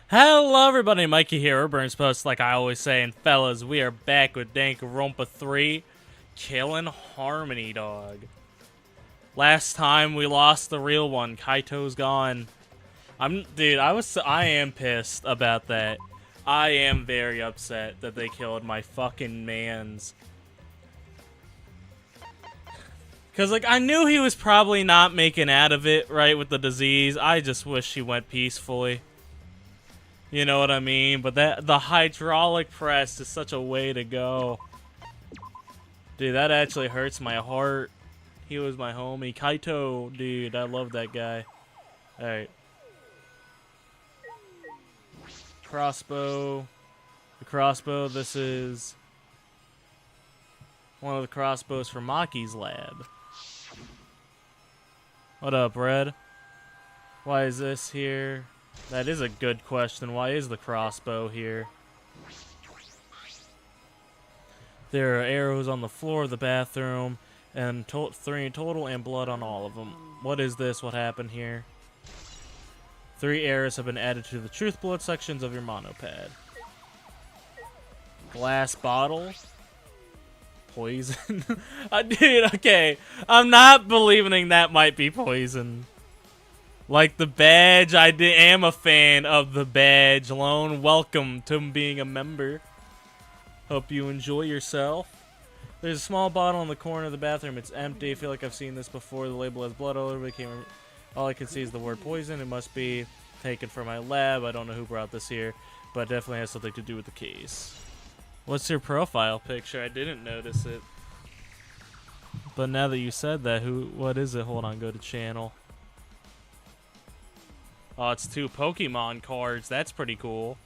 Hello everybody, Mikey here, Burns Post, like I always say, and fellas, we are back with Danganronpa 3 Killing Harmony, dog. Last time we lost the real one, Kaito's gone. Dude, I am pissed about that. I am very upset that they killed my fucking mans. Cause like, I knew he was probably not making out of it, right, with the disease. I just wish he went peacefully. You know what I mean? But the hydraulic press is such a way to go. Dude, that actually hurts my heart. He was my homie. Kaito, dude, I love that guy. Alright. Crossbow. The crossbow, this is one of the crossbows from Maki's lab. What up, Red? Why is this here? That is a good question. Why is the crossbow here? There are arrows on the floor of the bathroom, and 3 in total, and blood on all of them. What is this? What happened here? 3 arrows have been added to the truth blood sections of your monopad. Glass bottle. Poison. Dude, okay. I'm not believing that might be poison. Like the badge, I am a fan of the badge. Lone, welcome to being a member. Hope you enjoy yourself. There's a small bottle in the corner of the bathroom. It's empty. I feel like I've seen this before. The label has blood all over it. All I can see is the word poison. It must be taken from my lab. I don't know who brought this here, but it definitely has something to do with the case. What's your profile picture? I didn't notice it. But now that you said that, what is it? Hold on, go to channel. Oh, it's 2 Pokemon cards. That's pretty cool.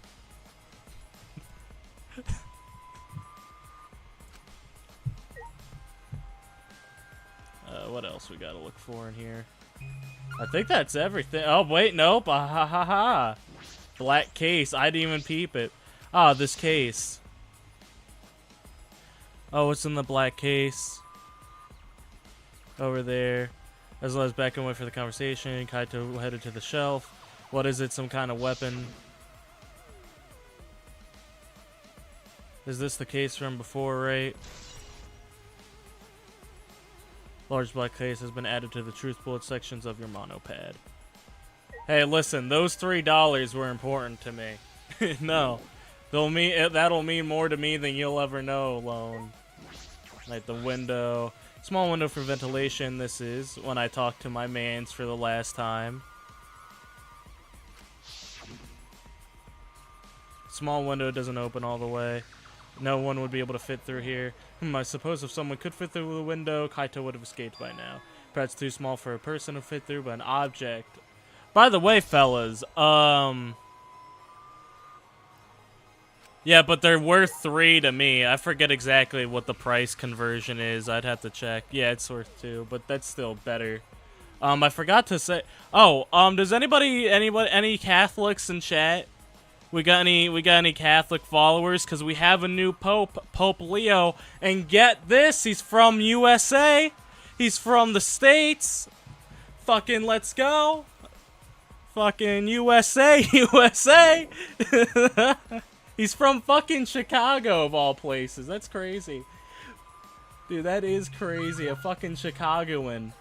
What else we gotta look for in here? I think that's everything. Oh, wait, nope. Ah, ha, ha, ha. Black case. I didn't even peep it. Ah, this case. Oh, what's in the black case? Over there. As well as back and wait for the conversation. Kaito headed to the shelf. What is it? Some kind of weapon? Is this the case from before, right? Large black case has been added to the truth bullet sections of your monopad. Hey, listen, those $3 were important to me. No. That'll mean more to me than you'll ever know, Lone. Like the window. Small window for ventilation, this is, when I talked to my mans for the last time. Small window doesn't open all the way. No one would be able to fit through here. I suppose if someone could fit through the window, Kaito would have escaped by now. Perhaps too small for a person to fit through, but an object. By the way, fellas, yeah, but they're worth 3 to me. I forget exactly what the price conversion is. I'd have to check. Yeah, it's worth 2, but that's still better. I forgot to say. Oh, does any Catholics in chat? We got any Catholic followers? Cause we have a new Pope, Pope Leo, and get this, he's from USA. He's from the States. Fucking let's go. Fucking USA, USA. He's from fucking Chicago, of all places. That's crazy. Dude, that is crazy. A fucking Chicagoan.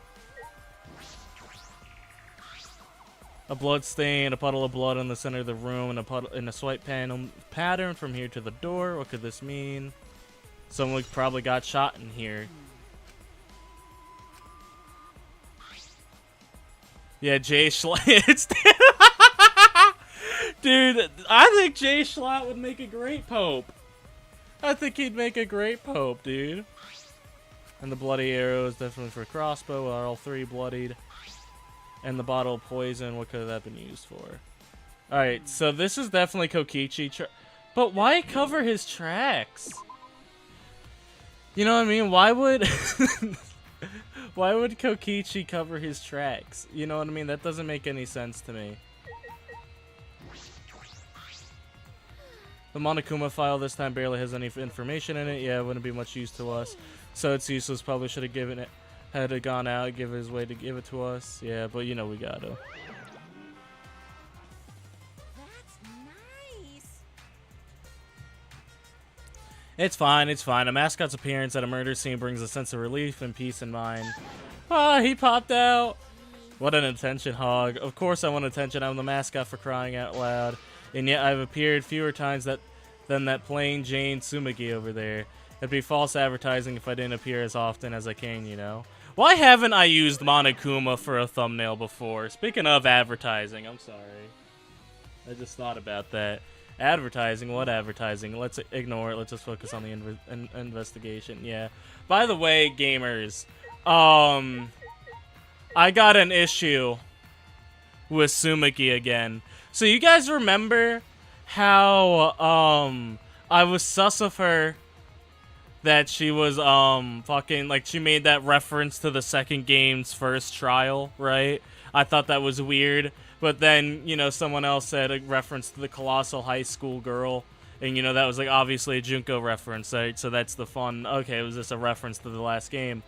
A blood stain, a puddle of blood in the center of the room, and a swipe pattern from here to the door. What could this mean? Someone probably got shot in here. Yeah, Jay Schlatt. Dude, I think Jay Schlatt would make a great Pope. I think he'd make a great Pope, dude. And the bloody arrow is definitely for a crossbow. Are all 3 bloodied? And the bottle of poison, what could that have been used for? Alright, so this is definitely Kokichi. But why cover his tracks? You know what I mean? Why would... why would Kokichi cover his tracks? You know what I mean? That doesn't make any sense to me. The Monokuma file this time barely has any information in it. Yeah, it wouldn't be much use to us. So it's useless. Probably should have given it... had it gone out, give his way to give it to us. Yeah, but you know we gotta. It's fine, it's fine. A mascot's appearance at a murder scene brings a sense of relief and peace in mind. Ah, he popped out. What an attention hog. Of course I want attention. I'm the mascot for crying out loud. And yet I've appeared fewer times than that plain Jane Sumagi over there. It'd be false advertising if I didn't appear as often as I can, you know? Why haven't I used Monokuma for a thumbnail before? Speaking of advertising, I'm sorry. I just thought about that. Advertising? What advertising? Let's ignore it. Let's just focus on the investigation. Yeah. By the way, gamers, I got an issue with Sumaki again. So you guys remember how I was sus of her that she was fucking, like, she made that reference to the second game's first trial, right? I thought that was weird. But then, you know, someone else said a reference to the Colossal High School Girl. And, you know, that was, like, obviously a Junko reference, right? So that's the fun. Okay, was this a reference to the last game?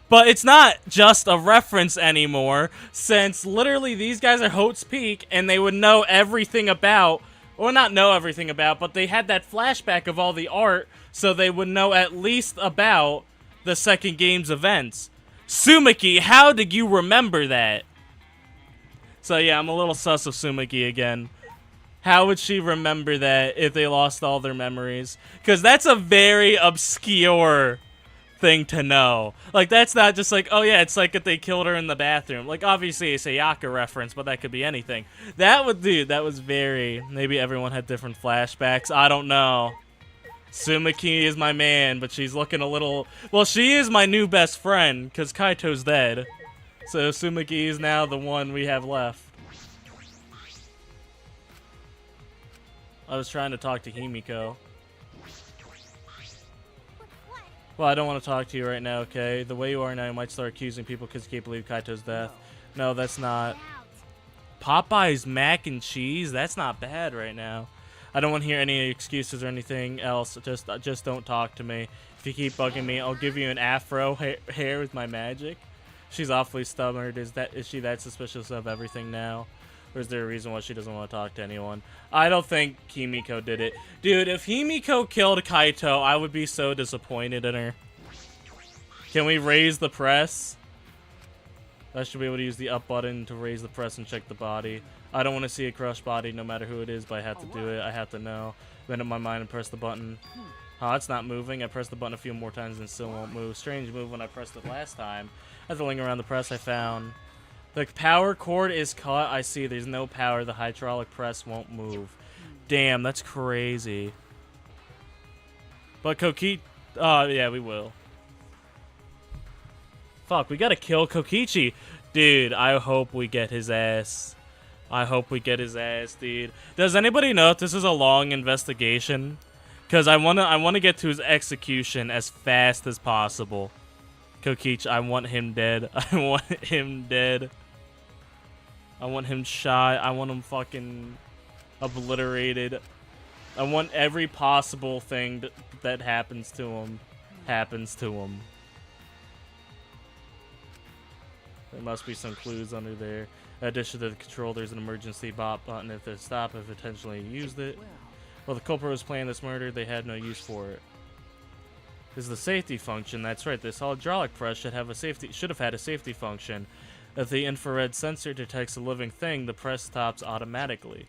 But it's not just a reference anymore, since literally these guys are Hote's Peak, and they would know everything about, or not know everything about, but they had that flashback of all the art, so they would know at least about the second game's events. Sumaki, how did you remember that? So yeah, I'm a little sus of Sumaki again. How would she remember that if they lost all their memories? Because that's a very obscure thing to know. Like, that's not just like, oh yeah, it's like if they killed her in the bathroom. Like, obviously it's a Sayaka reference, but that could be anything. That was very, maybe everyone had different flashbacks. I don't know. Sumaki is my man, but she's looking a little, well, she is my new best friend, because Kaito's dead. So Sumaki is now the one we have left. I was trying to talk to Himiko. Well, I don't want to talk to you right now, okay? The way you are now, you might start accusing people because you can't believe Kaito's death. No, that's not. Popeye's mac and cheese? That's not bad right now. I don't want to hear any excuses or anything else. Just don't talk to me. If you keep bugging me, I'll give you an afro hair with my magic. She's awfully stubborn. Is she that suspicious of everything now? Or is there a reason why she doesn't want to talk to anyone? I don't think Himiko did it. Dude, if Himiko killed Kaito, I would be so disappointed in her. Can we raise the press? I should be able to use the up button to raise the press and check the body. I don't want to see a crushed body no matter who it is, but I have to do it. I have to know. Bend up my mind and press the button. Oh, it's not moving. I pressed the button a few more times and it still won't move. Strange move when I pressed it last time. After looking around the press, I found the power cord is cut. I see there's no power. The hydraulic press won't move. Damn, that's crazy. But Kokichi... yeah, we will. Fuck, we gotta kill Kokichi. Dude, I hope we get his ass. I hope we get his ass, dude. Does anybody know if this is a long investigation? Because I wanna get to his execution as fast as possible. Kokichi, I want him dead. I want him dead. I want him shot. I want him fucking obliterated. I want every possible thing that happens to him. There must be some clues under there. In addition to the control, there's an emergency button if they stop if intentionally used it. Well, the culprit was planning this murder. They had no use for it. This is the safety function. That's right. This hydraulic press should have had a safety function. If the infrared sensor detects a living thing, the press stops automatically.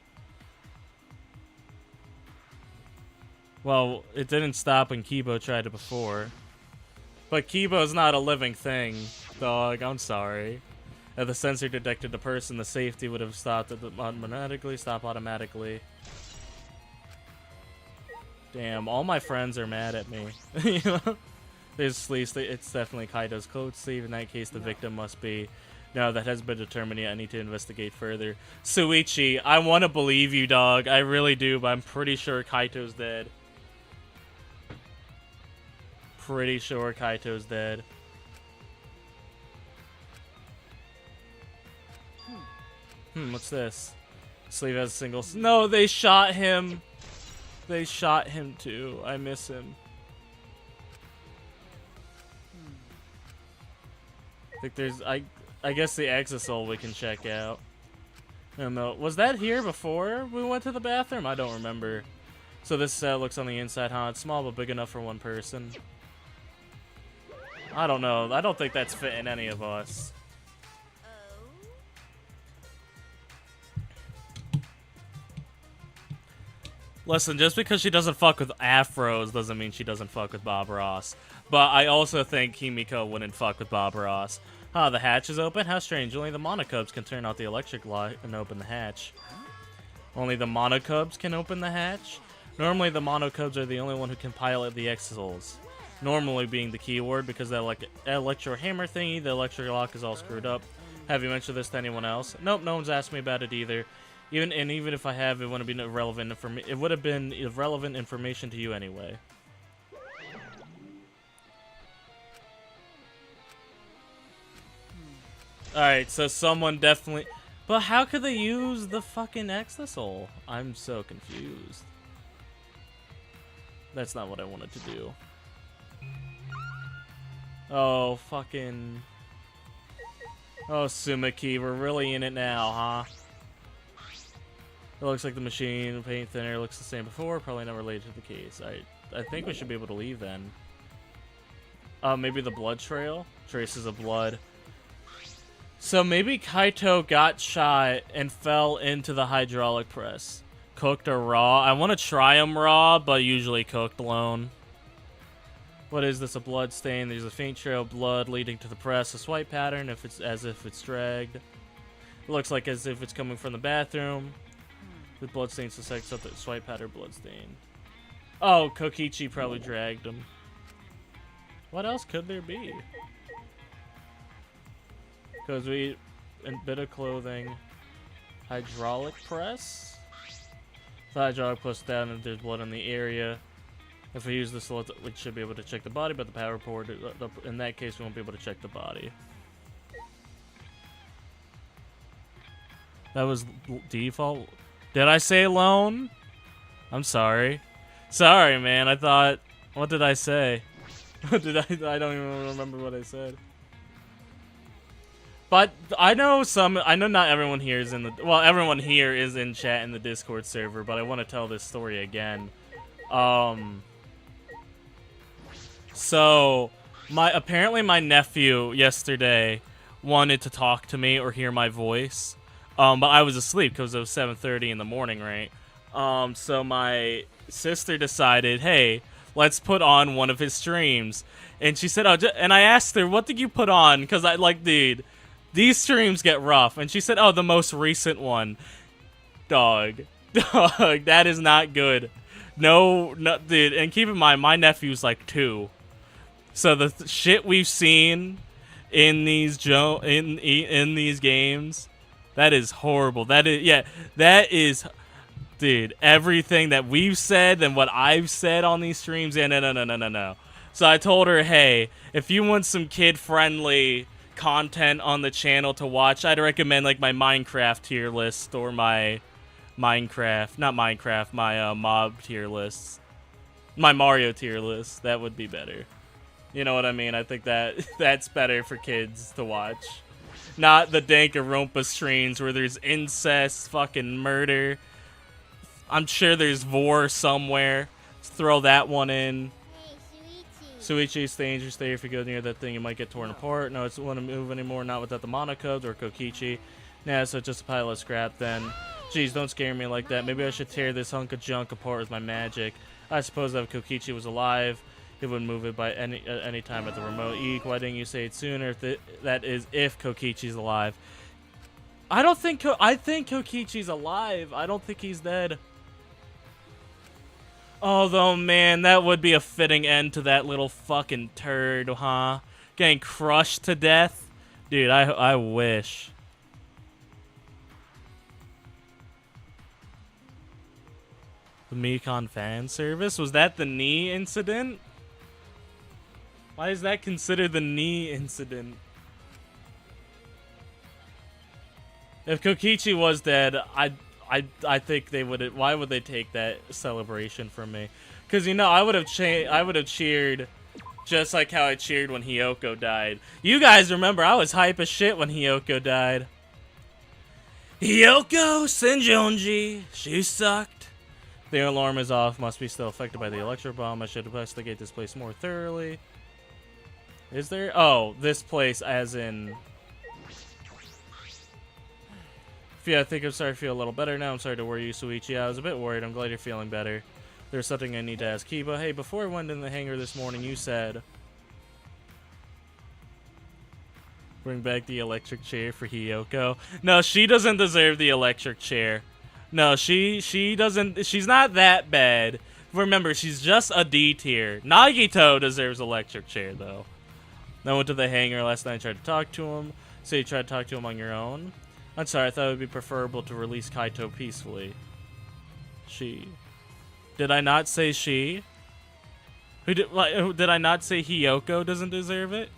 Well, it didn't stop when Kibo tried it before. But Kibo's not a living thing, dog. I'm sorry. If the sensor detected the person, the safety would have stopped automatically. Damn, all my friends are mad at me. You know? There's sleeves. It's definitely Kaito's code sleeve. In that case, the victim must be... No, that has been determined yet. I need to investigate further. Suichi, I want to believe you, dog. I really do, but I'm pretty sure Kaito's dead. Pretty sure Kaito's dead. What's this? Sleeve has a single... No, they shot him. They shot him too. I miss him. I think there's... I guess the Exisol we can check out. I don't know. Was that here before we went to the bathroom? I don't remember. So this set looks on the inside, huh? It's small but big enough for one person. I don't know. I don't think that's fitting any of us. Listen, just because she doesn't fuck with afros doesn't mean she doesn't fuck with Bob Ross. But I also think Himiko wouldn't fuck with Bob Ross. Ah, the hatch is open? How strange. Only the monocubs can turn out the electric light and open the hatch. Only the monocubs can open the hatch? Normally the monocubs are the only one who can pilot the Exels. Normally being the keyword, because that electro hammer thingy, the electric lock is all screwed up. Have you mentioned this to anyone else? Nope, no one's asked me about it either. Even if I have, it wouldn't be irrelevant it would have been irrelevant information to you anyway. Alright, so someone definitely... But how could they use the fucking Exisol? I'm so confused. That's not what I wanted to do. Oh, fucking... Oh, Sumiki, we're really in it now, huh? It looks like the machine paint thinner looks the same before, probably not related to the case. I think we should be able to leave then. Maybe the blood trail? Traces of blood. So maybe Kaito got shot and fell into the hydraulic press. Cooked or raw? I want to try them raw, but usually cooked alone. What is this? A blood stain? There's a faint trail of blood leading to the press. A swipe pattern as if it's dragged. It looks like as if it's coming from the bathroom. With blood stains to sex up the swipe pattern blood stain. Oh, Kokichi probably dragged him. What else could there be? Because a bit of clothing. Hydraulic press? The hydraulic press down if there's blood in the area. If we use this, we should be able to check the body, but the power port, in that case, we won't be able to check the body. That was default. Did I say loan? I'm sorry. Sorry, man. I thought... What did I say? I don't even remember what I said. But I know not everyone here is in the... Well, everyone here is in chat in the Discord server, but I want to tell this story again. So, apparently my nephew yesterday wanted to talk to me or hear my voice. But I was asleep because it was 7:30 in the morning, right? So my sister decided, hey, let's put on one of his streams. And she said, and I asked her, what did you put on? Because dude, these streams get rough. And she said, oh, the most recent one. Dog, that is not good. No, dude, and keep in mind, my nephew's like 2. So the shit we've seen in these in these games... That is horrible. That is, dude, everything that we've said and what I've said on these streams. Yeah, no. So I told her, hey, if you want some kid-friendly content on the channel to watch, I'd recommend like my Minecraft tier list or my my mob tier lists. My Mario tier list. That would be better. You know what I mean? I think that's better for kids to watch. Not the Danganronpa streams where there's incest, fucking murder. I'm sure there's vor somewhere. Let's throw that one in. Suichi, it's dangerous there. If you go near that thing, you might get torn apart. No, it won't move anymore, not without the monocubs or Kokichi. Nah, so just a pile of scrap then. Jeez, don't scare me like that. Maybe I should tear this hunk of junk apart with my magic. I suppose that if Kokichi was alive, it would move it by any time at the remote. Eek, why didn't you say it sooner? That is if Kokichi's alive. I think Kokichi's alive. I don't think he's dead. Although, man, that would be a fitting end to that little fucking turd, huh? Getting crushed to death. Dude, I wish. The Mekon fan service? Was that the knee incident? Why is that considered the knee incident? If Kokichi was dead, I think they would. Why would they take that celebration from me? Because you know I would have cheered just like how I cheered when Hiyoko died. You guys remember I was hype as shit when Hiyoko died. Hiyoko Senjonji, she sucked. The alarm is off. Must be still affected by the electro bomb. I should investigate this place more thoroughly. Is there? Oh, this place as in... Yeah, I think I'm starting to feel a little better now. I'm sorry to worry you, Suichi. I was a bit worried. I'm glad you're feeling better. There's something I need to ask Kiba. Hey, before I went in the hangar this morning, you said... Bring back the electric chair for Hiyoko. No, she doesn't deserve the electric chair. No, she doesn't. She's not that bad. Remember, she's just a D tier. Nagito deserves electric chair, though. I went to the hangar last night and tried to talk to him. So you tried to talk to him on your own? I'm sorry, I thought it would be preferable to release Kaito peacefully. She. Did I not say she? Did I not say Hiyoko doesn't deserve it?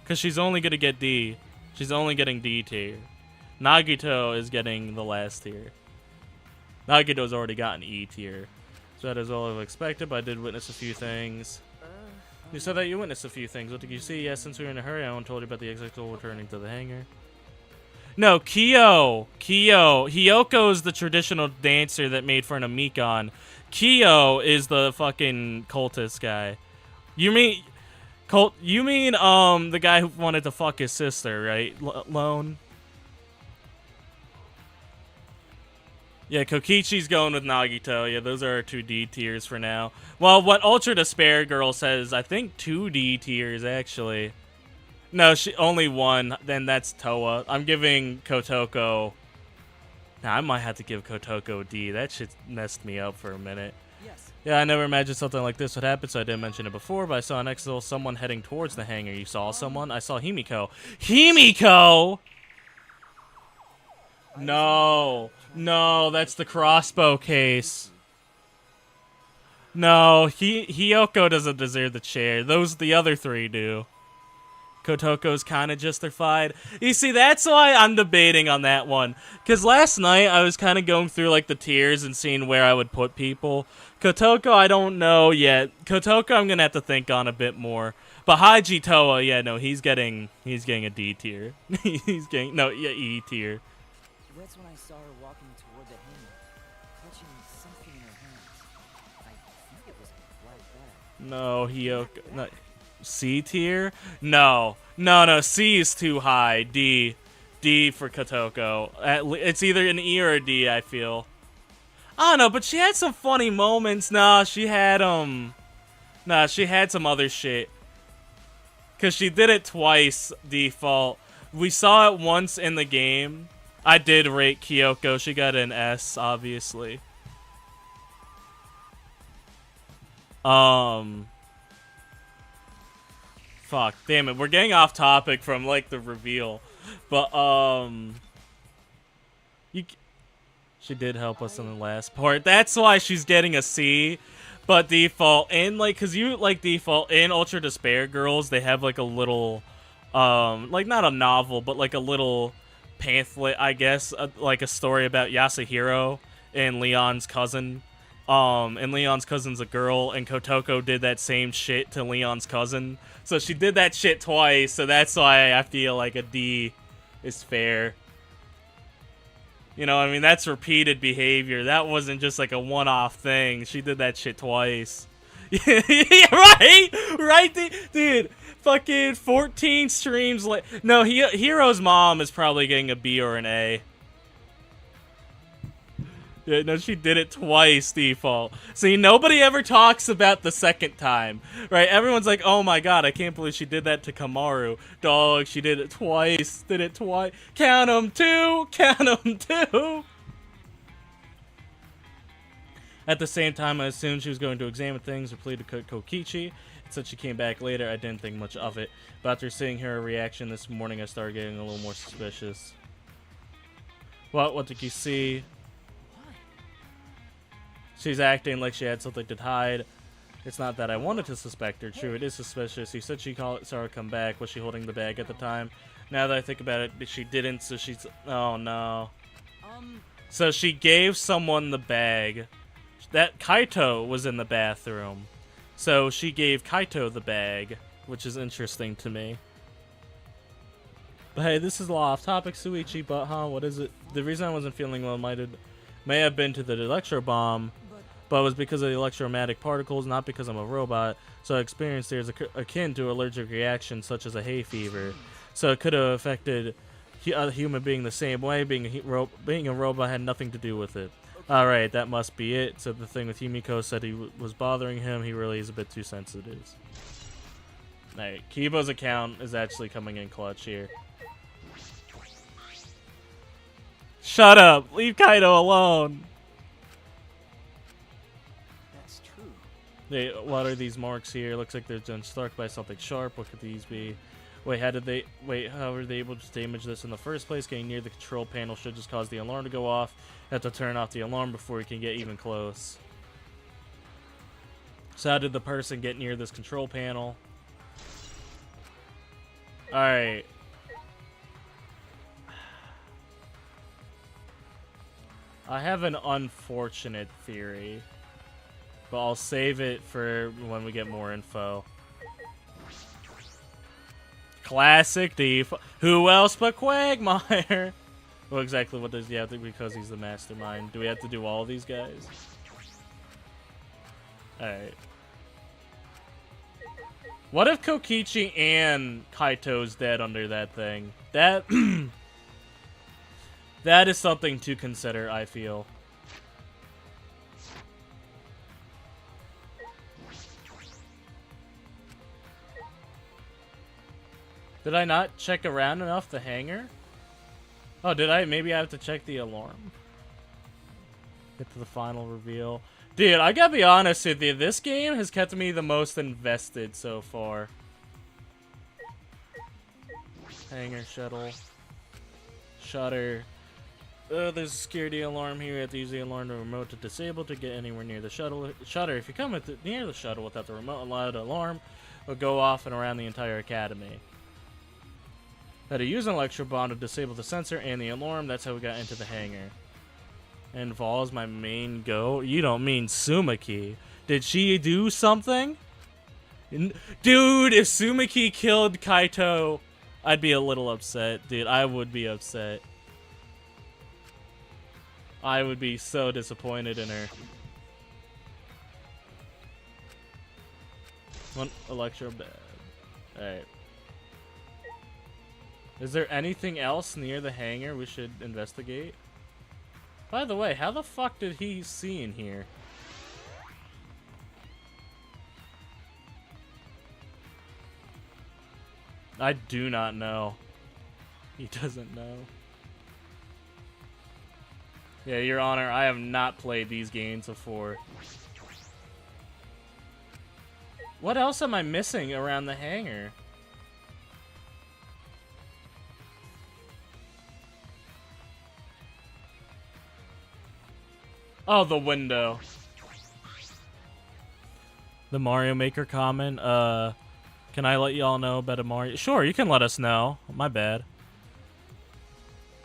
Because she's only going to get D. She's only getting D tier. Nagito is getting the last tier. Nagito's already gotten E tier. So that is all I've expected, but I did witness a few things. You said that you witnessed a few things. What did you see? Yes, since we were in a hurry, I won't told you about the executive returning to the hangar. No, Kyo. Hiyoko is the traditional dancer that made for an Amikon. Kyo is the fucking cultist guy. You mean... the guy who wanted to fuck his sister, right? Lone? Yeah, Kokichi's going with Nagito. Yeah, those are our 2 D tiers for now. Well, what Ultra Despair Girl says, I think 2 D tiers, actually. No, she only 1. Then that's Toa. I'm giving Kotoko... Nah, I might have to give Kotoko D. That shit messed me up for a minute. Yes. Yeah, I never imagined something like this would happen, so I didn't mention it before, but I saw next to someone heading towards the hangar. You saw someone? I saw Himiko. Himiko! No. No, that's the crossbow case. No, Hiyoko doesn't deserve the chair. The other 3 do. Kotoko's kind of justified. You see, that's why I'm debating on that one. Because last night, I was kind of going through, like, the tiers and seeing where I would put people. Kotoko, I don't know yet. Kotoko, I'm going to have to think on a bit more. But Haji Toa, yeah, no, he's getting a D tier. He's getting, no, yeah, E tier. That's when I saw her walking toward the hangar, clutching something in her hands. I think it was a black bag. No, Hiyoko, no. C tier? No, C is too high. D for Kotoko. It's either an E or a D, I feel. I don't know, but she had some funny moments. She had some other shit. Cause she did it twice, default. We saw it once in the game. I did rate Kyoko. She got an S, obviously. Fuck, damn it. We're getting off topic from, like, the reveal. But, she did help us in the last part. That's why she's getting a C. But default, and, like, cause you, like, default, in Ultra Despair Girls, they have, like, a little, like, not a novel, but, like, a little pamphlet, I guess, like, a story about Yasuhiro and Leon's cousin. And Leon's cousin's a girl, and Kotoko did that same shit to Leon's cousin. So she did that shit twice, so that's why I feel like a D is fair. You know, I mean, that's repeated behavior. That wasn't just like a one-off thing. She did that shit twice. Yeah, right? Right, dude? Fucking 14 streams like... No, Hero's mom is probably getting a B or an A. Yeah, no, she did it twice, default. See, nobody ever talks about the second time, right? Everyone's like, oh my god, I can't believe she did that to Kamaru. Dog, she did it twice. Did it twice. Count 'em 2. Count 'em 2. At the same time, I assumed she was going to examine things or plead to Kokichi. Since she came back later, I didn't think much of it. But after seeing her reaction this morning, I started getting a little more suspicious. What did you see? She's acting like she had something to hide. It's not that I wanted to suspect her. True, it is suspicious. You said she saw her come back. Was she holding the bag at the time? Now that I think about it, she didn't, so she's... Oh, no. So she gave someone the bag. That Kaito was in the bathroom. So she gave Kaito the bag, which is interesting to me. But hey, this is a lot off topic, Suichi, but what is it? The reason I wasn't feeling well may have been to the electro bomb. but it was because of the electromagnetic particles, not because I'm a robot. So I experienced there is akin to allergic reaction, such as a hay fever. So it could have affected a human being the same way. Being a robot had nothing to do with it. Alright, that must be it. So the thing with Himiko said he was bothering him. He really is a bit too sensitive. Alright, Kibo's account is actually coming in clutch here. Shut up! Leave Kaido alone! That's true. What are these marks here? Looks like they're been struck by something sharp. What could these be? Wait, how were they able to damage this in the first place? Getting near the control panel should just cause the alarm to go off. Have to turn off the alarm before he can get even close. So how did the person get near this control panel? Alright. I have an unfortunate theory, but I'll save it for when we get more info. Classic Thief. Who else but Quagmire? Well, exactly what does he have to, because he's the mastermind. Do we have to do all these guys? Alright. What if Kokichi and Kaito's dead under that thing? That that is something to consider, I feel. Did I not check around enough the hangar? Oh, did I? Maybe I have to check the alarm. Get to the final reveal. Dude, I gotta be honest with you. This game has kept me the most invested so far. Hangar shuttle. Shutter. There's a security alarm here. You have to use the alarm remote to disable to get anywhere near the shutter. If you come near the shuttle without the remote, allowed alarm will go off and around the entire academy. Had to use an electro bomb to disable the sensor and the alarm. That's how we got into the hangar. Involves my main go. You don't mean Sumaki. Did she do something? Dude, if Sumaki killed Kaito, I'd be a little upset. Dude, I would be upset. I would be so disappointed in her. One electro bed. Alright. Is there anything else near the hangar we should investigate? By the way, how the fuck did he see in here? I do not know. He doesn't know. Yeah, Your Honor, I have not played these games before. What else am I missing around the hangar? Oh, the window. The Mario Maker comment. Can I let y'all know about a Mario? Sure, you can let us know. My bad.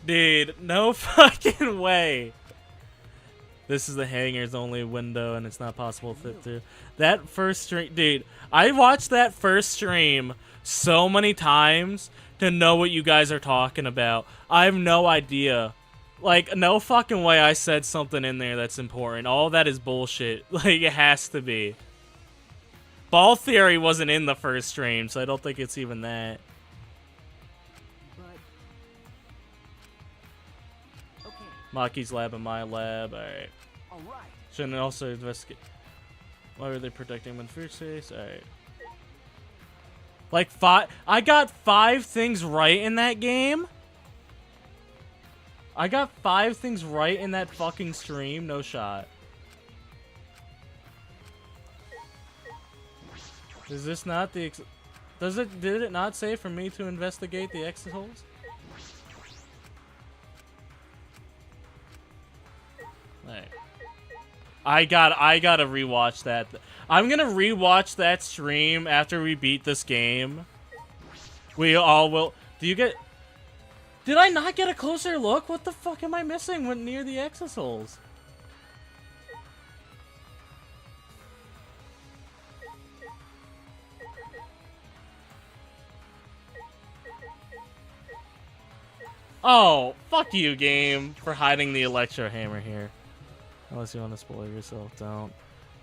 Dude, no fucking way. This is the hangar's only window, and it's not possible to fit through. That first stream, dude. I watched that first stream so many times to know what you guys are talking about. I have no idea. Like, no fucking way I said something in there that's important. All that is bullshit. Like, it has to be. Ball Theory wasn't in the first stream, so I don't think it's even that. But... okay. Maki's lab and my lab. Alright. Alright. Shouldn't also investigate. Why were they protecting him in first place? Alright. Like, I got 5 things right in that game? I got 5 things right in that fucking stream? No shot. Is this not the did it not say for me to investigate the exit holes? Alright. I gotta rewatch that. I'm gonna rewatch that stream after we beat this game. We all will. Do you get... Did I not get a closer look? What the fuck am I missing when near the exit holes? Oh, fuck you, game, for hiding the electro hammer here. Unless you want to spoil yourself, don't.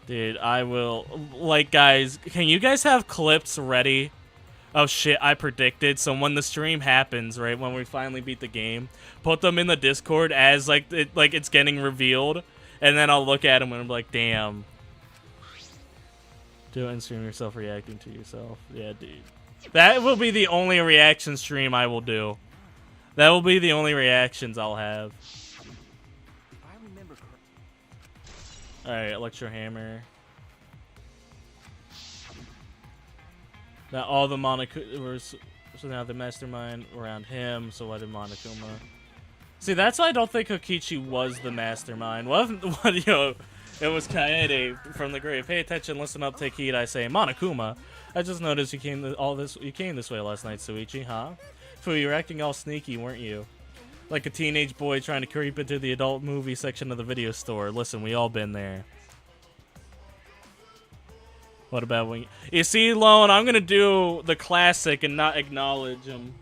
Dude, I will. Like, guys, can you guys have clips ready? Oh shit, I predicted. So when the stream happens, right, when we finally beat the game, put them in the Discord as like it's getting revealed, and then I'll look at them and I'm like, damn. Do it and stream yourself reacting to yourself. Yeah, dude. That will be the only reaction stream I will do. That will be the only reactions I'll have. Alright, Electro Hammer. Now all the Monokumas, so now the mastermind around him, so why did Monokuma? See, that's why I don't think Kokichi was the mastermind. What, you know, it was Kaede from the grave. Pay attention, listen up, take heed, I say, Monokuma. I just noticed you came this way last night, Suichi, huh? So you were acting all sneaky, weren't you? Like a teenage boy trying to creep into the adult movie section of the video store. Listen, we all been there. What about when you see, Lone, I'm gonna do the classic and not acknowledge him.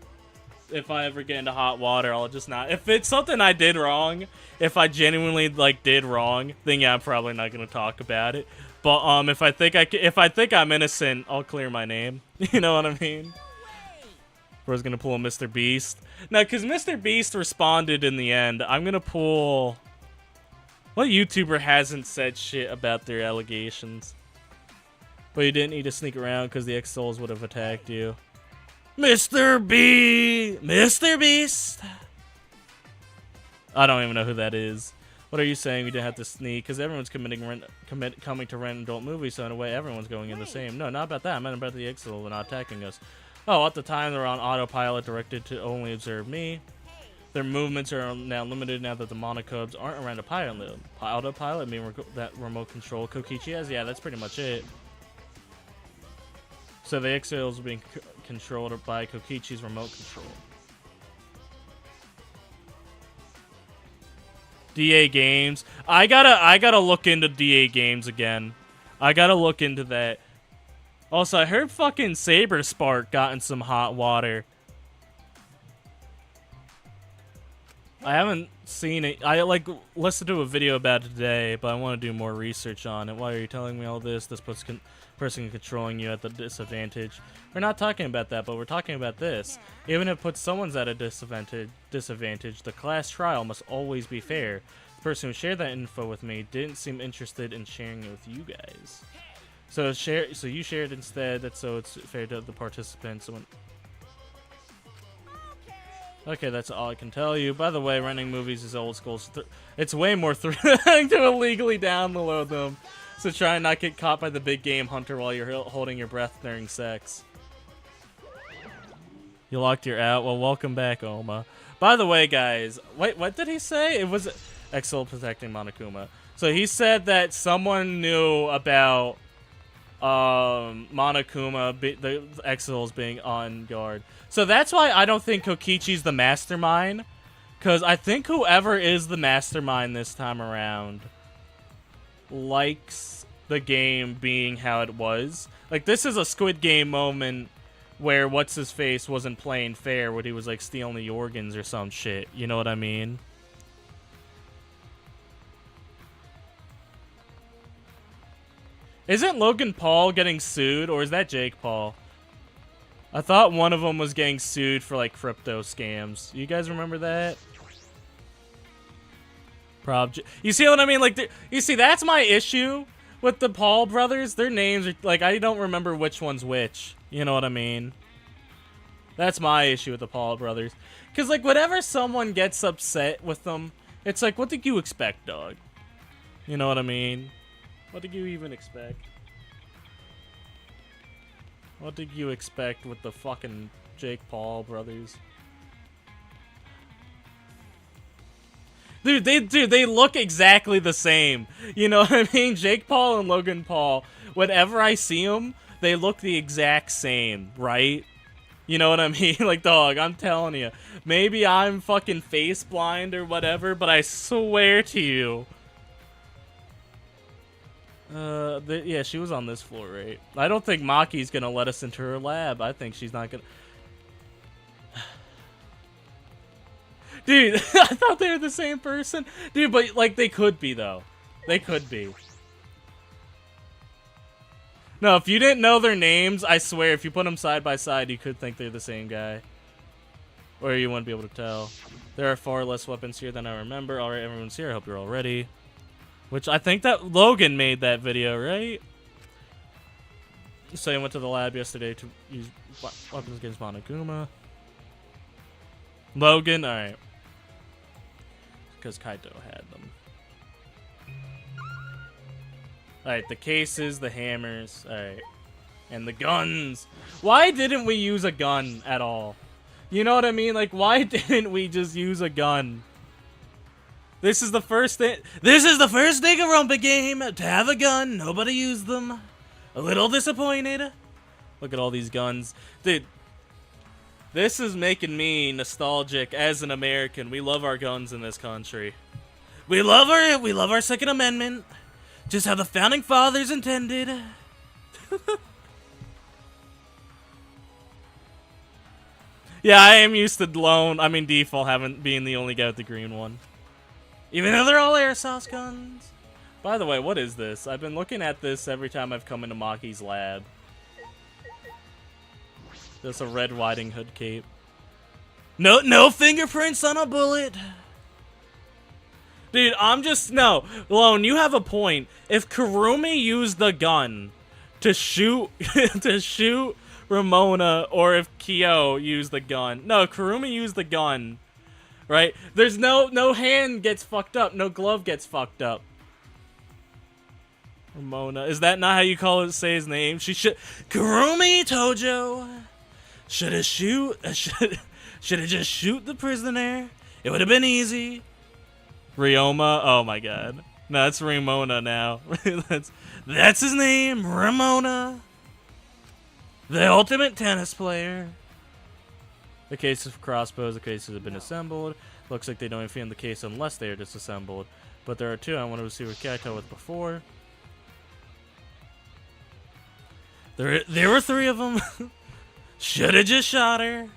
If I ever get into hot water, I'll just not. If it's something I did wrong, if I genuinely like did wrong, then yeah, I'm probably not gonna talk about it. But if I think I'm innocent, I'll clear my name. You know what I mean? Bro's gonna pull a Mr. Beast. Now, cause Mr. Beast responded in the end, I'm gonna pull. What YouTuber hasn't said shit about their allegations? But you didn't need to sneak around because the X-Souls would have attacked you. Mr. Beast! I don't even know who that is. What are you saying? We didn't have to sneak? Because everyone's coming to rent adult movies, so in a way everyone's going in the same. No, not about that. I meant about the X-Souls and not attacking us. Oh, at the time they were on autopilot, directed to only observe me. Their movements are now limited now that the Monokubs aren't around a pilot. Autopilot mean that remote control Kokichi has? Yeah, that's pretty much it. So the X-Souls are being controlled by Kokichi's remote control. DA Games. I gotta look into DA Games again. I gotta look into that. Also, I heard fucking Saber Spark got in some hot water. I haven't seen it. I like listened to a video about it today, but I want to do more research on it. Why are you telling me all this? This puts person controlling you at the disadvantage. We're not talking about that, but we're talking about this. Even if it puts someone's at a disadvantage, the class trial must always be fair. The person who shared that info with me didn't seem interested in sharing it with you guys. So you shared instead. That's so it's fair to the participants. Okay, that's all I can tell you. By the way, renting movies is old school. It's way more thrilling to illegally download them. So try and not get caught by the big game hunter while you're holding your breath during sex. You locked your out. Well, welcome back, Oma. By the way, guys, wait, what did he say? It was Exil protecting Monokuma. So he said that someone knew about Monokuma, the Exils being on guard. So that's why I don't think Kokichi's the mastermind. Because I think whoever is the mastermind this time around likes the game being how it was. Like, this is a Squid Game moment where what's-his-face wasn't playing fair, when he was, like, stealing the organs or some shit. You know what I mean? Isn't Logan Paul getting sued, or is that Jake Paul? I thought one of them was getting sued for, like, crypto scams. You guys remember that? You see what I mean? Like, you see, that's my issue with the Paul brothers. Their names are, like, I don't remember which one's which. You know what I mean? That's my issue with the Paul brothers. Because, like, whenever someone gets upset with them, it's like, what did you expect, dog? You know what I mean? What did you even expect? What did you expect with the fucking Jake Paul brothers? Dude, they look exactly the same. You know what I mean? Jake Paul and Logan Paul, whenever I see them, they look the exact same, right? You know what I mean? Like, dog, I'm telling you. Maybe I'm fucking face blind or whatever, but I swear to you. Yeah, she was on this floor, right? I don't think Maki's gonna let us into her lab. I think she's not gonna... Dude, I thought they were the same person. Dude, but, like, they could be, though. They could be. No, if you didn't know their names, I swear, if you put them side by side, you could think they're the same guy. Or you wouldn't be able to tell. There are far less weapons here than I remember. Alright, everyone's here. I hope you're all ready. Which, I think that Logan made that video, right? So he went to the lab yesterday to use weapons against Monoguma. Logan? Alright. Because Kaito had them. Alright, the cases, the hammers, alright. And the guns. Why didn't we use a gun at all? You know what I mean? Like, why didn't we just use a gun? This is the first thing. This is the first Danganronpa game to have a gun. Nobody used them. A little disappointed. Look at all these guns. Dude, this is making me nostalgic as an American. We love our guns in this country. We love our Second Amendment. Just how the founding fathers intended. Yeah, I am used to default being the only guy with the green one. Even though they're all airsoft guns. By the way, what is this? I've been looking at this every time I've come into Maki's lab. There's a Red Riding Hood cape. No fingerprints on a bullet. Dude, no. Lone, you have a point. If Kurumi used the gun to shoot to shoot Ramona, or if Kyo used the gun. No, Kurumi used the gun. Right? There's no hand gets fucked up, no glove gets fucked up. Ramona. Is that not how you say his name? Kurumi Tojo should have just shoot the prisoner. It would have been easy. Ryoma. Oh my god. No, that's Ramona now. that's his name, Ramona. The ultimate tennis player. The case of crossbows. The cases have been assembled. Looks like they don't even fit in the case unless they are disassembled. But there are two. I wanted to see what Kaito was before. There were three of them. Shoulda just shot her.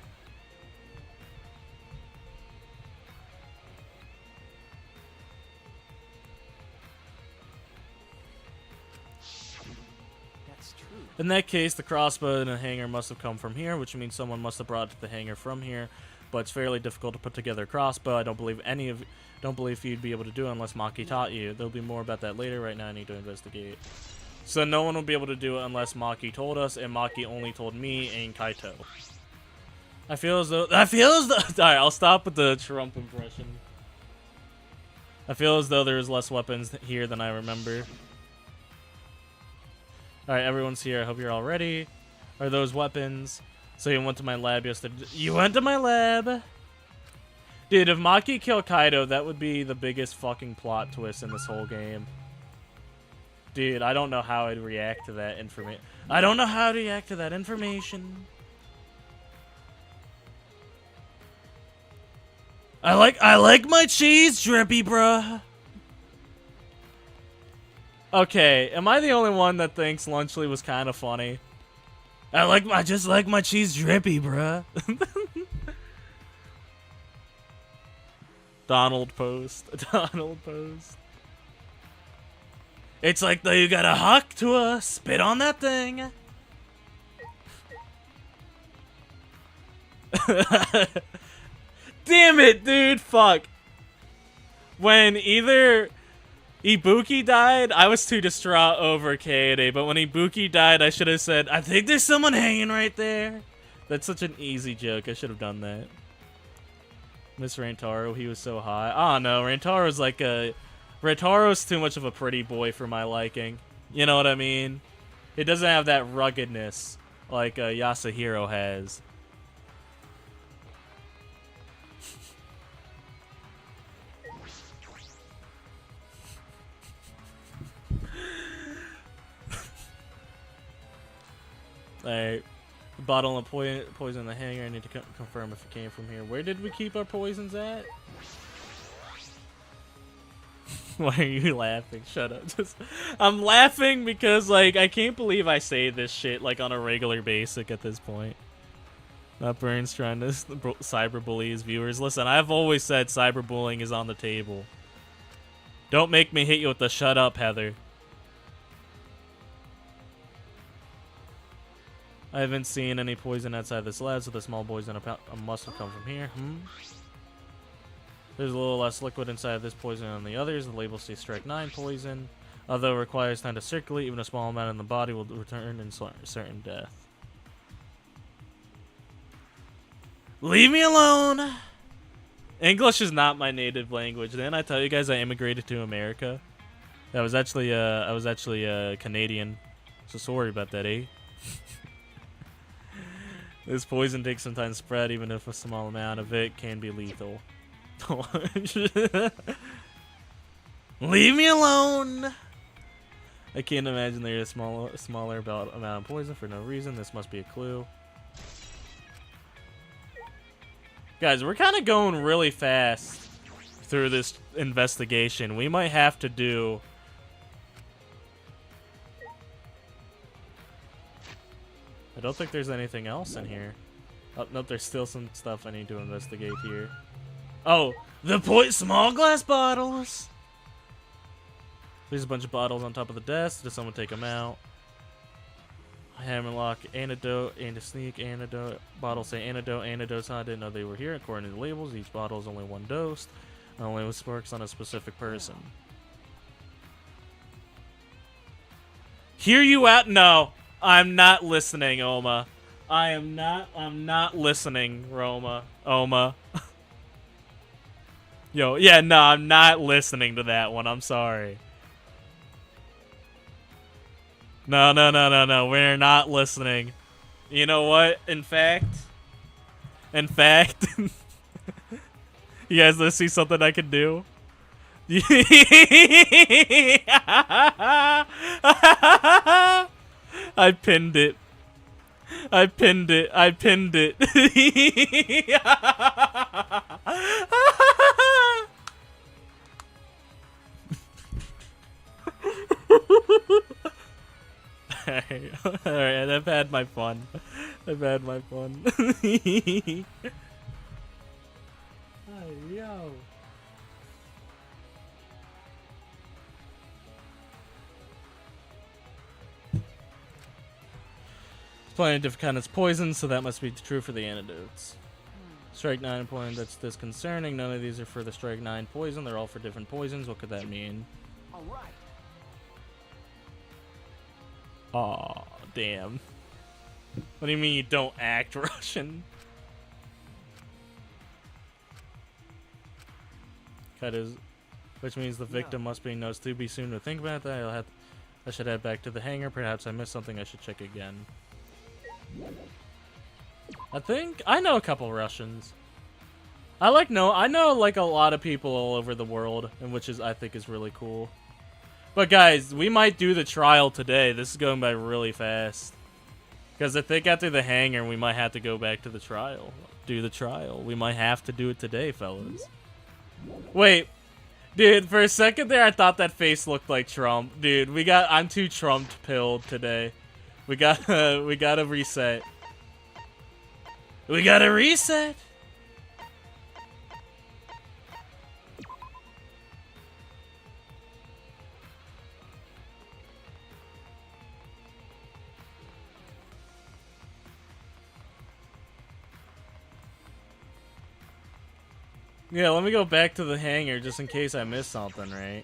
In that case, the crossbow and the hangar must have come from here, which means someone must have brought it to the hangar from here. But it's fairly difficult to put together a crossbow. I don't believe you'd be able to do it unless Maki taught you. There'll be more about that later. Right now, I need to investigate. So no one will be able to do it unless Maki told us, and Maki only told me and Kaito. I feel as though. Alright, I'll stop with the Trump impression. I feel as though there's less weapons here than I remember. Alright, everyone's here. I hope you're all ready. Are those weapons? So you went to my lab yesterday. You went to my lab? Dude, if Maki killed Kaido, that would be the biggest fucking plot twist in this whole game. Dude, I don't know how I'd react to that information. I don't know how to react to that information. I like my cheese drippy, bruh. Okay, am I the only one that thinks Lunchley was kind of funny? I just like my cheese drippy, bruh. Donald Post. It's like though you gotta huck to spit on that thing. Damn it, dude, fuck. When either Ibuki died, I was too distraught over Kaede, but when Ibuki died, I should have said, I think there's someone hanging right there. That's such an easy joke. I should have done that. Miss Rantaro, he was so high. Oh no, Rantaro's too much of a pretty boy for my liking. You know what I mean? It doesn't have that ruggedness like Yasuhiro has. Alright. Bottle of poison in the hangar. I need to confirm if it came from here. Where did we keep our poisons at? Why are you laughing? Shut up. I'm laughing because, like, I can't believe I say this shit, like, on a regular basis at this point. Not Burns trying to cyberbully his viewers. Listen, I've always said cyberbullying is on the table. Don't make me hit you with the shut up, Heather. I haven't seen any poison outside this lab, so the small poison must have come from here. There's a little less liquid inside of this poison than the others. The label says strike 9 poison. Although it requires time to circulate, even a small amount in the body will return in certain death. Leave me alone! English is not my native language. Didn't I tell you guys I immigrated to America? I was actually Canadian. So sorry about that, eh? This poison takes some time to spread, even if a small amount of it can be lethal. Leave me alone! I can't imagine there's a smaller amount of poison for no reason. This must be a clue. Guys, we're kind of going really fast through this investigation. We might have to do... I don't think there's anything else in here. Oh, nope, there's still some stuff I need to investigate here. Oh, the small glass bottles! There's a bunch of bottles on top of the desk. Does someone take them out? Hammerlock, antidote, anti-sneak, antidote. Bottles say antidote, antidotes. I didn't know they were here. According to the labels, each bottle is only 1 dose. Only works on a specific person. Hear you out? No, I'm not listening, Oma. I'm not listening, Oma. Yo, yeah, no, I'm not listening to that one. I'm sorry. No, we're not listening. You know what? In fact, you guys, let's see something I can do. I pinned it. Alright, I've had my fun. Hey, yo. Plenty of different kinds of poison, so that must be true for the antidotes. Strike 9 poison, that's disconcerting. None of these are for the strike 9 poison. They're all for different poisons. What could that mean? Alright. Aw, damn. What do you mean you don't act Russian? Which means the victim must be knows too be soon to think about that. I should head back to the hangar. Perhaps I missed something I should check again. I think I know a couple Russians. I know like a lot of people all over the world, and which I think is really cool. But guys, we might do the trial today. This is going by really fast. Because if they got through the hangar, we might have to go back to the trial. Do the trial. We might have to do it today, fellas. Wait. Dude, for a second there, I thought that face looked like Trump. Dude, I'm too Trump-pilled today. We gotta reset. We gotta reset! Yeah, let me go back to the hangar just in case I missed something, right?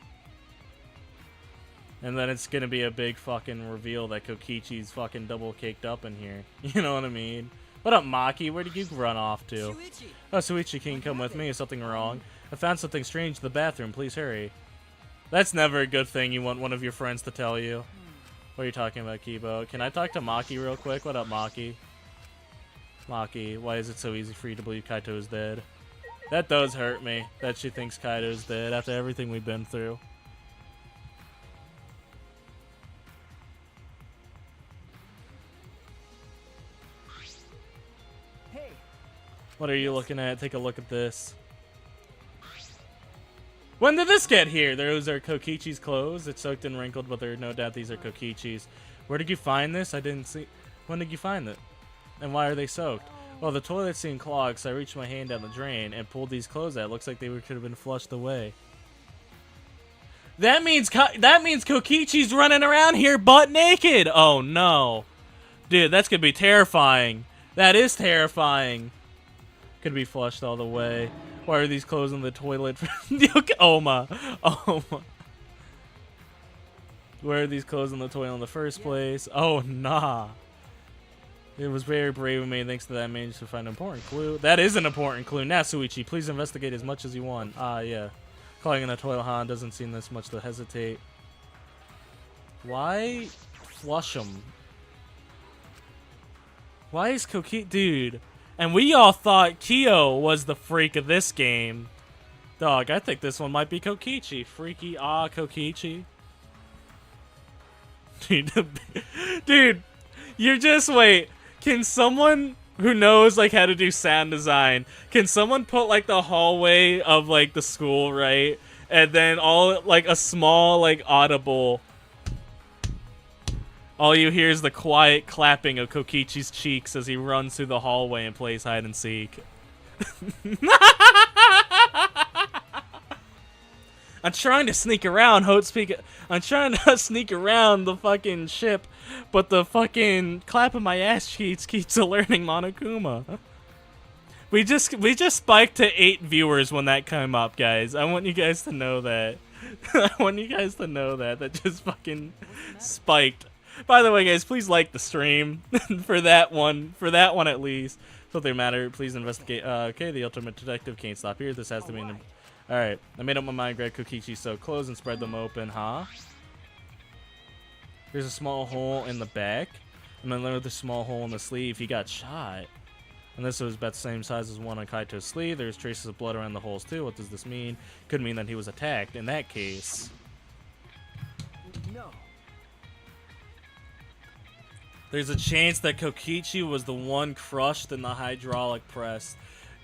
And then it's gonna be a big fucking reveal that Kokichi's fucking double caked up in here. You know what I mean? What up, Maki? Where did you run off to? Shuichi. Oh, Shuichi, can you come with me? Is something wrong? I found something strange in the bathroom. Please hurry. That's never a good thing you want one of your friends to tell you. What are you talking about, Kibo? Can I talk to Maki real quick? What up, Maki? Maki, why is it so easy for you to believe Kaito is dead? That does hurt me, that she thinks Kaito's dead after everything we've been through. Hey. What are you looking at? Take a look at this. When did this get here? Those are Kokichi's clothes. It's soaked and wrinkled, but there are no doubt these are Kokichi's. Where did you find this? I didn't see. When did you find it? And why are they soaked? Well, the toilet seemed clogged, so I reached my hand down the drain and pulled these clothes out. Looks like they could have been flushed away. That means Kokichi's running around here butt naked. Oh no. Dude, that's gonna be terrifying. That is terrifying. Could be flushed all the way. Why are these clothes in the toilet? Oma. Oma. Where are these clothes in the toilet in the first place? Oh, nah. It was very brave of me. Thanks to that, I managed to find an important clue. That is an important clue. Now, Suichi, please investigate as much as you want. Ah, yeah. Calling in the toilet, Han doesn't seem this much to hesitate. Why flush him? Why is Kokichi... Dude. And we all thought Kyo was the freak of this game. Dog, I think this one might be Kokichi. Freaky, Kokichi. Dude, you're just... Wait. Can someone who knows, like, how to do sound design, can someone put, like, the hallway of, like, the school, right? And then all, like, a small, like, audible... All you hear is the quiet clapping of Kokichi's cheeks as he runs through the hallway and plays hide and seek. I'm trying to sneak around, I'm trying to sneak around the fucking ship, but the fucking clapping my ass cheeks keeps alerting Monokuma. We just spiked to 8 viewers when that came up, guys. I want you guys to know that. I want you guys to know that. That just fucking spiked. By the way, guys, please like the stream for that one at least. Something matter. Please investigate. Okay, the ultimate detective can't stop here. This has to be an... Alright, I made up my mind, grab Kokichi's so clothes and spread them open, huh? There's a small hole in the back, and then there's a small hole in the sleeve. He got shot. And this was about the same size as one on Kaito's sleeve. There's traces of blood around the holes too. What does this mean? Could mean that he was attacked. In that case... No. There's a chance that Kokichi was the one crushed in the hydraulic press.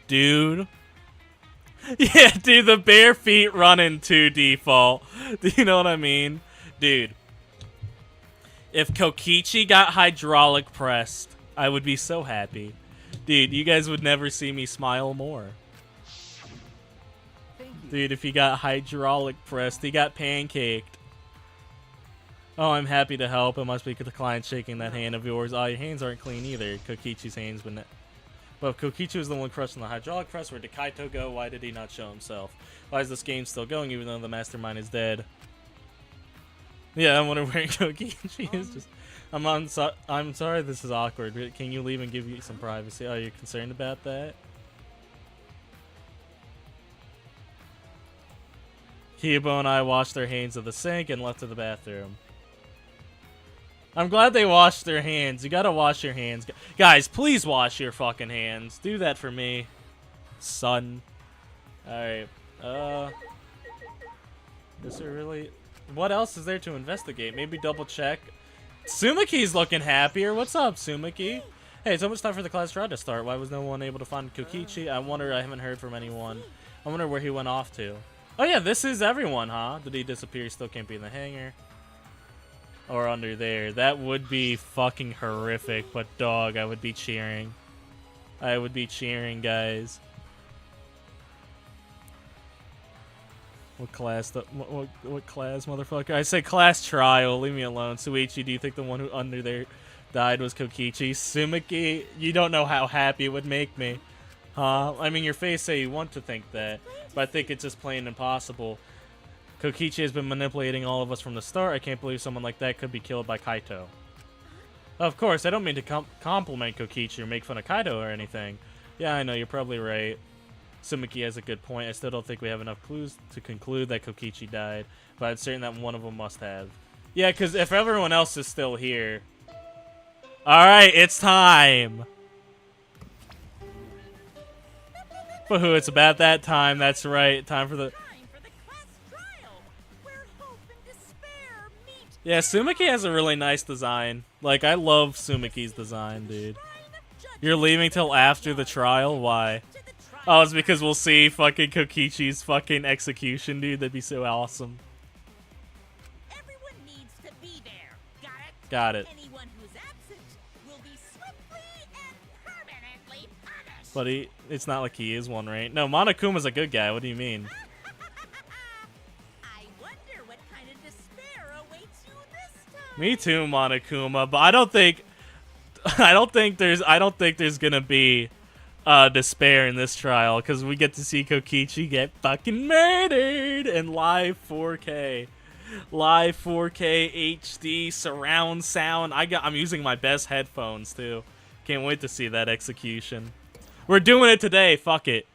Dude. Yeah, dude, the bare feet running to default. Do you know what I mean? Dude. If Kokichi got hydraulic pressed, I would be so happy. Dude, you guys would never see me smile more. Dude, if he got hydraulic pressed, he got pancaked. Oh, I'm happy to help. It must be the client shaking that hand of yours. Oh, your hands aren't clean either. Kokichi's hands, but if Kokichi was the one crushed in the hydraulic press, where did Kaito go? Why did he not show himself? Why is this game still going even though the mastermind is dead? Yeah, I wonder where Kokichi is. Just, I'm sorry this is awkward, but can you leave and give you some privacy? Are you concerned about that? Kiyobo and I washed their hands at the sink and left to the bathroom. I'm glad they washed their hands. You gotta wash your hands. Guys, please wash your fucking hands. Do that for me, son. Alright. Is there really... What else is there to investigate? Maybe double check. Sumiki's looking happier. What's up, Sumiki? Hey, it's almost time for the class trial to start. Why was no one able to find Kokichi? I wonder. I haven't heard from anyone. I wonder where he went off to. Oh yeah, this is everyone, huh? Did he disappear? He still can't be in the hangar. Or under there. That would be fucking horrific, but dog, I would be cheering. I would be cheering, guys. What class, what class, motherfucker? I say class trial, leave me alone. Suichi, do you think the one who under there died was Kokichi? Sumiki, you don't know how happy it would make me. Huh? I mean, your face say you want to think that, but I think it's just plain impossible. Kokichi has been manipulating all of us from the start. I can't believe someone like that could be killed by Kaito. Of course, I don't mean to compliment Kokichi or make fun of Kaito or anything. Yeah, I know, you're probably right. Sumiki has a good point. I still don't think we have enough clues to conclude that Kokichi died, but I'm certain that one of them must have. Yeah, because if everyone else is still here... Alright, it's time! For who? It's about that time, that's right. Time for the... Yeah, Sumiki has a really nice design. Like, I love Sumiki's design, dude. You're leaving till after the trial? Why? Oh, it's because we'll see fucking Kokichi's fucking execution, dude. That'd be so awesome. Everyone needs to be there. Got it? Got it. Anyone who's absent will be swiftly and permanently punished. But it's not like he is one, right? No, Monokuma's a good guy. What do you mean? I wonder what Me too, Monokuma, but I don't think I don't think there's gonna be despair in this trial, because we get to see Kokichi get fucking murdered in live 4K. Live 4K HD surround sound. I'm using my best headphones too. Can't wait to see that execution. We're doing it today, fuck it.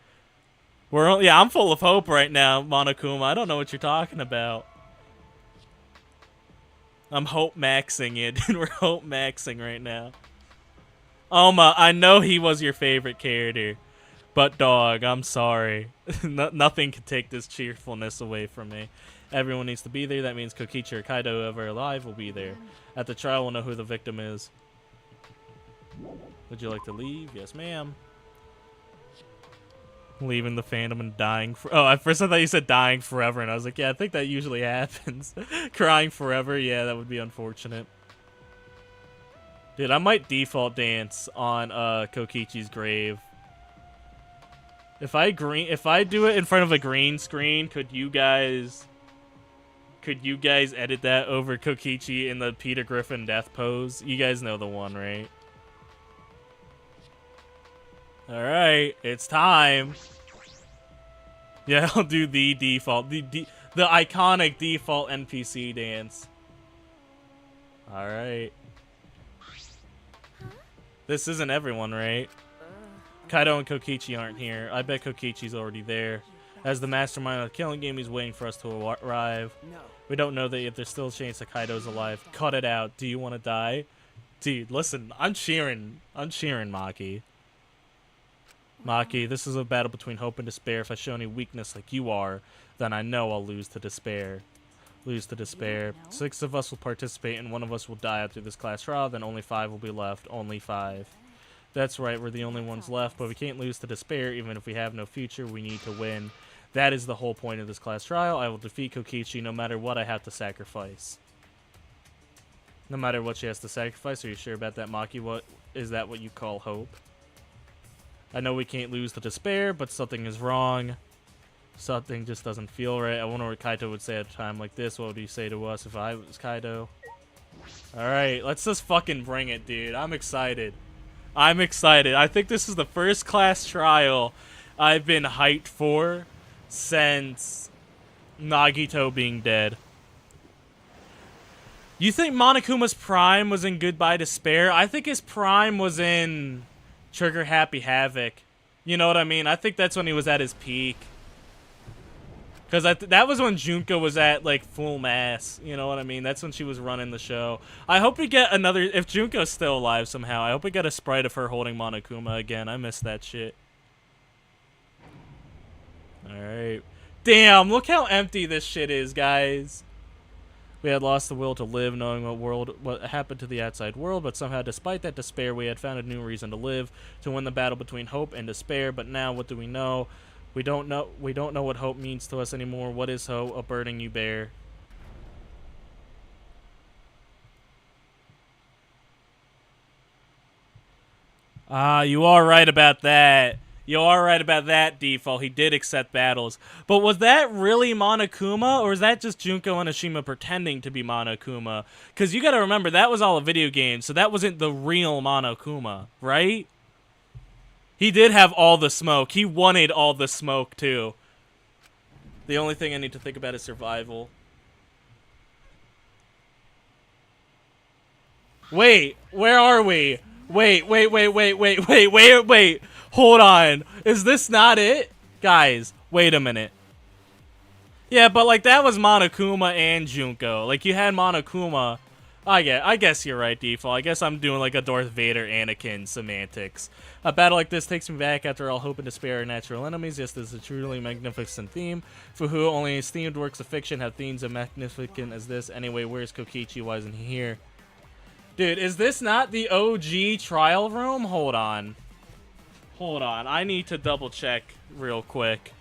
Yeah, I'm full of hope right now, Monokuma. I don't know what you're talking about. I'm hope maxing it, and we're hope maxing right now. Oma, I know he was your favorite character, but dog, I'm sorry. Nothing can take this cheerfulness away from me. Everyone needs to be there. That means Kokichi or Kaido, whoever alive, will be there. At the trial, we'll know who the victim is. Would you like to leave? Yes, ma'am. Leaving the fandom and dying for— oh, at first I thought you said dying forever, and I was like, yeah, I think that usually happens. Crying forever, yeah, that would be unfortunate. Dude, I might default dance on Kokichi's grave. If I do it in front of a green screen, could you guys edit that over Kokichi in the Peter Griffin death pose? You guys know the one, right? Alright, it's time. Yeah, I'll do the default, the iconic default NPC dance. Alright. This isn't everyone, right? Kaido and Kokichi aren't here. I bet Kokichi's already there. As the mastermind of the killing game, he's waiting for us to arrive. We don't know that yet. There's still a chance that Kaido's alive. Cut it out. Do you want to die? Dude, listen, I'm cheering. Maki. Maki, this is a battle between hope and despair. If I show any weakness like you are, then I know I'll lose to despair. Lose to despair. 6 of us will participate and 1 of us will die after this class trial, then only 5 will be left. Only 5. That's right, we're the only ones left, but we can't lose to despair. Even if we have no future, we need to win. That is the whole point of this class trial. I will defeat Kokichi no matter what I have to sacrifice. No matter what she has to sacrifice. Are you sure about that, Maki? Is that what you call hope? I know we can't lose to despair, but something is wrong. Something just doesn't feel right. I wonder what Kaito would say at a time like this. What would he say to us if I was Kaito? Alright, let's just fucking bring it, dude. I'm excited. I think this is the first class trial I've been hyped for since Nagito being dead. You think Monokuma's prime was in Goodbye Despair? I think his prime was in Trigger Happy Havoc. You know what I mean? I think that's when he was at his peak. Because that was when Junko was at, like, full mass. You know what I mean? That's when she was running the show. I hope we get another— if Junko's still alive somehow, I hope we get a sprite of her holding Monokuma again. I miss that shit. Alright. Damn, look how empty this shit is, guys. We had lost the will to live, knowing what happened to the outside world, but somehow, despite that despair, we had found a new reason to live, to win the battle between hope and despair. But now, what do we know? We don't know what hope means to us anymore. What is hope? A burden you bear. You are right about that. You are right about that, Default. He did accept battles. But was that really Monokuma, or is that just Junko and Ashima pretending to be Monokuma? Because you gotta remember, that was all a video game, so that wasn't the real Monokuma, right? He did have all the smoke. He wanted all the smoke, too. The only thing I need to think about is survival. Wait, where are we? Wait. Hold on. Is this not it? Guys, wait a minute. Yeah, but, like, that was Monokuma and Junko. Like, you had Monokuma. I guess you're right, Default. I guess I'm doing, like, a Darth Vader Anakin semantics. A battle like this takes me back. After all, hope and despair are natural enemies. Yes, this is a truly magnificent theme. For who only esteemed works of fiction have themes as magnificent as this. Anyway, where's Kokichi? Why isn't he here? Dude, is this not the OG trial room? Hold on. I need to double check real quick.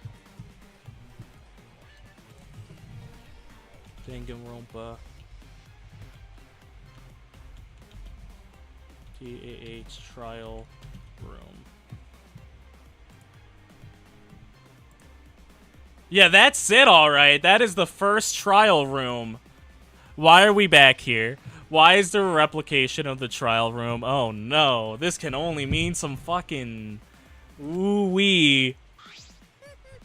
Danganronpa. TAH trial room. Yeah, that's it, alright. That is the first trial room. Why are we back here? Why is there a replication of the trial room? Oh no, this can only mean some fucking ooh-wee.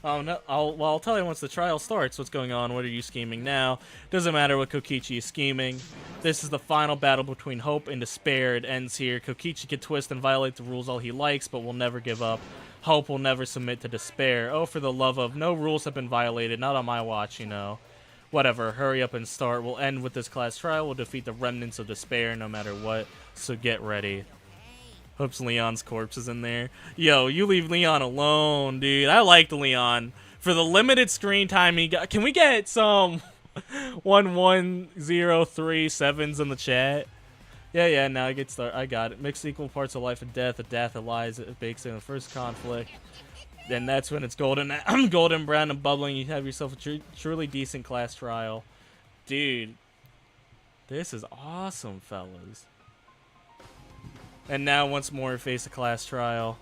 Oh no, I'll tell you once the trial starts what's going on. What are you scheming now? Doesn't matter what Kokichi is scheming. This is the final battle between hope and despair. It ends here. Kokichi can twist and violate the rules all he likes, but will never give up. Hope will never submit to despair. Oh, for the love of, no rules have been violated. Not on my watch, you know. Whatever, hurry up and start. We'll end with this class trial. We'll defeat the remnants of despair no matter what. So get ready. Hopes Leon's corpse is in there. Yo, you leave Leon alone, dude. I liked Leon. For the limited screen time he got. Can we get some 11037s in the chat? Yeah, now I get started. I got it. Mixed equal parts of life and death. The death of lies it bakes in the first conflict. Then that's when it's golden, golden brown and bubbling. You have yourself a truly decent class trial. Dude, this is awesome, fellas. And now once more face a class trial.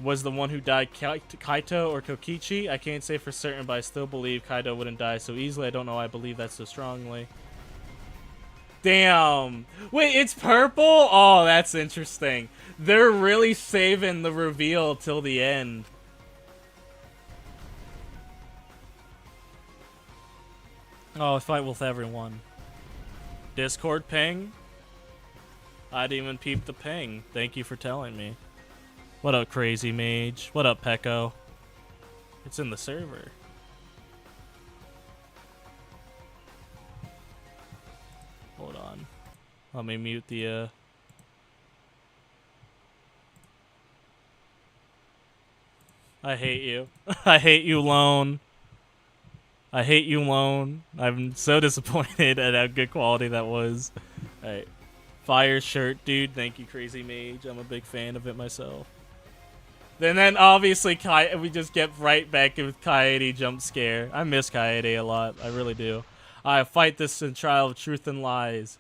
Was the one who died Kaito or Kokichi? I can't say for certain, but I still believe Kaito wouldn't die so easily. I don't know why I believe that so strongly. Damn. Wait, it's purple? Oh, that's interesting. They're really saving the reveal till the end. Oh, fight with everyone. Discord ping? I didn't even peep the ping. Thank you for telling me. What up, Crazy Mage? What up, Pecco? It's in the server. Hold on. Let me mute the, I hate you. I hate you, Lone. I hate you, Lone. I'm so disappointed at how good quality that was. Alright. Fire shirt, dude. Thank you, Crazy Mage. I'm a big fan of it myself. And then, obviously, we just get right back with Kaede jump scare. I miss Kaede a lot. I really do. I fight this in trial of truth and lies.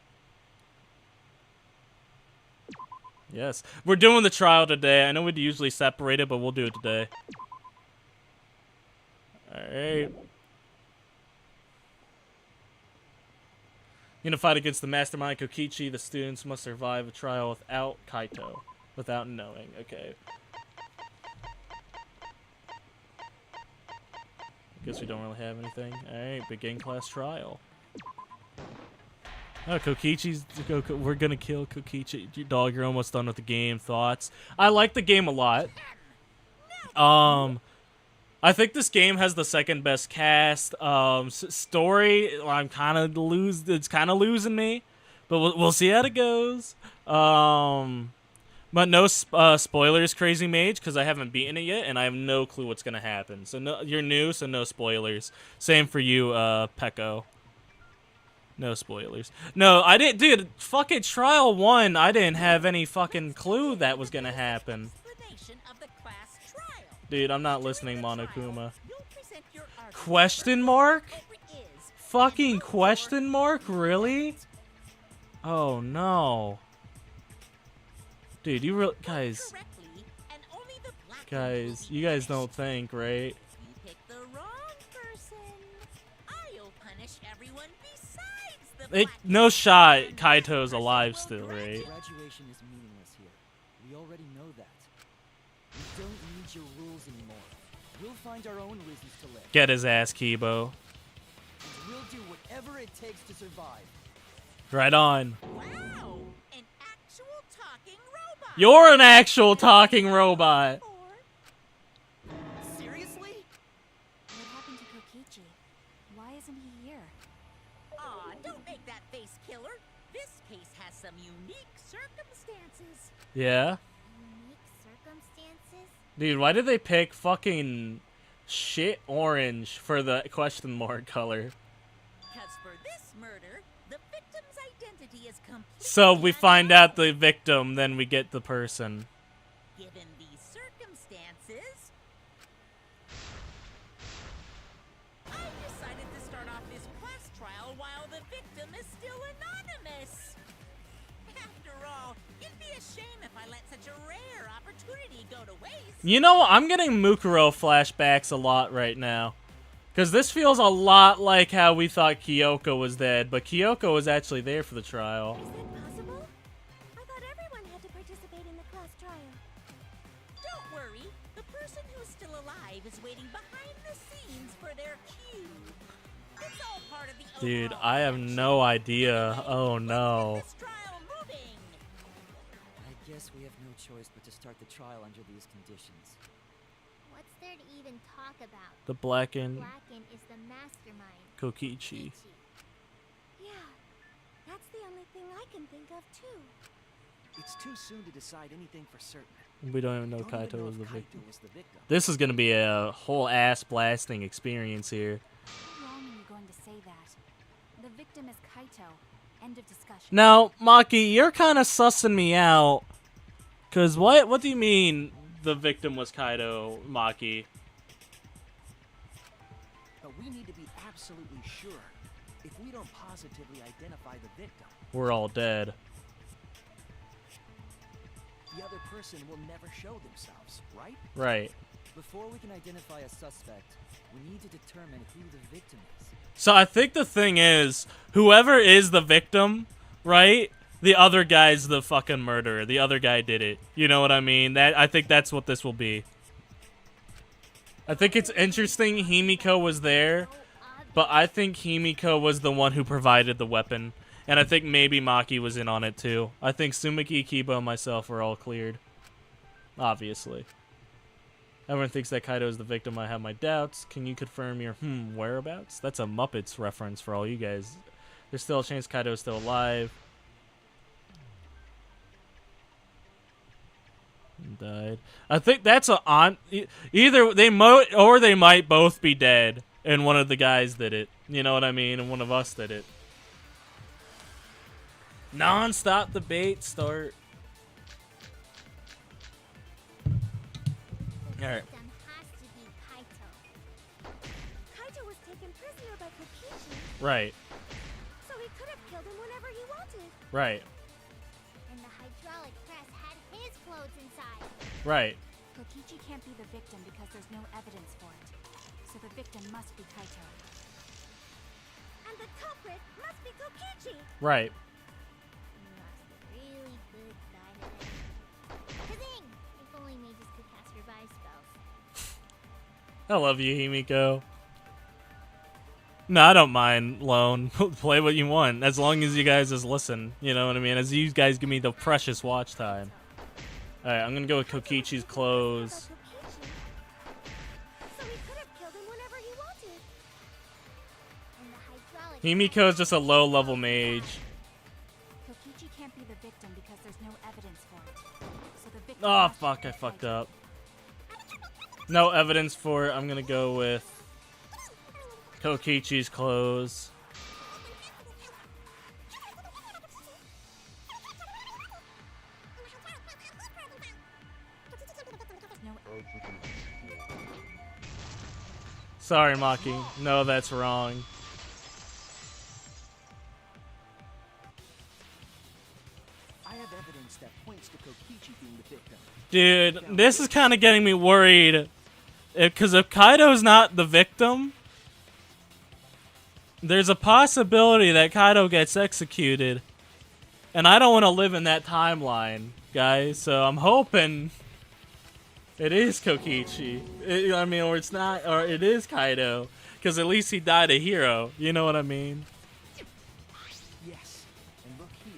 Yes. We're doing the trial today. I know we'd usually separate it, but we'll do it today. Alright. Unified against the mastermind Kokichi, the students must survive a trial without Kaito. Without knowing. Okay. Guess we don't really have anything. Alright, begin class trial. Oh, Kokichi's... We're gonna kill Kokichi. Dog, you're almost done with the game. Thoughts? I like the game a lot. I think this game has the second best cast. Story, I'm kind of it's kind of losing me, but we'll see how it goes. But no spoilers, Crazy Mage, because I haven't beaten it yet, and I have no clue what's gonna happen. So no, you're new, so no spoilers. Same for you, Pecco. No spoilers. No, I didn't, dude. Fucking Trial 1, I didn't have any fucking clue that was gonna happen. Dude, I'm not listening, Monokuma. Question mark? Fucking question mark? Really? Oh no. Dude, you really... Guys, you guys don't think, right? No shot Kaito's alive still, right? Graduation is meaningless here. We already know that. We don't need your rules anymore. We'll find our own reasons to live. Get his ass, Kibo. And we'll do whatever it takes to survive. Right on. Wow! An actual talking robot! You're an actual talking robot. Seriously? What happened to Kokichi? Why isn't he here? Aw, don't make that face, killer. This case has some unique circumstances. Yeah? Unique circumstances? Dude, why did they pick fucking shit orange for the question mark color? Because for this murder, the victim's identity is completely So we find unknown. out the victim, then we get the person. Given these circumstances, I decided to start off this class trial while the victim is still anonymous. After all, it'd be a shame if I let such a rare opportunity go to waste. You know, I'm getting Mukuro flashbacks a lot right now. Because this feels a lot like how we thought Kyoko was dead, but Kyoko was actually there for the trial. Is that possible? I thought everyone had to participate in the class trial. Don't worry, the person who's still alive is waiting behind the scenes for their cue. It's all part of the Dude, overall I have action. no idea. Oh no. Let's get this trial moving. I guess we have no choice but to start the trial under these conditions. What's there to even talk about? The Blacken Blacken is the mastermind. Kokichi. Yeah, that's the only thing I can think of too. It's too soon to decide anything for certain. We don't even know Don't even Kaito know was if the Kaito victim. was the victim. This is gonna be a whole ass blasting experience here. How long are you going to say that? The victim is Kaito. End of discussion. Now, Maki, you're kind of sussing me out. Cause what do you mean the victim was Kaito, Maki? But we need to be absolutely sure. If we don't positively identify the victim, We're all dead. the other person will never show themselves, right? Right. Before we can identify a suspect, we need to determine who the victim is. So I think the thing is, whoever is the victim, right? The other guy's the fucking murderer. The other guy did it. You know what I mean? I think that's what this will be. I think it's interesting Himiko was there, but I think Himiko was the one who provided the weapon. And I think maybe Maki was in on it too. I think Sumiki, Kiba, and myself were all cleared. Obviously. Everyone thinks that Kaito is the victim. I have my doubts. Can you confirm your whereabouts? That's a Muppets reference for all you guys. There's still a chance Kaito is still alive. Died. I think that's a on. Either they might both be dead, and one of the guys did it. You know what I mean? And one of us did it. Non-stop debate start. The All right. victim has to be Kaito. Kaito was taken prisoner by Kokichi, Right. so he could have killed him whenever he wanted. Right. And the hydraulic press had his clothes inside. Right. Kokichi can't be the victim because there's no evidence for it. So the victim must be Kaito. And the culprit must be Kokichi. Right. You lost a really good side of it. Kazing! If only mages could cast revive spells. I love you, Himiko. No, I don't mind, Lone. Play what you want, as long as you guys just listen. You know what I mean? As you guys give me the precious watch time. Alright, I'm gonna go with Kokichi's clothes. So he could have killed him whenever he wanted. And the hydraulic Himiko is just a low-level mage. Kokichi can't be the victim because there's no evidence for it. So the victim Oh, must fuck, be I fucked Kaito. up. No evidence for it. I'm gonna go with Kokichi's clothes. No Sorry, Maki. No, that's wrong. I have evidence that points to Kokichi being the victim. Dude, this is kind of getting me worried. Because if Kaido's not the victim, there's a possibility that Kaido gets executed. And I don't want to live in that timeline, guys. So I'm hoping it is Kokichi. Or it's not, or it is Kaido. Because at least he died a hero. You know what I mean? Yes, and look here.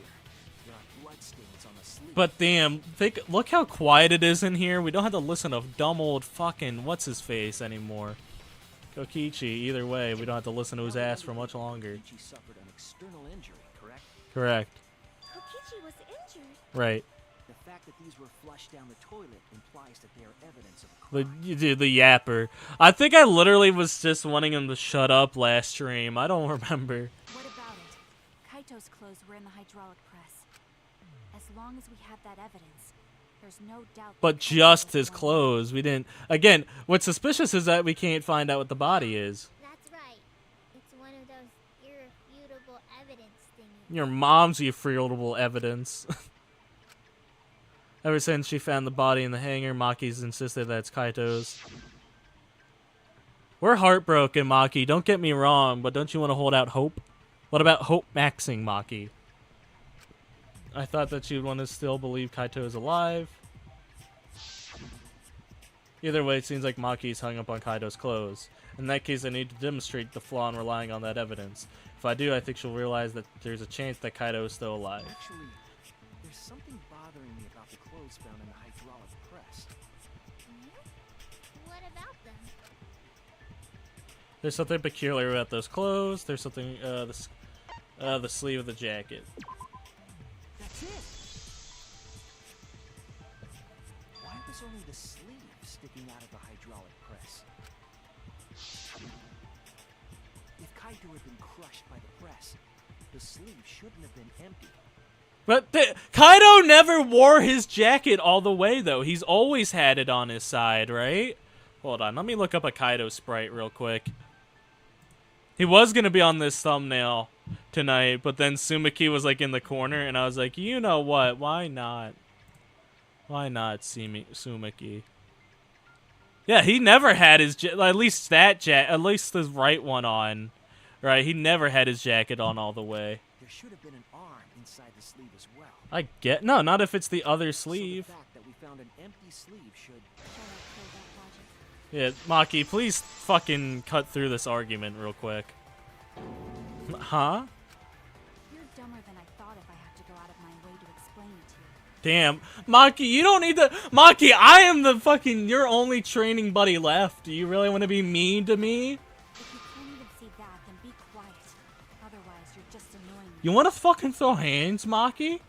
There are bloodstains on the sleeve. But damn, look how quiet it is in here. We don't have to listen to dumb old fucking what's-his-face anymore. Kokichi, either way, we don't have to listen to his ass for much longer. Kokichi suffered an external injury, correct? Correct. Kokichi was injured. Right. The fact that these were flushed down the toilet implies that they are evidence of a crime. The yapper. I think I literally was just wanting him to shut up last stream. I don't remember. What about it? Kaito's clothes were in the hydraulic press. As long as we have that evidence, there's no doubt. But that Kaito just was his the one. clothes. We didn't. Again, what's suspicious is that we can't find out what the body is. That's right. It's one of those irrefutable evidence thingies. Your mom's irrefutable evidence. Ever since she found the body in the hangar, Maki's insisted that it's Kaito's. We're heartbroken, Maki. Don't get me wrong, but don't you want to hold out hope? What about hope maxing, Maki? I thought that you'd want to still believe Kaito is alive. Either way, it seems like Maki's hung up on Kaito's clothes. In that case, I need to demonstrate the flaw in relying on that evidence. If I do, I think she'll realize that there's a chance that Kaito is still alive. Actually, there's something bothering me about the clothes found in the hydraulic press. What about them? There's something peculiar about those clothes. There's something, the sleeve of the jacket. That's it. Why was only the sleeve sticking out of the hydraulic press? If Kaito had been crushed by the press, the sleeve shouldn't have been empty. But Kaito never wore his jacket all the way, though. He's always had it on his side, right? Hold on, let me look up a Kaito sprite real quick. He was going to be on this thumbnail tonight, but then Sumiki was like in the corner, and I was like, you know what? Why not? Why not Sumiki? Yeah, he never had his at least the right one on, right? He never had his jacket on all the way. There should have been an arm inside the sleeve as well. I get no, not if it's the other sleeve. So the fact that we found an empty sleeve should. Yeah, Maki, please fucking cut through this argument real quick. Huh? You're dumber than I thought if I have to go out of my way to explain it to you. Damn. Maki, you don't need to... Maki, I am the fucking... your only training buddy left. Do you really want to be mean to me? If you can't even see that, then be quiet. Otherwise, you're just annoying me. You want to fucking throw hands, Maki?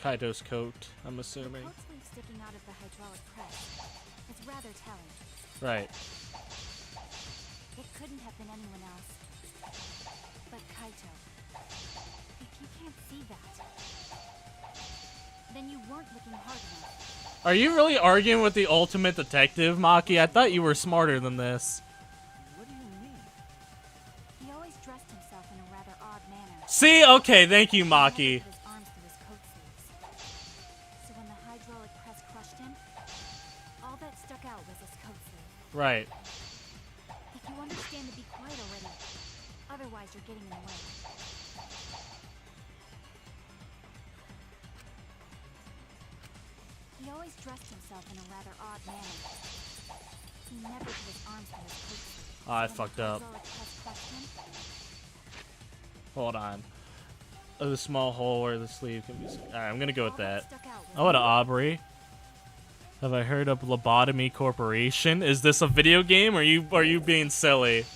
Kaito's coat, I'm assuming. The coat sleeve sticking out of the hydraulic press. It's rather telling. Right. It couldn't have been anyone else. But Kaito. If you can't see that, then you weren't looking hard enough. Are you really arguing with the ultimate detective, Maki? I thought you were smarter than this. What do you mean? He always dressed himself in a rather odd manner. See? Okay, thank you, He never Maki. put his arms through his coat sleeves. So when the hydraulic press crushed him, all that stuck out was his coat sleeve. Right. If you understand to be quiet already, otherwise you're getting in the way. He always dressed himself in a rather odd manner. He never put his arms through his coat sleeve. Oh, I So when fucked the up. hydraulic press crushed him, Hold on. Oh, the small hole where the sleeve can be... Alright, I'm gonna go with all that. stuck out was Oh, what a Aubrey. Have I heard of Lobotomy Corporation? Is this a video game, or are you being silly?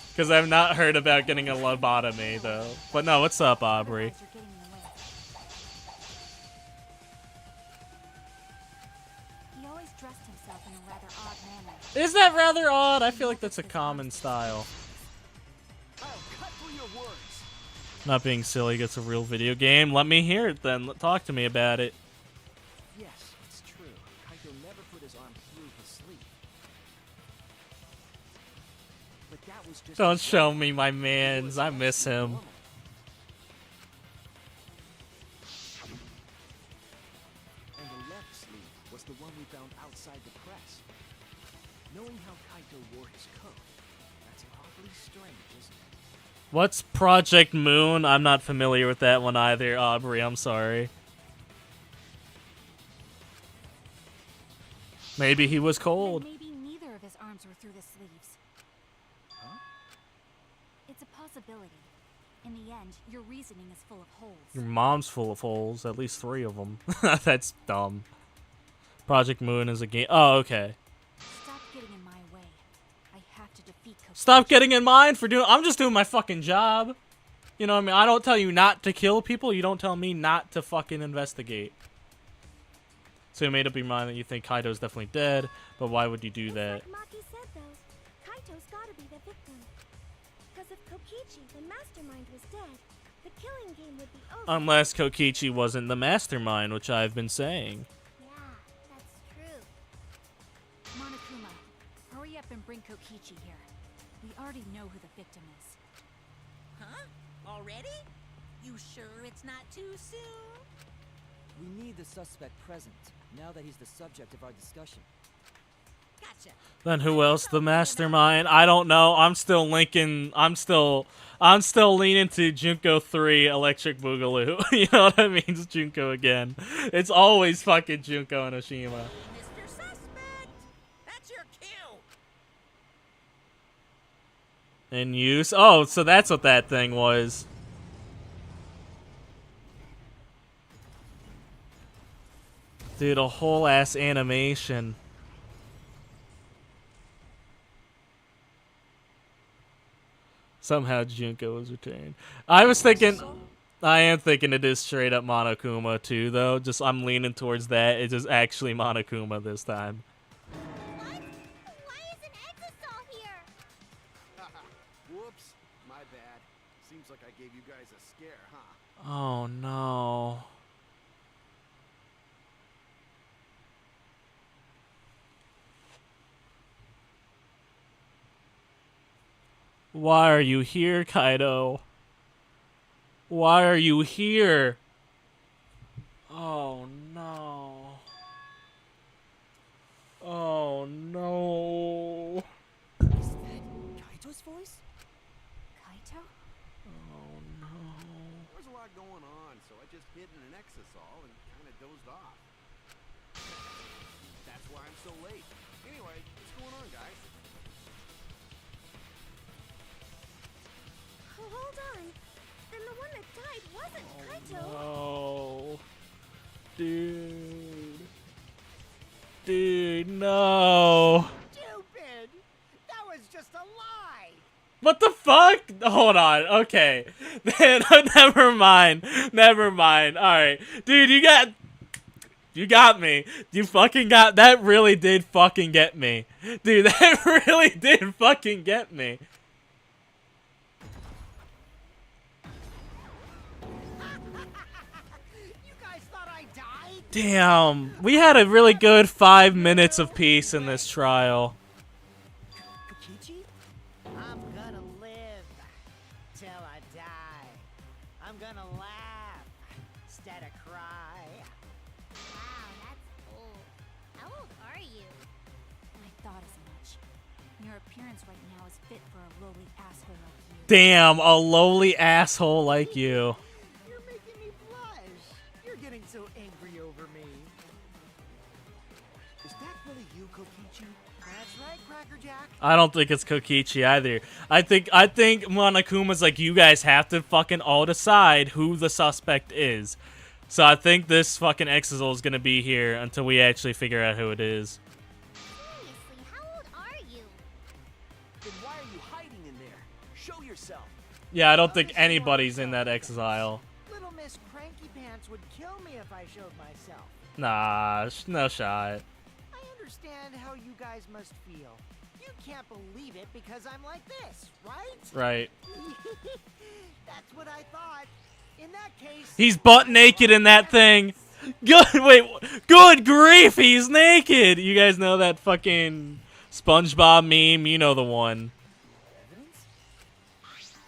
Because I've not heard about getting a lobotomy, though. But no, what's up, Aubrey? otherwise you're getting in the way. He always dressed himself in a rather odd manner. Is that rather odd? I feel like that's a common style. I'll cut through your words. Not being silly gets a real video game. Let me hear it then. Talk to me about it. Yes, it's true. Kaito never put his arm through his sleeve. But that was just. Don't his show right me my mans. I miss him. normal. And the left sleeve was the one we found outside the press. Knowing how Kaito wore his coat, that's awfully strange, isn't it? What's Project Moon? I'm not familiar with that one either, Aubrey. I'm sorry. Maybe he was Then cold. maybe neither of his arms were through the sleeves. Huh? It's a possibility. In the end, your reasoning is full of holes. Your mom's full of holes. At least 3 of them. That's dumb. Project Moon is a game. Oh, okay. Stop getting in my way. I have to defeat Kokichi. Stop getting in mine for doing. I'm just doing my fucking job. You know what I mean? I don't tell you not to kill people. You don't tell me not to fucking investigate. So you made up your mind that you think Kaito's definitely dead, but why would you do that? Like Maki said, though, Kaito's gotta be the victim. Because if Kokichi, the mastermind, was dead, the killing game would be over. Unless Kokichi wasn't the mastermind, which I've been saying. Yeah, that's true. Monokuma, hurry up and bring Kokichi here. We already know who the victim is. Huh? Already? You sure it's not too soon? We need the suspect present, now that he's the subject of our discussion. Gotcha. Then who else? The mastermind? I don't know. I'm still leaning to Junko 3 Electric Boogaloo. You know what I mean? It's Junko again. It's always fucking Junko and Oshima. Mr. Suspect! That's your cue! In use? Oh, so that's what that thing was. Dude, a whole ass animation. Somehow Junko was returned. I am thinking it is straight up Monokuma too, though. Just I'm leaning towards that. It is actually Monokuma this time. What? Why is an Exisal here? Whoops, my bad. Seems like I gave you guys a scare, huh? Oh no. Why are you here, Kaido? Why are you here? Oh no. Oh no. Is that Kaito's voice? Kaito? Oh no. There was a lot going on, so I just hid in an Exisal and kind of dozed off. That's why I'm so late. Anyway, what's going on, guys? Oh, hold on. Then the one that died wasn't Kaito. Oh. Dude. Dude, no. Stupid! That was just a lie! What the fuck? Hold on. Okay. Never mind. Never mind. Alright. Dude, you got me. You fucking got... That really did fucking get me. Dude, that really did fucking get me. You guys thought I died? Damn. We had a really good 5 minutes of peace in this trial. Kokichi? I'm gonna live till I die. I'm gonna laugh instead of cry. Wow, that's old. How old are you? I thought as much. Your appearance right now is fit for a lowly asshole like you. Damn, a lowly asshole like you. You're making me blush. You're getting so angry over me. Is that really you, Kokichi? That's right, Crackerjack. I don't think it's Kokichi either. I think Monokuma's like, you guys have to fucking all decide who the suspect is. So I think this fucking Exisal is gonna be here until we actually figure out who it is. Seriously, how old are you? Then why are you hiding in there? Show yourself. Yeah, I don't think anybody's in that exile. Little Miss Cranky Pants would kill me if I showed myself. Nah, no shot. I understand how you guys must feel. You can't believe it because I'm like this, right? Right. That's what I thought. In that case, He's butt naked in that thing. Good grief, he's naked. You guys know that fucking SpongeBob meme? You know the one. evidence?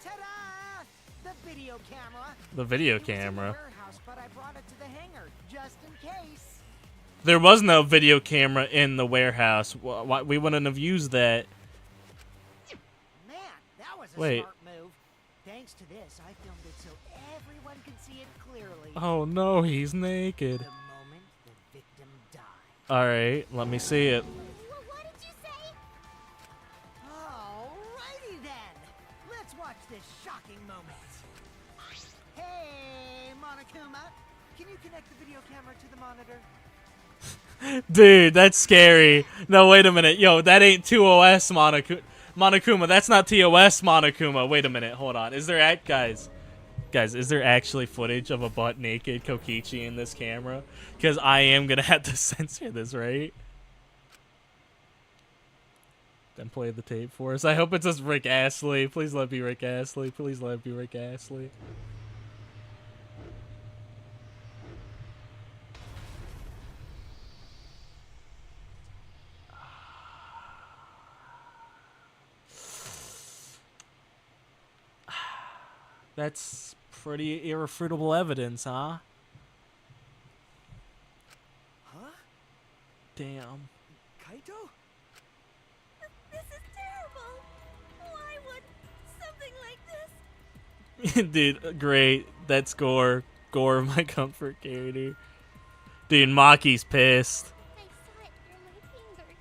Ta-da! The video camera. The video It was in the camera. warehouse, but I brought it to the hangar just in case. There was no video camera in the warehouse. We wouldn't have used that. Man, that was a Wait. smart move. Thanks to this, I filmed it so everyone could see it clearly. Oh no, he's naked. The moment the victim died. Alright, let me see it. What did you say? Alrighty then. Let's watch this shocking moment. Hey, Monokuma. Can you connect the video camera to the monitor? Dude, that's scary. No, wait a minute. Yo, that ain't 2OS Monokuma. That's not TOS Monokuma. Wait a minute. Hold on. Is there guys, is there actually footage of a butt naked Kokichi in this camera? Because I am gonna have to censor this, right? Then play the tape for us. I hope it's just Rick Astley. Please let it be Rick Astley. Please let it be Rick Astley. That's Pretty irrefutable evidence, huh? Huh? Damn. Kaito? This is terrible. Why would something like this? Dude, great. That's Gore. Gore, my comfort character. Dude, Maki's pissed. I saw it through my fingers.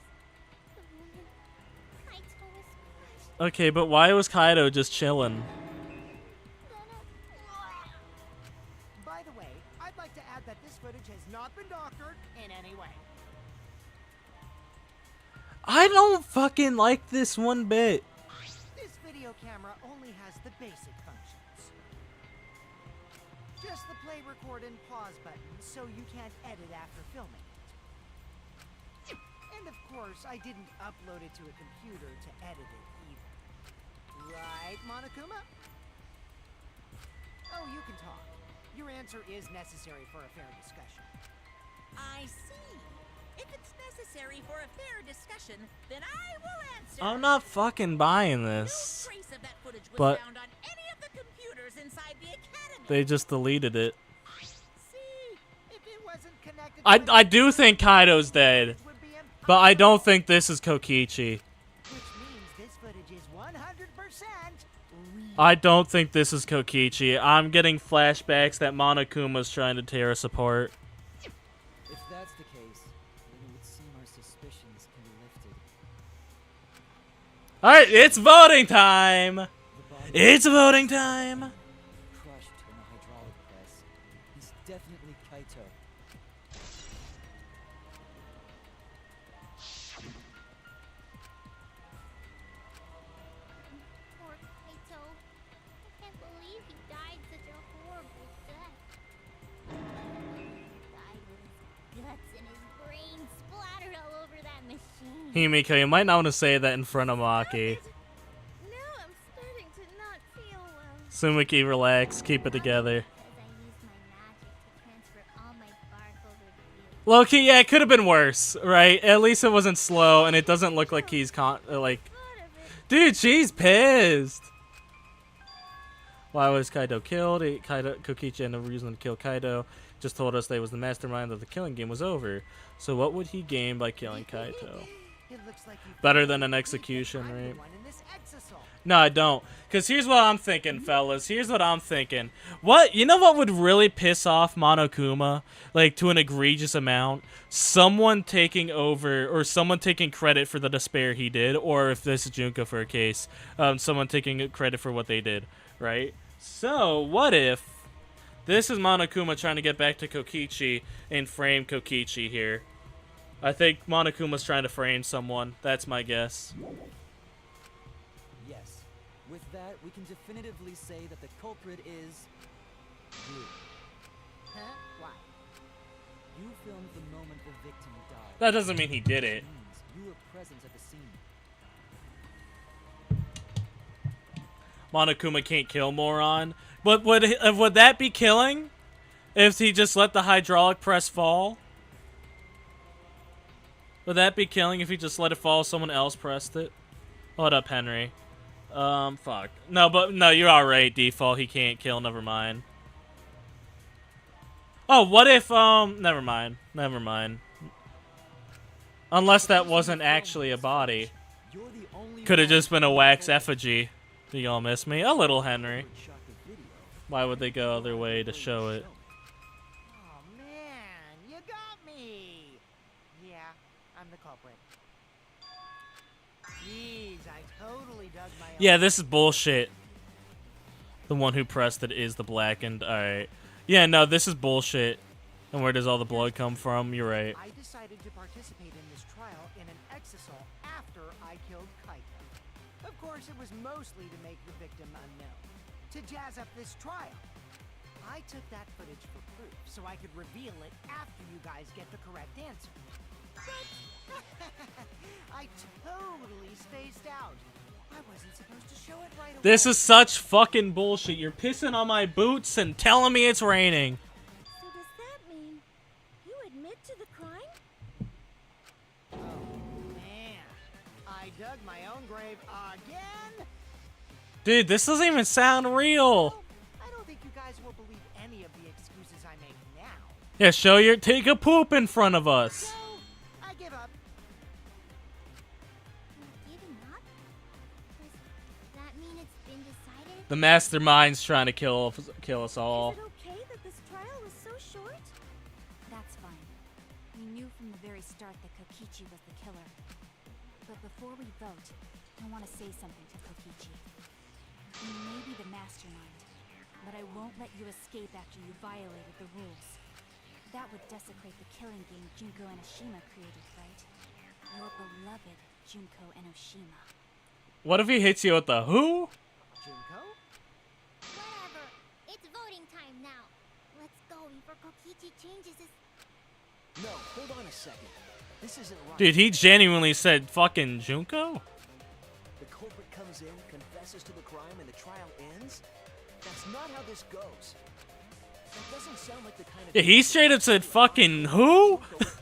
The woman Kaito was crushed. Okay, but why was Kaido just chilling? By the way, I'd like to add that this footage has not been doctored in any way. I don't fucking like this one bit. This video camera only has the basic functions. Just the play, record, and pause buttons, so you can't edit after filming it. And of course, I didn't upload it to a computer to edit it either. Right, Monokuma? Oh, you can talk. Your answer is necessary for a fair discussion. I see. If it's necessary for a fair discussion, then I will answer. I'm not fucking buying No this. trace of that footage was But- found on any of the computers inside the academy. They just deleted it. See, if it wasn't connected to I do think Kaido's dead, it would be but I don't think this is Kokichi. which means this footage is 100% real. I don't think this is Kokichi. I'm getting flashbacks that Monokuma's trying to tear us apart. If that's the case, then it would seem our suspicions can be lifted. Alright, it's voting time! The body It's voting time! crushed in a hydraulic press. He's definitely Kaito. Poor Kaito. I can't believe he died such a horrible death. He died with his guts and his brains splattered all over that machine. Himiko, you might not want to say that in front of Maki. Now I'm starting to not feel well. Sumiki, relax. Keep it together. Because I used my magic to transfer all my bark over to you. Loki, yeah, it could have been worse, right? At least it wasn't slow, and it doesn't look like he's like... Thought of it. Dude, she's pissed! Why was Kaido killed? Kokichi had no reason to kill Kaido. Just told us that he was the mastermind that the killing game was over. So what would he gain by killing Kaito? It looks like you Better than an execution, I'm the right? one in this exasol. No, I don't. Because here's what I'm thinking, fellas. Here's what I'm thinking. You know what would really piss off Monokuma? Like, to an egregious amount? Someone taking over, or someone taking credit for the despair he did, or if this is Junko for a case, someone taking credit for what they did, right? So, what if this is Monokuma trying to get back to Kokichi and frame Kokichi here? I think Monokuma's trying to frame someone. That's my guess. Yes. With that, we can definitively say that the culprit is you. Huh? Why? You filmed the moment the victim died. That doesn't mean he did Which it. means you were present at the scene. Monokuma can't kill Moron. But would that be killing? If he just let the hydraulic press fall? Would that be killing if he just let it fall, someone else pressed it? Hold up, Henry. Fuck. No, you're alright, Default. He can't kill, never mind. Oh, what if, never mind. Unless that wasn't actually a body. You're the only Could have one just been a who wax told effigy. Do y'all miss me? A little, Henry. whoever shot the video. Why would they go their way to show it? Oh man, you got me. Yeah, I'm the culprit. Jeez, I totally dug my own. Yeah, this is bullshit. The one who pressed it is the blackened. Alright. Yeah, no, this is bullshit. And where does all the blood come from? You're right. I decided to participate in this trial in an exasol after I killed Kaito. Of course, it was mostly to make the victim unknown, to jazz up this trial. I took that footage for proof, so I could reveal it after you guys get the correct answer. But I totally spaced out. I wasn't supposed to show it right away. This is such fucking bullshit. You're pissing on my boots and telling me it's raining. So does that mean you admit to the crime? Oh man, I dug my own grave again. Dude, this doesn't even sound real. I don't think you guys guys will believe any of the excuses I make now. Yeah, take a poop in front of us. So, I give up. You're giving up? Does that mean it's been decided? The mastermind's trying to kill us all. Is it okay that this trial was so short? That's fine. We knew from the very start that Kokichi was the killer. But before we vote, I want to say something to Kokichi. You may be the mastermind, but I won't let you escape after you violated the rules. That would desecrate the killing game Junko Enoshima created, right? Your beloved Junko Enoshima. What if he hits you with the who? Junko? Whatever. It's voting time now. Let's go before Kokichi changes his... No, hold on a second. This isn't right. Dude, he genuinely said fucking Junko? The culprit comes in, confesses to the crime, and the trial ends? That's not how this goes. That doesn't sound like the kind of... Yeah, he straight up said fucking who? What if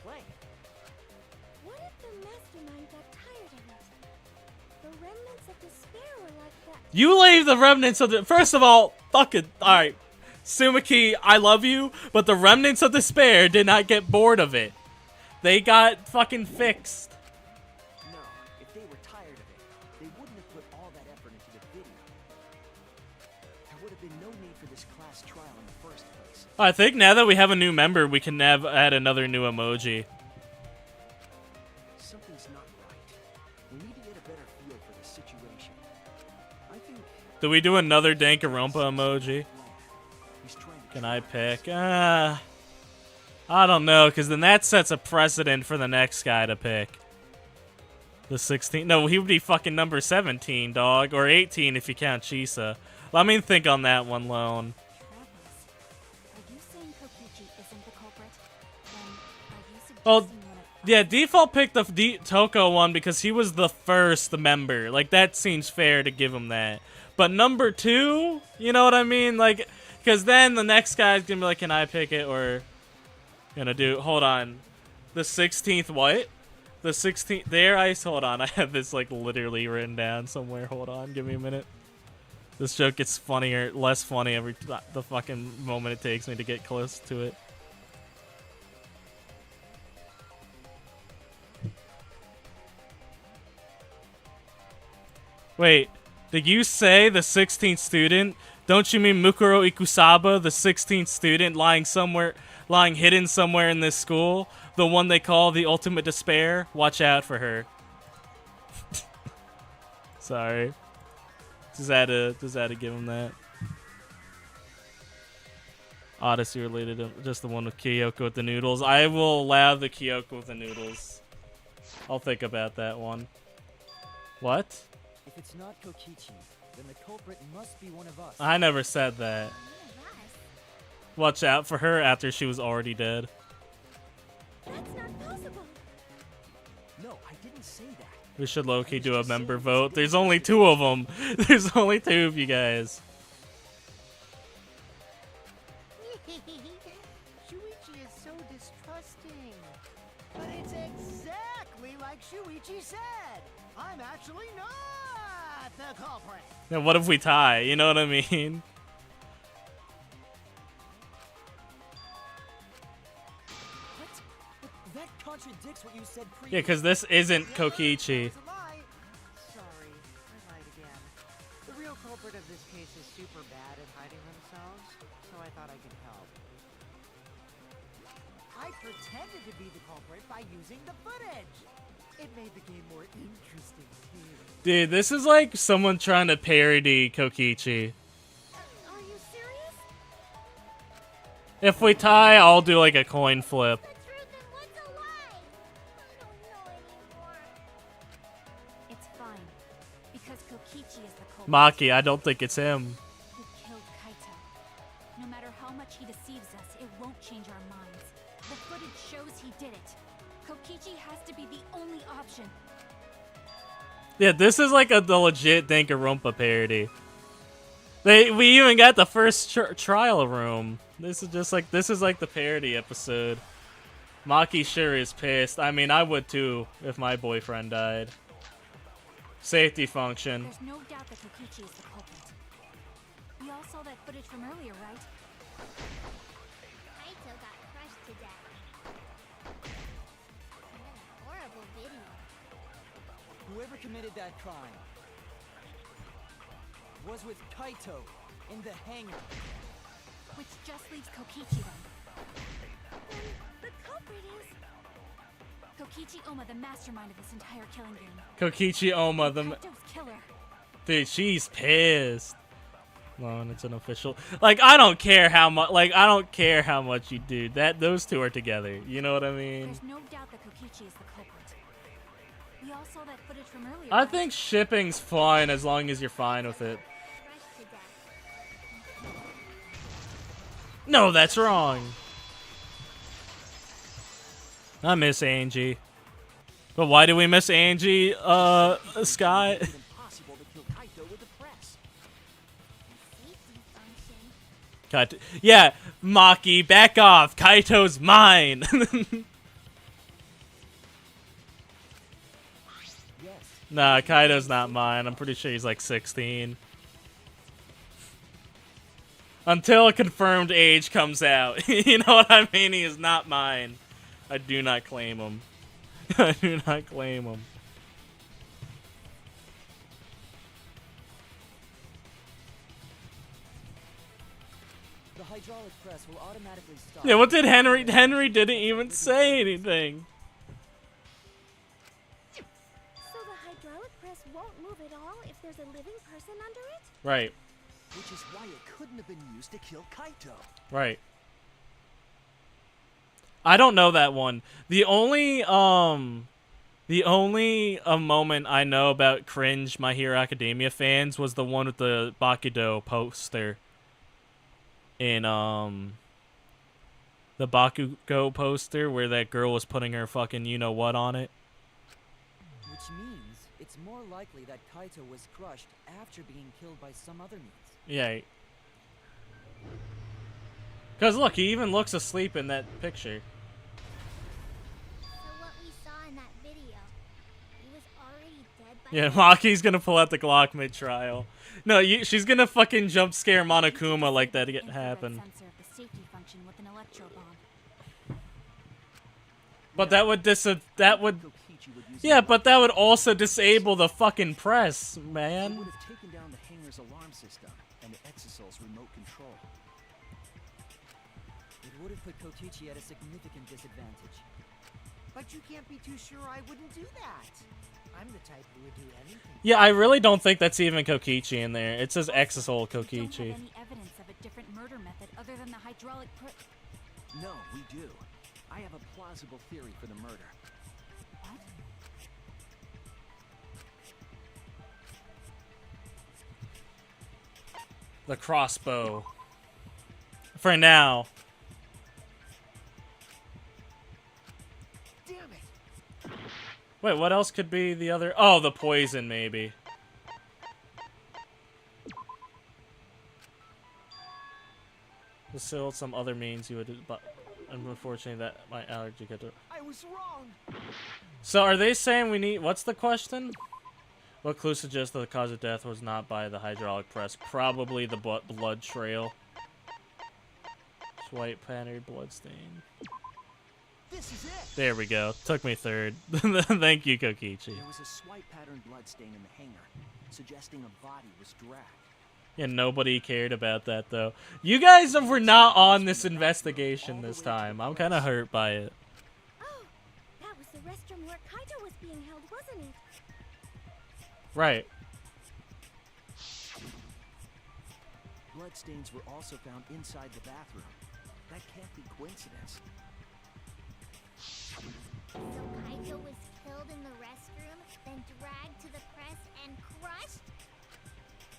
the mastermind got tired of it? The remnants of despair were like that. You leave the remnants of the... First of all, fucking... Alright. Sumiki, I love you, but the remnants of despair did not get bored of it. They got fucking fixed. No, if they were tired of it, they wouldn't have put all that effort into the video. There would have been no need for this class trial in the first place. I think now that we have a new member, we can add another new emoji. Something's not right. We need to get a better feel for the situation. I think... Do we do another Danganronpa emoji? He's trying to... Can I pick? I don't know, because then that sets a precedent for the next guy to pick. The 16th. No, he would be fucking number 17, dog. Or 18 if you count Chisa. Let me think on that one, Lone. Travis, are you saying Kokichi isn't the culprit? Then are you suggesting Well, one of... yeah, default picked the Toko one because he was the first member. Like, that seems fair to give him that. But number 2, you know what I mean? Like, because then the next guy's gonna be like, can I pick it? Or... Gonna do, hold on, the 16th what? The 16th, there hold on, I have this like literally written down somewhere, hold on, give me a minute. This joke gets funnier, less funny every the fucking moment it takes me to get close to it. Wait, did you say the 16th student? Don't you mean Mukuro Ikusaba, the 16th student lying hidden somewhere in this school? The one they call the ultimate despair? Watch out for her. Sorry. Just had to give him that. Odyssey related, just the one with Kyoko with the noodles. I will allow the Kyoko with the noodles. I'll think about that one. What? If it's not Kokichi, then the culprit must be one of us. I never said that. Watch out for her after she was already dead. That's not possible. No, I didn't say that. We should low-key do a member vote. There's only 2 of them. There's only 2 of you guys. Shuichi is so distrusting. But it's exactly like Shuichi said. I'm actually not the culprit. Now, what if we tie? You know what I mean? What? That contradicts what you said previously. Yeah, because this isn't Kokichi. It's a lie. Sorry, I lied again. The real culprit of this case is super bad at hiding themselves, so I thought I could help. I pretended to be the culprit by using the footage. It made the game more interesting, too. Dude, this is like someone trying to parody Kokichi. Are you serious? If we tie, I'll do like a coin flip. The truth and what's a lie? I don't know anymore. It's fine. Because Kokichi is the culprit. Maki, I don't think it's him. He killed Kaito. No matter how much he deceives us, it won't change our minds. The footage shows he did it. Kokichi has to be the only option. Yeah, this is like the legit Danganronpa parody. We even got the first trial room. This is like the parody episode. Maki sure is pissed. I mean, I would too if my boyfriend died. Safety function. There's no doubt that Kokichi is the culprit. We all saw that footage from earlier, right? Kaito got crushed to death. What a horrible video. Whoever committed that crime was with Kaito in the hangar. Which just leaves Kokichi then. Then the culprit is... Kokichi Oma, the mastermind of this entire killing game. Kokichi Oma, the Kaito's killer. dude, she's pissed. No, and it's an official. Like, I don't care how much. Like, I don't care how much you do. Those two are together. You know what I mean? There's no doubt that Kokichi is the culprit. We all saw that footage from earlier. I right? think shipping's fine as long as you're fine with it. crushed to death. No, that's wrong. I miss Angie. But why do we miss Angie, Sky? It's impossible to kill Kaito with the press. Safety function. Kaito. Yeah, Maki, back off. Kaito's mine. Yes. Nah, Kaito's not mine. I'm pretty sure he's like 16. Until a confirmed age comes out. You know what I mean? He is not mine. I do not claim him. I do not claim him. The hydraulic press will automatically stop. Yeah, what did Henry? Henry didn't even say anything. So the hydraulic press won't move at all if there's a living person under it? Right, Which is why it couldn't have been used to kill Kaito. right. I don't know that one. The only moment I know about cringe My Hero Academia fans was the one with the Bakudo poster. In the Bakugo poster where that girl was putting her fucking you know what on it. Which means it's more likely that Kaito was crushed after being killed by some other means. Yeah. Cause look, he even looks asleep in that picture. So what we saw in that video, he was already dead by Yeah, Maki's gonna pull out the Glock mid-trial. No, she's gonna fucking jump scare Monokuma like that Infrared happen. sensor of the safety function with an electro bomb. But that would Kokichi would use yeah, it. but that would also disable the fucking press, It man. would have taken down the hangar's alarm system and the Exosol's remote control. It would have put Kokichi at a significant disadvantage. But you can't be too sure I wouldn't do that. I'm the type who would do anything. Yeah, I really don't think that's even Kokichi in there. It says Exosol We don't have Kokichi. any evidence of a different murder method other than the hydraulic No, we do. I have a plausible theory for the murder. What? The crossbow. For now. Damn it! Wait, what else could be the other? Oh, the poison, maybe. There's still some other means you would, but unfortunately that my allergy could. I was wrong! So are they saying we need? What's the question? What clue suggests that the cause of death was not by the hydraulic press? Probably the blood trail. It's white patterned blood stain. This is it! There we go. Took me third. Thank you, Kokichi. There was a swipe pattern bloodstain in the hangar, suggesting a body was dragged. Yeah, nobody cared about that though. You guys were not on this investigation this time. I'm kind of hurt by it. Oh, that was the restroom where Kaito was being held, wasn't it? Right. Bloodstains were also found inside the bathroom. That can't be coincidence. So Kaito was killed in the restroom, then dragged to the press and crushed?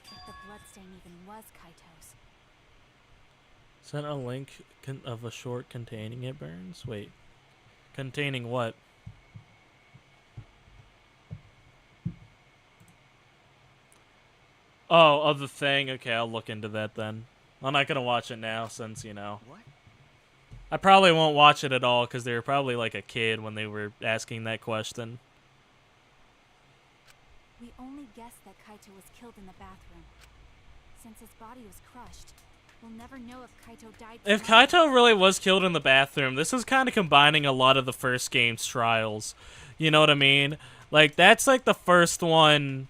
If the bloodstain even was Kaito's. Sent a link of a short containing it burns? Wait. Containing what? Oh, of the thing? Okay, I'll look into that then. I'm not gonna watch it now since, you know. What? I probably won't watch it at all because they were probably like a kid when they were asking that question. We only guessed that Kaito was killed in the bathroom. since his body was crushed. We'll never know if Kaito died. If from that. Kaito really was killed in the bathroom, this is kind of combining a lot of the first game's trials. You know what I mean? Like, that's like the first one.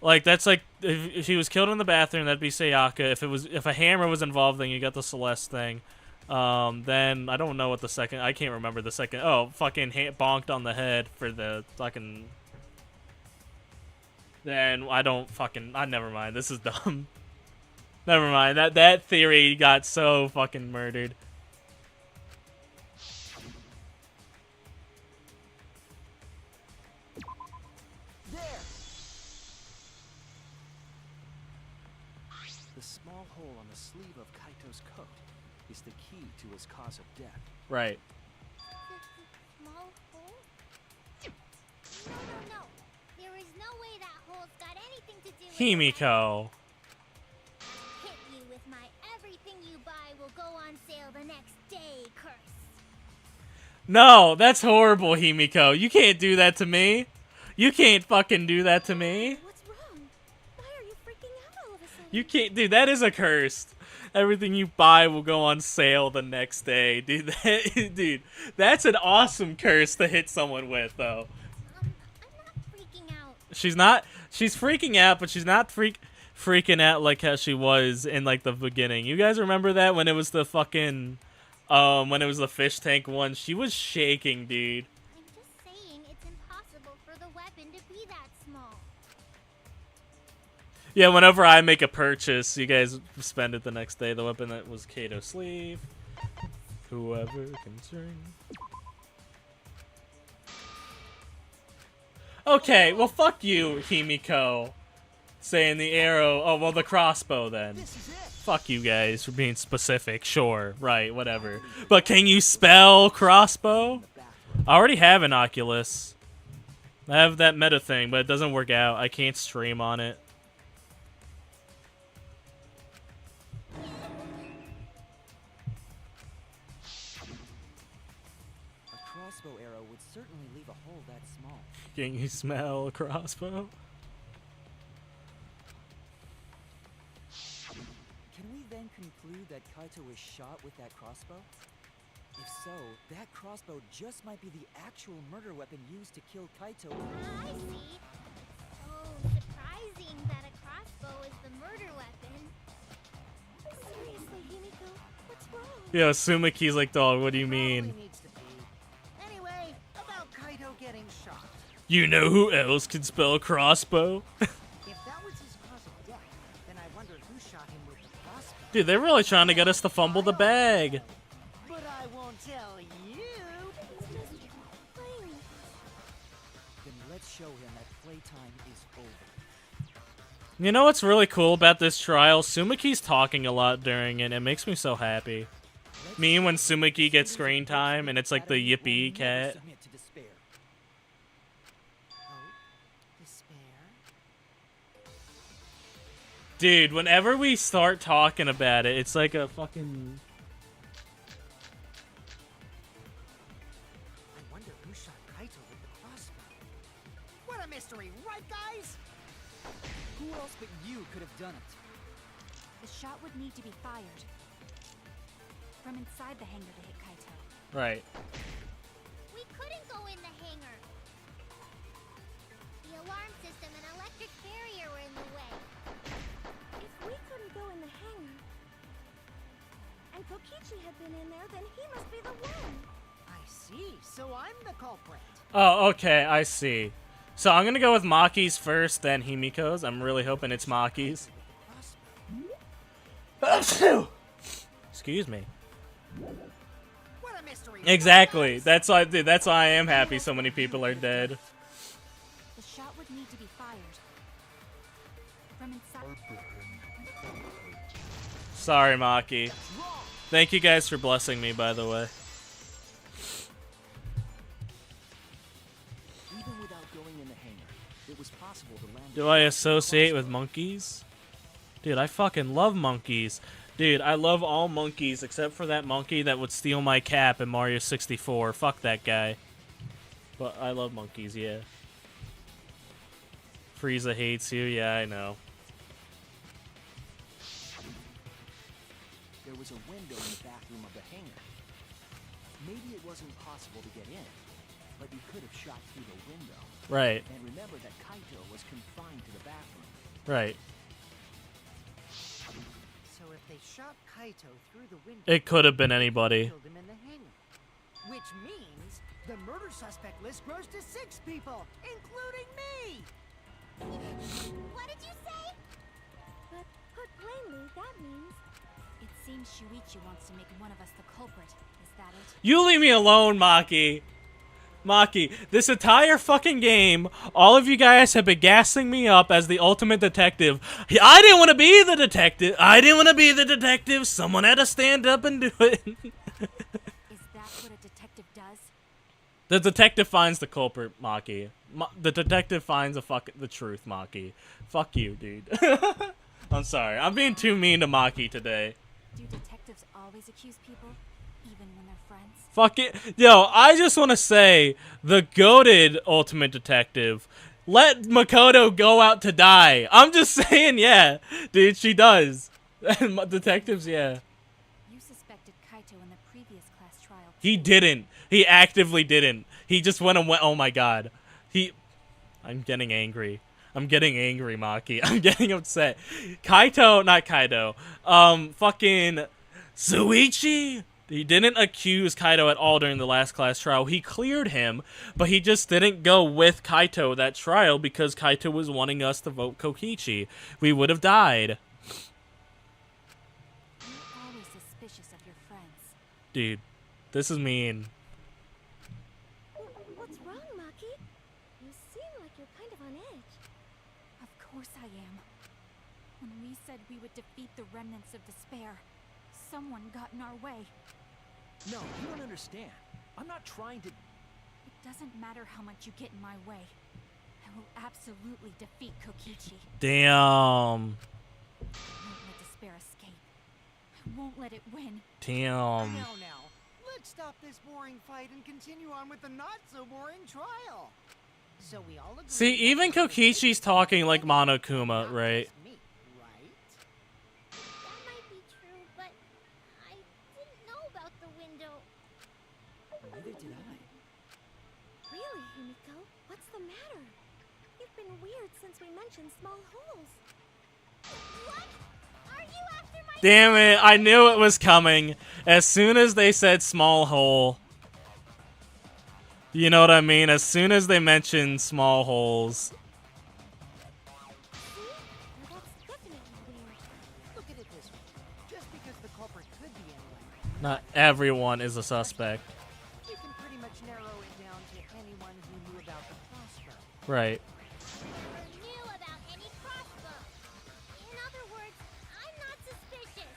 Like, that's like, if he was killed in the bathroom, that'd be Sayaka. If a hammer was involved, then you got the Celeste thing. Then I don't know what the second. I can't remember the second. Oh, fucking bonked on the head for the fucking. Then I don't fucking. Never mind. This is dumb. Never mind. That theory got so fucking murdered. There! The small hole on the sleeve of Kaito's coat is the key to his cause of death. Right. Small hole? No. There is no way that hole's got anything to do with Himiko. Hit you with my everything you buy will go on sale the next day curse. No, that's horrible, Himiko. You can't do that to me. You can't fucking do that to me. What's wrong? Why are you freaking out all of a sudden? You can't, dude. That is a curse. Everything you buy will go on sale the next day, dude. Dude, that's an awesome curse to hit someone with, though. I'm not freaking out. She's not. She's freaking out, but she's not freaking out like how she was in like the beginning. You guys remember that when it was the fucking, when it was the fish tank one? She was shaking, dude. I'm just saying it's impossible for the weapon to be that small. Yeah, whenever I make a purchase, you guys spend it the next day. The weapon that was Kato's sleeve. Whoever concerned. Okay, well, fuck you, Himiko. Saying the arrow. Oh, well, the crossbow then. This is it! Fuck you guys for being specific. Sure, right, whatever. But can you spell crossbow? I already have an Oculus. I have that meta thing, but it doesn't work out. I can't stream on it. A crossbow arrow would certainly leave a hole that small. Can you smell a crossbow? Can we then conclude that Kaito was shot with that crossbow? If so, that crossbow just might be the actual murder weapon used to kill Kaito. I see. So surprising that a crossbow is the murder weapon. Seriously, Himiko, what's wrong? Yeah, Sumiki's like, dog, what do you mean? Probably needs to be. Anyway, about Kaito getting shot. You know who else can spell crossbow? If that was his cause of death, then I wonder who shot him with the crossbow. Dude, they're really trying to get us to fumble the bag. But I won't tell you. He's just playing. Then let's show him that playtime is over. You know what's really cool about this trial? Sumiki's talking a lot during it. It makes me so happy. Me when Sumiki gets screen time and it's like the yippee cat. Submit to despair. Oh, despair. Dude, whenever we start talking about it, it's like a fucking... I wonder who shot Kaito with the crossbow. What a mystery, right, guys? Who else but you could have done it? The shot would need to be fired from inside the hangar to hit Kaito. Right. We couldn't go in the hangar. The alarm system and electric barrier were in the way. If we couldn't go in the hangar, and Kokichi had been in there, then he must be the one. I see. So I'm the culprit. Oh, okay, I see. So I'm gonna go with Maki's first, then Himiko's. I'm really hoping it's Maki's. Excuse me. What a mystery. Exactly. That's why, dude, that's why I am happy so many people are dead. The shot would need to be fired from inside. Sorry, Maki. Thank you guys for blessing me, by the way. Even without going in the hangar, it was possible to land. Do I associate with monkeys? Dude, I fucking love monkeys. Dude, I love all monkeys except for that monkey that would steal my cap in Mario 64. Fuck that guy. But I love monkeys, yeah. Frieza hates you, yeah, I know. was a window in the bathroom of the hangar. Maybe it wasn't possible to get in, but you could have shot through the window. Right. And remember that Kaito was confined to the bathroom. Right. So if they shot Kaito through the window, It could have been they anybody. killed him in the hangar. Which means the murder suspect list grows to 6 people, including me! What did you say? But put plainly, that means It seems Shuichi wants to make one of us the culprit. Is that it? You leave me alone, Maki. Maki, this entire fucking game, all of you guys have been gassing me up as the ultimate detective. I didn't want to be the detective. I didn't want to be the detective. Someone had to stand up and do it. Is that what a detective does? The detective finds the culprit, Maki. The detective finds the truth, Maki. Fuck you, dude. I'm sorry. I'm being too mean to Maki today. Do detectives always accuse people, even when they're friends? Fuck it. Yo, I just want to say, the goated ultimate detective, let Makoto go out to die. I'm just saying, yeah. Dude, she does. Detectives, yeah. You suspected Kaito in the previous class trial. He didn't. He actively didn't. He just went and went, oh my god. I'm getting angry. I'm getting angry, Maki. I'm getting upset. Not Kaito. Fucking Suichi? He didn't accuse Kaito at all during the last class trial. He cleared him, but he just didn't go with Kaito that trial because Kaito was wanting us to vote Kokichi. We would have died. You're always suspicious of your friends. Dude, this is mean. what's wrong, Maki? You seem like you're kind of on edge. Of course I am. When we said we would defeat the remnants of despair, someone got in our way. No, you don't understand. I'm not trying to... It doesn't matter how much you get in my way. I will absolutely defeat Kokichi. Damn. I won't let despair escape. I won't let it win. Damn. Now, let's stop this boring fight and continue on with the not-so-boring trial. So we all agree... See, even Kokichi's talking like Monokuma, right? Me, right? That might be true, but I didn't know about the window. Neither did I. Really, Himiko? What's the matter? You've been weird since we mentioned small holes. What? Are you after my... Damn it, I knew it was coming. As soon as they said small hole. You know what I mean? As soon as they mentioned small holes. See? Now that's definitely weird. Look at it this way. Just because the culprit could be anyone, Not everyone is a suspect. you can pretty much narrow it down to anyone who knew about the crossbow. Right. Or knew about any crossbow. In other words, I'm not suspicious.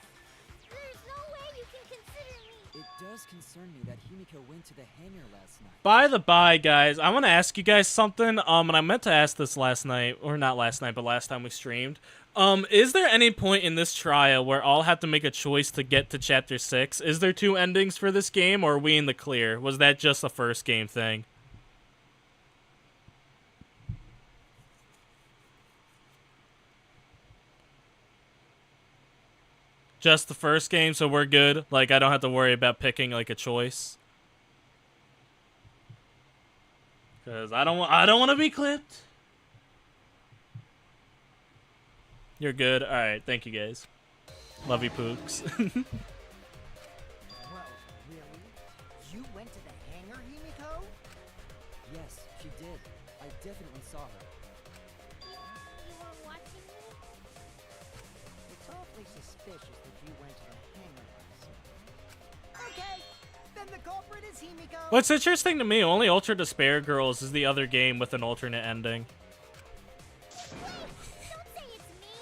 There's no way you can consider me. It does concern me that Himiko went to the hangar last night. By the by, guys, I want to ask you guys something. And I meant to ask this last night, or not last night, but last time we streamed. Is there any point in this trial where I'll have to make a choice to get to Chapter 6? Is there 2 endings for this game, or are we in the clear? Was that just a first game thing? Just the first game, so we're good? Like, I don't have to worry about picking, like, a choice? Because I don't want to be clipped. You're good? Alright, thank you guys. Love you, Pooks. Whoa, really? You went to the hangar, Himiko? Yes, she did. I definitely saw her. You were watching me? It's awfully suspicious that you went to the hangar last night. Okay, then the culprit is Himiko. What's interesting to me, only Ultra Despair Girls is the other game with an alternate ending. Wait! Don't say it's me!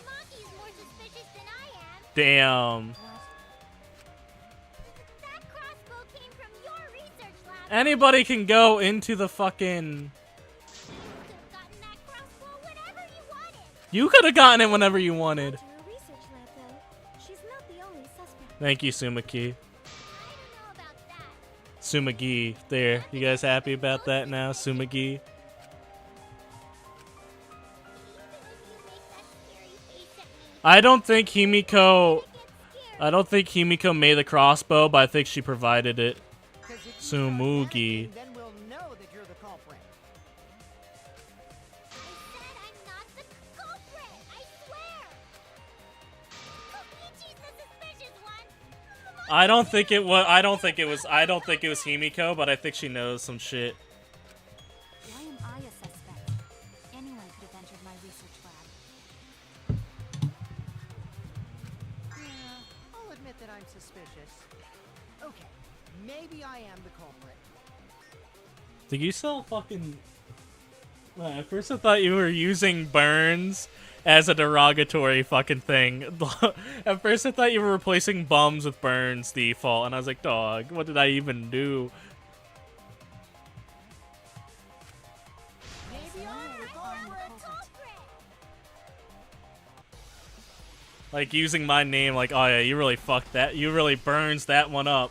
Maki's more suspicious than I am! Damn. That crossbow came from your research lab! Anybody can go into the fucking... You could've gotten that crossbow whenever you wanted! You could have gotten it whenever you wanted. To her research lab, though. She's not the only suspect. Thank you, Sumaki. I don't know about that. Sumagi. There. You guys happy about that now? Sumagi. Even if you make that scary face at me, I don't think Himiko... I get scared. I don't think Himiko made the crossbow, but I think she provided it. 'Cause if you start Tsumugi. panicking, then we'll know that you're the culprit. I said I'm not the culprit. I swear. Kokichi's the suspicious one. I don't think it was. I don't think it was Himiko, but I think she knows some shit. Why am I a suspect? Anyone could have entered my research lab. Yeah, I'll admit that I'm suspicious. Okay, maybe I am the culprit. Did you still fucking? At first, I thought you were using burns as a derogatory fucking thing. At first, I thought you were replacing bums with burns default, and I was like, dog, what did I even do? Maybe I'm the culprit. Like using my name, like, oh yeah, you really fucked that. You really burns that one up.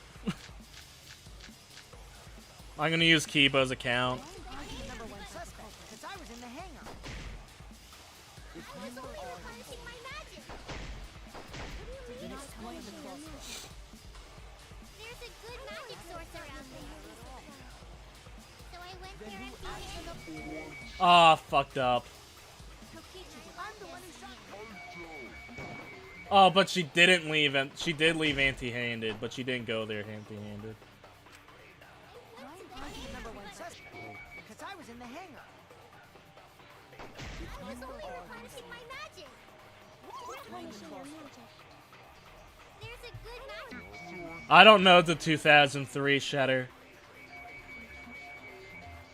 I'm gonna use Kibo's account. I'm the number one suspect because I was in the hangar. I was only harnessing my magic. Then explain the crossbow. There's a good magic source around there. So I went there empty-handed. Ah, fucked up. I'm the one who shot Oh, but she didn't leave. She did leave empty-handed, but she didn't go there empty-handed. I'm the number one suspect because I was in the hangar. I was only harnessing my magic. There's a good magic. I don't know the 2003 Shatter.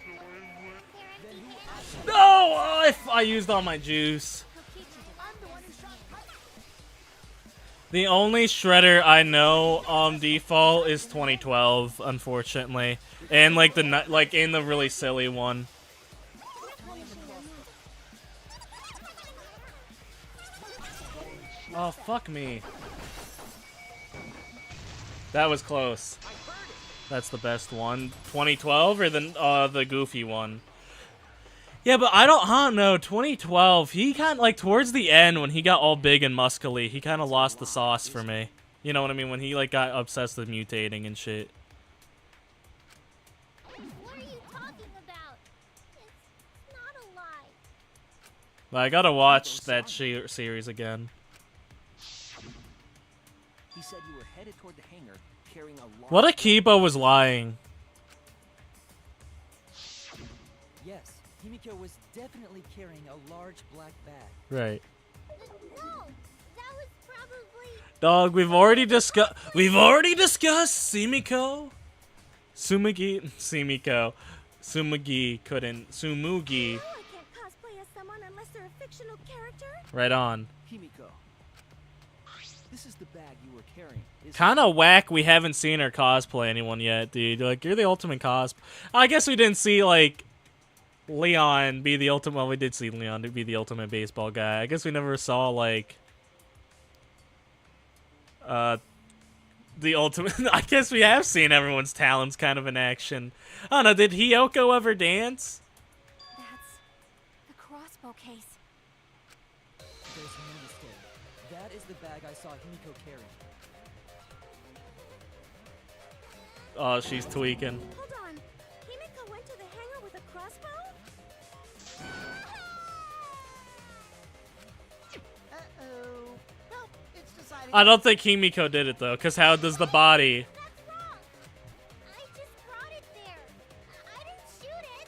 They're empty-handed. No! Oh, I used all my juice. I'm the one who shot Kite. The only shredder I know default is 2012, unfortunately, and like in the really silly one. Oh fuck me. That was close. That's the best one. 2012 or the goofy one. Yeah, but I don't know. 2012, he kind of, like, towards the end, when he got all big and muscly, he kind of lost the sauce for me. You know what I mean? When he, like, got obsessed with mutating and shit. What are you talking about? It's not a lie. But I gotta watch that series again. He said you were headed toward the hangar carrying a large... What if Kibo was lying? Yes, Himiko was definitely carrying a large black bag. Right. No, that was probably... Dog, we've already discussed Sumiko. Sumugi couldn't. Tsumugi. No, I can't cosplay as someone unless they're a fictional character. Right on. Himiko, this is the bag you were carrying. Kind of whack we haven't seen her cosplay anyone yet, dude. Like, you're the ultimate cosp. I guess we didn't see, like, Leon be the ultimate... Well, we did see Leon be the ultimate baseball guy. I guess we never saw, like... the ultimate... I guess we have seen everyone's talents kind of in action. I don't know, did Hiyoko ever dance? That's the crossbow case. There's no mistake. That is the bag I saw Himiko carrying. Oh, she's tweaking. Hold on. Himiko went to the hangar with a crossbow? Uh-oh. Well, it's decided... I don't think Himiko did it, though, because how does the body... That's wrong. I just brought it there. I didn't shoot it.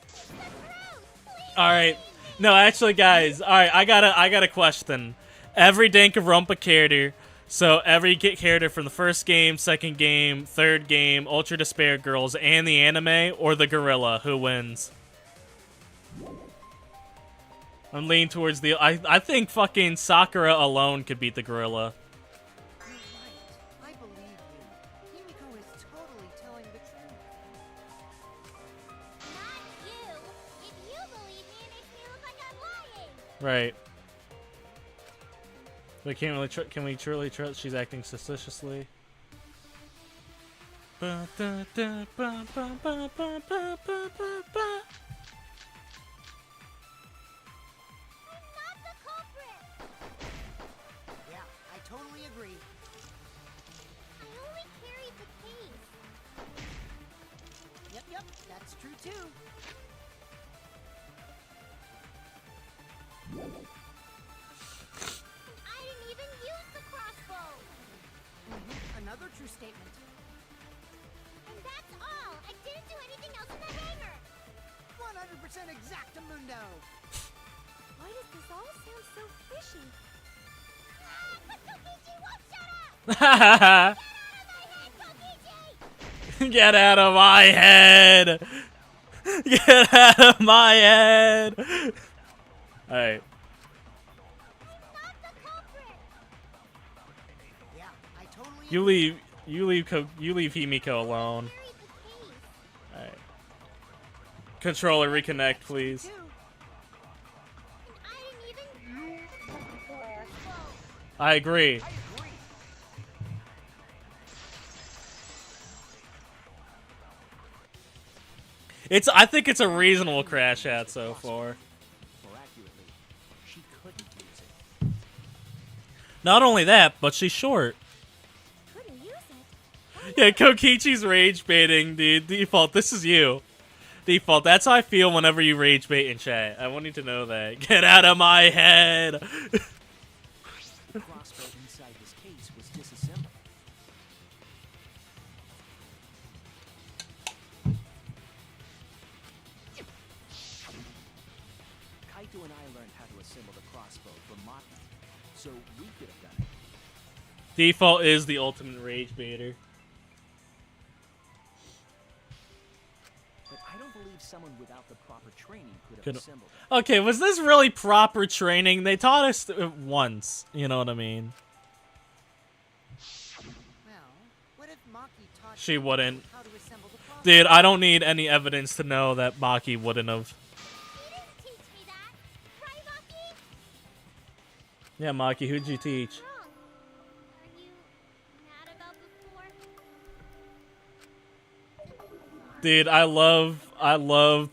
It's the truth. Please. Alright. No, actually, guys. Alright, I got a question. Every Danganronpa character... So, every character from the first game, second game, third game, Ultra Despair Girls, and the anime, or the gorilla, who wins? I'm leaning towards the... I think fucking Sakura alone could beat the gorilla. You're right. I believe you. Himiko is totally telling the truth. Not you. If you believe me, it makes me look like I'm lying. Right. We can't really can we truly trust she's acting suspiciously? Ba, da, da, ba, ba, ba, ba, ba, ba, ba. I'm not the culprit. Yeah, I That's true too. I didn't even use the crossbow. Another true statement. And that's all. I didn't do anything else in the hangar. 100% exactamundo. Why does this all sound so fishy? But Kokichi won't shut up! Get out of my head, Kokichi! Get out of my head! Get out of my head! Alright. Not the culprit! Yeah, I totally. You leave Himiko alone. Buried the case. Alright. Controller, reconnect, please. Too. And I didn't even use the crossbow. I agree. I agree. I think it's a reasonable crash out so far. More accurately, she couldn't use it. Not only that, but she's short. Couldn't use it. Yeah, Kokichi's rage baiting, dude. Default, this is you. Default, that's how I feel whenever you rage bait in chat. I want you to know that. Get out of my head! The crossbow inside this case was disassembled. Kaito and I learned how to assemble the crossbow from Maki, so we could have done it. Default is the ultimate rage baiter. But I don't believe someone without the proper training could have Could- assembled it. Okay, was this really proper training? They taught us once. You know what I mean? Well, what if Maki taught She you wouldn't. how to assemble the crossbow? Dude, I don't need any evidence to know that Maki wouldn't have. You didn't teach me that. Right, Maki? Yeah, Maki, who'd you teach? Wrong. Are you mad about before? Dude, I love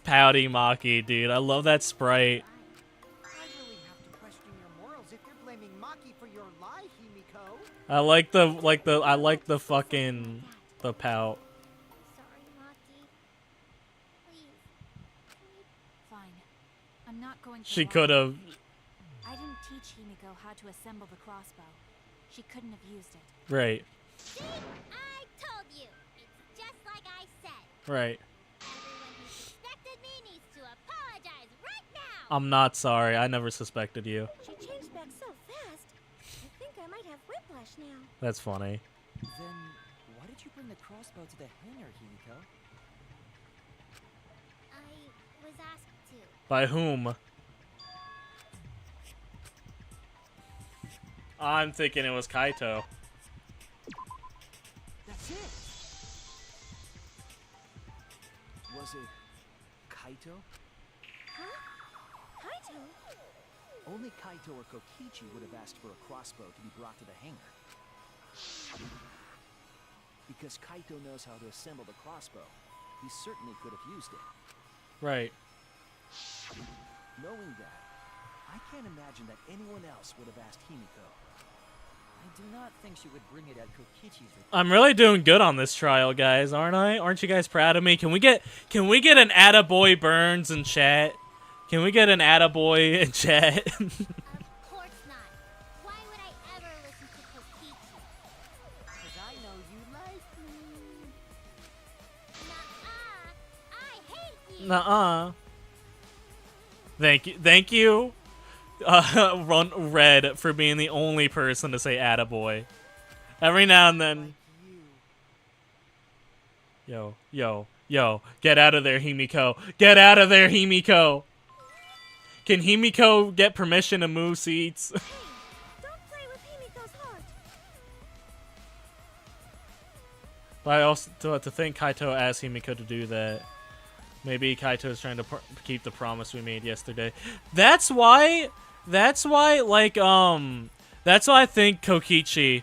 pouty Maki, dude. I love that sprite. I really have to question your morals if you're blaming Maki for your lie, Himiko. I like the fucking the pout. Sorry, Maki. Please. Fine. I'm not going to She lie. could have. I didn't teach Himiko how to assemble the crossbow. She couldn't have used it. Right. See? I told you. It's just like I said. Right. Everyone who suspected me needs to apologize right now. I'm not sorry. I never suspected you. She changed back so fast. I think I might have whiplash now. That's funny. Then why did you bring the crossbow to the hangar, Himiko? I was asked to. By whom? I'm thinking it was Kaito. That's it! Was it Kaito? Huh? Kaito? Only Kaito or Kokichi would have asked for a crossbow to be brought to the hangar. Because Kaito knows how to assemble the crossbow, he certainly could have used it. Right. Knowing that, I can't imagine that anyone else would have asked Himiko. I do not think she would bring it at Kokichi's request. I'm really doing good on this trial, guys, aren't I? Aren't you guys proud of me? Can we get an attaboy Burns in chat? Can we get an attaboy in chat? Of course not. Why would I ever listen to Kokichi? Because I know you like me. Nuh-uh. I hate you. Nuh-uh. Thank you, Run Red, for being the only person to say attaboy. Every now and then. You. Yo, get out of there, Himiko. Get out of there, Himiko. Can Himiko get permission to move seats? Don't play with Himiko's heart. But I also to think Kaito asked Himiko to do that. Maybe Kaito is trying to keep the promise we made yesterday. That's why I think Kokichi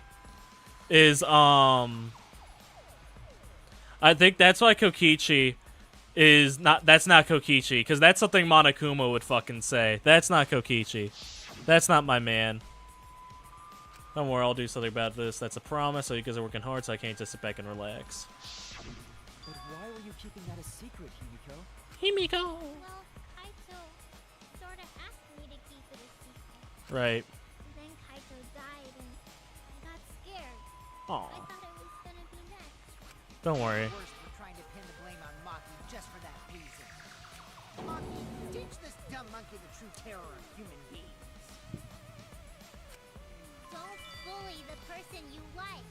is I think that's why Kokichi is not. That's not Kokichi, because that's something Monokuma would fucking say. That's not Kokichi. That's not my man. Don't worry, I'll do something about this. That's a promise. So you guys are working hard, so I can't just sit back and relax. But why were you you keeping that a secret, Himiko? Himiko. Well, Kaito sorta asked me to keep it a secret. Right. Then Kaito died and I got scared. I Aw. thought I was gonna be next. Don't worry. Worst for trying to pin the blame on Maki just for that reason. Maki, teach this dumb monkey the true terror of human beings. Don't bully the person you like.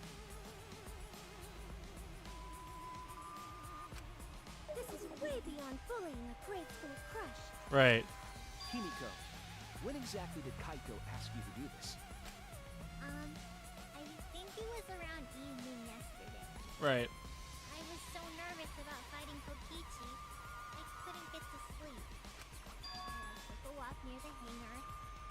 This is way beyond bullying a grade school crush. Right. Himiko, when exactly did Kaito ask you to do this? I think it was around evening yesterday. Right. I was so nervous about fighting Kokichi, I couldn't get to sleep. I took a walk near the hangar,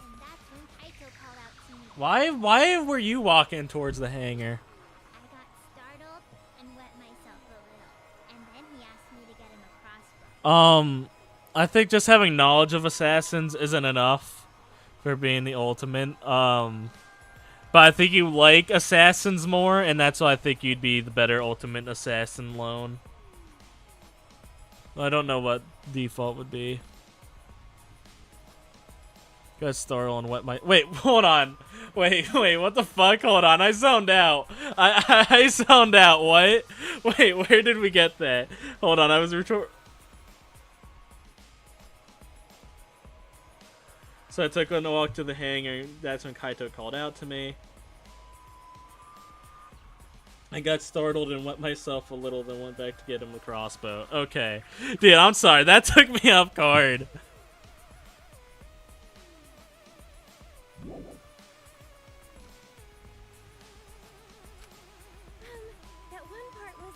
and that's when Kaito called out to me. Why were you walking towards the hangar? I got startled and wet myself a little, and then he asked me to get him a crossbow. I think just having knowledge of assassins isn't enough for being the ultimate. But I think you like assassins more, and that's why I think you'd be the better ultimate assassin lone. I don't know what default would be. Got startled and wet my. Wait, hold on. Wait, what the fuck? Hold on, I zoned out. I zoned out. What? Wait, where did we get that? Hold on, I was So I took a walk to the hangar. That's when Kaito called out to me. I got startled and wet myself a little, then went back to get him a crossbow. Okay. Dude, I'm sorry. That took me off guard. That one part was,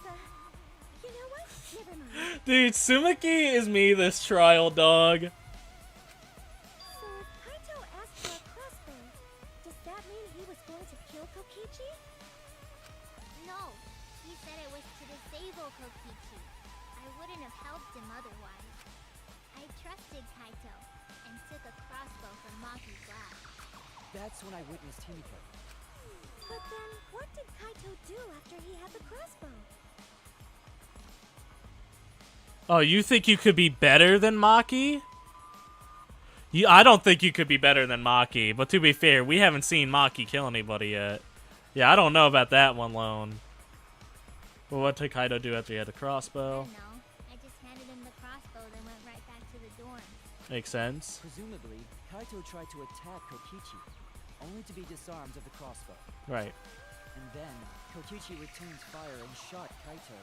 you know what? Never mind. Dude, Sumiki is me this trial, dog. So if Kaito asked for a crossbow, does that mean he was going to kill Kokichi? No, he said it was to disable Kokichi. I wouldn't have helped him otherwise. I trusted Kaito and took a crossbow from Maki's lab. That's when I witnessed Himiko. But then, what did Kaito do after he had the crossbow? Oh, you think you could be better than Maki? I don't think you could be better than Maki, but to be fair, we haven't seen Maki kill anybody yet. Yeah, I don't know about that one lone. But what did Kaito do after he had the crossbow? No, I just handed him the crossbow, then went right back to the dorm. Makes sense. Presumably, Kaito tried to attack Kokichi, only to be disarmed of the crossbow. Right. And then, Kokichi returned fire and shot Kaito.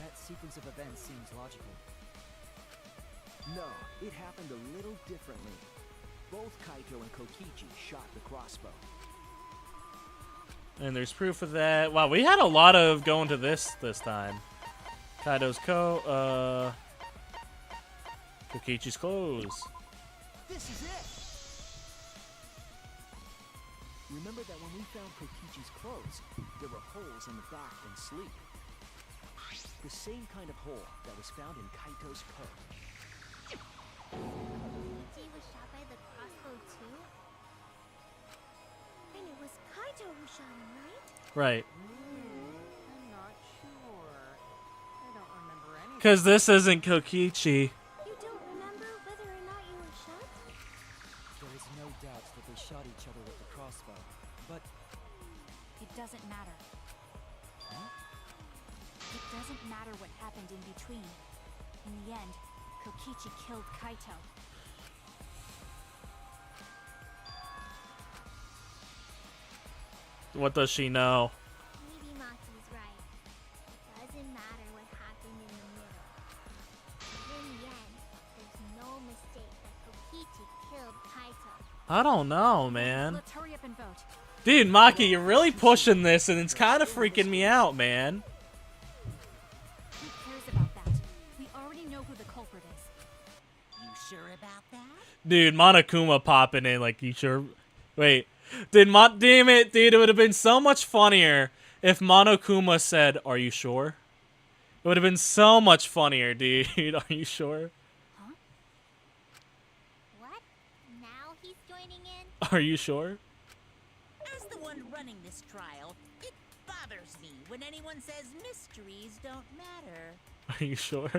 That sequence of events seems logical. No, it happened a little differently. Both Kaito and Kokichi shot the crossbow. And there's proof of that. Wow, we had a lot of going to this time. Kaito's Kokichi's clothes. This is it! Remember that when we found Kokichi's clothes, there were holes in the back and sleeve. The same kind of hole that was found in Kaito's coat. Kokichi was shot by the crossbow too? And it was Kaito who shot him, right? Right. I'm not sure. I don't remember anything. Because this isn't Kokichi. You don't remember whether or not you were shot? There is no doubt that they shot each other with the crossbow, but It doesn't matter. It doesn't matter what happened in between. In the end, Kokichi killed Kaito. What does she know? Maybe Maki's right. Doesn't matter what happened in the middle. In the end, there's no mistake that Kokichi killed Kaito. I don't know, man. Let's hurry up and vote. Dude, Maki, you're really pushing this, and it's kind of freaking me out, man. Who cares about that? We already know who the culprit is. You sure about that? Dude, Monokuma popping in, like, you sure? Wait. Damn it, dude, it would have been so much funnier if Monokuma said, "Are you sure?" It would have been so much funnier, dude. Are you sure? What? Now he's joining in? Are you sure? As the one running this trial, it bothers me when anyone says mysteries don't matter. Are you sure?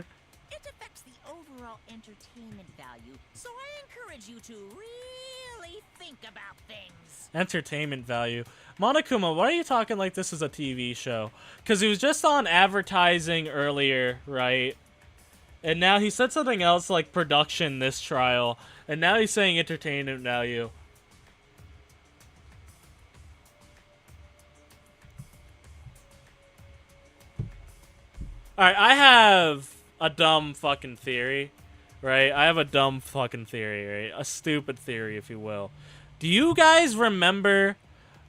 It affects the overall entertainment value, so I encourage you to really think about things. Entertainment value. Monokuma, why are you talking like this is a TV show? Because he was just on advertising earlier, right? And now he said something else like production this trial. And now he's saying entertainment value. Alright, I have a dumb fucking theory, right? I have a dumb fucking theory, right? A stupid theory, if you will. Do you guys remember,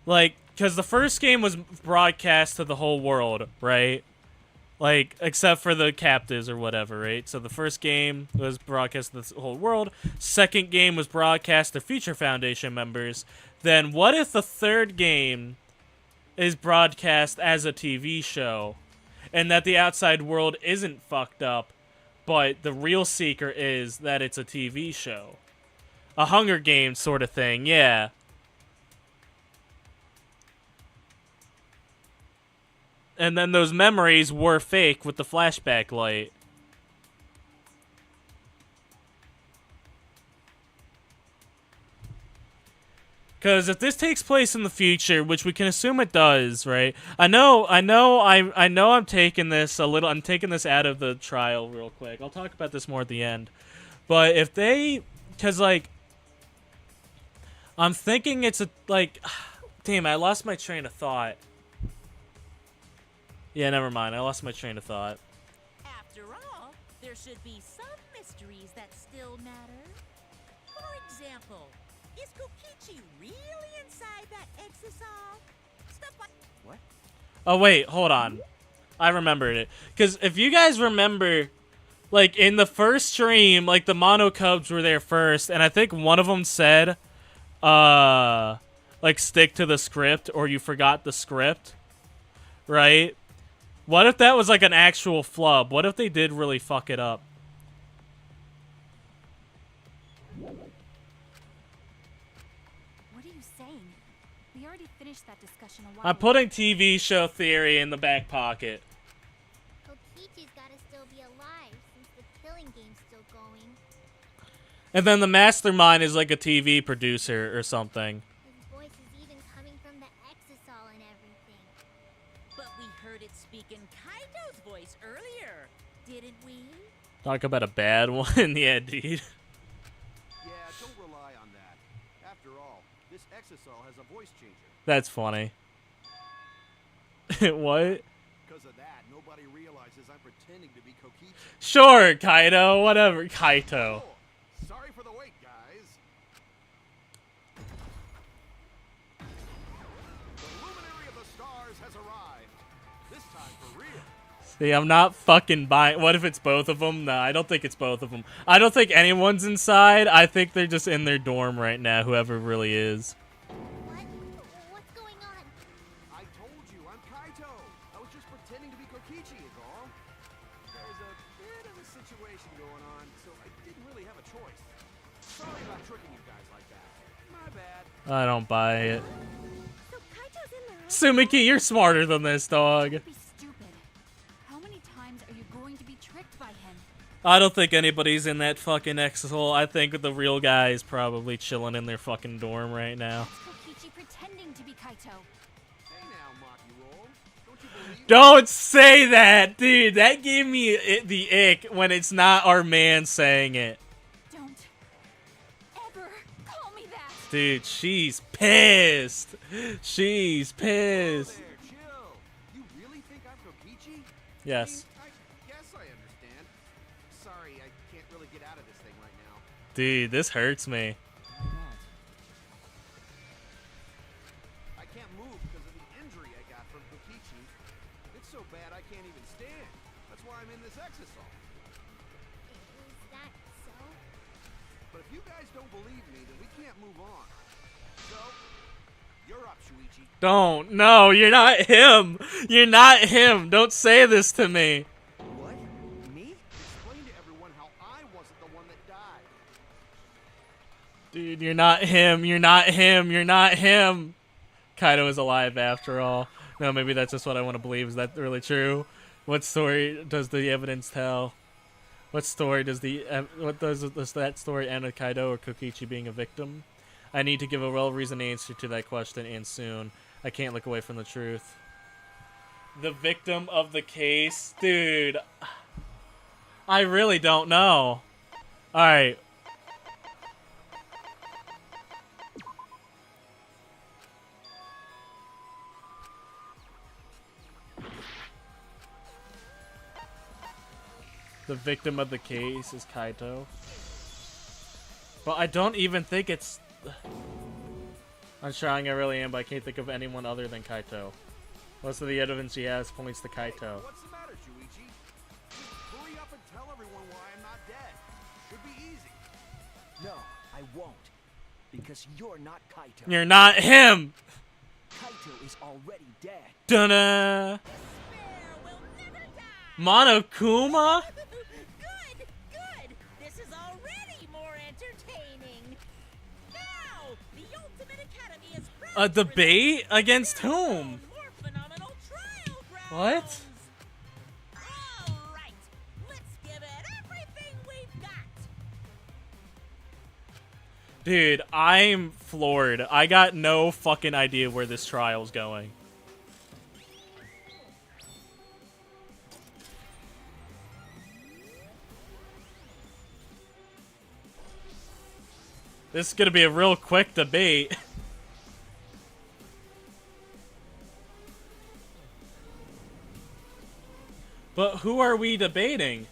like, because the first game was broadcast to the whole world, right? Like, except for the captives or whatever, right? So the first game was broadcast to the whole world. Second game was broadcast to Future Foundation members. Then what if the third game is broadcast as a TV show? And that the outside world isn't fucked up, but the real secret is that it's a TV show. A Hunger Games sort of thing, yeah. And then those memories were fake with the flashback light. Because if this takes place in the future, which we can assume it does, right? I'm taking this a little. I'm taking this out of the trial real quick. I'll talk about this more at the end. But if they, because like, I'm thinking it's a like, damn, I lost my train of thought. Yeah, never mind. I lost my train of thought. After all, there should be some mysteries that still matter. For example, is Kokichi really inside that exisal? Stuff like What? Oh, wait, hold on. I remembered it. Because if you guys remember, like, in the first stream, like, the Mono Cubs were there first, and I think one of them said, like, stick to the script, or you forgot the script, right? What if that was, like, an actual flub? What if they did really fuck it up? What are you saying? We already finished that discussion a while I'm putting TV show theory in the back pocket. Kokichi's gotta still be alive since the killing game's still going. And then the mastermind is, like, a TV producer or something. His voice is even coming from the exisal and everything. But we heard it speak in Kaito's voice earlier, didn't we? Talk about a bad one. Yeah, dude. Yeah, don't rely on that. After all, this exisal has a voice changer. That's funny. What? Because of that, nobody realizes I'm pretending to be Kokichi. Sure, Kaito. Whatever. Kaito. Oh, sorry for the wait, guys. The luminary of the stars has arrived. This time for real. See, I'm not fucking buying. What if it's both of them? Nah, I don't think it's both of them. I don't think anyone's inside. I think they're just in their dorm right now, whoever really is. What? What's going on? I told you, I'm Kaito. I was just pretending to be Kokichi is all. There's a bit of a situation going on, so I didn't really have a choice. Sorry about tricking you guys like that. My bad. I don't buy it. So Kaito's in there. Sumiki, you're smarter than this, dog. Don't be stupid. How many times are you going to be tricked by him? I don't think anybody's in that fucking exhole. I think the real guy is probably chilling in their fucking dorm right now. That's Kokichi pretending to be Kaito. Hey now, Maki Roll. Don't you believe Don't say that, dude. That gave me the ick when it's not our man saying it. Don't ever call me that. Dude, she's pissed. She's Hello pissed. there, chill. You really think I'm Kokichi? Yes. I guess I understand. Sorry, I can't really get out of this thing right now. Dude, this hurts me. Why not? I can't move because of the injury I got from Kokichi. It's so bad I can't even stand. That's why I'm in this exisal. Is that so? But if you guys don't believe me, then we can't move on. So, you're up, Shuichi. Don't. No, you're not him. You're not him. Don't say this to me. What? Me? Explain to everyone how I wasn't the one that died. Dude, you're not him. You're not him. You're not him. Kaido is alive after all. No, maybe that's just what I want to believe. Is that really true? What story does the evidence tell? What story does does that story end with Kaido or Kokichi being a victim? I need to give a well-reasoned answer to that question, and soon. I can't look away from the truth. The victim of the case? Dude. I really don't know. Alright. The victim of the case is Kaito. But I don't even think it's... I'm trying, I really am, but I can't think of anyone other than Kaito. Most of the evidence he has points to Kaito. What's the matter, Shuichi? Just hurry up and tell everyone why I'm not dead. Should be easy. No, I won't. Because you're not Kaito. You're not him! Kaito is already dead. Dun-na! Despair will never die. Monokuma? Good, good. This is already more entertaining. Now, the Ultimate Academy is proud A to debate? present Against their whom? own more phenomenal trial What? grounds. All right, let's give it everything we've got. Dude, I'm floored. I got no fucking idea where this trial's going. This is gonna be a real quick debate. But who are we debating?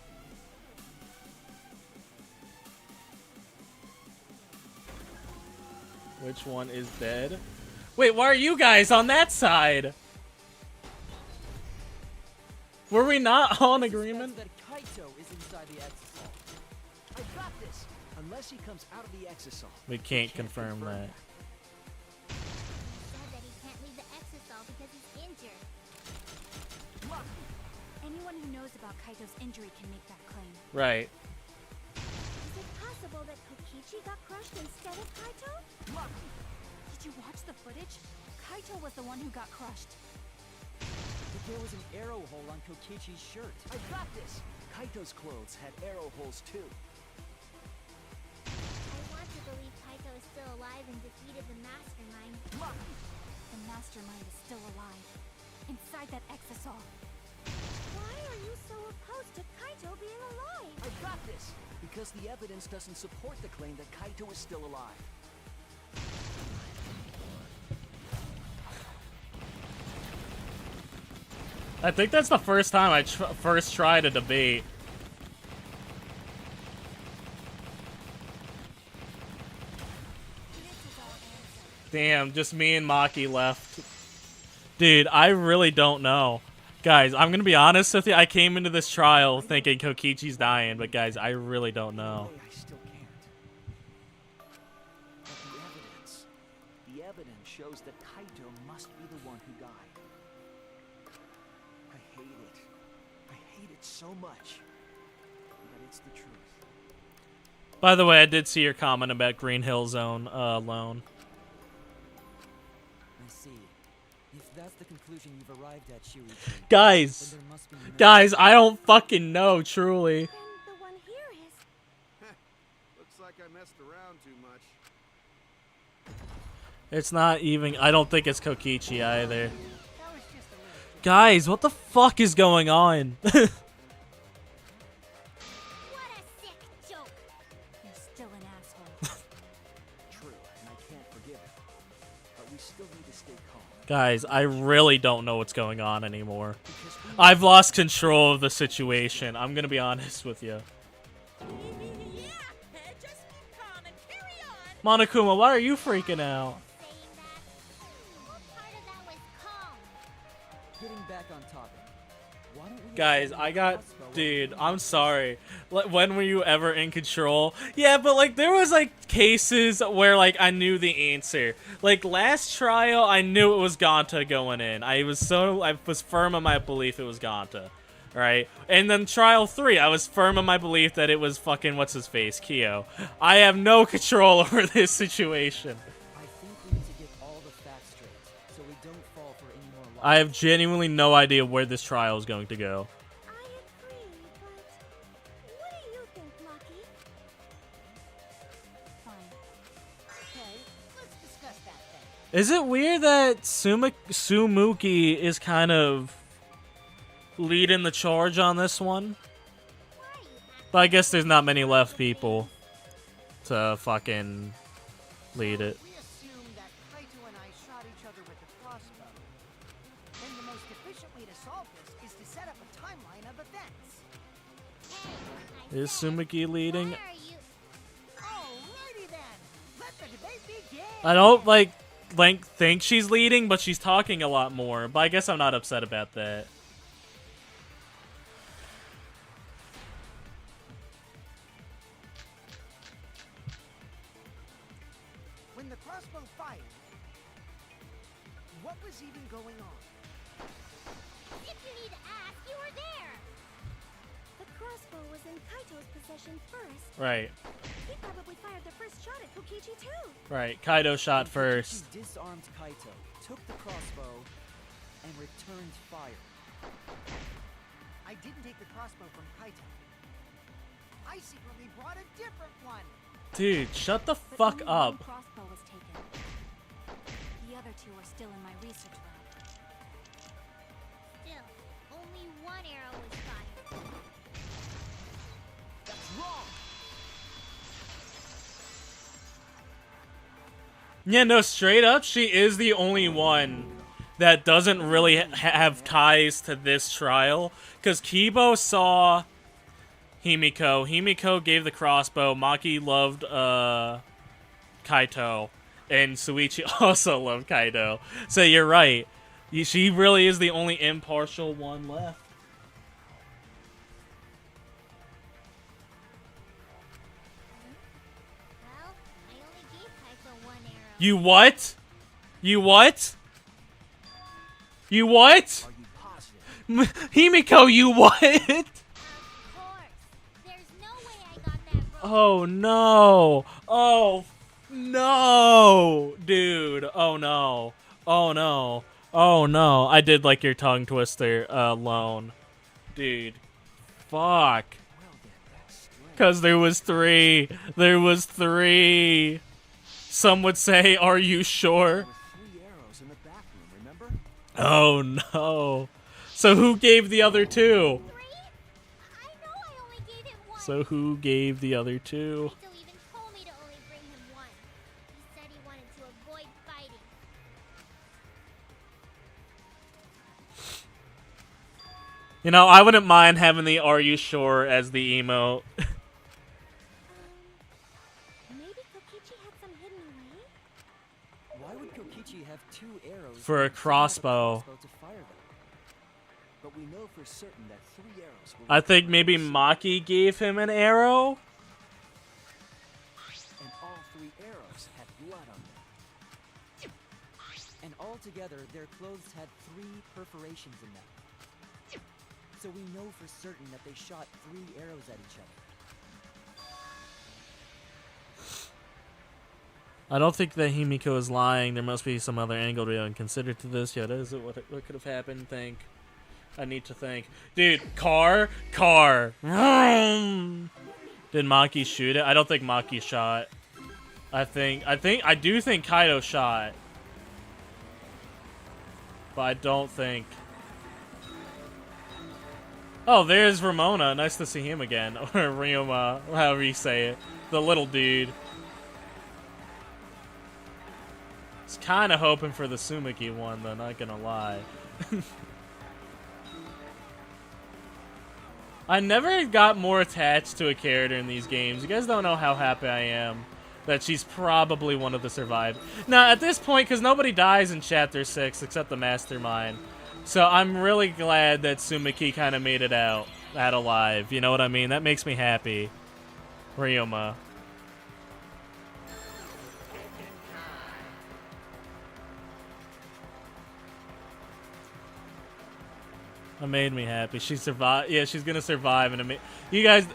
Which one is dead? Wait, why are you guys on that side? Were we not all in agreement? That Kaito is inside the exisal. I got this. Unless he comes out of the exisal. We can't confirm that. He said that he can't leave the exisal because he's injured. Anyone who knows about Kaito's injury can make that claim. Right. Is it possible that Kokichi got crushed instead of Kaito? Did you watch the footage? Kaito was the one who got crushed. But there was an arrow hole on Kokichi's shirt. I got this. Kaito's clothes had arrow holes too. I want to believe Kaito is still alive and defeated the mastermind. The mastermind is still alive. Inside that exisal. Why are you so opposed to Kaito being alive? I got this. Because the evidence doesn't support the claim that Kaito is still alive. I think that's the first time I first tried a debate. Damn, just me and Maki left. Dude, I really don't know. Guys, I'm gonna be honest with you. I came into this trial thinking Kokichi's dying, but guys, I really don't know. I still can't. But the evidence shows that Kaito must be the one who died. I hate it. I hate it so much. But it's the truth. By the way, I did see your comment about Green Hill Zone loan. I see. If that's the conclusion you've arrived at, Shuichi, Guys, then there must be guys, I don't fucking know, truly. Then the one here is... Looks like I messed around too much. It's not even, I don't think it's Kokichi either. That was just a little. Guys, what the fuck is going on? What a sick joke! You're still an asshole. true, and I can't forgive it. But we still need to stay calm. Guys, I really don't know what's going on anymore. Because we I've lost control of the situation. I'm gonna be honest with you. Yeah, just keep calm and carry on. Monokuma, why are you freaking out? Saying that... What part of that was calm? getting back on topic. Why don't we Guys, examine I the got... crossbow Dude, and- I'm sorry. When were you ever in control? Yeah, but, like, there was, like, cases where, like, I knew the answer. Like, last trial, I knew it was Gonta going in. I was firm in my belief it was Gonta. Right? And then trial 3, I was firm in my belief that it was fucking, what's-his-face, Kyo. I have no control over this situation. I think we need to get all the facts straight, so we don't fall for any more lies. I have genuinely no idea where this trial is going to go. Is it weird that Sumuki is kind of leading the charge on this one? But I guess there's not many left people to fucking lead it. We assumed that Kaito and I shot each other with the crossbow. And the most efficient way to solve this is to set up a timeline of events. Is Sumuki leading? Why are you? Alrighty then. Let the debate begin. I don't like think she's leading, but she's talking a lot more. But I guess I'm not upset about that. When the crossbow fired, what was even going on? If you need to ask, you were there. The crossbow was in Kaito's possession first. Right. He probably fired the first shot at Kokichi too. Right. Kaido shot first. Kokichi disarmed Kaito, took the crossbow, and returned fire. I didn't take the crossbow from Kaito. I secretly brought a different one. Dude, shut the But fuck only one up. crossbow was taken. The other two are still in my research lab. Still, only one arrow was fired. That's wrong. Yeah, no, straight up, she is the only one that doesn't really have ties to this trial. Because Kibo saw Himiko. Himiko gave the crossbow. Maki loved Kaito. And Suichi also loved Kaito. So you're right. She really is the only impartial one left. Well, I only gave Kaito one arrow. You what? You what? You what? Are you positive? Himiko, you what? Of course. There's no way I got that wrong. Oh no. Oh no. Dude. Oh no. Oh no. Oh no. I did like your tongue twister alone. Dude. Fuck. Well then, that's strange. Cause there was three. There was three. Some would say, are you sure? There were 3 arrows in the back room, remember? Oh no. So who gave the other two? 3? I know I only gave him one. So who gave the other two? Kaito even told me to only bring him one. He said he wanted to avoid fighting. You know, I wouldn't mind having the "Are you sure" as the emote. Maybe Kokichi had some hidden away? Why would Kokichi have 2 arrows For a and still have crossbow. to fire them? But we know for certain that 3 arrows were I think maybe Maki gave him an arrow. and all 3 arrows had blood on them. And altogether, their clothes had 3 perforations in them. So we know for certain that they shot 3 arrows at each other. I don't think that Himiko is lying. There must be some other angle we haven't considered to this yet. Is it what could have happened? Think. I need to think. Dude, car. Vroom. Did Maki shoot it? I don't think Maki shot. I do think Kaido shot. But I don't think. Oh, there's Ramona. Nice to see him again. Or Ryoma, however you say it. The little dude. Was kind of hoping for the Sumuki one, though, not gonna lie. I never got more attached to a character in these games. You guys don't know how happy I am that she's probably one of the survived. Now, at this point, because nobody dies in Chapter 6 except the Mastermind. So I'm really glad that Sumuki kind of made it out alive. You know what I mean? That makes me happy. Ryoma. That made me happy. She survived. Yeah, she's gonna survive. And you guys,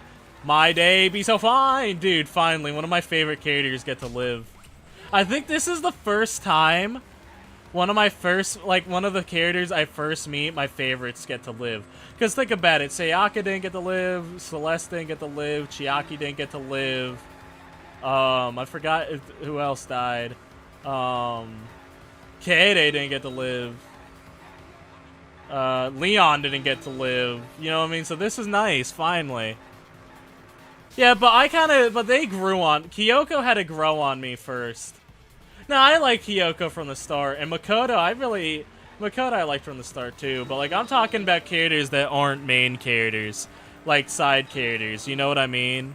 my day be so fine, dude. Finally, one of my favorite characters get to live. I think this is the first time one of the characters I first meet, my favorites get to live. Because think about it, Sayaka didn't get to live, Celeste didn't get to live, Chiaki didn't get to live. I forgot who else died. Kaede didn't get to live. Leon didn't get to live. You know what I mean? So this is nice, finally. Yeah, but they grew on. Kyoko had to grow on me first. No, I like Kyoko from the start, and Makoto, I liked from the start too, but like, I'm talking about characters that aren't main characters. Like, side characters, you know what I mean?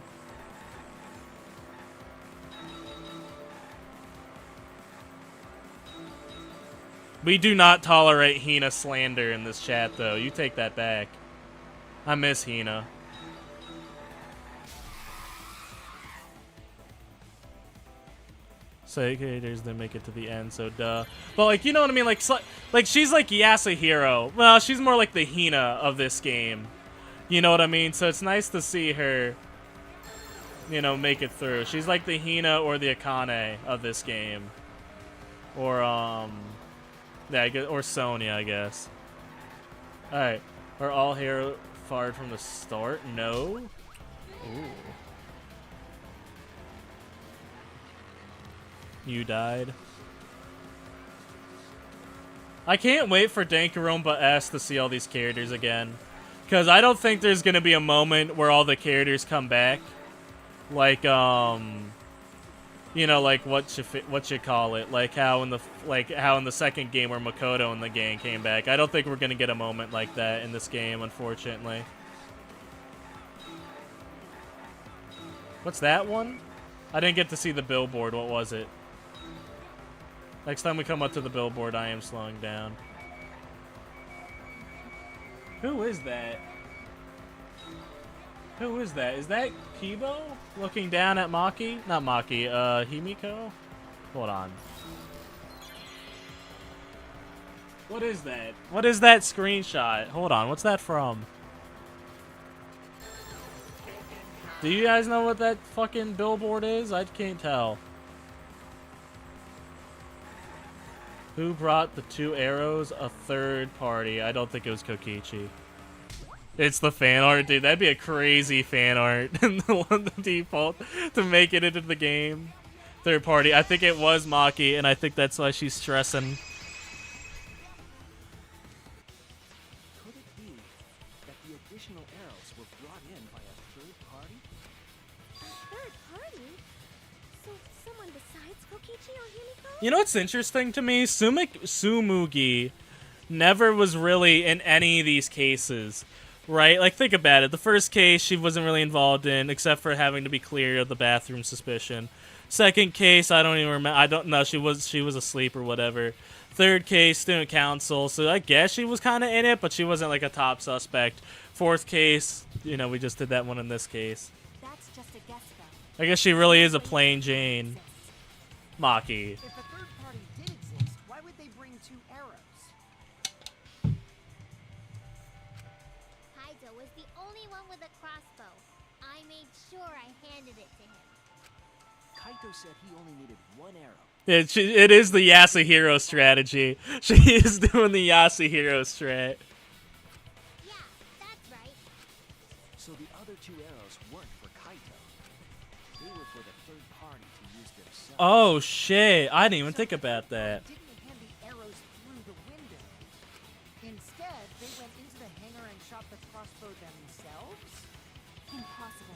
We do not tolerate Hina slander in this chat, though. You take that back. I miss Hina. Side characters that make it to the end, so duh. But like, you know what I mean? Like she's like Yasuhiro. Well, she's more like the Hina of this game. You know what I mean? So it's nice to see her, you know, make it through. She's like the Hina or the Akane of this game. Or, yeah, I guess, or Sonya, I guess. Alright. Are all hero fired from the start? No? Ooh. You died. I can't wait for Danganronpa S to see all these characters again. Because I don't think there's going to be a moment where all the characters come back. Like, you know, like what you call it? Like how in the second game where Makoto and the gang came back. I don't think we're going to get a moment like that in this game, unfortunately. What's that one? I didn't get to see the billboard. What was it? Next time we come up to the billboard, I am slowing down. Who is that? Who is that? Is that Kibo looking down at Maki? Not Maki, Himiko? Hold on. What is that? What is that screenshot? Hold on, what's that from? Do you guys know what that fucking billboard is? I can't tell. Who brought the 2 arrows? A third party. I don't think it was Kokichi. It's the fan art, dude. That'd be a crazy fan art. the default to make it into the game. Third party. I think it was Maki, and I think that's why she's stressing. Could it be that the additional arrows were brought in by a third party? Third party? So someone besides Kokichi or Himiko? You know what's interesting to me? Tsumugi never was really in any of these cases. Right? Like, think about it. The first case, she wasn't really involved in, except for having to be cleared of the bathroom suspicion. Second case, I don't even remember. I don't know. She was asleep or whatever. Third case, student council. So I guess she was kind of in it, but she wasn't like a top suspect. Fourth case, you know, we just did that one in this case. That's just a guess, though. I guess she really is a plain Jane. Maki. If a third party did exist, why would they bring 2 arrows? Kaito was the only one with a crossbow. I made sure I handed it to him. Kaito said he only needed 1 arrow. It is the Yasuhiro strategy. She is doing the Yasuhiro strat. Yeah, that's right. So the other 2 arrows weren't for Kaito. They were for the third party to use themselves. Oh shit! I didn't even think about that. Didn't hand the arrows through the window. Instead, they went into the hangar and shot the crossbow themselves? Impossible.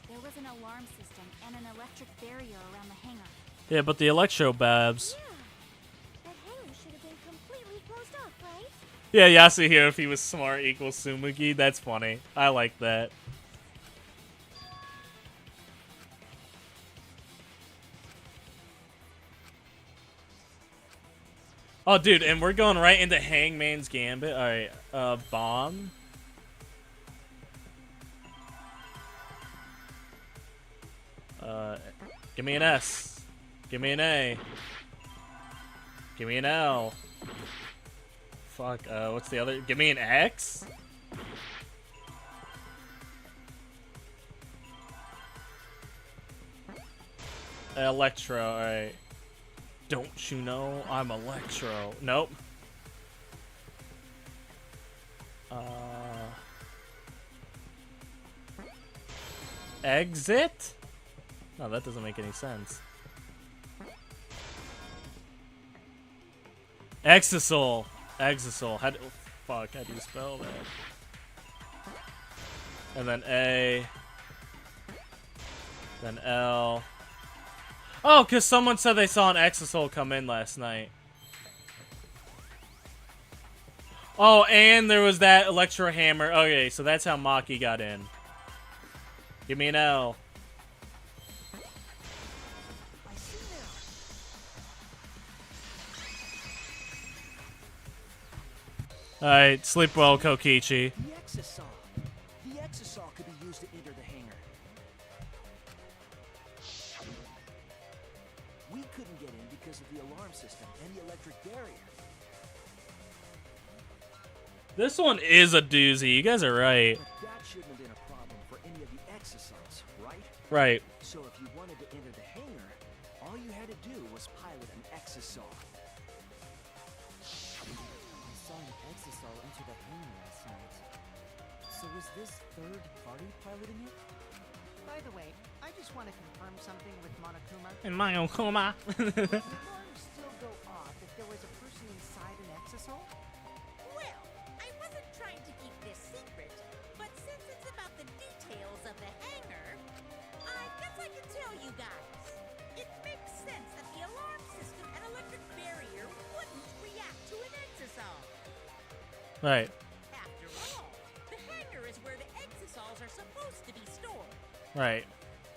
There was an alarm system and an electric barrier around the hangar. Yeah, but the electro babs. Yeah. That hangar should have been completely closed off, right? Yeah, Yasuhiro, if he was smart, equals Tsumugi. That's funny. I like that. Oh, dude, and we're going right into Hangman's Gambit. Alright, bomb. Give me an S. Give me an A. Give me an L. Fuck, what's the other? Give me an X? Electro, alright. Don't you know I'm Electro? Nope. Exit? No, that doesn't make any sense. Exisol. Exisol. How do you spell that? And then A. Then L. Oh, because someone said they saw an Exisol come in last night. Oh, and there was that Electro Hammer. Okay, so that's how Maki got in. Give me an L. I see now. Alright, sleep well, Kokichi. The Exisol. The Exisol could be used to enter the hangar. We couldn't get in because of the alarm system and the electric barrier. This one is a doozy. You guys are right. But that shouldn't have been a problem for any of the Exisols, right? Right. So if you wanted to enter the hangar, all you had to do was pilot an Exisol. I saw an Exisol enter the hangar last night. So was this third party piloting it? By the way, I just want to confirm something with Monokuma. In my own coma. Would the alarm still go off if there was a person inside an Exisol? Well, I wasn't trying to keep this secret, but since it's about the details of the hangar, I guess I can tell you guys. It makes sense that the alarm system and electric barrier wouldn't react to an Exisol. Right. After all, the hangar is where the Exisols are supposed to be stored. Right.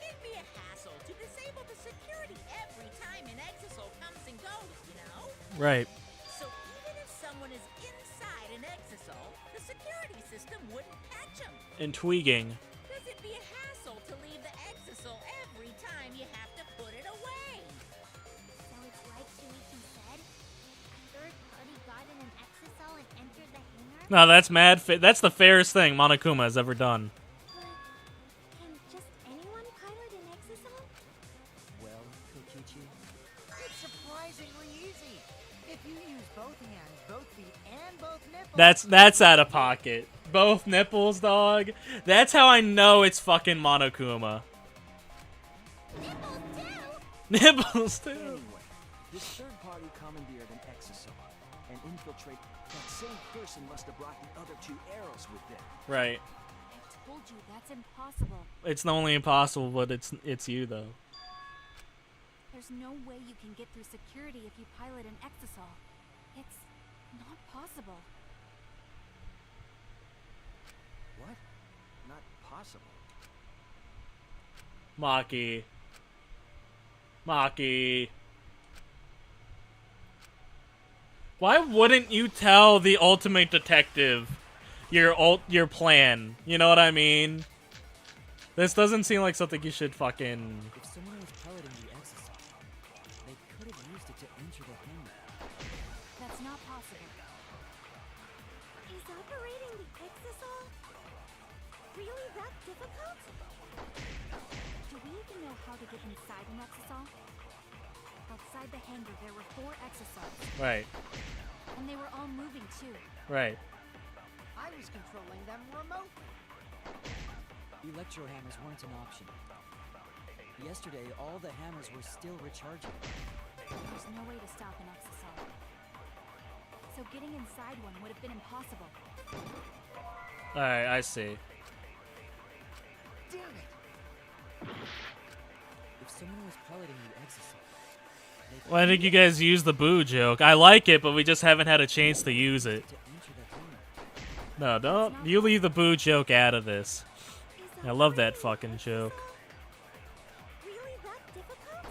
It'd be a hassle to disable the security every time an Exisol comes and goes, you know? Right. So even if someone is inside an Exisol, the security system wouldn't catch them. Intriguing. Because it'd be a hassle to leave the Exisol every time you have to put it away. So it's like Shuichi said? A third party got in an Exisol and entered the hangar? No, that's mad. That's the fairest thing Monokuma has ever done. But can just anyone pilot an Exisol? Well, Kokichi, It's surprisingly easy. If you use both hands, both feet, and both nipples. That's out of pocket. Both nipples, dog. That's how I know it's fucking Monokuma. Nipples too. Anyway, this third party commandeered an Exisol and infiltrate. That same person must have brought the other two arrows with them. Right. I told you that's impossible. It's not only impossible, but it's you though. There's no way you can get through security if you pilot an Exisol. It's not possible. What? Not possible. Maki. Maki. Why wouldn't you tell the ultimate detective your plan? You know what I mean? This doesn't seem like something you should fucking... if someone was piloting the Exisol, they could have used it to enter the hangar. That's not possible. Is operating the Exisol really that difficult? Do we even know how to get inside an Exisol? Outside the hangar, there were 4 Exisols, Right. and they were all moving too. Right. I was controlling them remotely. Electro hammers weren't an option. Yesterday, all the hammers were still recharging. There's no way to stop an Exisol. So getting inside one would have been impossible. Alright, I see. Damn it! If someone was piloting the Exisol, they Well, I think you guys use the boo joke. I like it, but we just haven't had a chance to use it. to enter the hangar. No, don't. You leave the boo joke out of this. Is I love that operating the fucking joke. Exisol really that difficult?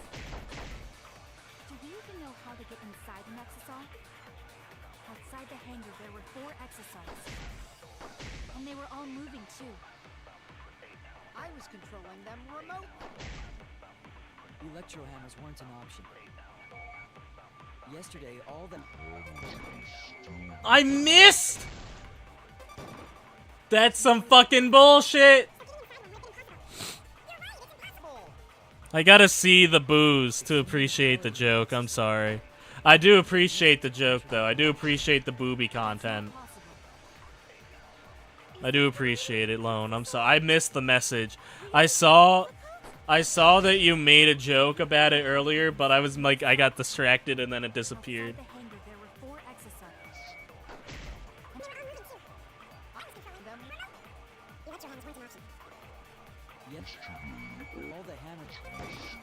Do we even know how to get inside an Exisol? Outside the hangar, there were 4 Exisols, and they were all moving too. I was controlling them remotely. Electro hammers weren't an option. Yesterday, all the I missed! That's some fucking bullshit! I gotta see the boos to appreciate the joke, I'm sorry. I do appreciate the joke, though. I do appreciate the booby content. Possible. I do appreciate it, Lone. I'm sorry. I missed the message. I saw that you made a joke about it earlier, but I was like, I got distracted and then it disappeared. Outside the hangar, there were 4 damage.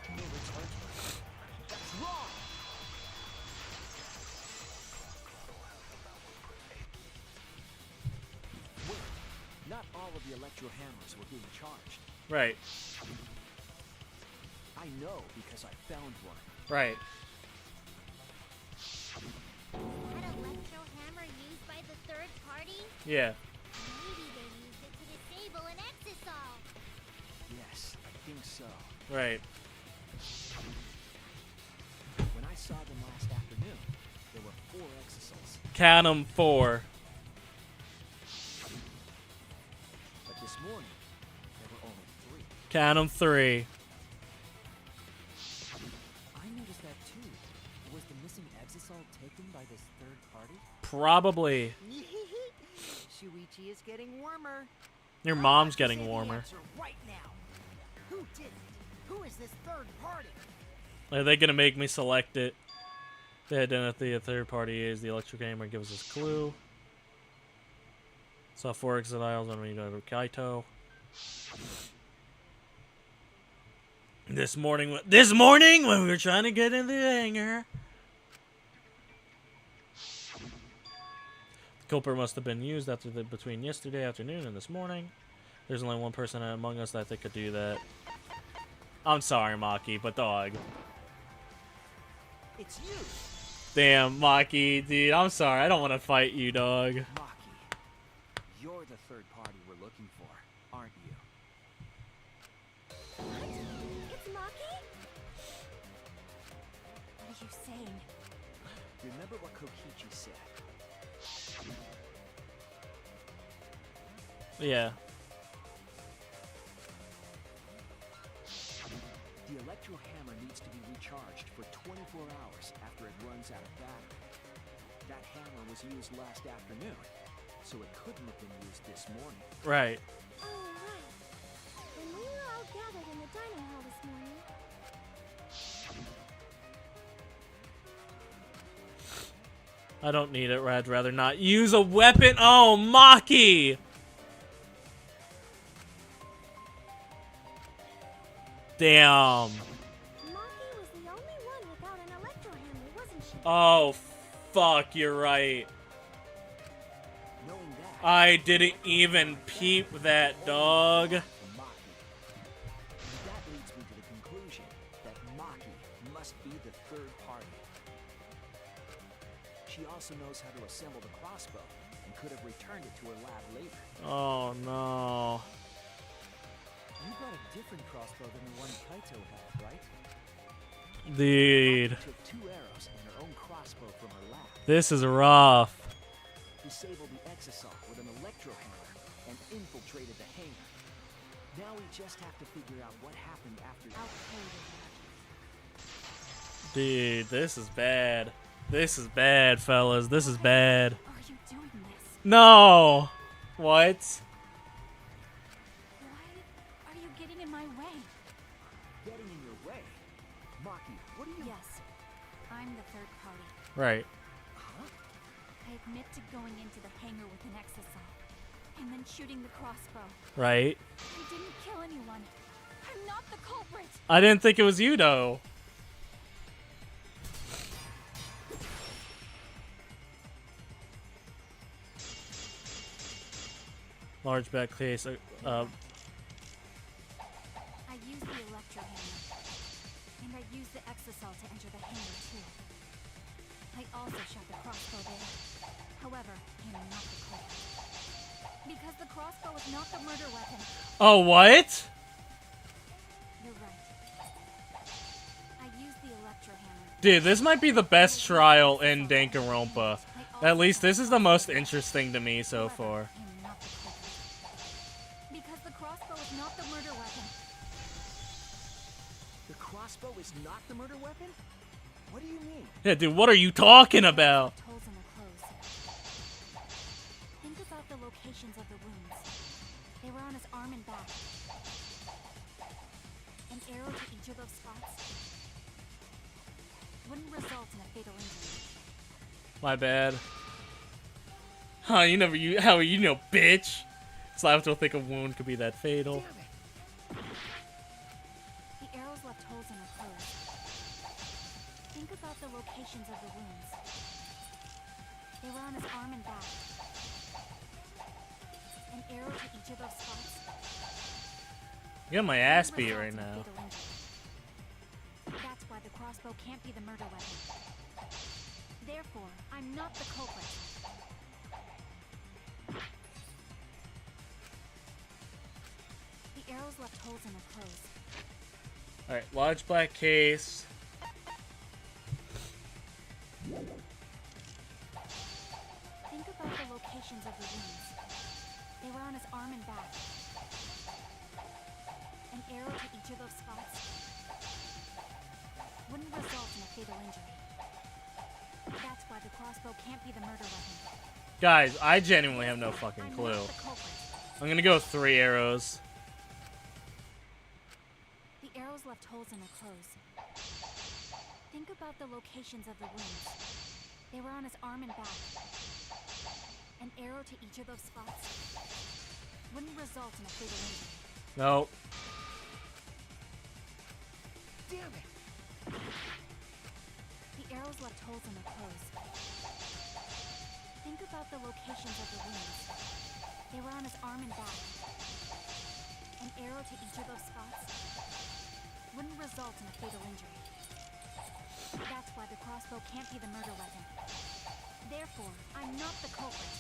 No, it's our turn. That's wrong! Wait, not all of the electro hammers were being charged. Right. I know because I found one. Right. That electro hammer used by the third party? Yeah. Maybe they used it to disable an exisol. Yes, I think so. Right. When I saw them last afternoon, there were 4 exosols. Count 'em 4. But this morning, there were only 3. Count 'em 3. I noticed that too. Was the missing exisol taken by this third party? Probably. Shuichi is getting warmer. Your I'd mom's like to getting say the warmer. answer right now. Who did it? Who is this third party? Are they gonna make me select it? The identity of third party is the electric hammer gives us clue. Saw 4 exiles on me to Kaito. This morning when we were trying to get in the hangar. The culprit must have been used between yesterday afternoon and this morning. There's only one person among us that could do that. I'm sorry, Maki, but dog. It's you! Damn, Maki, dude, I'm sorry. I don't want to fight you, dog. Maki. You're the third party we're looking for, aren't you? What? It's Maki? What are you saying? Remember what Kokichi said? Yeah. The electro hammer needs to be recharged for 24 hours after it runs out of battery. That hammer was used last afternoon, so it couldn't have been used this morning. Right. Oh, right. When we were all gathered in the dining hall this morning, I don't need it. I'd rather not use a weapon. Oh, Maki! Damn. Maki was the only one without an electro hammer, wasn't she? Oh, fuck, you're right. Knowing that, I didn't even peep that, dog. from Maki. And that leads me to the conclusion that Maki must be the third party. She also knows how to assemble the crossbow and could have returned it to her lab later. Oh, no. You got a different crossbow than the one Kaito had, right? Dude. Maki took 2 arrows and her own crossbow from her lab. This is rough. Disabled the exisol with an electro hammer and infiltrated the hangar. Now we just have to figure out what happened after. I'll play with that. Dude, this is bad. This is bad, fellas. This is bad. Are you doing this? No! What? Why are you getting in my way? Getting in your way. Maki, what are you? Yes, I'm the third party. Right. Huh? I admit to going into the hangar with an exisol, and then shooting the crossbow. Right. I didn't kill anyone. I'm not the culprit. I didn't think it was you, though. Large back case. I used the electro hammer, and I used the exisol to enter the hangar too. I also shot the crossbow there. However, I am not the culprit. Because the crossbow is not the murder weapon. Oh, what? You're right. I used the electro hammer. Dude, this might be the best trial in Danganronpa. At least this is the most interesting to me so However, far. I am not the culprit. Because the crossbow is not the murder weapon. The crossbow is not the murder weapon? What do you mean? Yeah, dude, what are you talking about? Holes in the clothes. Think about the locations of the wounds. They were on his arm and back. An arrow to each of those spots wouldn't result in a fatal injury. My bad. Huh, you never, how you know, bitch? So I have to think a wound could be that fatal. Damn it! The arrow arrows left holes in her clothes. Think about the locations of the wounds. They were on his arm and back. An arrow to each of those spots. I got my ass beat right now. That's why the crossbow can't be the murder weapon. Therefore, I'm not the culprit. The arrows left holes in her clothes. Alright, large black case. Think about the locations of the wounds. They were on his arm and back. An arrow to each of those spots wouldn't result in a fatal injury. That's why the crossbow can't be the murder weapon. Guys, I genuinely have no fucking I'm clue. not the culprit. I'm gonna go 3 arrows. The arrows left holes in her clothes. Think about the locations of the wounds. They were on his arm and back. An arrow to each of those spots wouldn't result in a fatal injury. Nope. Damn it! The arrows left holes in her clothes. Think about the locations of the wounds. They were on his arm and back. An arrow to each of those spots wouldn't result in a fatal injury. That's why the crossbow can't be the murder weapon. Therefore, I'm not the culprit.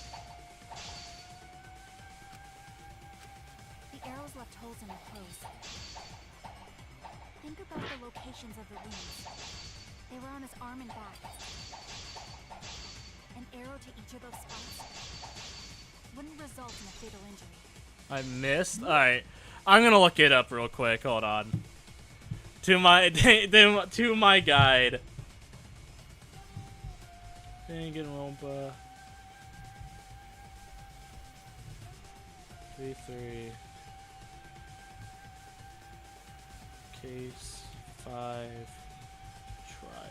The arrows left holes in her clothes. Think about the locations of the wounds. They were on his arm and back. An arrow to each of those spots wouldn't result in a fatal injury. I missed? Alright. I'm gonna look it up real quick. Hold on. To my to my guide. Danganronpa V3 Case 5 Trial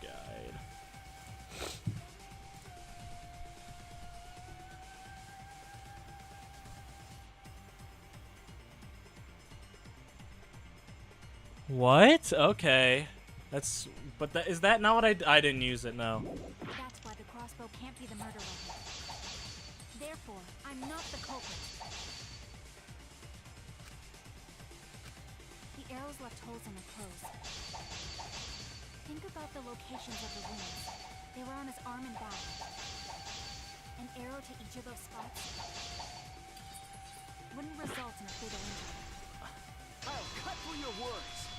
Guide. What? Okay. That's... But that, is that not what I didn't use it, no. That's why the crossbow can't be the murder weapon. Therefore, I'm not the culprit. The arrows left holes in her clothes. Think about the locations of the wounds. They were on his arm and back. An arrow to each of those spots wouldn't result in a fatal injury. I'll cut through your words.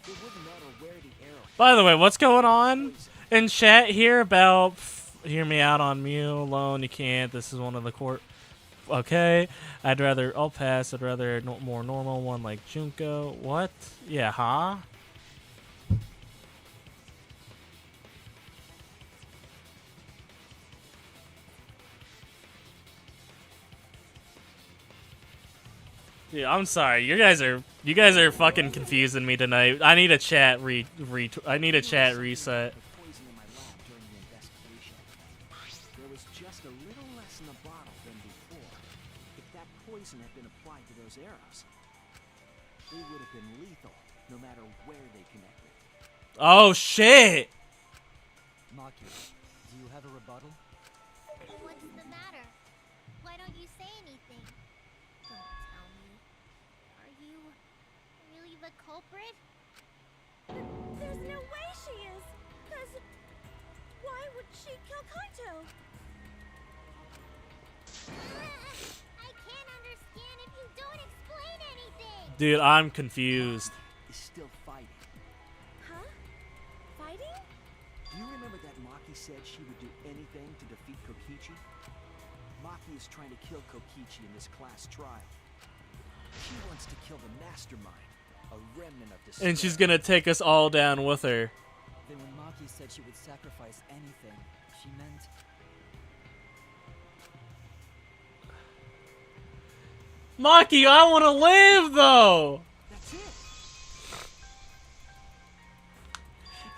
It wouldn't matter where the arrow. By the way, what's going on in chat here about... Hear me out on Mew alone. You can't. This is one of the court... Okay. I'd rather... I'll pass. I'd rather a more normal one like Junko. What? Yeah, huh? Dude, I'm sorry. You guys are fucking confusing me tonight. I need a chat I need a chat reset. Poison in my lab during the investigation. There was just a little less in the bottle than before. If that poison had been applied to those arrows, they would have been lethal, no matter where they connected. Oh shit! Maki, do you have a rebuttal? What's the matter? Why don't you say anything? Don't tell me. Are you really the culprit? There's no way she is. Cause why would she kill Kaito? I can't understand if you don't explain anything. Dude, I'm confused. Is still fighting. Huh? Fighting? Do you remember that Maki said she would do anything to defeat Kokichi? Maki is trying to kill Kokichi in this class trial. She wants to kill the mastermind, a remnant of despair. And she's gonna take us all down with her. Then when Maki said she would sacrifice anything, she meant... Maki, I wanna live though! That's it!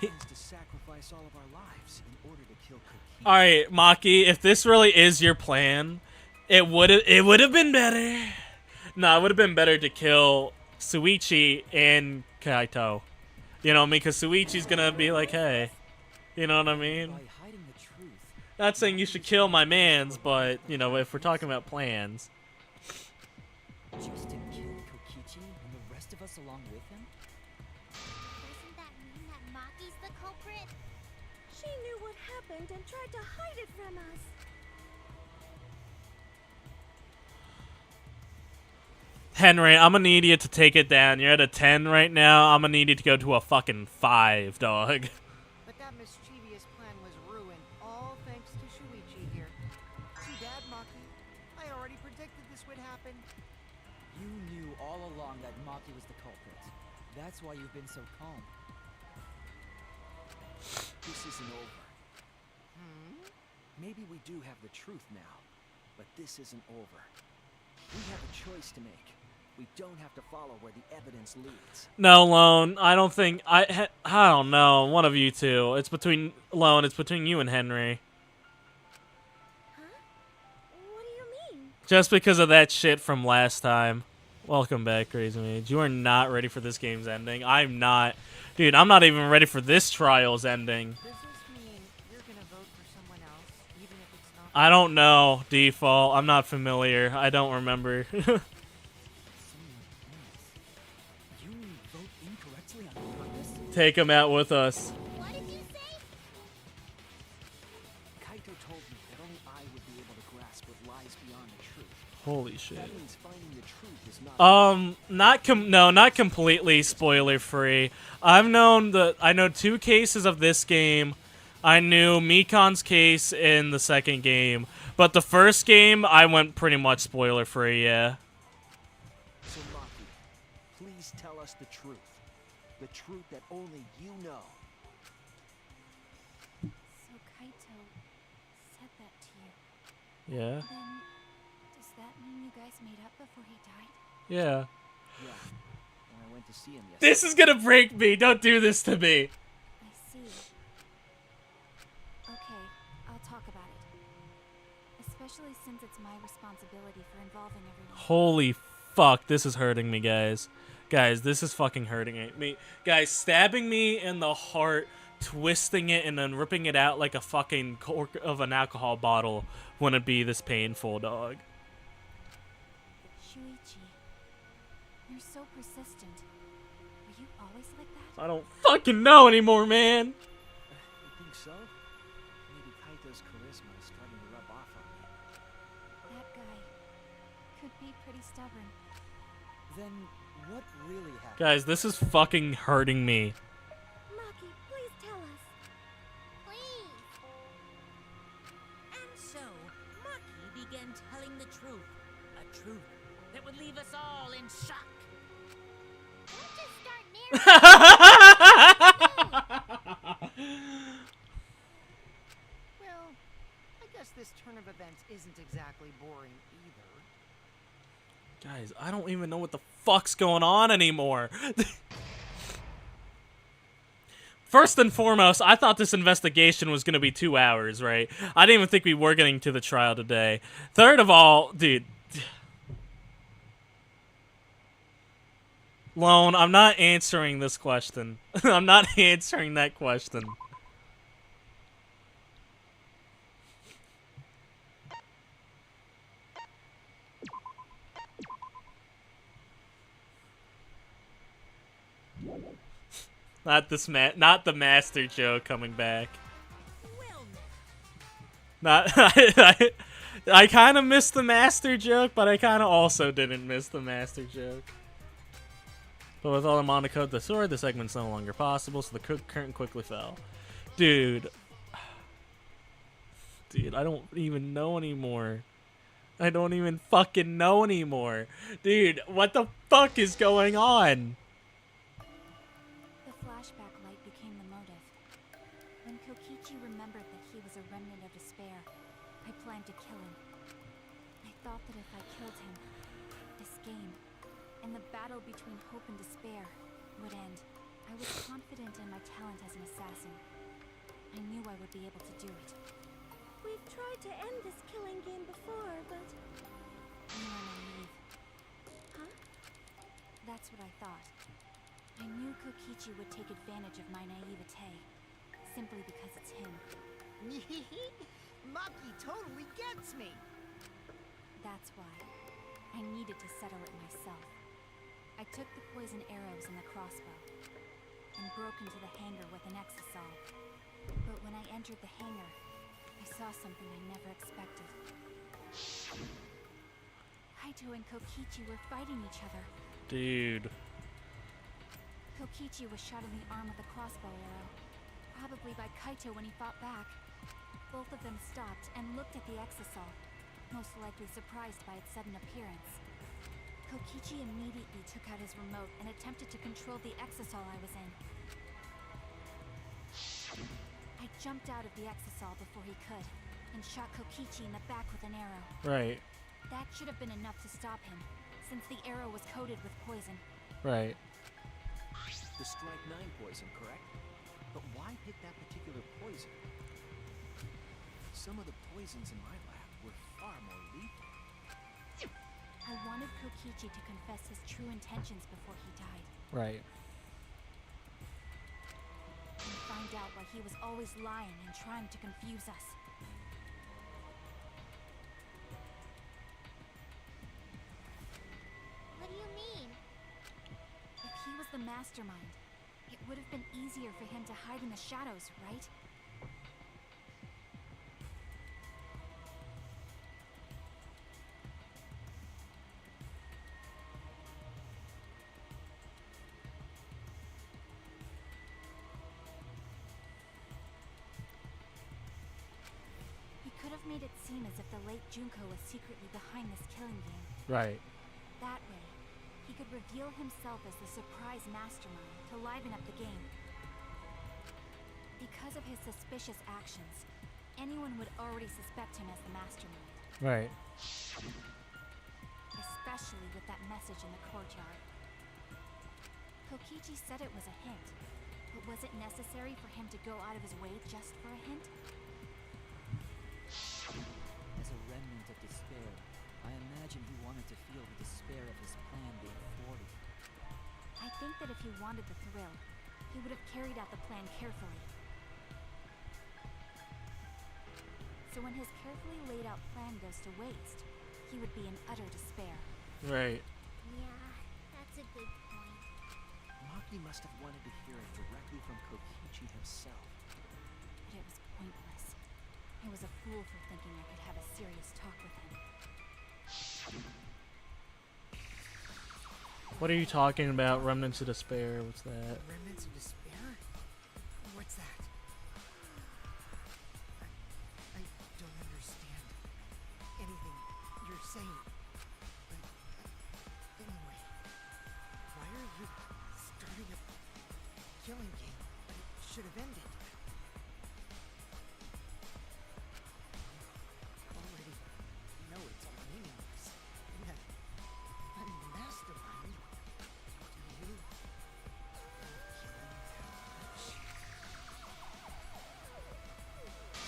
She plans to sacrifice all of our lives in order to kill Kokichi. Alright, Maki, if this really is your plan, It would have been better. No, it would have been better to kill Suichi and Kaito. You know what I mean? Because Suichi's gonna be like, hey. You know what I mean? By hiding the truth, Not saying you should kill my mans, but, you know, if we're talking about plans. just to kill Kokichi and the rest of us along with him? Doesn't that mean that Maki's the culprit? She knew what happened and tried to hide it from us. Henry, I'm gonna need you to take it down. You're at a 10 right now. I'm gonna need you to go to a fucking 5, dog. But that mischievous plan was ruined, all thanks to Shuichi here. Too bad, Maki. I already predicted this would happen. You knew all along that Maki was the culprit. That's why you've been so calm. This isn't over. Maybe we do have the truth now, but this isn't over. We have a choice to make. We don't have to follow where the evidence leads. No, Lone. I don't think I don't know. One of you two. It's between Lone. It's between you and Henry. Huh? What do you mean? Just because of that shit from last time. Welcome back, Crazy Mage. You are not ready for this game's ending. I'm not. Dude, I'm not even ready for this trial's ending. Does this mean you're gonna vote for someone else, even if it's not? I don't know, Default. I'm not familiar. I don't remember. You vote incorrectly on purpose? Take him out with us. What did you say? Kaito told me that only I would be able to grasp what lies beyond the truth. Holy shit. That means finding the truth is not not completely spoiler free. I know 2 cases of this game. I knew Mikon's case in the second game, but the first game I went pretty much spoiler free. Yeah. So Maki, please tell us the truth. The truth that only you know. So Kaito said that to you. Yeah. Then, does that mean you guys made up before he died? Yeah. Yeah. When I went to see him yesterday. This is gonna break me. Don't do this to me. I see. Okay, I'll talk about it. Especially since it's my responsibility for involving everyone. Holy fuck, this is hurting me, guys. Guys, this is fucking hurting me. Guys, stabbing me in the heart, twisting it, and then ripping it out like a fucking cork of an alcohol bottle wouldn't be this painful, dog. Shuichi, you're so persistent. Were you always like that? I don't fucking know anymore, man. You think so? Maybe Kaito's charisma is starting to rub off on me. That guy could be pretty stubborn. Then what really happened? Guys, this is fucking hurting me. Maki, please tell us. Please. And so, Maki began telling the truth. A truth that would leave us all in shock. Don't just start Well, I guess this turn of events isn't exactly boring either. Guys, I don't even know what the fuck's going on anymore. First and foremost, I thought this investigation was going to be 2 hours, right? I didn't even think we were getting to the trial today. Third of all, dude. Lone, I'm not answering this question. I'm not answering that question. Not the master joke coming back. Well, Not I kind of missed the master joke, but I kind of also didn't miss the master joke. But with all the Monaco the sword, the segment's no longer possible, so the curtain quickly fell. Dude, I don't even know anymore. I don't even fucking know anymore. Dude, what the fuck is going on? The flashback light became the motive. When Kokichi remembered that he was a remnant of despair, I planned to kill him. I thought that if I killed him, this game, and the battle between hope and despair, would end. I was confident in my talent as an assassin. I knew I would be able to do it. We've tried to end this killing game before, but... You are naive. Huh? That's what I thought. I knew Kokichi would take advantage of my naivete, simply because it's him. Maki totally gets me! That's why. I needed to settle it myself. I took the poison arrows and the crossbow, and broke into the hangar with an exisal. But when I entered the hangar, I saw something I never expected. Kaito and Kokichi were fighting each other. Dude. Kokichi was shot in the arm with a crossbow arrow, probably by Kaito when he fought back. Both of them stopped and looked at the exisal, most likely surprised by its sudden appearance. Kokichi immediately took out his remote and attempted to control the exisal I was in. I jumped out of the exisal before he could, and shot Kokichi in the back with an arrow. Right. That should have been enough to stop him, since the arrow was coated with poison. Right. The Strike 9 poison, correct? But why pick that particular poison? Some of the poisons in my lab were far more lethal. I wanted Kokichi to confess his true intentions before he died, Right. and find out why he was always lying and trying to confuse us. What do you mean? If he was the mastermind, it would have been easier for him to hide in the shadows, right? He could have made it seem as if the late Junko was secretly behind this killing game. Right. That way, he could reveal himself as the surprise mastermind to liven up the game. Because of his suspicious actions, anyone would already suspect him as the mastermind, Right. especially with that message in the courtyard. Kokichi said it was a hint, but was it necessary for him to go out of his way just for a hint? As a remnant of despair, I imagine he wanted to feel the despair of his plan being thwarted. I think that if he wanted the thrill, he would have carried out the plan carefully. So when his carefully laid out plan goes to waste, he would be in utter despair. Right. Yeah, that's a good point. Maki must have wanted to hear it directly from Kokichi himself. But it was pointless. I was a fool for thinking I could have a serious talk with him. What are you talking about? Remnants of Despair? What's that? Remnants of despair? What's that? I don't understand anything you're saying. But anyway, why are you starting a killing game that it should have ended? I already know it's all meaningless, and that I'm the mastermind. Do you?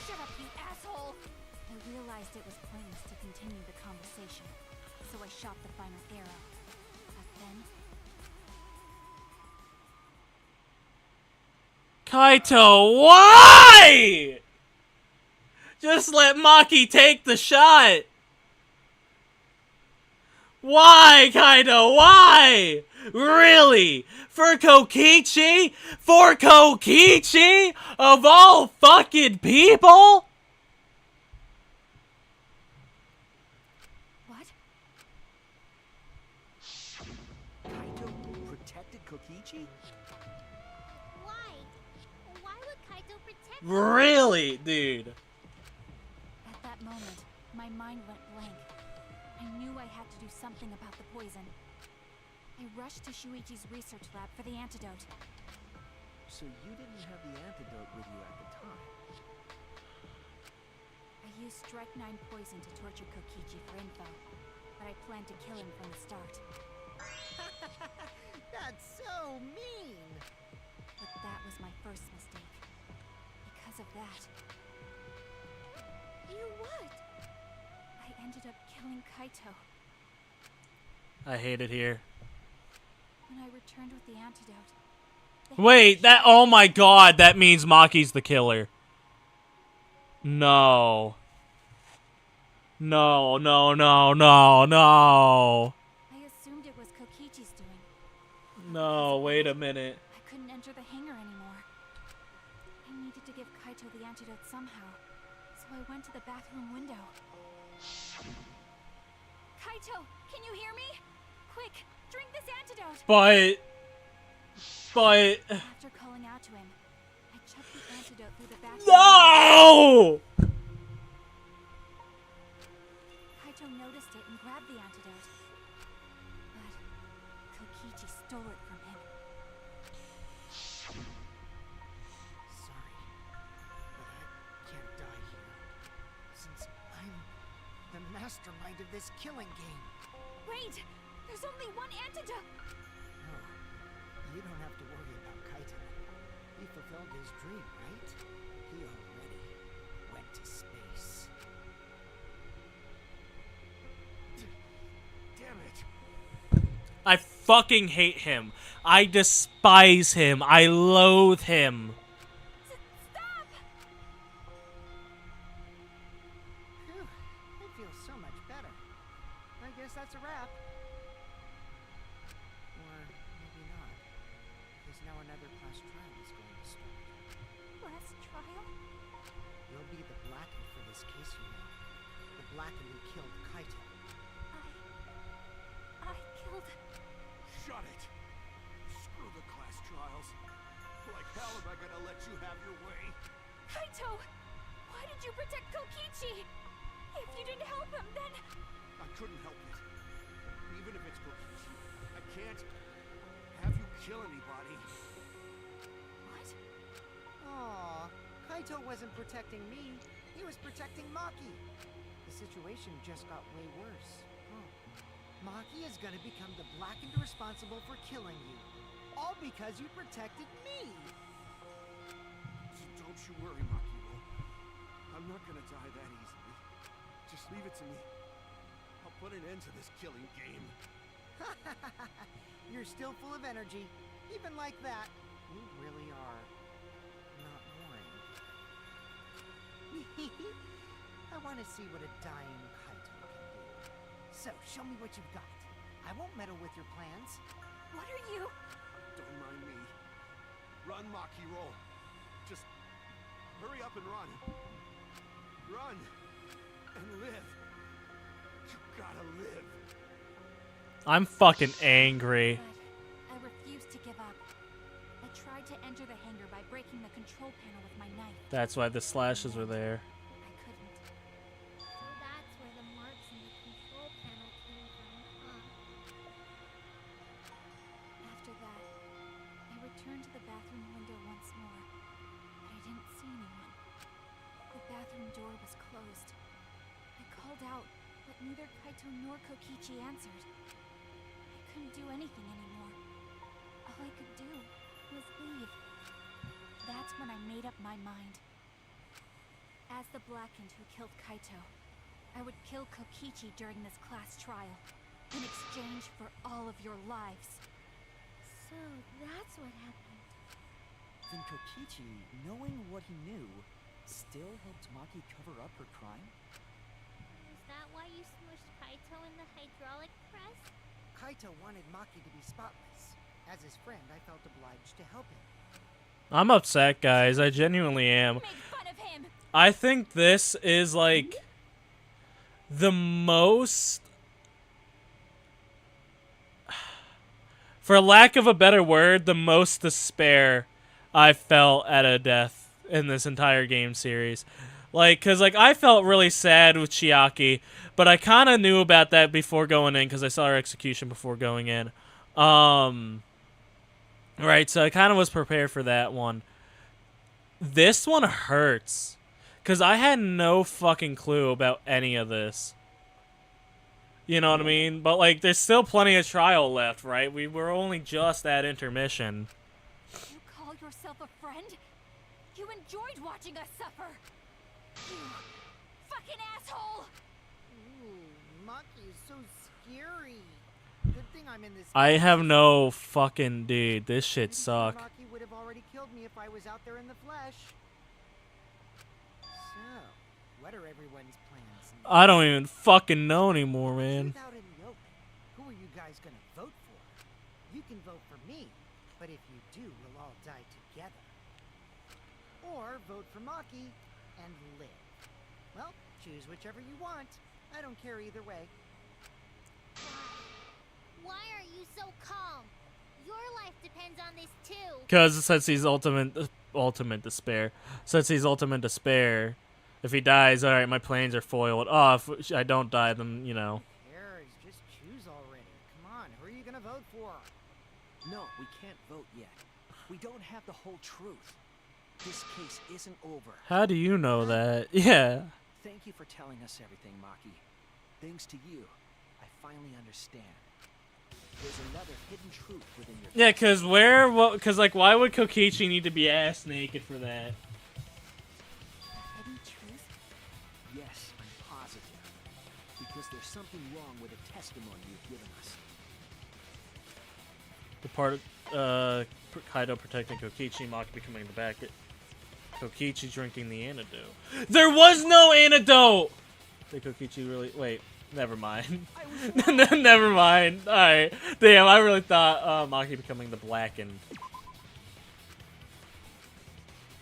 Shut up, you asshole! I realized it was pointless to continue the conversation, so I shot the final arrow. But then, Kaito, why? Just let Maki take the shot. Why, Kaito? Why? Really? For Kokichi? For Kokichi? Of all fucking people? what? Kaito protected Kokichi? Why? Why would Kaito protect him? Really, dude? At that moment, my mind went blank. I knew I had to do something about the poison. I rushed to Shuichi's research lab for the antidote. So you didn't have the antidote with you at the time. I used Strike 9 poison to torture Kokichi for info, but I planned to kill him from the start. That's so mean! But that was my first mistake. Because of that, You what? I ended up killing Kaito. I hate it here. When I returned with the antidote. Wait, that. Oh my god, that means Maki's the killer. No. No, no, no, no, no. I assumed it was Kokichi's doing. No, wait a minute. I couldn't enter the hangar anymore. I needed to give Kaito the antidote somehow, so I went to the bathroom window. Kaito, can you hear me? Quick, drink this antidote! But. After calling out to him, I chucked the antidote through the bathroom. No! Kaito noticed it and grabbed the antidote. But Kokichi stole it from him. Sorry, but I can't die here. Since I'm the mastermind of this killing game. Wait! There's only one antidote! Oh, you don't have to worry about Kaito. He fulfilled his dream, right? He already went to space. Damn it. I fucking hate him. I despise him. I loathe him. Stop! Phew, I feel so much better. I guess that's a wrap. Or maybe not. Because now another class trial is going to start. Last trial? You'll be the blackened for this case, you know. The blackened who killed Kaito. I killed... Shut it. Screw the class trials. Like hell am I gonna let you have your way? Kaito! Why did you protect Kokichi? If you didn't help him, then... I couldn't help it. Even if it's Kokichi, I can't have you kill anybody. What? Aw, Kaito wasn't protecting me. He was protecting Maki. The situation just got way worse. Maki is gonna become the blackened responsible for killing you. All because you protected me. So don't you worry, Makiro. I'm not gonna die that easily. Just leave it to me. I'll put an end to this killing game. You're still full of energy. Even like that, you really are not boring. I want to see what a dying Kaito can do. So, show me what you've got. I won't meddle with your plans. What are you... Don't mind me. Run, Makiro. Just hurry up and run. Run and live. You gotta live. I'm fucking angry. But I refused to give up. I tried to enter the hangar by breaking the control panel with my knife. That's why the slashes were there. I couldn't. So that's where the marks in the control panel came from, huh? After that, I returned to the bathroom window once more, but I didn't see anyone. The bathroom door was closed. I called out, but neither Kaito nor Kokichi answered. I couldn't do anything anymore. All I could do was leave. That's when I made up my mind. As the blackened who killed Kaito, I would kill Kokichi during this class trial, in exchange for all of your lives. So that's what happened. Then Kokichi, knowing what he knew, still helped Maki cover up her crime? Is that why you smushed Kaito in the hydraulic press? Kaito wanted Maki to be spotless. As his friend, I felt obliged to help him. I'm upset, guys. I genuinely am. Make fun of him! I think this is like the most, for lack of a better word, the most despair I felt at a death in this entire game series. Like, cause like I felt really sad with Chiaki, but I kind of knew about that before going in, cause I saw her execution before going in. Right, so I kind of was prepared for that one. This one hurts, cause I had no fucking clue about any of this. You know what I mean? But like, there's still plenty of trial left, right? We were only just at intermission. You call yourself a friend? You enjoyed watching us suffer. You fucking asshole! Ooh, Maki is so scary. Good thing I'm in this. I have no fucking dude. This shit Pretty sure suck. Maki would have already killed me if I was out there in the flesh. So, what are everyone's plans now? I don't even fucking know anymore, man. Truth out in the open. Who are you guys gonna vote for? You can vote for me, but if you do, we'll all die together. Or vote for Maki and live. Well, choose whichever you want. I don't care either way. Why are you so calm? Your life depends on this too. Because since he's ultimate despair. Since he's ultimate despair, if he dies, alright, my plans are foiled. Oh, if I don't die, then, you know. Cares, just choose already. Come on, who are you gonna vote for? No, we can't vote yet. We don't have the whole truth. This case isn't over. How do you know that? Yeah. Thank you for telling us everything, Maki. Thanks to you, I finally understand. There's another hidden truth within your... Yeah, because like, why would Kokichi need to be ass naked for that? Hidden truth? Yes, I'm positive. Because there's something wrong with the testimony you've given us. The part of Kaido protecting Kokichi, Maki becoming the back. Kokichi drinking the antidote. There was no antidote! Did Kokichi really... Wait, never mind. Never mind. Alright. Damn, I really thought Maki becoming the blackened.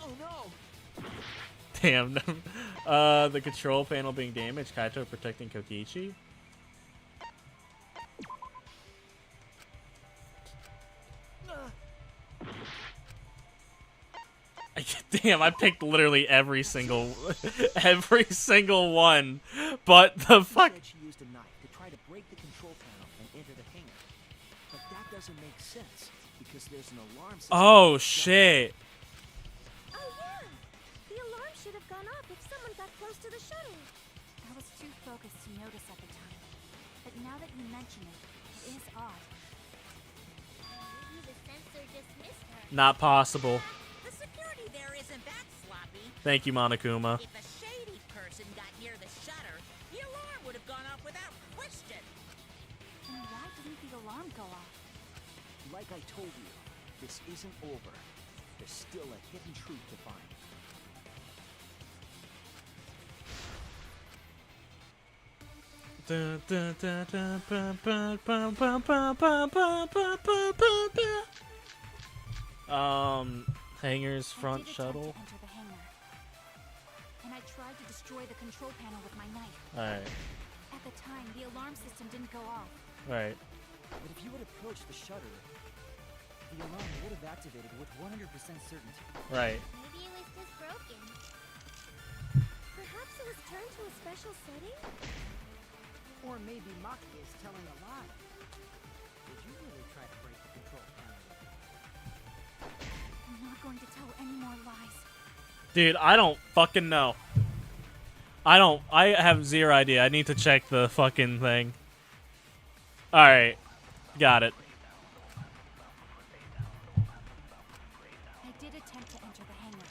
Oh no! Damn. The control panel being damaged. Kaito protecting Kokichi. Damn, I picked literally every single one, but the fuck. She said she used a knife to try to break the control panel and enter the hangar. But that doesn't make sense because there's an alarm system. Oh shit. Oh yeah! The alarm should have gone off if someone got close to the shuttle. I was too focused to notice at the time. But now that you mention it, it is odd. Maybe the sensor just missed her. Not possible. The security there isn't that sloppy. Thank you, Monokuma. If a shady person got near the shutter, the alarm would have gone off without question. Then why didn't the alarm go off? Like I told you, this isn't over. There's still a hidden truth to find. Hangars I front did attempt shuttle. to enter the hangar. And I tried to destroy the control panel with my knife. Alright, At the time, the alarm system didn't go off. alright. But if you had approached the shutter, the alarm would have activated with 100% certainty. Right. Maybe it was just broken. Perhaps it was turned to a special setting? Or maybe Maki is telling a lie. Did you really try to break the control panel? I'm not going to tell any more lies. Dude, I don't fucking know. I have zero idea. I need to check the fucking thing. Alright. Got it. I did attempt to enter the hangar.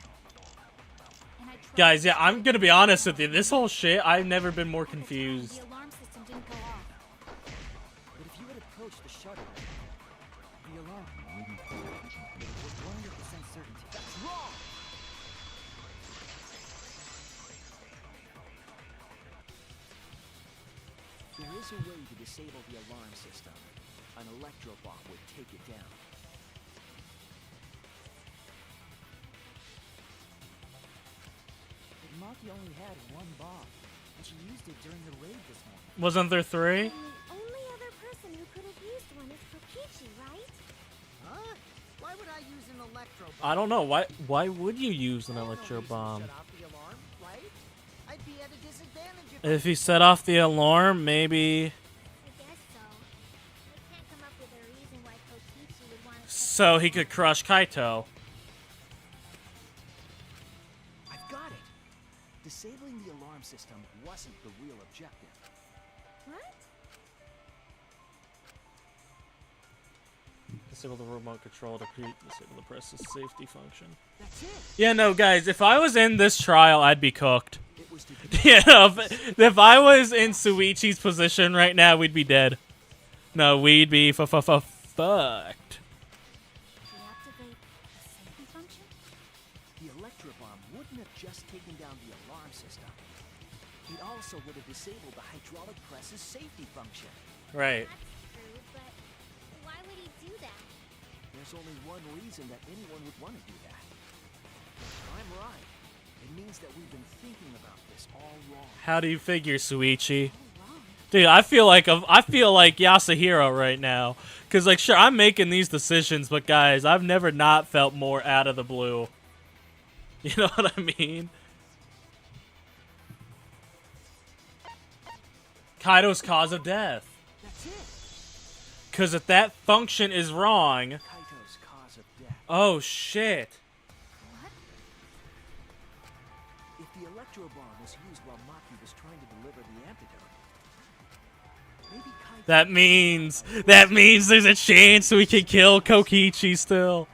And I tried Guys, to yeah, I'm destroy gonna the be control honest with you. panel. This whole shit, I've never been more At the time, confused. the alarm system didn't go off. But if you had approached the shutter, the alarm with 100% certainty. That's wrong! There is a way to disable the alarm system. An electro bomb would take it down. But Maki only had one bomb, and she used it during the raid this morning. Wasn't there three? And the only other person who could have used one is Kokichi, right? Huh? Why would I use an electro bomb? I don't know. Why would you use an There's no electro reason to bomb? Shut off the alarm, right? I'd be at a disadvantage If he set off the alarm, maybe. I guess so. I can't come up with a reason why Kokichi would want to... So he could crush Kaito. I've got it! Disabling the alarm system wasn't the real objective. What? Disable the remote control to disable the press's safety function. That's it! Yeah, no, guys, if I was in this trial, I'd be cooked. It was to Yeah, if I was in Suichi's position right now, we'd be dead. No, we'd be fucked. Deactivate safety function? the electro bomb wouldn't have just taken down the alarm system. It also would have disabled the hydraulic press's safety function. Right. That's true, but why would he do that? There's only one reason that anyone would want to do that. I'm right. It means that we've been thinking about this all wrong. How do you figure, Suichi? Wrong. Dude, I feel like Yasuhiro right now. Cause like, sure, I'm making these decisions, but guys, I've never not felt more out of the blue. You know what I mean? Kaido's cause of death. That's it. Cause if that function is wrong, Kaito's cause of death. oh shit. What? If the electro bomb was used while Maki was trying to deliver the antidote, maybe Kaito... That means there's a chance we can kill Kokichi still.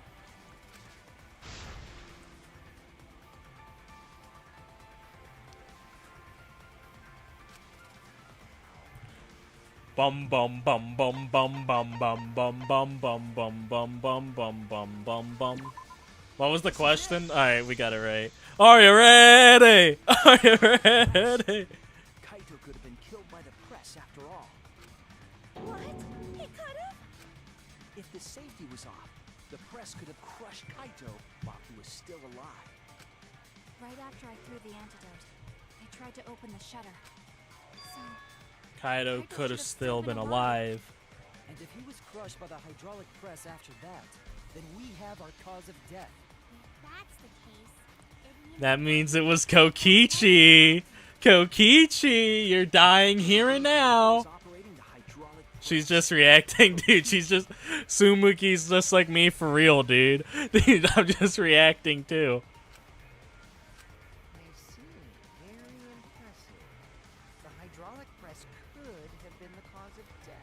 Bum bum bum bum bum bum bum bum bum bum bum bum bum bum bum bum bum. What was the question? Alright, we got it right. Are you ready? Are you ready? Kaito could have been killed by the press after all. What? He could have? If the safety was off, the press could have crushed Kaito while he was still alive. Right after I threw the antidote, I tried to open the shutter. So, Kaido could have still been alive. And if he was crushed by the hydraulic press after that, then we have our cause of death. If that's the case, it means That means it was Kokichi. Kokichi, you're dying here and now. He was operating the hydraulic She's just reacting, dude. She's just... Sumuki's just like me for real, dude. Dude, I'm just reacting too. I see. Very impressive. The hydraulic press could have been the cause of death.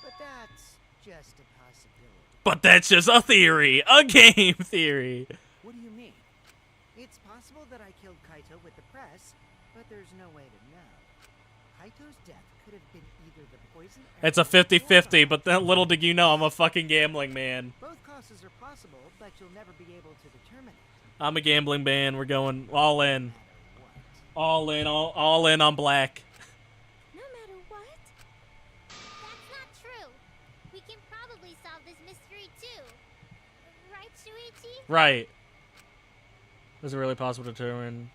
But that's just a possibility. But that's just a theory. A game theory. What do you mean? It's possible that I killed Kaito with the press, but there's no way to know. Kaito's death could have been either the poison... It's a 50-50, but then little did you know I'm a fucking gambling man. Both causes are possible, but you'll never be able to determine it. I'm a gambling man. We're going all in. No matter what. All in on black. no matter what? That's not true. We can probably solve this mystery too. Right, Shuichi? Right. Is it really possible to determine?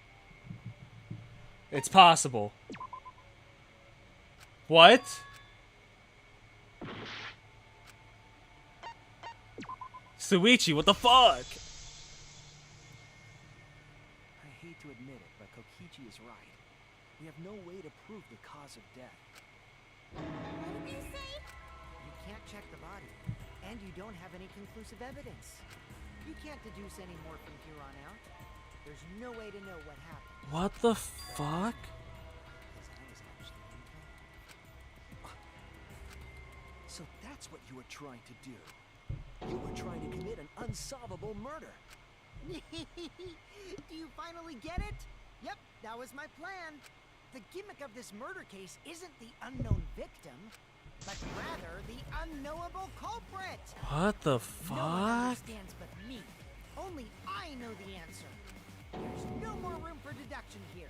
It's possible. What? Suichi, what the fuck? I hate to admit it, but Kokichi is right. We have no way to prove the cause of death. What did you say? You can't check the body, and you don't have any conclusive evidence. You can't deduce any more from here on out. There's no way to know what happened. What the fuck? Because I was actually involved. So that's what you were trying to do. You were trying to commit an unsolvable murder. Do you finally get it? Yep, that was my plan. The gimmick of this murder case isn't the unknown victim, but rather the unknowable culprit. What the No one fuck? understands but me. Only I know the answer. There's no more room for deduction here.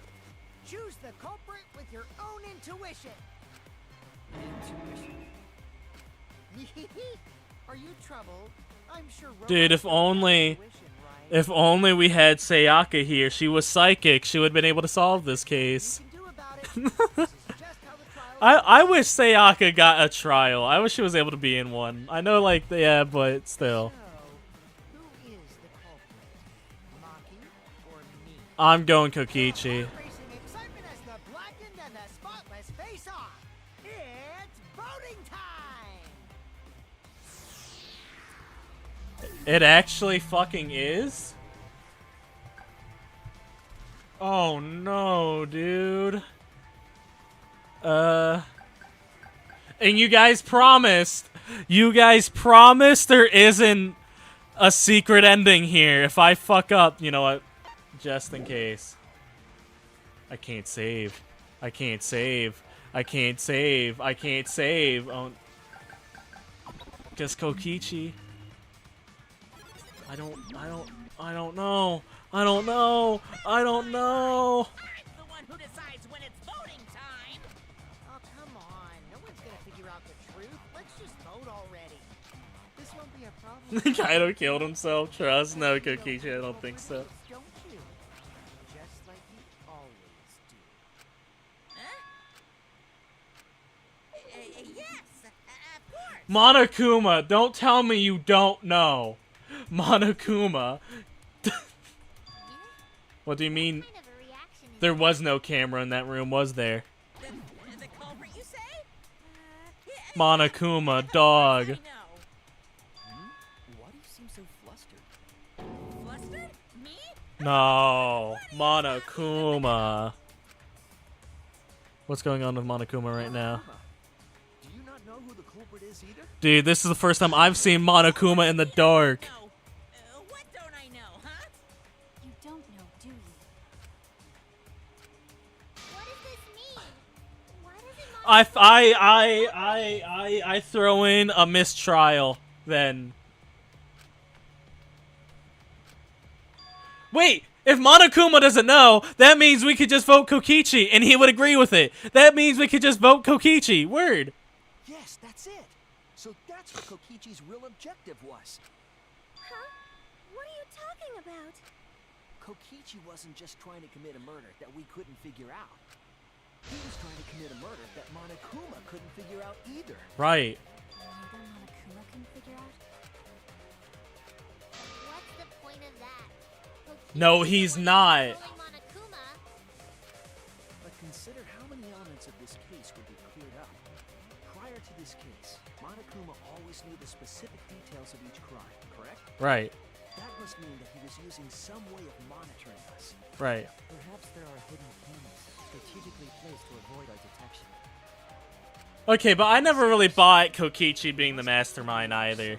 Choose the culprit with your own intuition. Intuition. Are you troubled? I'm sure. Dude, if robots don't have only... intuition, right? If only we had Sayaka here. She was psychic. She would have been able to solve this case. You can do about it. This is just how the trial I wish Sayaka got a trial. I wish she was able to be in one. I know, like, yeah, but still. So, who is the culprit? Maki or me? I'm going Kokichi. Racing excitement as the blackened and the spotless face off. It's voting time. It actually fucking is? Oh no, dude. And you guys promised there isn't a secret ending here. If I fuck up, you know what? Just in case. I can't save. I can't save. I can't save. I can't save. Oh, guess Kokichi. I don't know. I don't know. I don't know. I'm the one who decides when it's voting time. Oh, come on. No one's gonna figure out the truth. Let's just vote already. This won't be a problem. Kaido killed himself. Trust? No, Kokichi, I don't think so. Don't you? Just like you always do. Yes, of course. Monokuma, don't tell me you don't know. Monokuma. What do you mean? Kind of a reaction is There was no camera in that room, was there? The culprit, you say? Monokuma, dog. I know. Why do you seem so flustered? Flustered? Me? No, Monokuma. What's going on with Monokuma right now? Do you not know who the culprit is either? Dude, this is the first time I've seen Monokuma in the dark. No. What don't I know, huh? You don't know, do you? What does this mean? Why does it I throw in a mistrial then. Wait, if Monokuma doesn't know, that means we could just vote Kokichi and he would agree with it. That means we could just vote Kokichi. Word. Yes, that's it. So that's what Kokichi's real objective was. Huh? What are you talking about? Kokichi wasn't just trying to commit a murder that we couldn't figure out. He was trying to commit a murder that Monokuma couldn't figure out either. Right. Neither Monokuma can figure out. What's the point of that? No, he's not. Controlling Monokuma. But consider how many elements of this case would be cleared up. Prior to this case, Monokuma always knew the specific details of each crime, correct? Right. That must mean that he was using some way of monitoring us. Right. Perhaps there are hidden cameras strategically placed to avoid our detection. Okay, but I never really bought Kokichi being the mastermind either.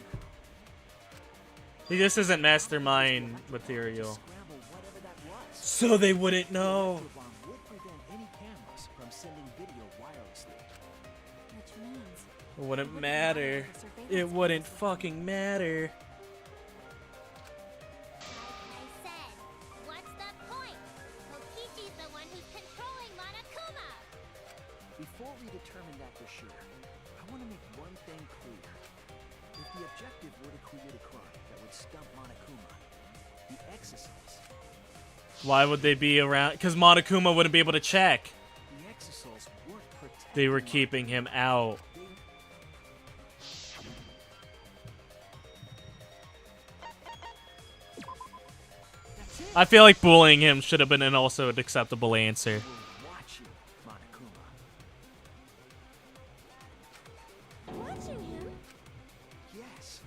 He just isn't mastermind material. Scramble whatever that was. So they wouldn't know. The bomb would prevent any cameras from sending video wirelessly. Which means It wouldn't matter. It wouldn't fucking matter. Like I said, what's the point? Kokichi's the one who's controlling Monokuma. Before we determine that for sure, I want to make one thing clear. If the objective were to create a crime that would stump Monokuma, the exosols, Why would they be around? Because Monokuma wouldn't be able to check. the exosols weren't protecting They were Monokuma. keeping him out. That's it. I feel like bullying him should have been an also an acceptable answer. We're watching Monokuma. Watching him? Yes.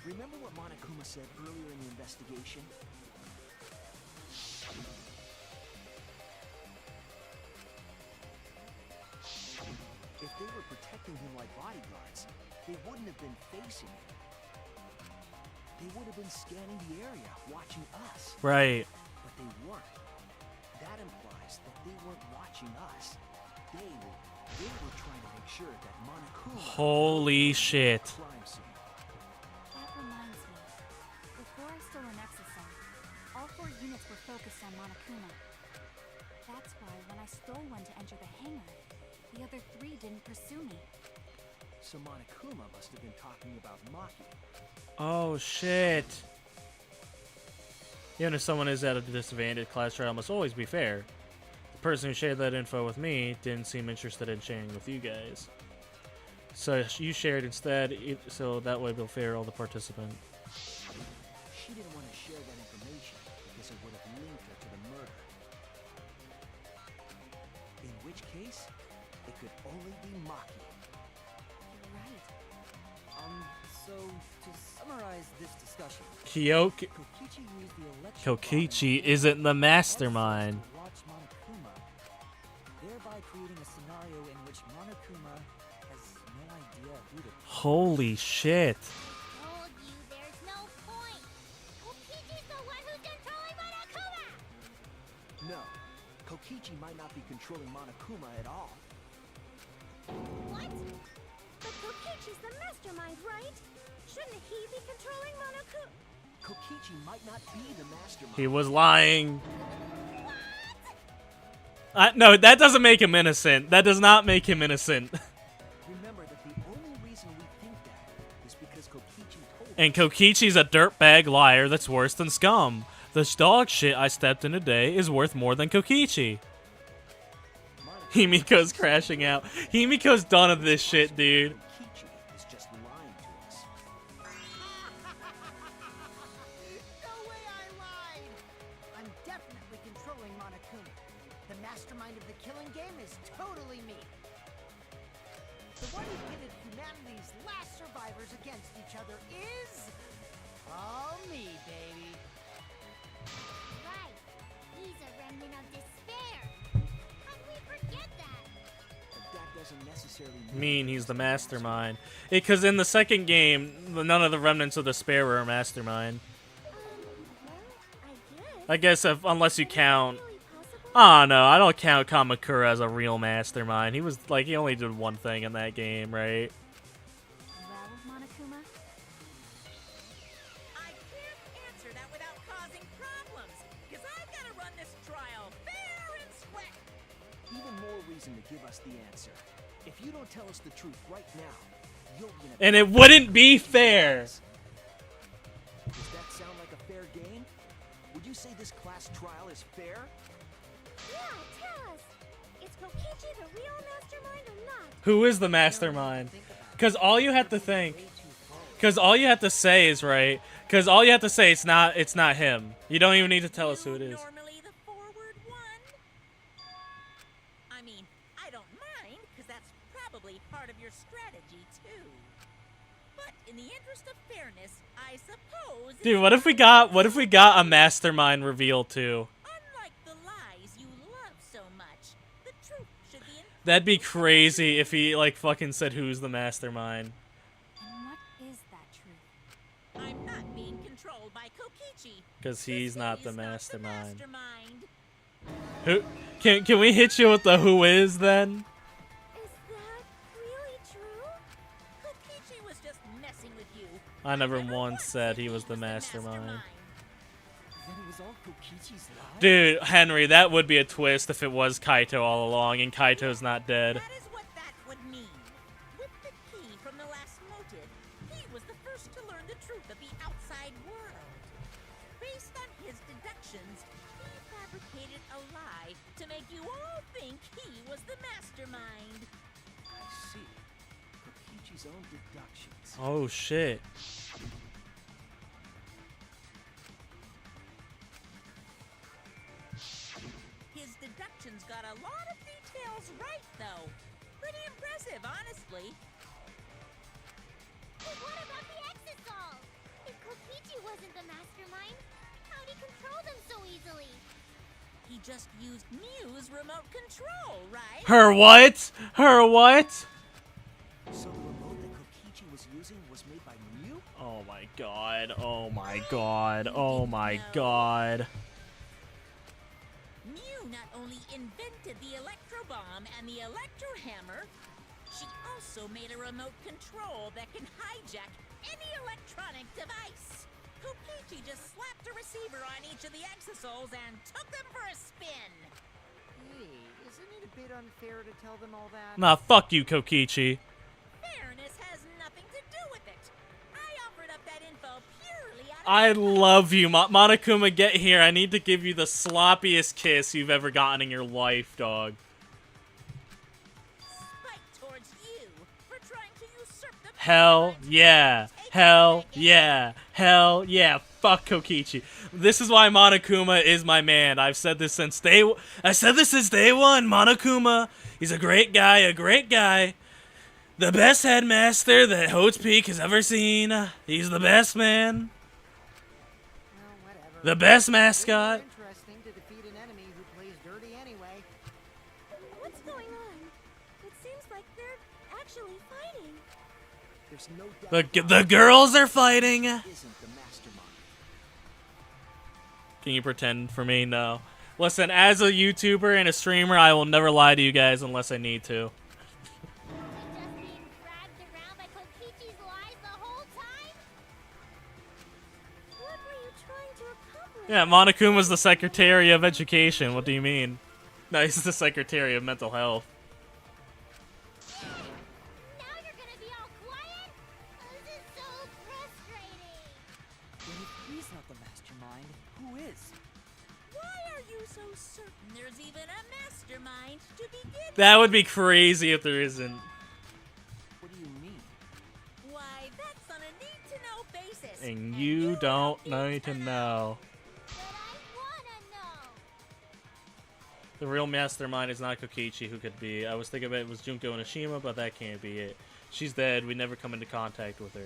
Remember what Monokuma said earlier in the investigation? If they were protecting him like bodyguards, they wouldn't have been facing him. They would have been scanning the area, watching us. Right. But they weren't. That implies that they weren't watching us. They were trying to make sure that Monokuma Holy shit. crime scene. that reminds me. Before I stole an exosome, all 4 units were focused on Monokuma. That's why when I stole one to enter the hangar, the other 3 didn't pursue me. So Monokuma must have been talking about Maki. Oh shit. Even if someone is at a disadvantage, class trial must always be fair. The person who shared that info with me didn't seem interested in sharing with you guys. So you shared instead, so that way it'll fair all the participants. She didn't want to share that information because it would have linked her to the murder. In which case, it could only be Maki. You're right. So to summarize this discussion, Kokichi Kokichi used the election Kokichi isn't the mastermind. to watch Monokuma, thereby creating a scenario in which Monokuma has no idea who to Holy shit. Told you there's no point. Kokichi's the one who's controlling Monokuma. No, Kokichi might not be controlling Monokuma at all. What? But Kokichi's the mastermind, right? Shouldn't he be controlling Monokuma? Kokichi might not be the mastermind. He was lying. No, that doesn't make him innocent. That does not make him innocent. Remember that the only reason we think that is because Kokichi told us. And Kokichi's a dirtbag liar that's worse than scum. The dog shit I stepped in today is worth more than Kokichi. Himiko's crashing out. Himiko's done with this shit, dude. Kokichi is just lying to us. No way I lied! I'm definitely controlling Monokuma. The mastermind of the killing game is totally me. The one who pitted humanity's last survivors against each other is... all me, baby. Right. He's a remnant of despair. How'd we forget that? But that doesn't necessarily Mean he's the mastermind. Because in the second game, none of the remnants of despair were a mastermind. Well, I guess unless you count. really possible? Oh no, I don't count Kamakura as a real mastermind. He was like, he only did one thing in that game, right? Well, Monokuma, I can't answer that without causing problems, because I gotta run this trial fair and square. even more reason to give us the answer. If you don't tell us the truth right now, you'll be in a And it wouldn't be fair. Does that sound like a fair game? Would you say this class trial is fair? Yeah, tell us. Is Kokichi the real mastermind or not? Who is the mastermind? Because all you have to think. Because all you have to say is right. Because all you have to say it's not him. You don't even need to tell us who it is. Normally the forward one. I mean, I don't mind, because that's probably part of your strategy too. But in the interest of fairness, I suppose. Dude, what if we got a mastermind reveal too? Unlike the lies you love so much, the truth should be in. That'd be crazy if he like fucking said who's the mastermind. and what is that truth? I'm not being controlled by Kokichi. 'Cause he's not the He's mastermind. mastermind. Who can we hit you with the who is then? Is that really true? Kokichi was just messing with you. I never once said he was the mastermind. Then it was all Kokichi's lie? Dude, Henry, that would be a twist if it was Kaito all along and Kaito's not dead. That is what that would mean. With the key from the last motive, he was the first to learn the truth of the outside world. Based on his deductions, he fabricated a lie to make you all think he was the mastermind. I see. Kokichi's own deductions. Oh shit. His deductions got a lot of details right, though. Pretty impressive, honestly. But what about the Exisol? If Kokichi wasn't the mastermind, how'd he control them so easily? He just used Mew's remote control, right? Her what? Her what? So the remote that Kokichi was using was made by Mew? Oh my god. Oh my god. Oh my god. Mew not only invented the electro bomb and the electro hammer, she also made a remote control that can hijack any electronic device. Kokichi just slapped a receiver on each of the exosols and took them for a spin. Hey, isn't it a bit unfair to tell them all that? Nah, fuck you, Kokichi. Fairness has nothing to do with it. I offered up that info purely out of I love you, Monokuma. Get here. I need to give you the sloppiest kiss you've ever gotten in your life, dog. spite towards you for trying to usurp the Hell power and yeah. take Hell it again. yeah. Hell yeah. Fuck Kokichi. This is why Monokuma is my man. I've said this since day one. Monokuma. He's a great guy. A great guy. The best headmaster that Hote's Peak has ever seen. He's the best man. Well, whatever. The best It's more mascot. interesting to defeat an enemy who plays dirty anyway. What's going on? It seems like they're actually fighting. There's no doubt The girls are fighting. isn't the mastermind. Can you pretend for me? No. Listen, as a YouTuber and a streamer, I will never lie to you guys unless I need to. Just being dragged around by Kokichi's lies the whole time? What were you trying to accomplish? Yeah, Monokuma's the Secretary of Education. What do you mean? No, he's the Secretary of Mental Health. Now you're gonna be all quiet? This is so frustrating. Then if he's not the mastermind, who is? Why are you so certain there's even a mastermind to begin That would be crazy if there isn't. What do you mean? with? Why, that's on a need-to-know basis. And you don't need to know. But I wanna know. The real mastermind is not Kokichi, who could be. I was thinking it was Junko Onishima, but that can't be it. She's dead. We never come into contact with her.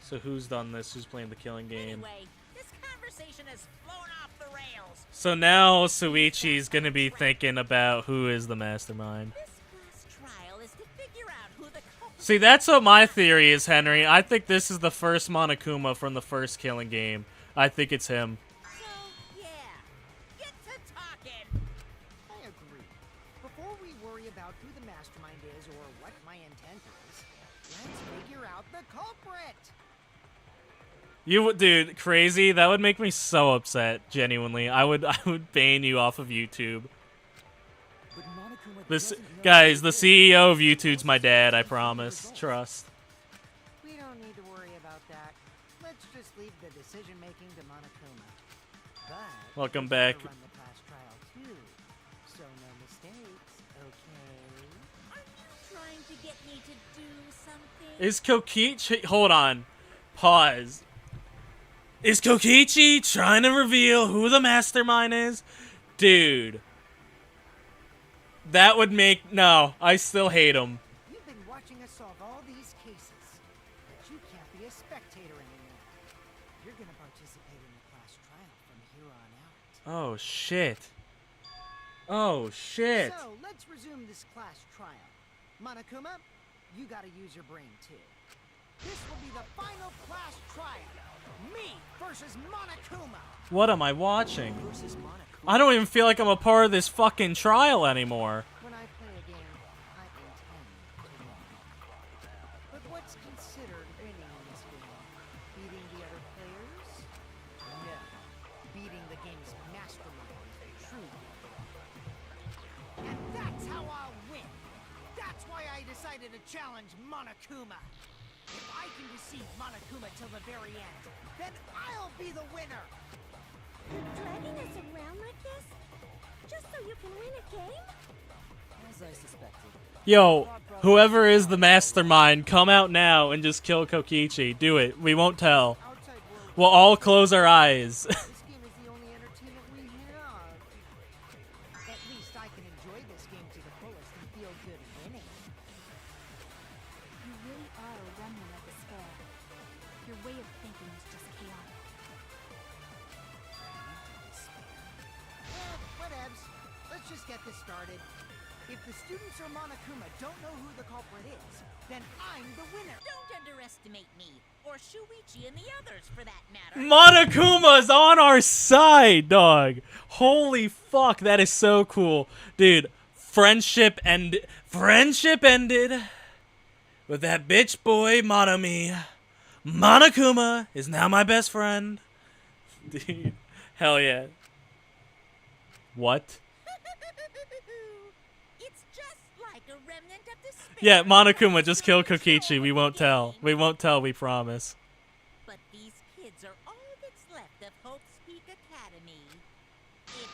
So who's done this? Who's playing the killing game? Anyway, this conversation has flown off the rails. So now Suichi's gonna be thinking about who is the mastermind. This class trial is to figure out who the culprit See, that's what my theory is, Henry. I think this is the first Monokuma from the first killing game. I think it's him. So, yeah. Get to talking. I agree. Before we worry about who the mastermind is or what my intent is, let's figure out the culprit. Dude, crazy. That would make me so upset. Genuinely, I would ban you off of YouTube. But Monokuma This doesn't know guys, who the he is. CEO of YouTube's my dad. I promise. Trust. We don't need to worry about that. Let's just leave the decision making to Monokuma. But Welcome we gotta back. Run the class trial too, so no mistakes. Okay. Are you trying to get me to do something? Is Kokichi? Hold on. Pause. Is Kokichi trying to reveal who the mastermind is? Dude. That would make... No, I still hate him. You've been watching us solve all these cases, but you can't be a spectator anymore. You're gonna participate in the class trial from here on out. Oh, shit. Oh, shit. So let's resume this class trial. Monokuma, you gotta use your brain too. This will be the final class trial. Me versus Monokuma. What am I watching? Versus Monokuma. I don't even feel like I'm a part of this fucking trial anymore. When I play a game, I intend to win. But what's considered winning in this game? Beating the other players? No. Beating the game's mastermind, truly. And that's how I'll win. That's why I decided to challenge Monokuma. If I can deceive Monokuma till the very end, then I'll be the winner. You're dragging us around like this? Just so you can win a game? As I suspected. Yo, whoever is the mastermind, come out now and just kill Kokichi. Do it. We won't tell. Outside world, We'll all close our eyes. this game is the only entertainment we have. At least I can enjoy this game to the fullest and feel good winning. You really are a remnant of despair. Your way of thinking is just chaotic. Whatevs. Let's just get this started. If the students or Monokuma don't know who the culprit is, then I'm the winner. Don't underestimate me, or Shuichi and the others for that matter. Monokuma's on our side, dog. Holy fuck, that is so cool. Dude, friendship ended with that bitch boy Monomi. Monokuma is now my best friend. Dude, hell yeah. What? It's just like a remnant of despair. Yeah, Monokuma, just kill Kokichi. We won't tell. We won't tell, we promise. But these kids are all that's left of Hope's Peak Academy. If you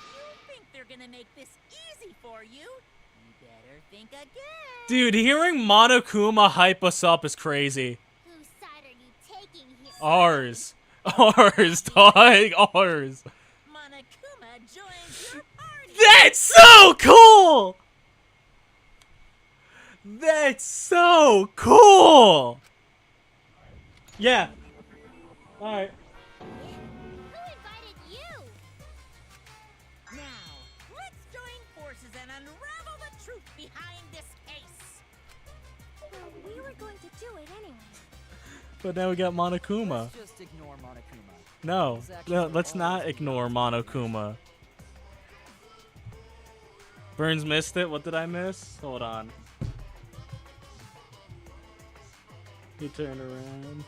think they're gonna make this easy for you, you better think again. Dude, hearing Monokuma hype us up is crazy. Whose side are you taking here? Ours. Ours, dog. Ours. Monokuma joins your party. That's so cool! That's so cool! Yeah. Alright. Who invited you? Now, let's join forces and unravel the truth behind this case. Well, we were going to do it anyway. But now we got Monokuma. Let's just ignore Monokuma. No, His actions no, are let's not always ignore beyond Monokuma. Burns missed it. What did I miss? Hold on. He turned around.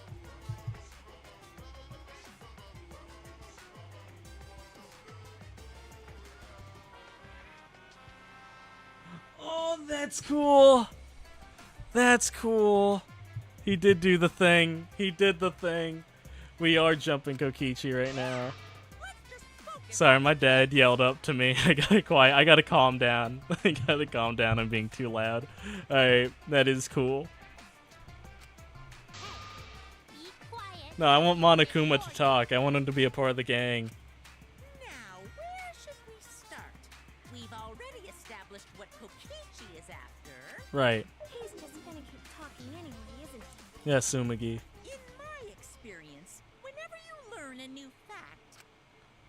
Oh, that's cool. That's cool. He did do the thing. He did the thing. We are jumping Kokichi right now. Sorry, my dad yelled up to me. I gotta quiet. I gotta calm down. I gotta calm down. I'm being too loud. Alright, that is cool. Be quiet. No, I want Monokuma to talk. I want him to be a part of the gang. Now, where should we start? We've already established what Kokichi is after. Right. He's just gonna keep talking anyway, isn't he? Yeah, Sumagi. In my experience, whenever you learn a new fact,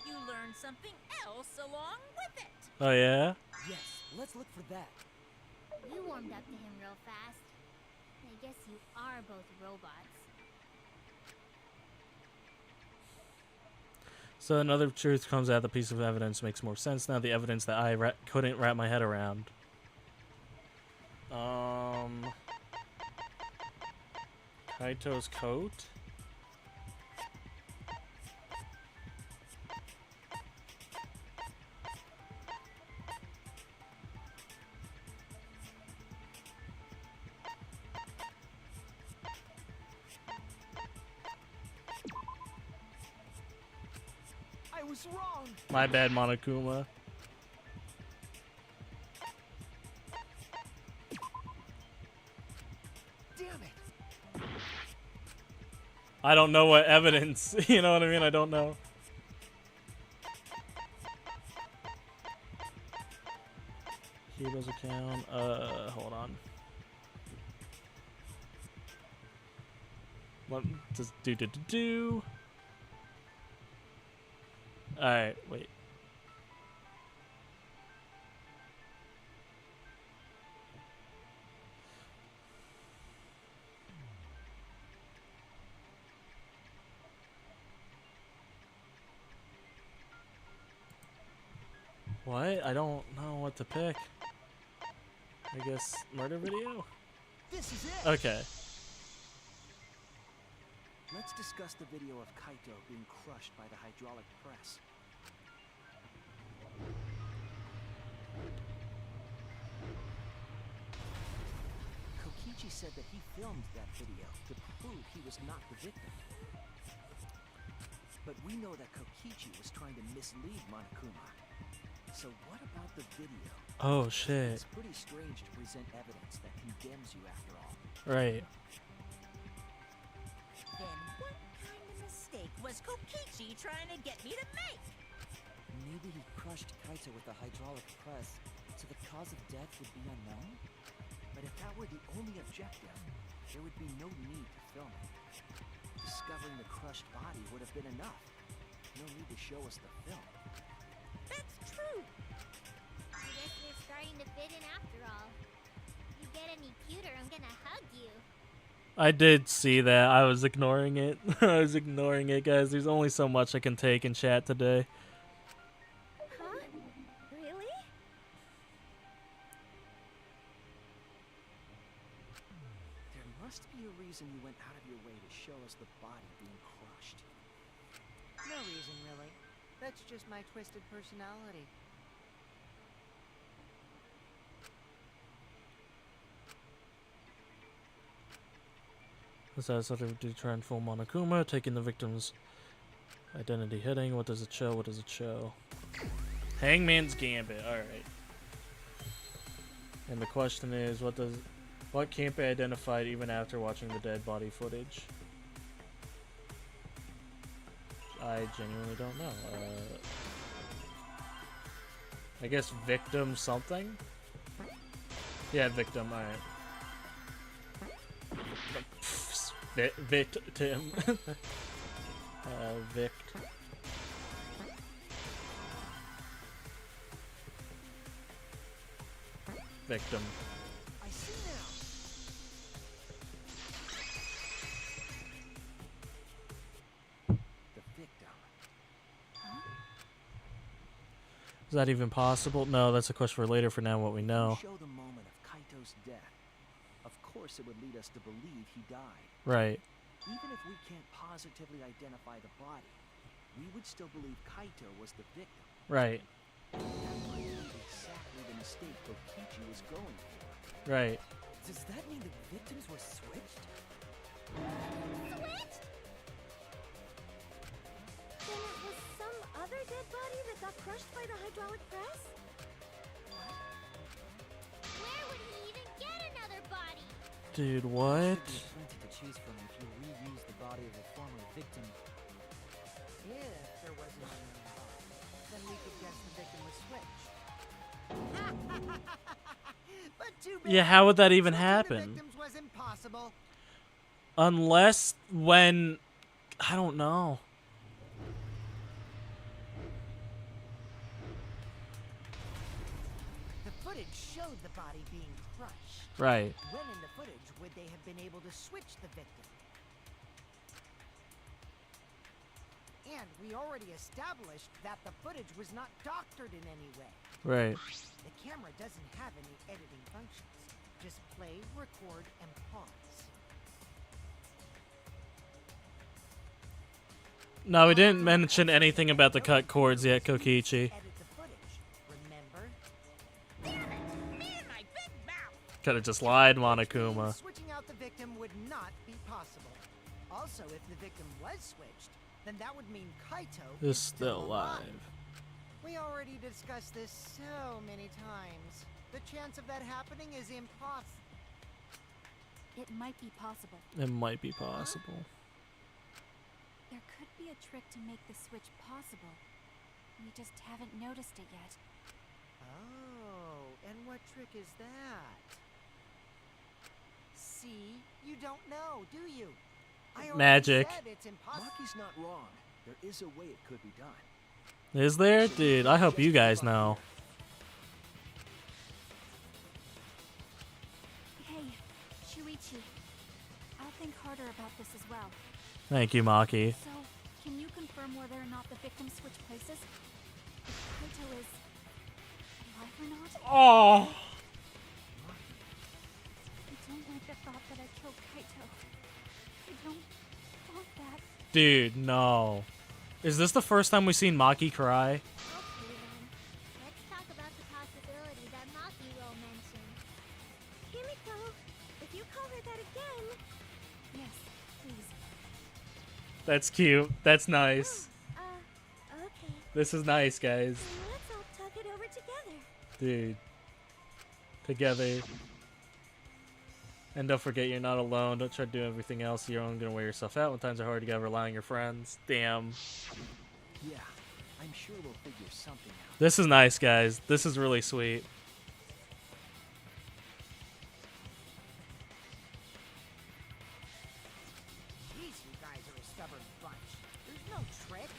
you learn something else along with it. Oh, yeah? Yes, let's look for that. You warmed up to him real fast. I guess you are both robots. So another truth comes out. The piece of evidence makes more sense now. The evidence that I couldn't wrap my head around. Kaito's coat? I was wrong. My bad, Monokuma. Damn it. I don't know what evidence. You know what I mean? I don't know. Kiba's account. Hold on. What does do? Alright, wait. What? I don't know what to pick. I guess murder video? This is it. Okay. Let's discuss the video of Kaito being crushed by the hydraulic press. Kokichi said that he filmed that video to prove he was not the victim. But we know that Kokichi was trying to mislead Monokuma. So what about the video? Oh shit. It's pretty strange to present evidence that condemns you after all. Right. Then what kind of mistake was Kokichi trying to get me to make? Maybe he crushed Kaito with a hydraulic press, so the cause of death would be unknown? But if that were the only objective, there would be no need to film it. Discovering the crushed body would have been enough. No need to show us the film. That's true. I guess you're starting to fit in after all. You get any cuter, I'm gonna hug you. I did see that. I was ignoring it. I was ignoring it, guys. There's only so much I can take in chat today. Huh? Really? There must be a reason you went out of your way to show us the body being crushed. No reason, really. That's just my twisted personality. This has something to try and fool Monokuma, taking the victim's identity hitting. What does it show? What does it show? Hangman's Gambit. Alright. And the question is, what can't be identified even after watching the dead body footage? I genuinely don't know. I guess victim something? Yeah, victim, alright. Victim. Victim. I see now. The victim. that even possible? No, that's a question for later. For now, what we know. Show the moment of Kaito's death. Of course, it would lead us to believe he died. Right. Even if we can't positively identify the body, we would still believe Kaito was the victim. Right. That might be exactly the mistake Kokichi was going for. Right. Does that mean the victims were switched? Switched? Then it was some other dead body that got crushed by the hydraulic press? Where would he even get another body? Dude, what? There's plenty to choose from if you reuse the body of a former victim. If there wasn't any body, then we could guess the victim was switched. But too bad. Yeah, how would that even Switching the happen? victims was impossible. Unless when... I don't know. The footage showed the body being crushed. Right. When in the footage would they have been able to switch the victim? And we already established that the footage was not doctored in any way. Right. The camera doesn't have any editing functions. Just play, record, and pause. No, we didn't mention anything about the cut cords yet, Kokichi. Edit the footage. Remember? Damn it! Me and my big mouth! Could've just lied, Monokuma. Switching out the victim would not be possible. Also, if the victim was switched, then that would mean Kaito Is still alive. We already discussed this so many times. The chance of that happening is impossible. It might be possible. It might be possible. There could be a trick to make the switch possible. We just haven't noticed it yet. Oh, and what trick is that? See, you don't know, do you? I already Magic. said it's impossible. Maki's not wrong. There is a way it could be done. Is there? Dude, I hope you guys know. Hey, Shuichi. I'll think harder about this as well. Thank you, Maki. So, can you confirm whether or not the victims switch places? If Kaito is alive or not? Oh. I don't like the thought that I killed Kaito. I don't want that. Dude, no. Is this the first time we've seen Maki cry? Okay then. Let's talk about the possibility that Maki will mention. Himiko, if you call her that again... Yes, please. That's cute. That's nice. Okay. This is nice, guys. Then let's all talk it over together. Dude. Together. And don't forget, you're not alone. Don't try to do everything else. You're only going to wear yourself out when times are hard. You got to rely on your friends. Damn. Yeah, I'm sure we'll figure something out. This is nice, guys. This is really sweet. Jeez, you guys are a stubborn bunch. There's no trick.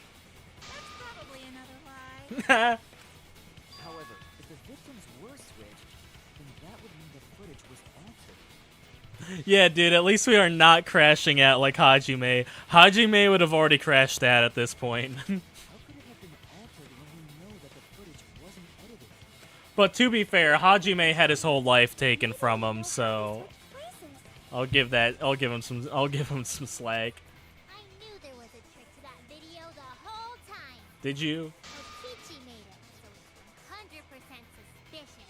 That's probably another lie. However, if the victims were switched, then that would mean the footage was altered. Yeah, dude, at least we are not crashing out like Hajime. Hajime would have already crashed out at this point. How could it have been altered when we know that the footage wasn't edited? But to be fair, Hajime had his whole life taken from him, so Places. I'll give him some slack. I knew there was a trick to that video the whole time. Did you? Kokichi made it, so it's 100% suspicious.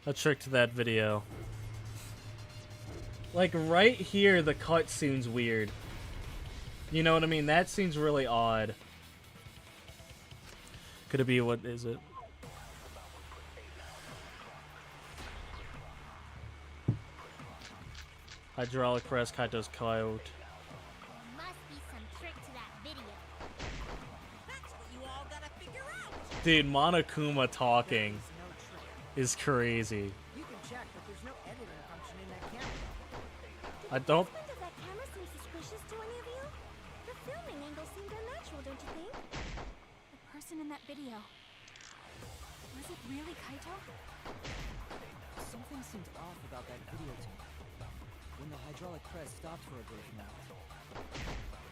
A trick to that video. Like right here, the cut seems weird. You know what I mean? That seems really odd. Could it be, what is it? Hydraulic press, Kaito's coyote. There must be some trick to that video. That's what you all gotta figure out! Dude, Monokuma talking There's no trick. is crazy. You can check, but there's no editing function in that camera. I don't... Does that camera seem suspicious to any of you? The filming angle seemed unnatural, don't you think? The person in that video. Was it really Kaito? Something seemed off about that video tape. When the hydraulic press stopped for a brief moment.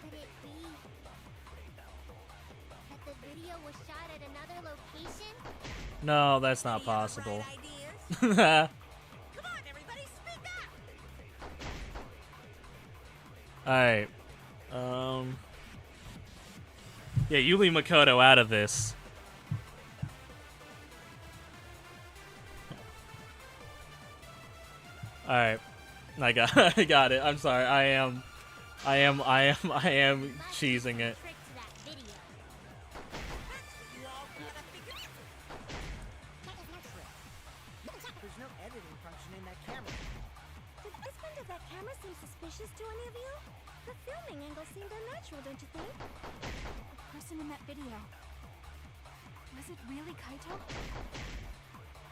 Could it be that that the video was shot at another location? No, that's not Any other possible. bright ideas? Come on, everybody, speak up! Alright. Yeah, you leave Makoto out of this. Alright. I got it. I'm sorry. I am cheesing it. Trick to that video. You all gotta figure There's no editing function in that camera. The placement of that camera seem suspicious to any of you? The filming angle seemed unnatural, don't you think? The person in that video. Was it really Kaito?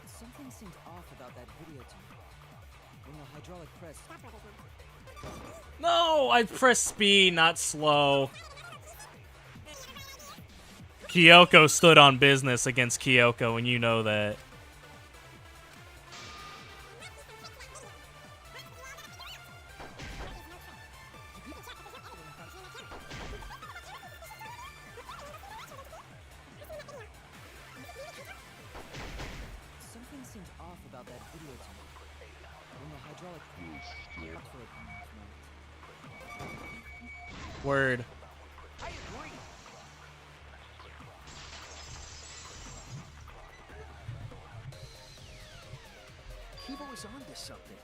Something seemed off about that video to me. When the hydraulic press... No, I pressed speed, not slow. Kyoko stood on business against Kyoko, and you know that. Something seemed off about that video to me. When the hydraulic... for a moment. Word. I agree. Kibo is onto something.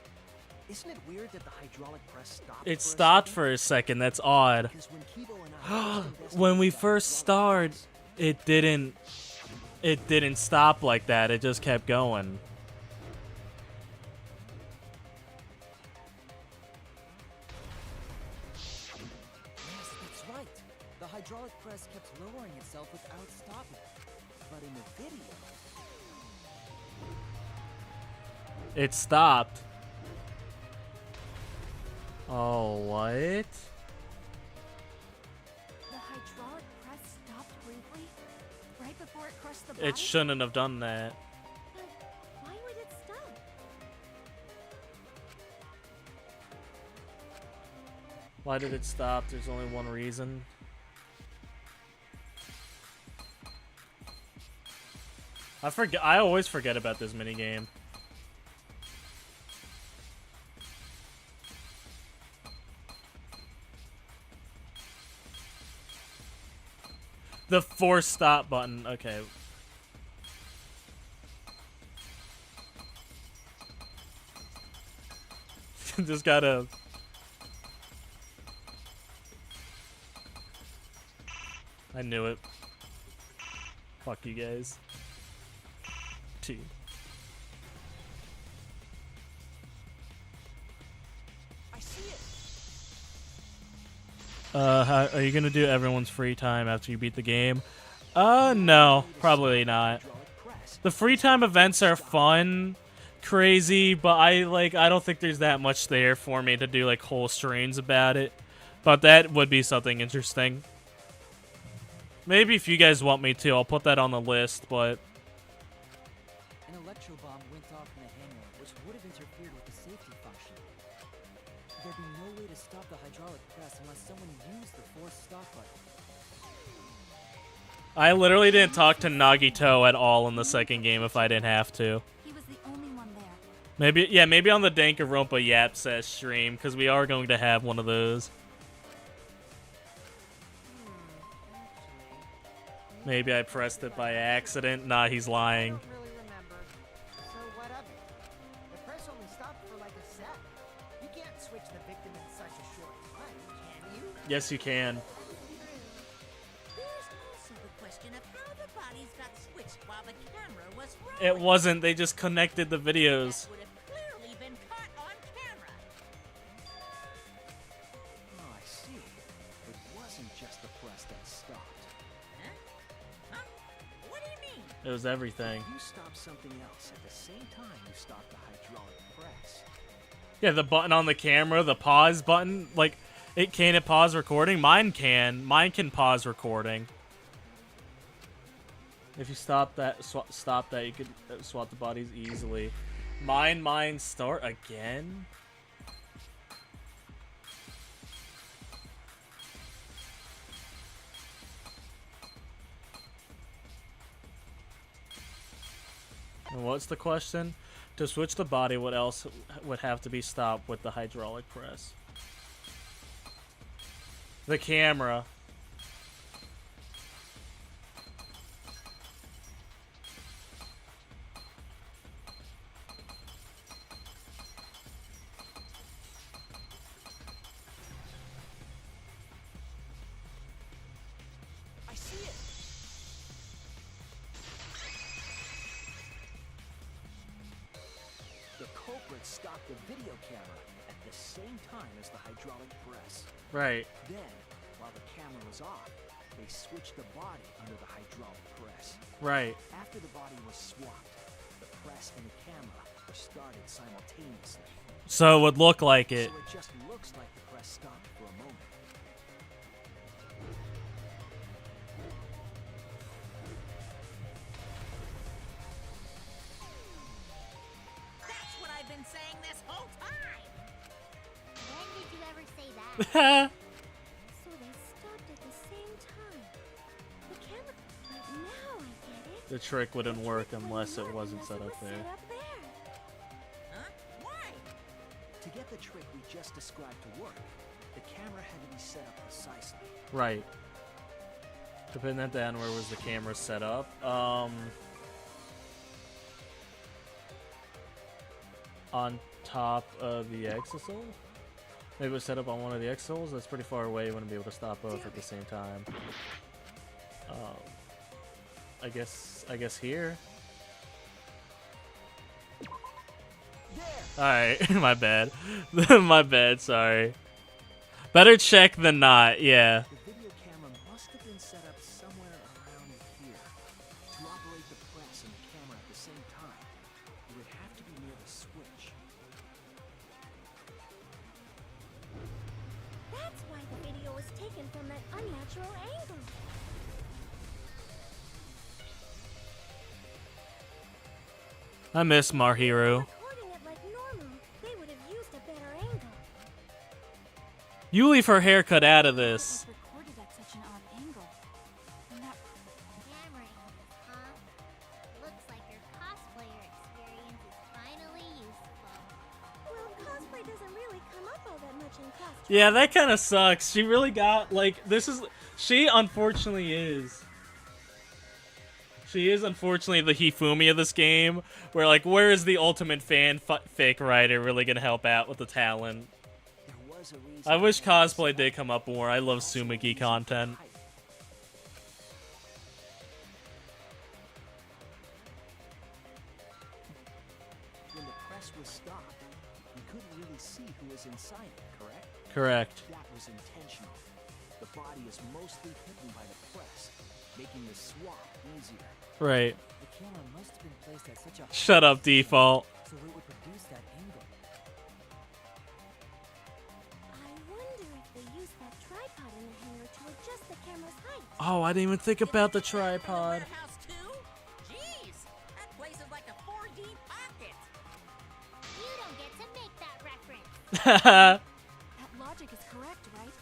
Isn't it weird that the hydraulic press stopped? It for a stopped second? for a second. That's odd. Because when Kibo and I first When we investigated that first hydraulic started, press, it didn't stop like that. It just kept going. Yes, that's right. The hydraulic press kept lowering itself without stopping. But in the video... It stopped. Oh, what? The hydraulic press stopped briefly, right before it crushed the body? It shouldn't have done that. But why would it stop? Why did it stop? There's only one reason. I always forget about this minigame. The force stop button. Okay. Just gotta... I knew it. Fuck you guys. T. I see it! Are you gonna do everyone's free time after you beat the game? No, probably not. Hydraulic press. The free time events are fun, crazy, but I don't think there's that much there for me to do like whole streams about it. But that would be something interesting. Maybe if you guys want me to, I'll put that on the list, but An electro bomb went off in the hangar, which would have interfered with the safety function. There'd be no way to stop the hydraulic press unless someone used the force stop button. I literally didn't talk to Nagito at all in the second game if I didn't have to. He was the only one there. Maybe on the Danganronpa Yapsess stream, because we are going to have one of those. Maybe I pressed it by accident. Nah, he's I lying. don't really remember. So what of it? The press only stopped for like a sec. You can't switch the victim in such a short time, can you? Yes, you can. There's also the question of how the bodies got switched while the camera was rolling. It wasn't. They just connected the videos. That would have clearly been caught on camera. Oh, I see. It wasn't just the press that stopped. Huh? What do you mean? It was everything. You stopped something else at the same time you stopped the hydraulic press. Yeah, the button on the camera, the pause button, like, it can't pause recording. Mine can. Mine can pause recording. If you stop that, you could swap the bodies easily. Mine, start again? And what's the question? To switch the body, what else would have to be stopped with the hydraulic press? The camera. I see it. The culprit stopped the video camera at the same time as the hydraulic press. Right. Then, while the camera was off, they switched the body under the hydraulic press. Right. After the body was swapped, the press and the camera were started simultaneously. So it would look like it. So it just looks like the press stopped for a moment. That's what I've been saying this whole time. When did you ever say that? So they stopped at the same time. The camera. Now I get it. The trick wouldn't work Wouldn't unless it work wasn't unless set it up was there. set up there. Huh? Why? To get the trick we just described to work, the camera had to be set up precisely. Right. To pin that down, where was the camera set up? On top of the exisal? Maybe it was set up on one of the exisals? That's pretty far away. You wouldn't be able to stop both at the same time. I guess here. Alright, my bad. My bad, sorry. Better check than not, yeah. The video camera must have been set up somewhere around here. To operate the press and the camera at the same time, it would have to be near the switch. That's why the video was taken from that unnatural angle. I miss Mahiru. Recording it like normal, they would have used a better angle. You leave her haircut out of It this. was recorded at such an odd angle. And that Camera angles, huh? Looks like your cosplayer experience is finally useful. Well, cosplay doesn't really come up all that much in class. Yeah, that kind of sucks. She really got, like, she unfortunately is. She is unfortunately the Hifumi of this game, where, like, where is the ultimate fanfic writer really gonna help out with the talent? There was a reason. I wish the camera was cosplay set did up. come up more. I love Also a Sumiki reason for content. height. When the press was stopped, you couldn't really see who was inside it, correct? Correct. That was intentional. The body is mostly hidden by the press, making the swap easier. Right. The camera must have been placed at such a Shut up, default. so it would produce that angle. I wonder if they used that tripod in the hanger to adjust the camera's height. Oh, I didn't even think about the Did they do that in tripod. warehouse too? Jeez, that place is like a 4D pocket. You don't get to make that reference. that logic is correct, right?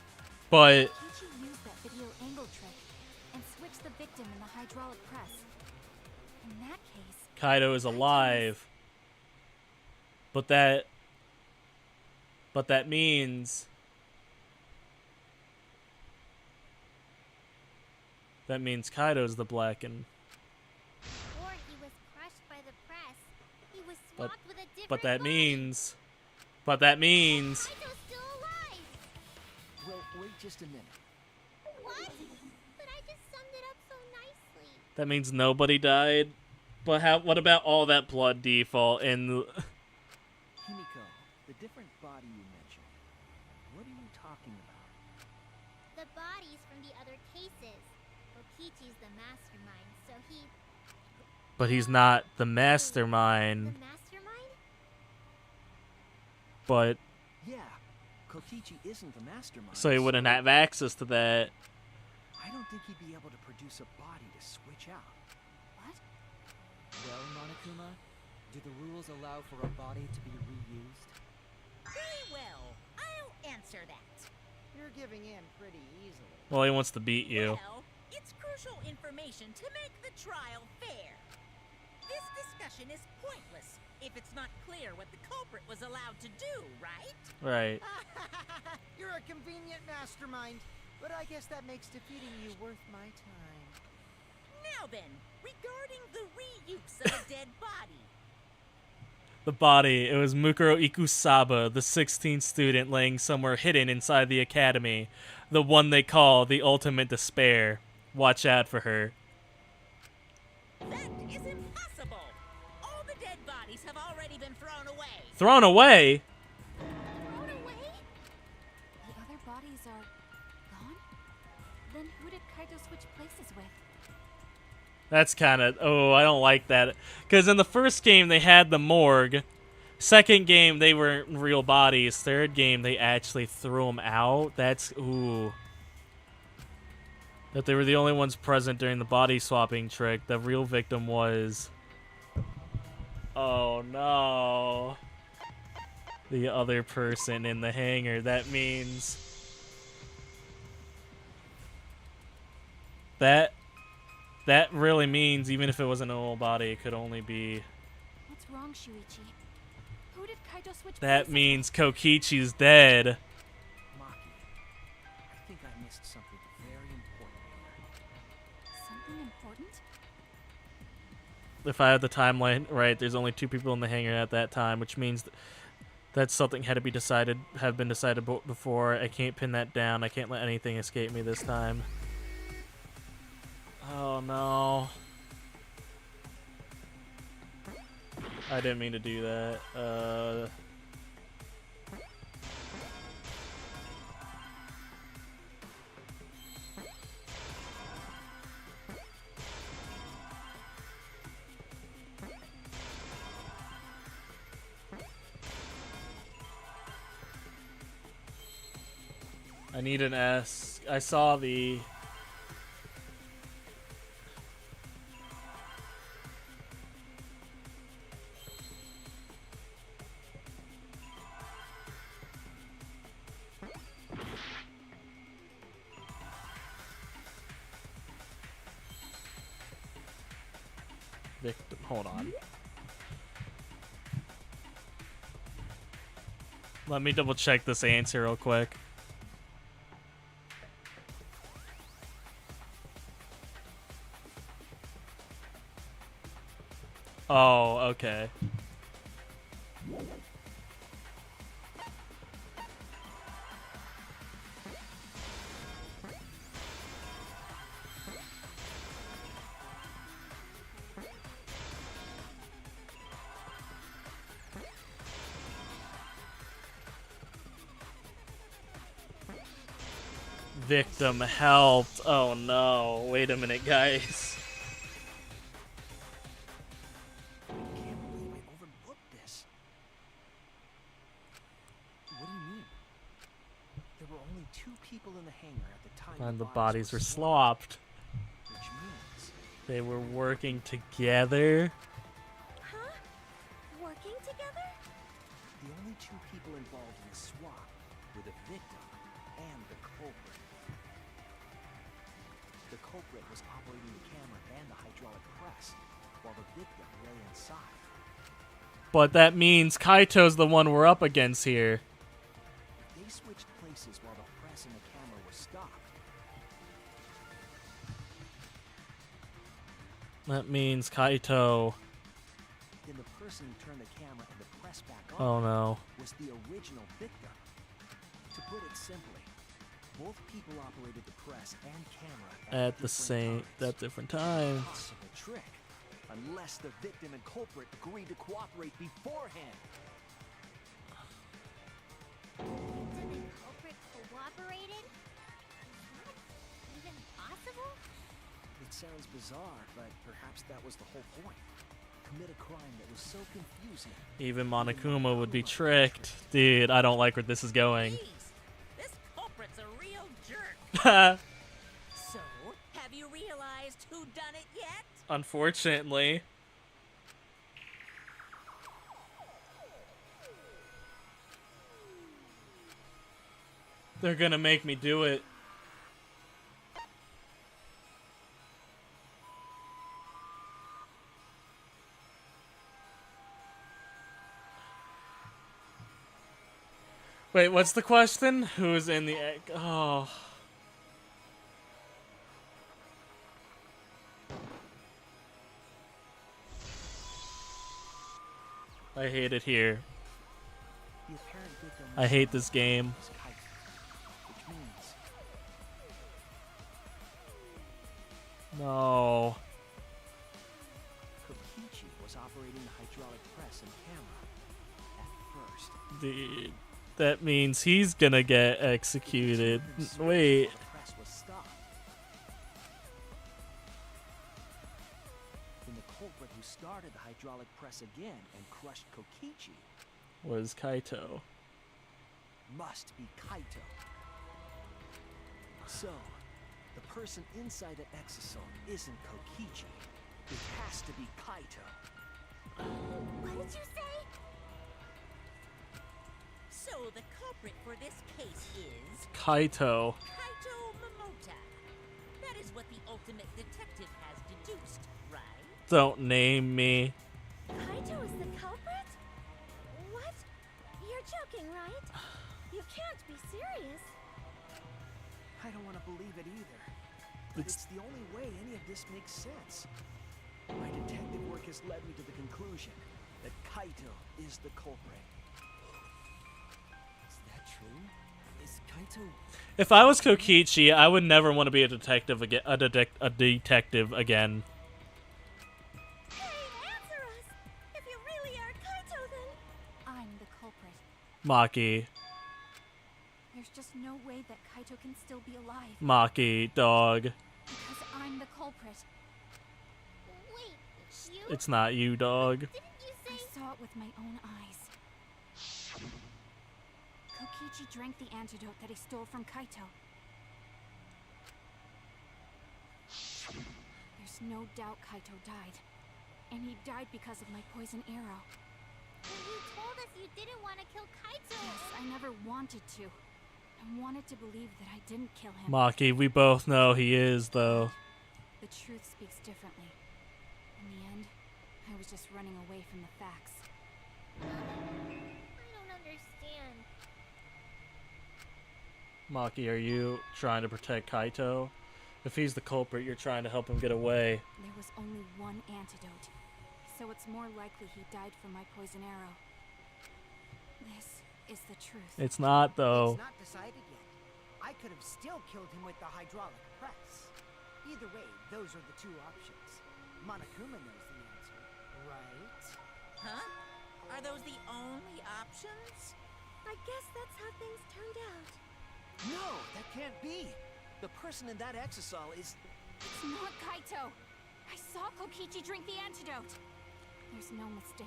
But Kichi used that video angle trick and switched the victim in the hydraulic press. In that case, Kaido is alive. But that means Kaido's the Blackened. Or he was crushed by the press. He was But swapped with a different but that body. means Kaito's still alive. Well, wait just a minute. What? But I just summed it up so nicely. that means nobody died. But what about all that blood, default and Himiko, the different body you mentioned, what are you talking about? The bodies from the other cases. Kokichi's the mastermind, so he... but he's not the The mastermind. mastermind? But Yeah, Kokichi isn't the mastermind. so he wouldn't have access to that. I don't think he'd be able to produce a body to switch out. what? Well, Monokuma, do the rules allow for a body to be reused? Very well, I'll answer that. You're giving in pretty easily. Well, he wants to beat you. Well, it's crucial information to make the trial fair. This discussion is pointless if it's not clear what the culprit was allowed to do, right? Right. You're a convenient mastermind, but I guess that makes defeating you worth my time. Now then, regarding the reuse of a dead body. The body. It was Mukuro Ikusaba, the 16th student laying somewhere hidden inside the academy. The one they call the Ultimate Despair. Watch out for her. That is impossible! All the dead bodies have already been thrown away. Thrown away? Thrown away? The other bodies are gone? Then who did Kaito switch places with? That's kind of... Oh, I don't like that. Because in the first game, they had the morgue. Second game, they weren't real bodies. Third game, they actually threw them out. That's... Ooh. That they were the only ones present during the body swapping trick. The real victim was... Oh, no. The other person in the hangar. That means... That really means even if it wasn't an old body, it could only be... What's wrong, Shuichi? Who did Kaito switch That places means Kokichi's dead. Maki, I think I missed something very important here. with? Something important? If I have the timeline right, there's only 2 people in the hangar at that time, which means that something had to be decided, have been decided before. I can't pin that down. I can't let anything escape me this time. Oh no. I didn't mean to do that. I need an S. I saw the... Victim. Hold on. Let me double check this answer real quick. Oh, okay. Victim helped. Oh no. Wait a minute, guys. I can't believe I overlooked this. What do you mean? There were only 2 people in the hangar at the time. And the bodies were slopped. Which means They were working together. Huh? Working together? the only 2 people involved in the swap were the victim and the culprit. The culprit was operating the camera and the hydraulic press, while the victim lay inside. But that means Kaito's the one we're up against here. They switched places while the press and the camera were stopped. That means Kaito. Then the person who turned the camera and the press back Oh on no. was the original victim. To put it simply, both people operated the press and camera At the same, at different times. Possible trick, unless the victim and culprit agreed to cooperate beforehand. Victim and culprit cooperated? Is that even possible? It sounds bizarre, but perhaps that was the whole point. Commit a crime that was so confusing. Even Monokuma would be tricked. Dude, I don't like where this is going. Jeez, this culprit's a real jerk. So, have you realized who done it yet? Unfortunately. They're gonna make me do it. Wait, what's the question? Who's in the egg? Oh. I hate it here. The apparent victim I hate this game. was Kaito, which means No. Kokichi was operating the hydraulic press and camera at first. Dude, that means he's gonna get executed. Wait. The press was stopped. Then the culprit who started the hydraulic press again and crushed Kokichi Was Kaito. must be Kaito. So, the person inside the exosome isn't Kokichi. It has to be Kaito. What did you say? So the culprit for this case is Kaito. Kaito Momota. That is what the ultimate detective has deduced, right? Don't name me. Kaito is the culprit? What? You're joking, right? You can't be serious. I don't want to believe it either. But it's the only way any of this makes sense. My detective work has led me to the conclusion that Kaito is the culprit. Is that true? Is Kaito... If I was Kokichi, I would never want to be a detective again. A detective again. Hey, answer us! If you really are Kaito, then... I'm the culprit. Maki. There's just no way that Kaito can still be alive. Maki, dog. Because I'm the culprit. Wait, you? It's not you, dog. Didn't you I say... saw it with my own eyes. Kokichi drank the antidote that he stole from Kaito. There's no doubt Kaito died. And he died because of my poison arrow. You told us you didn't want to kill Kaito. Yes, I never wanted to. I wanted to believe that I didn't kill him. Maki, we both know he is, though. The truth speaks differently. In the end, I was just running away from the facts. I don't understand. Maki, are you trying to protect Kaito? If he's the culprit, you're trying to help him get away. There was only one antidote, so it's more likely he died from my poison arrow. This is the truth. It's not, though. It's not decided yet. I could have still killed him with the hydraulic press. Either way, those are the two options. Monokuma knows the answer, right? Huh? Are those the only options? I guess that's how things turned out. No, that can't be! The person in that exosol is... It's not Kaito! I saw Kokichi drink the antidote! There's no mistake.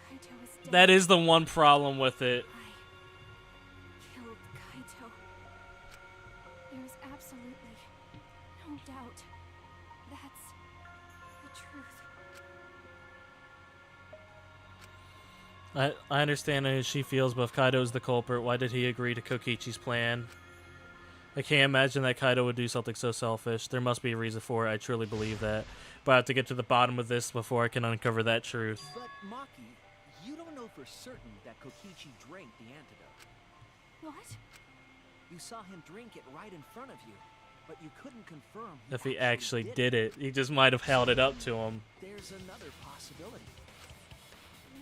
Kaito is dead. That is the one problem with it. I killed Kaito. There's absolutely no doubt. That's the truth. I understand how she feels, but if Kaido's the culprit, why did he agree to Kokichi's plan? I can't imagine that Kaito would do something so selfish. There must be a reason for it. I truly believe that. But I have to get to the bottom of this before I can uncover that truth. But, Maki, you don't know for certain that Kokichi drank the antidote. What? You saw him drink it right in front of you, but you couldn't confirm If he actually did it, he just might have held it up to him. There's another possibility.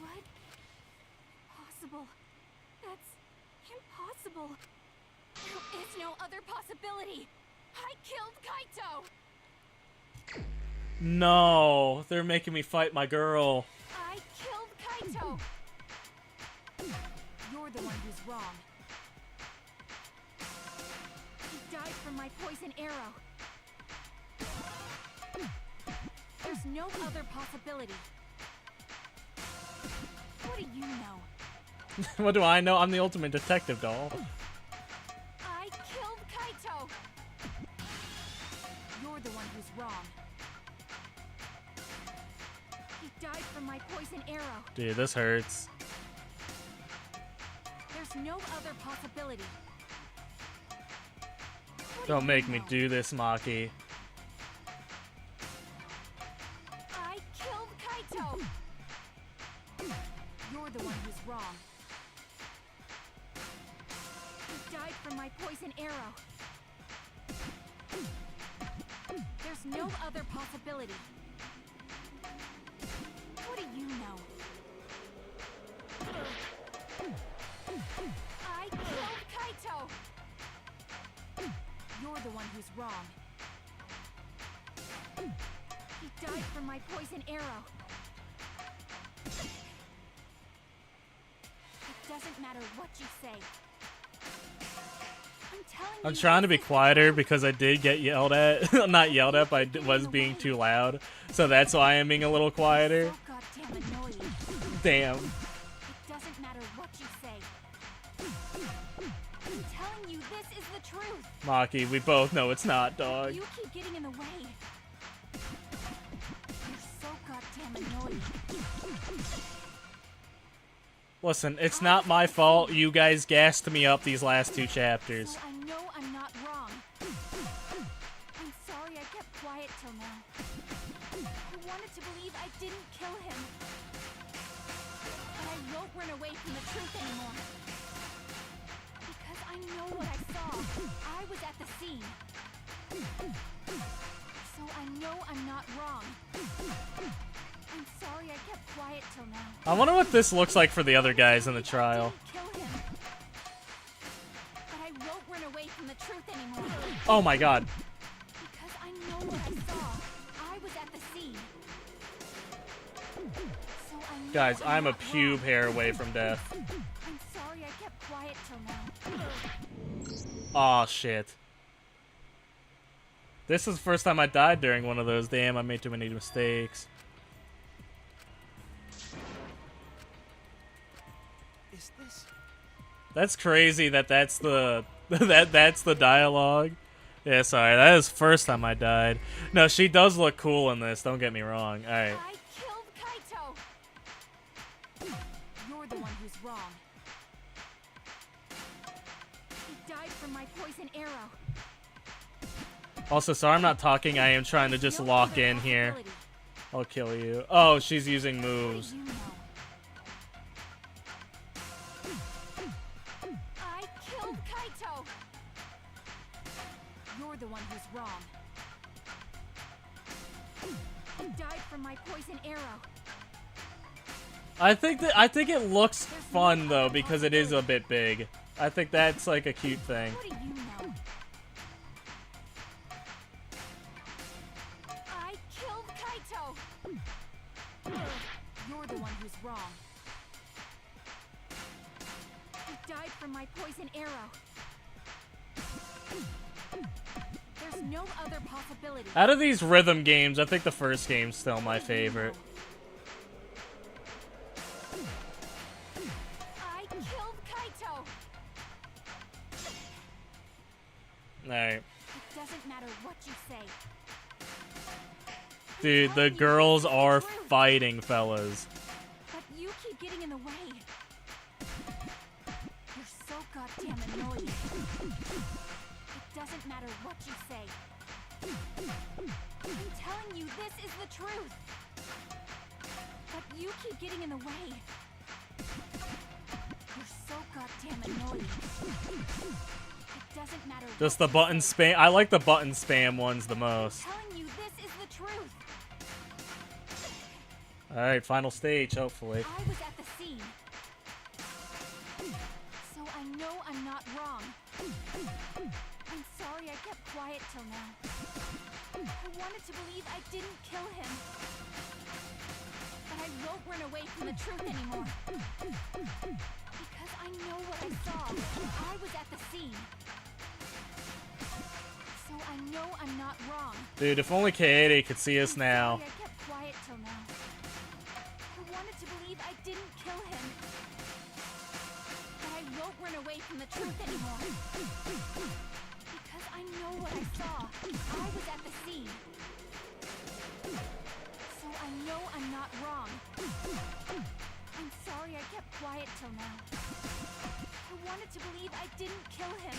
What? Impossible. That's impossible. There is no other possibility. I killed Kaito. No, they're making me fight my girl. I killed Kaito. You're the one who's wrong. He died from my poison arrow. There's no other possibility. What do you know? What do I know? I'm the ultimate detective, doll. I killed Kaito. You're the one who's wrong. He died from my poison arrow. Dude, this hurts. There's no other possibility. What Don't you make me know? do this, Maki. I killed Kaito. You're the one who's wrong. He died from my poison arrow. There's no other possibility. What do you know? I killed Kaito! You're the one who's wrong. He died from my poison arrow. It doesn't matter what you say. I'm trying to be quieter because I did get yelled at. Not yelled at, but I was being too loud. So that's why I'm being a little quieter. So goddamn annoying. Damn. It doesn't matter what you say. I'm telling you, this is the truth. Maki, we both know it's not, dog. You keep getting in the way. You're so goddamn annoying. Listen, it's not my fault you guys gassed me up these last 2 chapters. So I know I'm not wrong. I'm sorry I kept quiet till now. I wanted to believe I didn't kill him. But I won't run away from the truth anymore. Because I know what I saw. I was at the scene. So I know I'm not wrong. I'm sorry I kept quiet till now. I wonder what this looks like for the other guys in the trial. I didn't kill him. But I won't run away from the truth anymore. Oh my god. Because I know what I saw. I was at the scene. So I know Guys, I'm a not pube wrong. hair away from death. I'm sorry I kept quiet till now. Aw, shit. This is the first time I died during one of those. Damn, I made too many mistakes. Is this? That's crazy that that's the that's the dialogue. Yeah, sorry, that is the first time I died. No, she does look cool in this, don't get me wrong. Alright. I killed Kaito. You're the one who's wrong. He died from my poison arrow. Also, sorry I'm not talking, I am trying to just No lock other in here. possibility. I'll kill you. Oh, she's using What do moves. you know? I killed Kaito. You're the one who's wrong. He died from my poison arrow. I think it looks fun though because it is a bit big. I think that's like a cute thing. What do you know? I killed Kaito. You're the one who's wrong. He died from my poison arrow. There's no other possibility. Out of these rhythm games, I think the first game's still my favorite. I killed Kaito. Alright. It doesn't matter what you say. Dude, the girls are fighting, fellas. But you keep getting in the way. You're so goddamn annoying. It doesn't matter what you say. I'm telling you, this is the truth. But you keep getting in the way. You're so goddamn annoying. It doesn't matter. Just what the you button say. spam. I like the button spam ones the most. I'm telling you, this is the truth. Alright, final stage, hopefully. I was at the scene. So I know I'm not wrong. I'm sorry I kept quiet till now. I wanted to believe I didn't kill him. But I won't run away from the truth anymore. Because I know what I saw. I was at the scene. So I know I'm not wrong. Dude, if only Kaede could see us now. Sorry I kept quiet till now. I wanted to believe I didn't kill him. But I won't run away from the truth anymore. Because I know what I saw. I was at the scene. So I know I'm not wrong. I'm sorry I kept quiet till now. I wanted to believe I didn't kill him.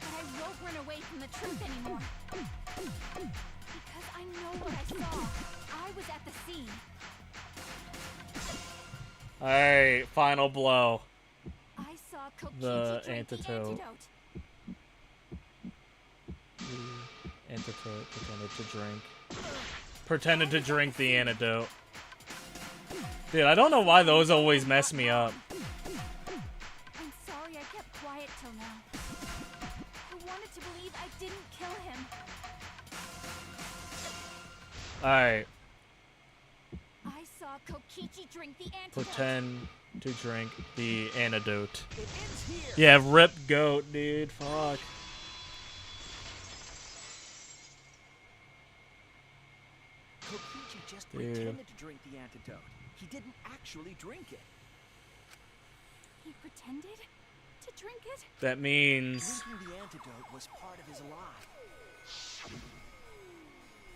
But I won't run away from the truth anymore. Because I know what I saw. I was at the scene. Alright, final blow. I saw Kokichi the drank antidote. The Antidote pretended to drink. Pretended to drink the antidote. Dude, I don't know why those always mess me up. I'm sorry I kept quiet till now. I wanted to believe I didn't kill him. Alright. I saw Kokichi drink the antidote. Pretend to drink the antidote. It ends here. Yeah, rip goat, dude. Fuck. Kokichi just Dude. pretended to drink the antidote. He didn't actually drink it. He pretended to drink it? That means... Drinking the antidote was part of his lie.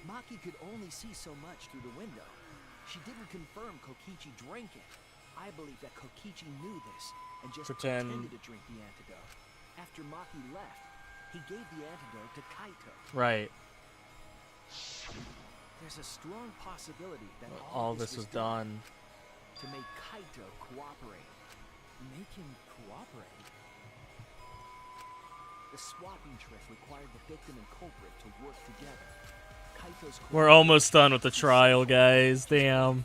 Maki could only see so much through the window. She didn't confirm Kokichi drank it. I believe that Kokichi knew this and just pretended to drink the antidote. After Maki left, he gave the antidote to Kaito. Right. There's a strong possibility that All this was done. to make Kaito cooperate. Make him cooperate? The swapping trick required the victim and culprit to work together. Kaito's We're almost done with the trial, guys. Damn.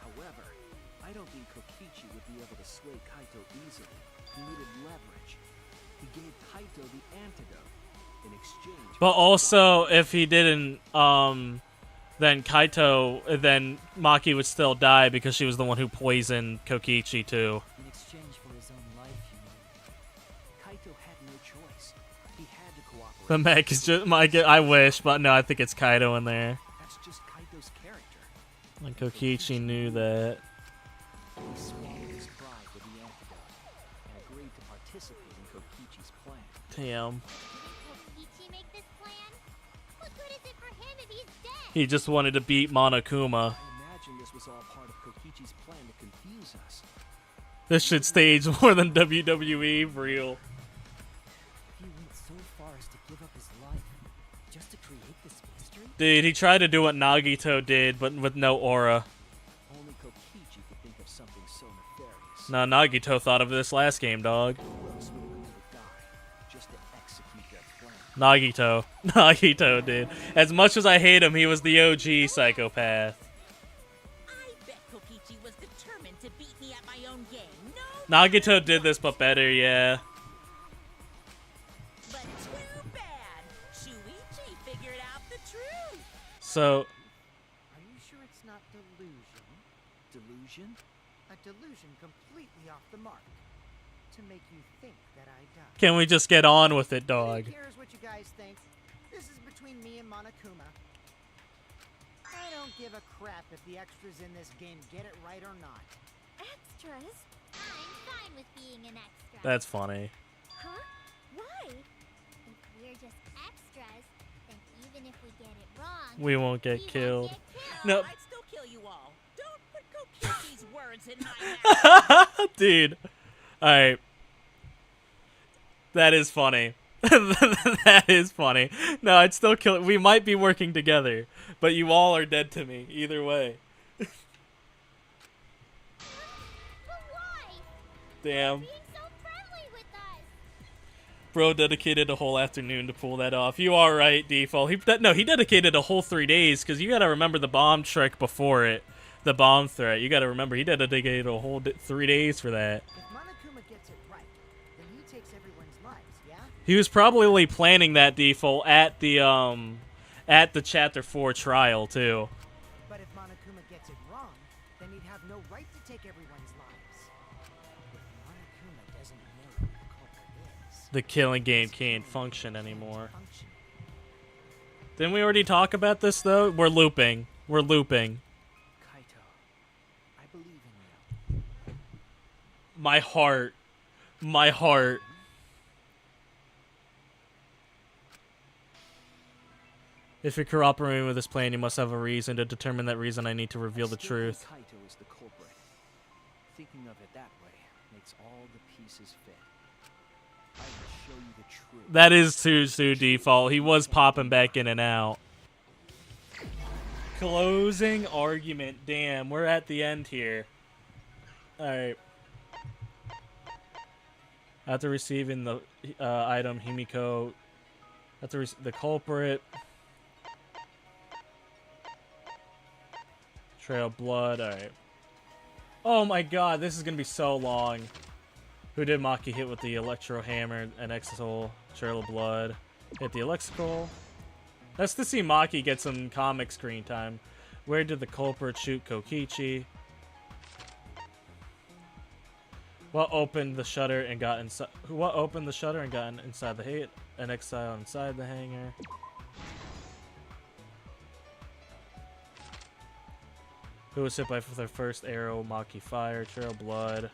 However, I don't think Kokichi would be able to sway Kaito easily. He needed leverage. He gave Kaito the antidote in exchange. But also, if he didn't, then Maki would still die because she was the one who poisoned Kokichi too. In exchange for his own life, you know. Kaito had no choice. He had to cooperate. The mech is just I wish, but no, I think it's Kaido in there. That's just Kaito's character. And Kokichi knew that. He swallowed his pride with the antidote and agreed to participate in Kokichi's plan. Damn. Didn't Kokichi make this plan? What good is it for him if he's dead? He just wanted to beat Monokuma. I imagine this was all part of Kokichi's plan to confuse us. This should stage more than WWE for real. He went so far as to give up his life just to create this mystery? Dude, he tried to do what Nagito did, but with no aura. Only Kokichi could think of something so nefarious. No, Nagito thought of this last game, dog. Who else would agree to die just to execute their plan? Nagito. Nagito, dude. As much as I hate him, he was the OG psychopath. I bet Kokichi was determined to beat me at my own game. No, Nagito did this, but better, yeah. but too bad. Shuichi figured out the truth. So, Are you sure it's not delusion? Delusion? A delusion completely off the mark. To make you think that I died. can we just get on with it, dog? Who cares what you guys think? This is between me and Monokuma. I don't give a crap if the extras in this game get it right or not. Extras? I'm fine with being an extra. That's funny. Huh? Why? If we're just extras, then even if we get it wrong, We won't get we killed. won't get No. I'd still kill you all. Don't put Kokichi's words in my mouth. Dude. Alright. That is funny. That is funny. No, I'd still kill. We might be working together, but you all are dead to me. Either way. But why? Damn. Being so friendly with us. Bro dedicated a whole afternoon to pull that off. You are right, Default. He dedicated a whole 3 days, because you gotta remember the bomb trick before it. The bomb threat. You gotta remember, he dedicated a whole 3 days for that. If Monokuma gets it right, then he takes everyone's lives, yeah? He was probably planning that, Default, at the Chapter 4 trial, too. But if Monokuma gets it wrong, then he'd have no right to take everyone's lives. If Monokuma doesn't know who the culprit is, The killing game his can't killing function can't anymore. function. Didn't we already talk about this, though? We're looping. We're looping. Kaito, I believe in you. My heart. My heart. If you're cooperating with this plan, you must have a reason. To determine that reason, I need to reveal the I still truth. think Kaito is the culprit. Thinking of it that way makes all the pieces fit. I will show you the truth. That is Suzu Default. He was popping back in and out. Closing argument. Damn, we're at the end here. Alright. After receiving the item, Himiko. After the culprit. Trail of blood. Alright. Oh my god, this is gonna be so long. Who did Maki hit with the electro hammer and Exisol? Trail of blood. Hit the electrical. That's to see Maki get some comic screen time. Where did the culprit shoot Kokichi? What opened the shutter and got inside? What opened the shutter and got inside the hate? An exile inside the hangar. Who was hit by their first arrow? Maki fire. Trail blood.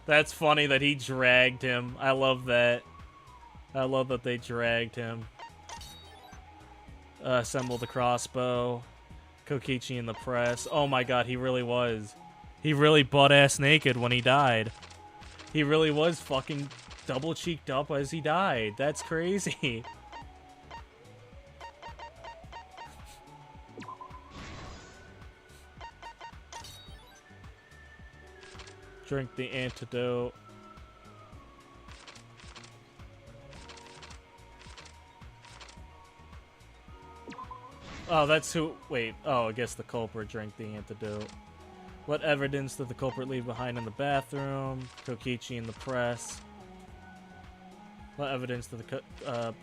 That's funny that he dragged him. I love that. I love that they dragged him. Assemble the crossbow. Kokichi in the press. Oh my god, he really was. He really butt-ass naked when he died. He really was fucking double-cheeked up as he died. That's crazy. Drink the antidote. Oh, that's who. Wait. Oh, I guess the culprit drank the antidote. What evidence did the culprit leave behind in the bathroom? Kokichi in the press. What evidence did the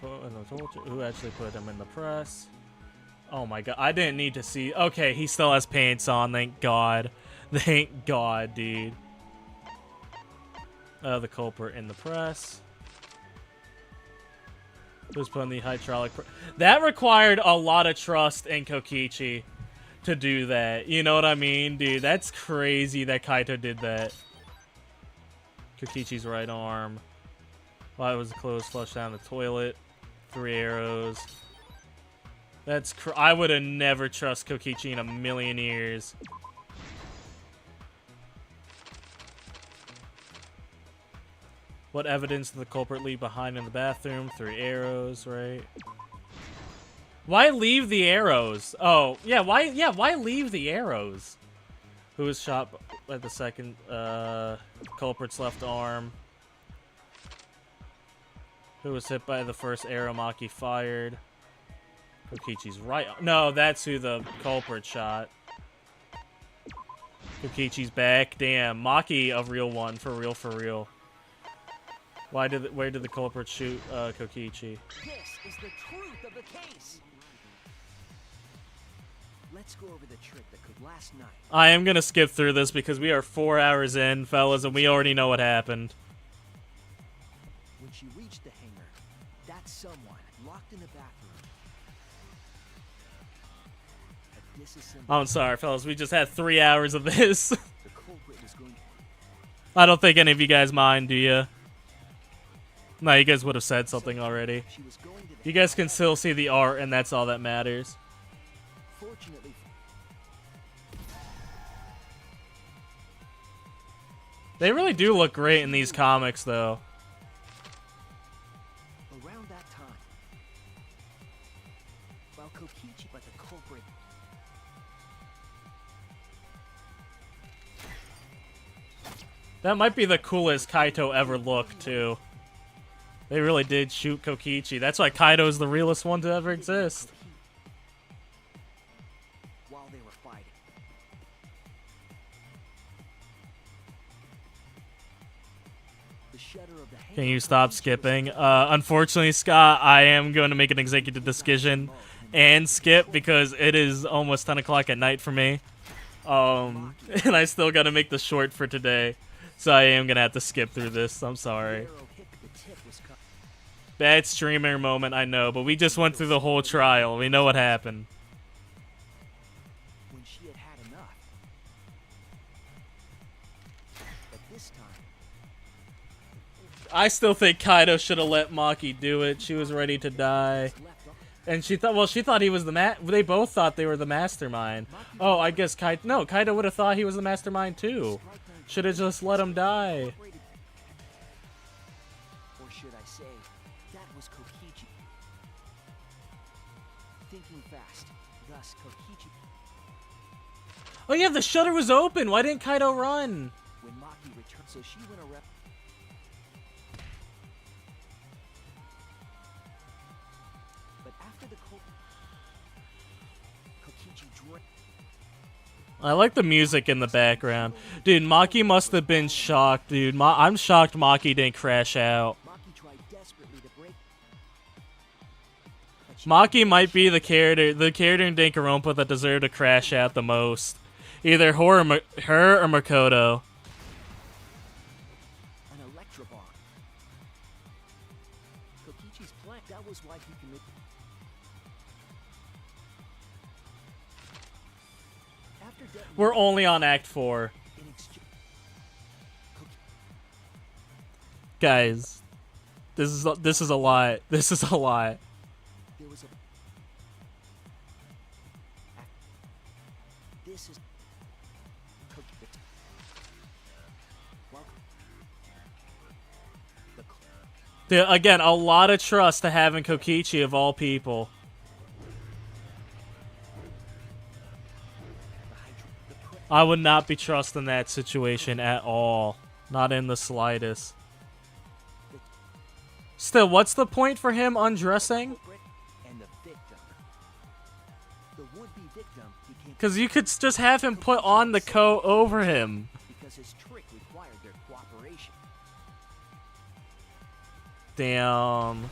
who actually put him in the press? Oh my god, I didn't need to see. Okay, he still has pants on. Thank God. Thank God, dude. The culprit in the press. Who's putting the hydraulic? That required a lot of trust in Kokichi to do that. You know what I mean, dude? That's crazy that Kaito did that. Kokichi's right arm. Why was the clothes flushed down the toilet? 3 arrows. That's I would have never trust Kokichi in a million years. What evidence did the culprit leave behind in the bathroom? 3 arrows, right? Why leave the arrows? Oh, yeah, why leave the arrows? Who was shot by the second culprit's left arm? Who was hit by the first arrow Maki fired? Kokichi's right. No, that's who the culprit shot. Kokichi's back. Damn, Maki a real one, for real, for real. Where did the culprit shoot Kokichi? This is the truth of the case. Let's go over the trick that could last night. I am gonna skip through this because we are 4 hours in, fellas, and we already know what happened. When she reached the hangar, that someone locked in the bathroom had disassembled. I'm sorry, fellas. We just had 3 hours of this. The culprit was going to... I don't think any of you guys mind, do you? No, you guys would have said something already. She was going to the You guys can still see the art, and that's all that matters. Fortunately, They really do look great in these comics, though. around that time, while Kokichi, but the culprit, That might be the coolest Kaito ever looked, too. They really did shoot Kokichi. That's why Kaito's the realest one to ever exist. while they were fighting. The shutter of the hangar. Can you stop skipping? Unfortunately, Scott, I am going to make an executive decision and skip because it is almost 10 o'clock at night for me. And I still got to make the short for today. So I am going to have to skip through this. I'm sorry. Arrow hit the tip was cut. Bad streamer moment, I know, but we just went through the whole trial. We know what happened. When she had had enough. But this time, I still think Kaito should have let Maki do it. She was ready to die. left off. And she thought, well, she thought he was the they both thought they were the mastermind. Oh, I guess Kaito would have thought he was the mastermind too. Should have just let him die. Or should I say, that was Kokichi. Thinking fast, thus Kokichi. Oh yeah, the shutter was open. Why didn't Kaido run? When Maki returned, so she went around. But after the Kokichi drank. I like the music in the background. Dude, Maki must have been shocked, dude. I'm shocked Maki didn't crash out. Maki tried desperately to break. Maki might be the character in Danganronpa that deserved to crash out the most. Either her or Makoto. An electro bomb. Kokichi's plan. That was why he committed. After detonating We're only on Act 4. in exchange, Guys, this is a lot. This is a lot. there was a. This is. Well, Dude, again, a lot of trust to have in Kokichi of all people. I would not be trusting that situation at all. Not in the slightest. Still, what's the point for him undressing? culprit and the victim. The would-be victim became Because you could just have him put on the coat over him. because his trick required their cooperation. Damn.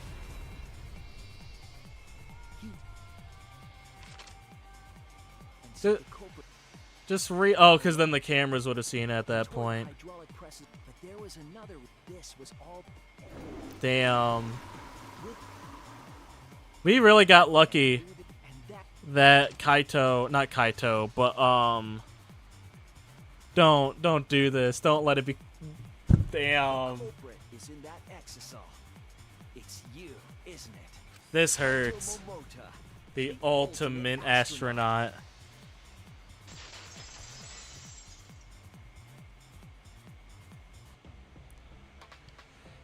And so Ju- the culprit Oh, because then the cameras would have seen at that controlled point. hydraulic presses, but there was another. This was all. Damn. We really got lucky And that that Kaito, not Kaito, but don't do this. Don't let it be. Damn. culprit is in that exisal. It's you, isn't it? This hurts. Momota. The ultimate astronaut.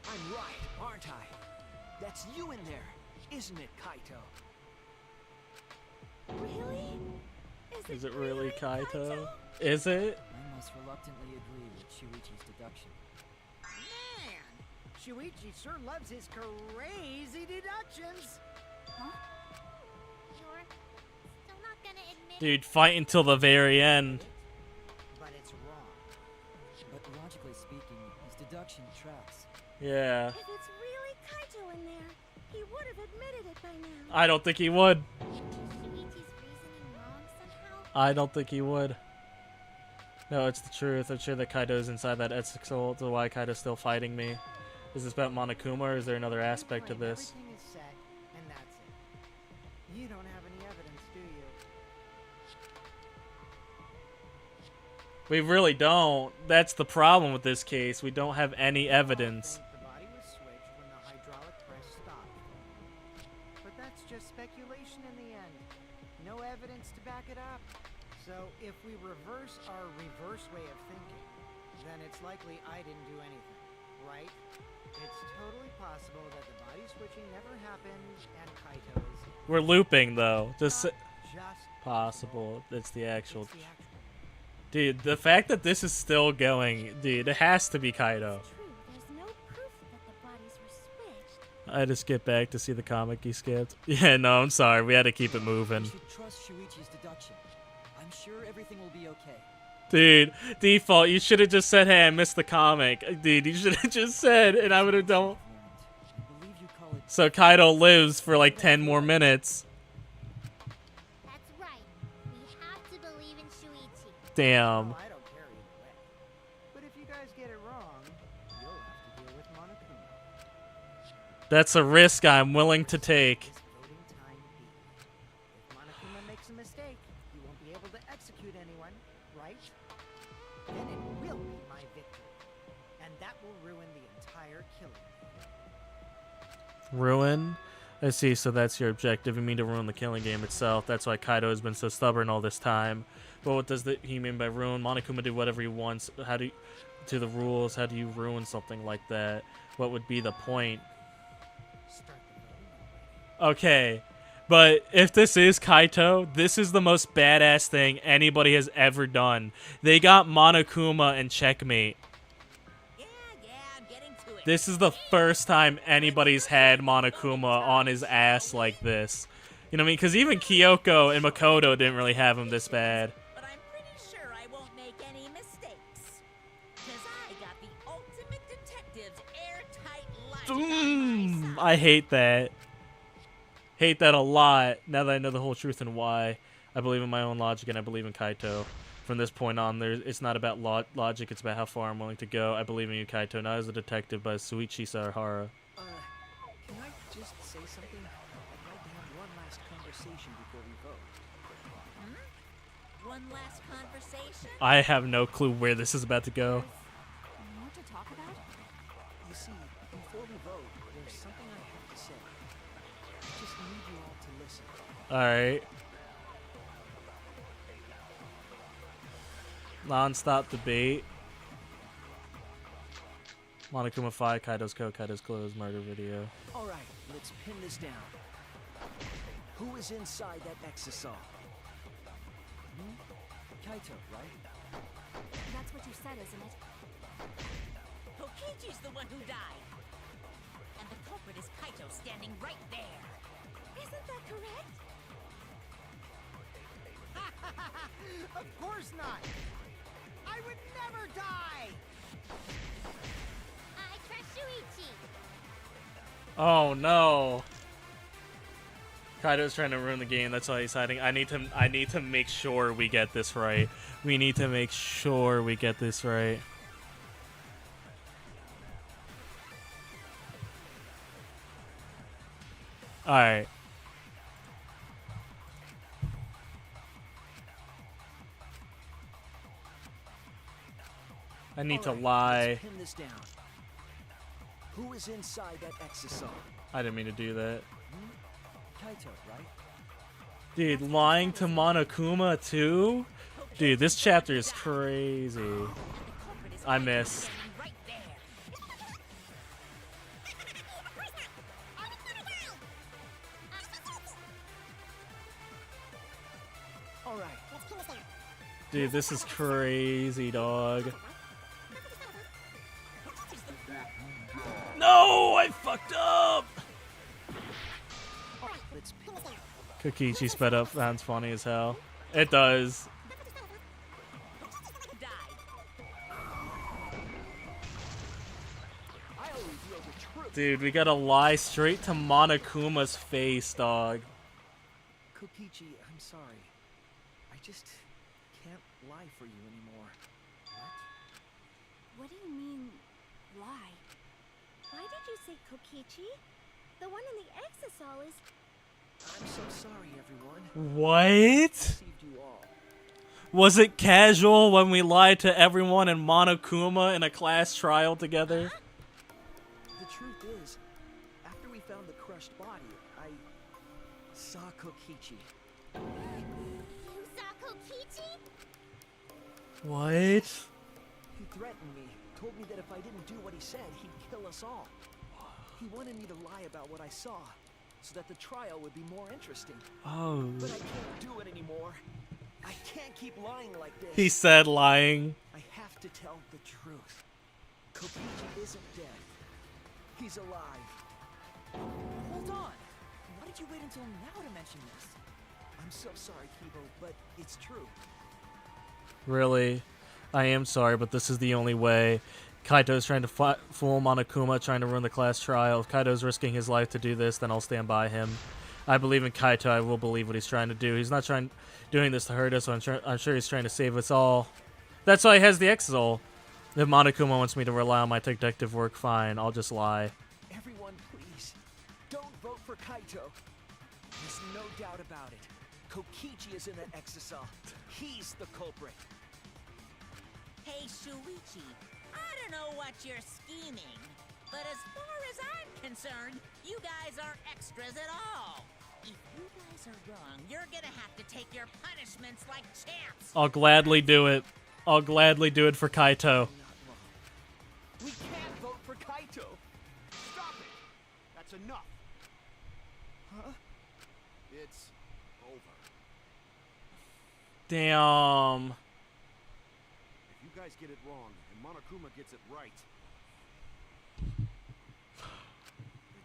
I'm right, aren't I? That's you in there, isn't it, Kaito? Really? Is it really Kaito? Is it? I must reluctantly agree with Shuichi's deduction. Man, Shuichi sure loves his crazy deductions. You're still not gonna admit Dude, fight until the very end. But it's wrong. But logically speaking, his deduction tracks. Yeah. if it's really Kaito in there, he would have admitted it by now. I don't think he would. Shuichi's reasoning wrong somehow? I don't think he would. No, it's the truth. I'm sure that Kaido's inside that Etsuko. So why Kaido's still fighting me? Is this about Monokuma, or is there another aspect to Claim this? Everything is said, and that's it. You don't have any evidence, do you? We really don't. That's the problem with this case. We don't have any evidence. I think the body was switched when the hydraulic press stopped. But that's just speculation in the end. No evidence to back it up. So if we reverse our reverse way of thinking, then it's likely I didn't do anything, right? It's totally possible that the body switching never happened and Kaito is We're looping, though. Just just possible. It's the actual. It's the actual. Dude, the fact that this is still going, dude, it has to be Kaido. True, there's no proof that the bodies were switched. I just skip back to see the comic he skipped. Yeah, no, I'm sorry. We had to keep it moving. You should trust Shuichi's deduction. I'm sure everything will be okay. Dude, default, you should have just said, hey, I missed the comic. Dude, you should have just said, and I would have done. I believe you call it. So Kaido lives for like 10 more minutes. That's right. We have to believe in Shuichi. Damn. Well, I don't care either way. But if you guys get it wrong, you'll have to deal with Monokuma. That's a risk I'm willing to take. This voting time be. If Monokuma makes a mistake, he won't be able to execute anyone, right? Then it will be my victory. And that will ruin the entire killing. Ruin? I see, so that's your objective. You mean to ruin the killing game itself. That's why Kaido has been so stubborn all this time. But what does he mean by ruin? Monokuma do whatever he wants. How do you, to the rules, how do you ruin something like that? What would be the point? Start the voting already. Okay, But if this is Kaito, this is the most badass thing anybody has ever done. They got Monokuma in checkmate. Yeah, I'm getting to it. This is the first time anybody's had Monokuma on his ass like this. You know what I mean? Because even Kyoko and Makoto didn't really have him this bad. But I'm pretty sure I won't make any mistakes. Because I got the ultimate detective's airtight logic on my side. I hate that. Hate that a lot. Now that I know the whole truth and why, I believe in my own logic and I believe in Kaito. From this point on, it's not about logic, it's about how far I'm willing to go. I believe in you, Kaito, not as a detective, but as Suichi Sarahara. Can I just say something? I'd like to have one last conversation before we vote. One last conversation? I have no clue where this is about to go. More to talk about? You see, before we vote, there's something I have to say. I just need you all to listen. Alright. Non-stop debate. Monokuma 5, Kaito's code, Kaito's clothes, murder video. All right, let's pin this down. Who is inside that exisal? Kaito, right? That's what you said, isn't it? Kokichi's the one who died. And the culprit is Kaito standing right there. Isn't that correct? Of course not! I would never die! I trust Shuichi. Oh no. Kaito's trying to ruin the game, that's why he's hiding. I need to make sure we get this right. We need to make sure we get this right. Alright. I need to All right, lie. let's pin this down. Who is inside that exisal? I didn't mean to do that. Kaito, right? Dude, lying to Monokuma too? Dude, this chapter is crazy. And the culprit is I Kaito missed. standing right there. All right. Dude, this is crazy, dog. No, I fucked up. Let's pin this down. Kokichi sped up sounds funny as hell. It does. Died. I always know the truth. Dude, we gotta lie straight to Monokuma's face, dog. Kokichi, I'm sorry. I just can't lie for you anymore. What do you mean, lie? Why did you say Kokichi? The one in the exisal is... I'm so sorry, everyone. What? Deceived you all. Was it casual when we lied to everyone in Monokuma in a class trial together? The truth is, after we found the crushed body, I saw Kokichi. You saw Kokichi? What? He threatened me, told me that if I didn't do what he said, he'd kill us all. He wanted me to lie about what I saw, so that the trial would be more interesting. Oh. But I can't do it anymore. I can't keep lying like this. He said lying. I have to tell the truth. Kokichi isn't dead. He's alive. Hold on. Why did you wait until now to mention this? I'm so sorry, Kibo, but it's true. Really? I am sorry, but this is the only way. Kaito's trying to fool Monokuma, trying to ruin the class trial. If Kaito's risking his life to do this, then I'll stand by him. I believe in Kaito. I will believe what he's trying to do. He's not doing this to hurt us, so I'm sure he's trying to save us all. That's why he has the Exol. If Monokuma wants me to rely on my detective work, fine. I'll just lie. Everyone, please, don't vote for Kaito. There's no doubt about it. Kokichi is in that exisal. He's the culprit. Hey, Shuichi, I don't know what you're scheming, but as far as I'm concerned, you guys aren't extras at all. If you guys are wrong, you're gonna have to take your punishments like champs. I'll gladly do it. I'll gladly do it for Kaito. Not wrong. We can't vote for Kaito. Stop it! That's enough. Huh? It's Damn. If you guys get it wrong and Monokuma gets it right, then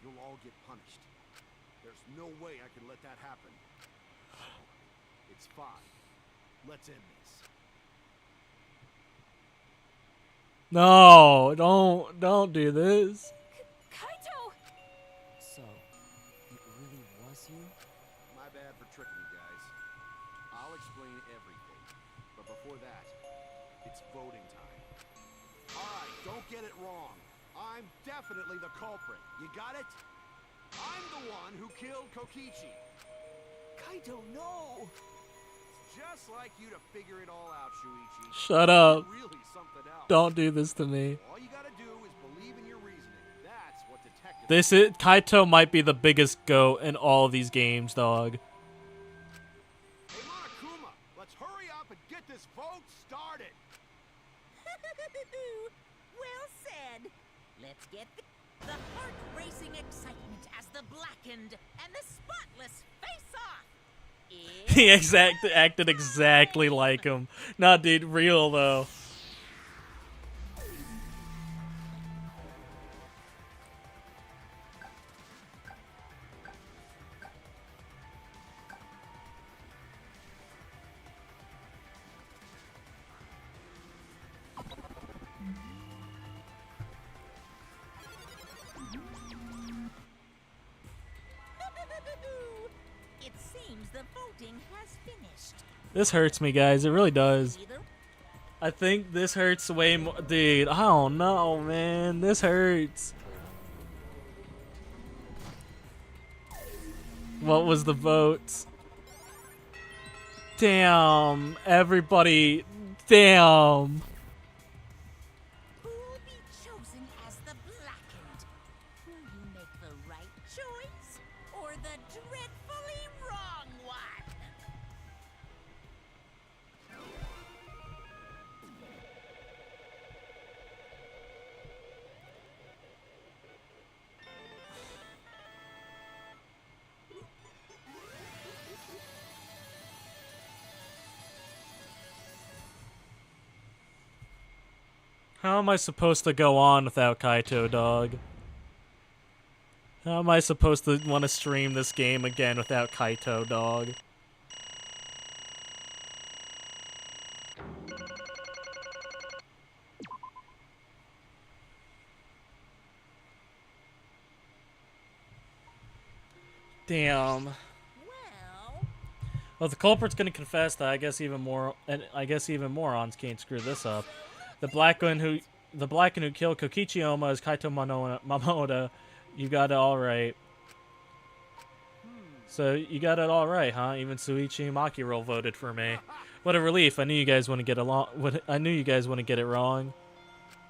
you'll all get punished. There's no way I can let that happen. It's fine. Let's end this. No, don't do this. Kaito! So, it really was you? My bad for tricking you guys. I'll explain everything. But before that, it's voting time. Alright, don't get it wrong. I'm definitely the culprit. You got it? I'm the one who killed Kokichi. Kaito, no! Just like you to figure it all out, Shuichi. Shut up. You're really something else. Don't do this to me. All you gotta do is believe in your reasoning. That's what detectives... This is Kaito might be the biggest goat in all of these games, dog. Hey, Monokuma, let's hurry up and get this vote started. Well said. Let's get the heart-racing excitement as the blackened and the spotless face off. He acted exactly like him. Nah, dude, real though. It seems the voting has finished. This hurts me, guys. It really does. Either I think this hurts way more. Dude, I don't know, man. This hurts. What was the votes? Damn. Everybody. Damn. who will be chosen as the blackened? Will you make the right choice or the dreadfully wrong one? How am I supposed to go on without Kaito, dog? How am I supposed to want to stream this game again without Kaito, dog? Damn. Well, Well, the culprit's gonna confess that I guess even more morons can't screw this up. The black one who killed Kokichi Oma is Kaito Mamoda. You got it all right. So you got it all right, huh? Even Suichi and Makiro voted for me. What a relief! I knew you guys want to get along. I knew you guys want to get it wrong.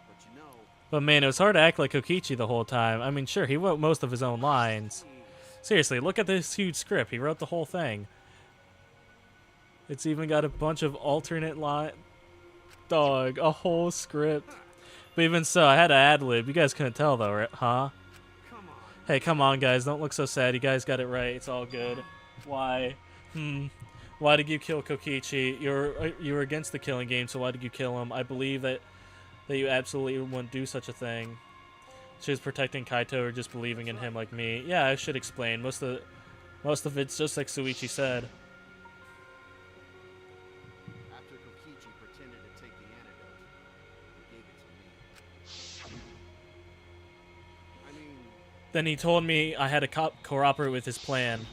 But you know... But man, it was hard to act like Kokichi the whole time. I mean, sure, he wrote most of his own lines. Seriously, look at this huge script. He wrote the whole thing. It's even got a bunch of alternate line. Dog, a whole script. But even so, I had to ad-lib. You guys couldn't tell though, right? Huh? Come on. Hey, come on, guys. Don't look so sad. You guys got it right. It's all good. Why? Why did you kill Kokichi? You were against the killing game, so why did you kill him? I believe that you absolutely wouldn't do such a thing. She was protecting Kaito or just believing in him like me. Yeah, I should explain. Most of it's just like Suichi said. After Kokichi pretended to take the antidote, he gave it to me. I mean... Then he told me I had to cooperate with his plan.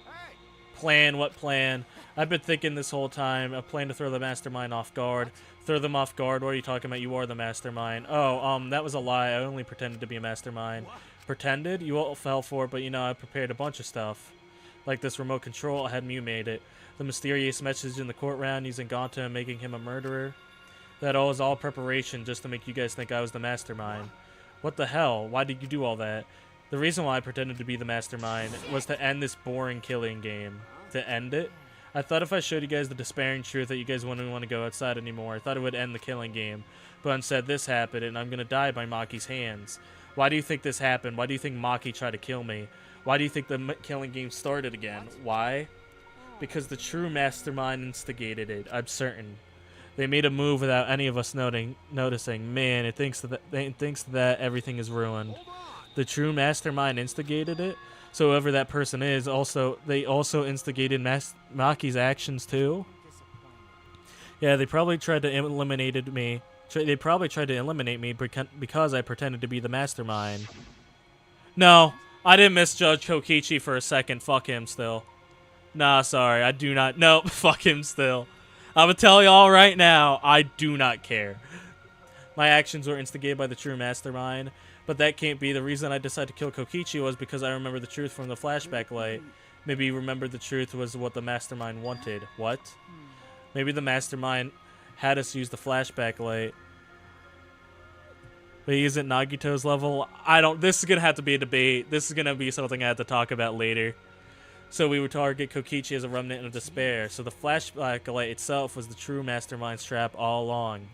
Hey! Plan? What plan? I've been thinking this whole time. A plan to throw the mastermind off guard. Throw them off guard? What are you talking about? You are the mastermind. Oh, that was a lie. I only pretended to be a mastermind. Pretended? You all fell for it, but you know, I prepared a bunch of stuff. Like this remote control, I had Mew made it. The mysterious message in the court round using Gonta and making him a murderer. That all was all preparation just to make you guys think I was the mastermind. What the hell? Why did you do all that? The reason why I pretended to be the mastermind was to end this boring killing game. To end it? I thought if I showed you guys the despairing truth that you guys wouldn't want to go outside anymore, I thought it would end the killing game. But instead this happened, and I'm gonna die by Maki's hands. Why do you think this happened? Why do you think Maki tried to kill me? Why do you think the killing game started again? Why? because the true mastermind instigated it. I'm certain. They made a move without any of us noticing. Man, it thinks that everything is ruined. The true mastermind instigated it. So whoever that person is, they also instigated Maki's actions too. Yeah, they probably tried to eliminate me. They probably tried to eliminate me because I pretended to be the mastermind. No, I didn't misjudge Kokichi for a second. Fuck him still. Nah, sorry, I do not. Nope, fuck him still. I'm gonna tell y'all right now, I do not care. My actions were instigated by the true mastermind, but that can't be. The reason I decided to kill Kokichi was because I remember the truth from the flashback light. Maybe you remembered the truth was what the mastermind wanted. What? Maybe the mastermind had us use the flashback light. But he isn't Nagito's level. This is gonna have to be a debate. This is gonna be something I have to talk about later. So we would target Kokichi as a remnant of despair. So the flashback light itself was the true mastermind's trap all along.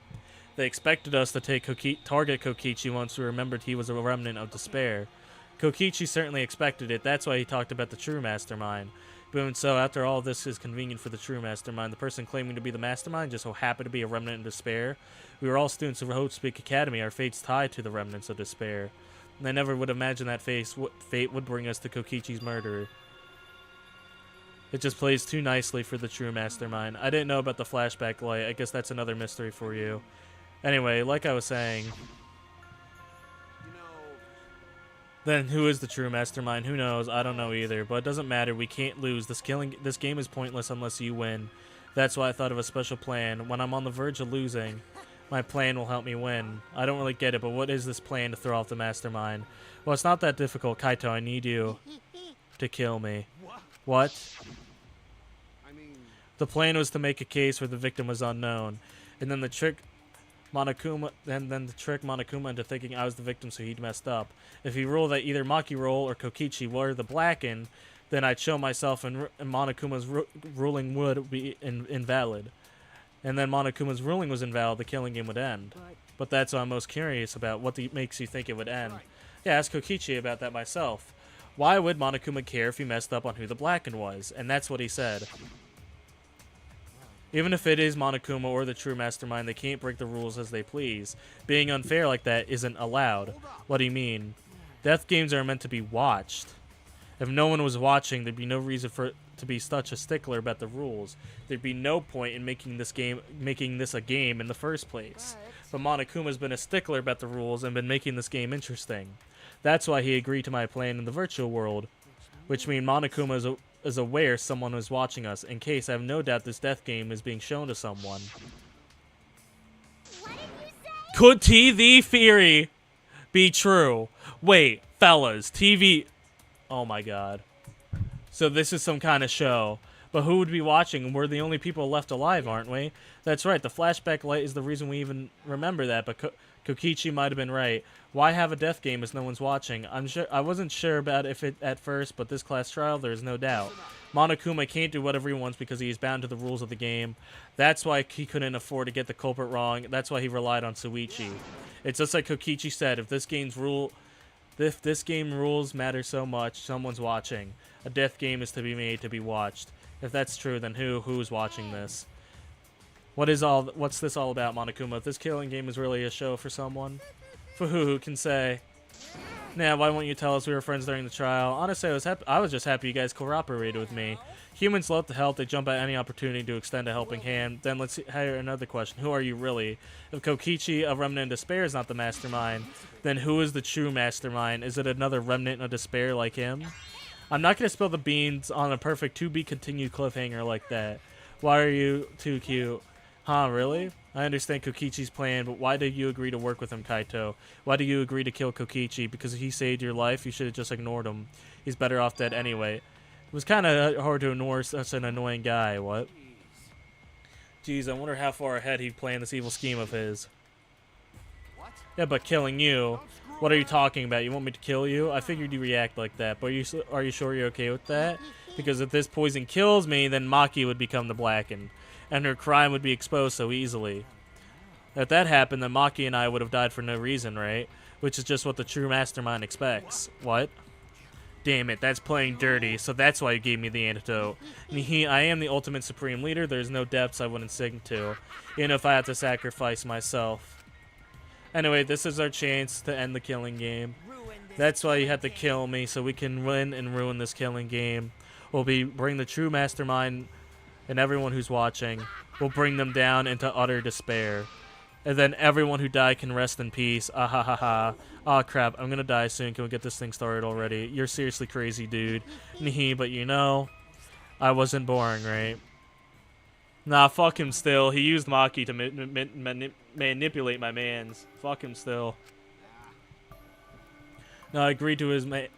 They expected us to target Kokichi once we remembered he was a remnant of despair. Kokichi certainly expected it. That's why he talked about the true mastermind. But so after all this is convenient for the true mastermind, the person claiming to be the mastermind just so happened to be a remnant of despair. We were all students of Hope Speak Academy. Our fates tied to the remnants of despair. And I never would imagine that fate would bring us to Kokichi's murderer. It just plays too nicely for the true mastermind. I didn't know about the flashback light. I guess that's another mystery for you. Anyway, like I was saying, then who is the true mastermind? Who knows? I don't know either, but it doesn't matter. We can't lose. This game is pointless unless you win. That's why I thought of a special plan. When I'm on the verge of losing, my plan will help me win. I don't really get it, but what is this plan to throw off the mastermind? Well, it's not that difficult, Kaito. I need you to kill me. What? The plan was to make a case where the victim was unknown, and then the trick Monokuma into thinking I was the victim, so he'd messed up. If he ruled that either Maki Roll or Kokichi were the blackened, then I'd show myself, and Monokuma's ruling would be invalid. And then Monokuma's ruling was invalid. The killing game would end. But that's what I'm most curious about. What makes you think it would end? Yeah, ask Kokichi about that myself. Why would Monokuma care if he messed up on who the blackened was? And that's what he said. Even if it is Monokuma or the true mastermind, they can't break the rules as they please. Being unfair like that isn't allowed. What do you mean? Death games are meant to be watched. If no one was watching, there'd be no reason for it to be such a stickler about the rules. There'd be no point in making this a game in the first place. But Monokuma's been a stickler about the rules and been making this game interesting. That's why he agreed to my plan in the virtual world, which means Monokuma is aware someone is watching us. In case, I have no doubt this death game is being shown to someone. What did you say? Could TV theory be true? Wait, fellas, TV... Oh my god. So this is some kind of show. But who would be watching? We're the only people left alive, aren't we? That's right, the flashback light is the reason we even remember that, but Kokichi might have been right. Why have a death game if no one's watching? I wasn't sure about it at first, but this class trial, there's no doubt. Monokuma can't do whatever he wants because he is bound to the rules of the game. That's why he couldn't afford to get the culprit wrong. That's why he relied on Suichi. It's just like Kokichi said, if this game rules matter so much, someone's watching. A death game is to be made to be watched. If that's true, then who's watching this? What's this all about, Monokuma? If this killing game is really a show for someone? For who can say? Nah, why won't you tell us we were friends during the trial? Honestly, I was just happy you guys cooperated with me. Humans love to help. They jump at any opportunity to extend a helping hand. Then let's hear another question. Who are you really? If Kokichi, a remnant of despair, is not the mastermind, then who is the true mastermind? Is it another remnant of despair like him? I'm not going to spill the beans on a perfect to-be-continued cliffhanger like that. Why are you too cute? Huh, really? I understand Kokichi's plan, but why did you agree to work with him, Kaito? Why did you agree to kill Kokichi? Because he saved your life? You should have just ignored him. He's better off dead anyway. It was kind of hard to ignore such an annoying guy, what? Jeez, I wonder how far ahead he'd planned this evil scheme of his. Yeah, but killing you? What are you talking about? You want me to kill you? I figured you react like that, but are you sure you're okay with that? Because if this poison kills me, then Maki would become the blackened, and her crime would be exposed so easily. If that happened, then Maki and I would have died for no reason, right? Which is just what the true mastermind expects. What? Damn it, that's playing dirty, so that's why you gave me the antidote. I am the ultimate supreme leader. There's no depths I wouldn't sink to, even if I had to sacrifice myself. Anyway, this is our chance to end the killing game. That's why you have to kill me, so we can win and ruin this killing game. Bring the true mastermind and everyone who's watching. We'll bring them down into utter despair. And then everyone who died can rest in peace. Ah ha ha ha. Aw crap, I'm gonna die soon. Can we get this thing started already? You're seriously crazy, dude. But you know, I wasn't boring, right? Nah, fuck him still. He used Maki to manipulate my mans. Fuck him still. No, I agreed to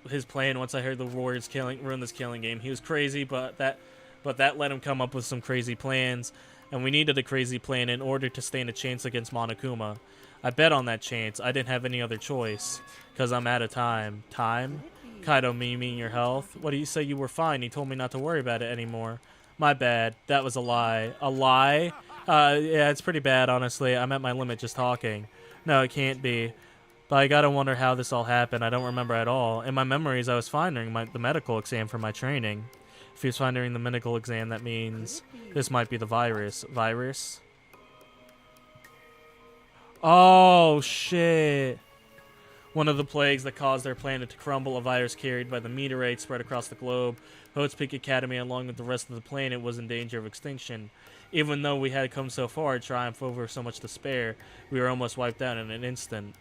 his plan once I heard the Warriors ruin this killing game. He was crazy, but that let him come up with some crazy plans. And we needed a crazy plan in order to stand a chance against Monokuma. I bet on that chance. I didn't have any other choice, because I'm out of time. Time? Kaido, me mean your health? What do you say you were fine? He told me not to worry about it anymore. My bad. That was a lie. A lie? Yeah, it's pretty bad, honestly. I'm at my limit just talking. No, it can't be. But I gotta wonder how this all happened. I don't remember at all. In my memories, I was fine during the medical exam for my training. If he was fine during the medical exam, that means this might be the virus. Virus? Oh, shit. One of the plagues that caused their planet to crumble, a virus carried by the meteorite spread across the globe. Hope's Peak Academy, along with the rest of the planet, was in danger of extinction. Even though we had come so far to triumph over so much despair, we were almost wiped out in an instant.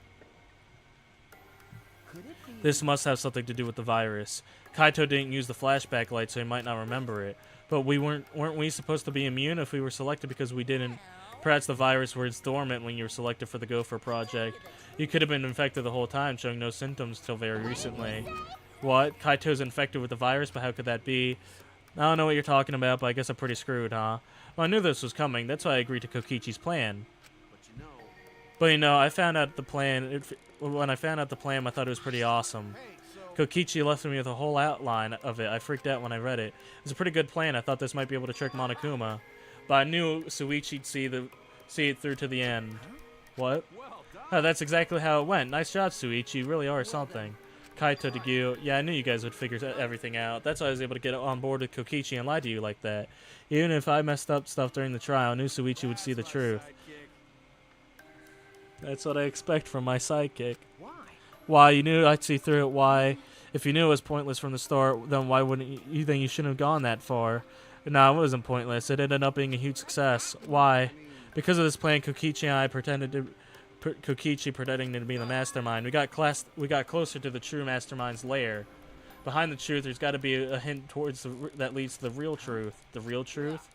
This must have something to do with the virus. Kaito didn't use the flashback light, so he might not remember it. But weren't we supposed to be immune if we were selected because we didn't? Perhaps the virus was dormant when you were selected for the Gopher project. You could have been infected the whole time, showing no symptoms till very recently. What? Kaito's infected with the virus, but how could that be? I don't know what you're talking about, but I guess I'm pretty screwed, huh? Well, I knew this was coming. That's why I agreed to Kokichi's plan. But you know, I found out the plan. When I found out the plan, I thought it was pretty awesome. Kokichi left me with a whole outline of it. I freaked out when I read it. It was a pretty good plan. I thought this might be able to trick Monokuma. But I knew Suichi'd see it through to the end. What? Oh, that's exactly how it went. Nice job, Suichi. You really are something. Kaito to Gyu. Yeah, I knew you guys would figure everything out. That's why I was able to get on board with Kokichi and lie to you like that. Even if I messed up stuff during the trial, I knew Suichi would see the truth. That's what I expect from my sidekick. Why? You knew I'd see through it. Why? If you knew it was pointless from the start, then why wouldn't you think you shouldn't have gone that far? No, it wasn't pointless. It ended up being a huge success. Why? Because of this plan, Kokichi and I Kokichi pretending to be the mastermind. We got closer to the true mastermind's lair. Behind the truth, there's got to be a hint towards that leads to the real truth. The real truth?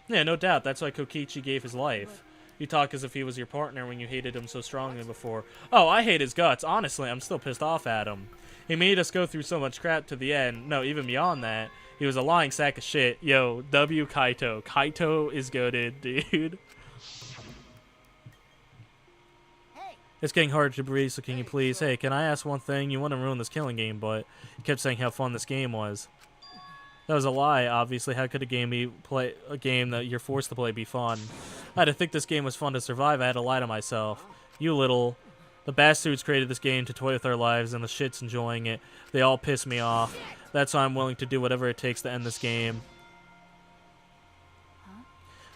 Yeah, no doubt. That's why Kokichi gave his life. You talk as if he was your partner when you hated him so strongly before. Oh, I hate his guts. Honestly, I'm still pissed off at him. He made us go through so much crap to the end. No, even beyond that. He was a lying sack of shit. Yo, W Kaito. Kaito is goated, dude. It's getting hard to breathe, so can you please... Hey, can I ask one thing? You want to ruin this killing game, but you kept saying how fun this game was. That was a lie, obviously. How could a game that you're forced to play be fun? I had to think this game was fun to survive. I had to lie to myself. The bastards created this game to toy with our lives, and the shit's enjoying it. They all piss me off. That's why I'm willing to do whatever it takes to end this game.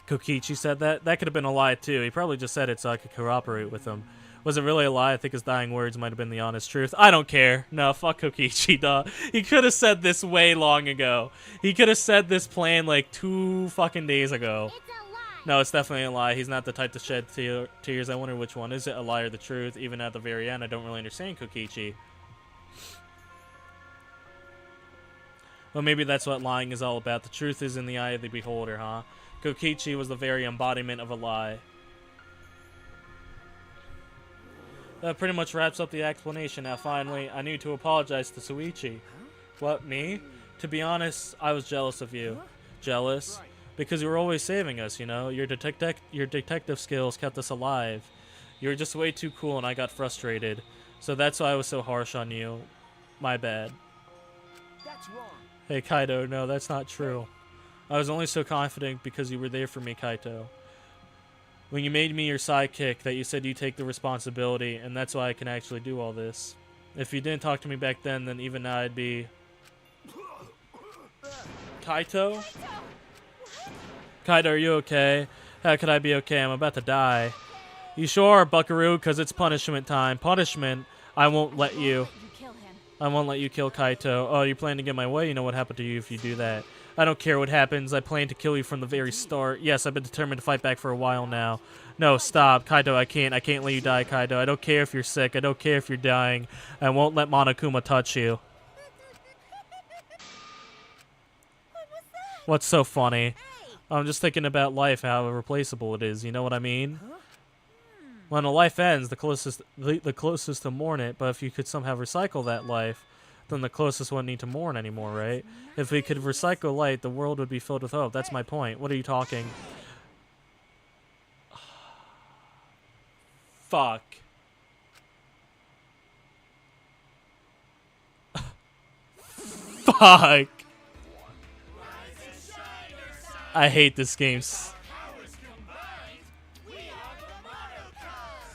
Kokichi said that? That could have been a lie, too. He probably just said it so I could cooperate with him. Was it really a lie? I think his dying words might have been the honest truth. I don't care. No, fuck Kokichi, duh. He could have said this way long ago. He could have said this plan like 2 fucking days ago. It's a lie. No, it's definitely a lie. He's not the type to shed tears. I wonder which one. Is it a lie or the truth? Even at the very end, I don't really understand Kokichi. Well, maybe that's what lying is all about. The truth is in the eye of the beholder, huh? Kokichi was the very embodiment of a lie. That pretty much wraps up the explanation. Now, finally, I need to apologize to Suichi. What, me? To be honest, I was jealous of you. Jealous? Because you were always saving us, you know? Your detective skills kept us alive. You were just way too cool and I got frustrated. So that's why I was so harsh on you. My bad. That's wrong. Hey, Kaito, no, that's not true. I was only so confident because you were there for me, Kaito. When you made me your sidekick, that you said you take the responsibility, and that's why I can actually do all this. If you didn't talk to me back then even now I'd be... Kaito? Kaito, are you okay? How could I be okay? I'm about to die. You sure are, Buckaroo, because it's punishment time. Punishment? I won't let you. You kill him. I won't let you kill Kaito. Oh, you plan to get my way? You know what happened to you if you do that. I don't care what happens. I plan to kill you from the very start. Yes, I've been determined to fight back for a while now. No, stop. Kaito, I can't. I can't let you die, Kaito. I don't care if you're sick. I don't care if you're dying. I won't let Monokuma touch you. What's so funny? I'm just thinking about life, how irreplaceable it is. You know what I mean? When a life ends, the closest to mourn it. But if you could somehow recycle that life, then the closest wouldn't need to mourn anymore, right? If we could recycle light, the world would be filled with hope. That's my point. What are you talking? Fuck. Fuck. I hate this game.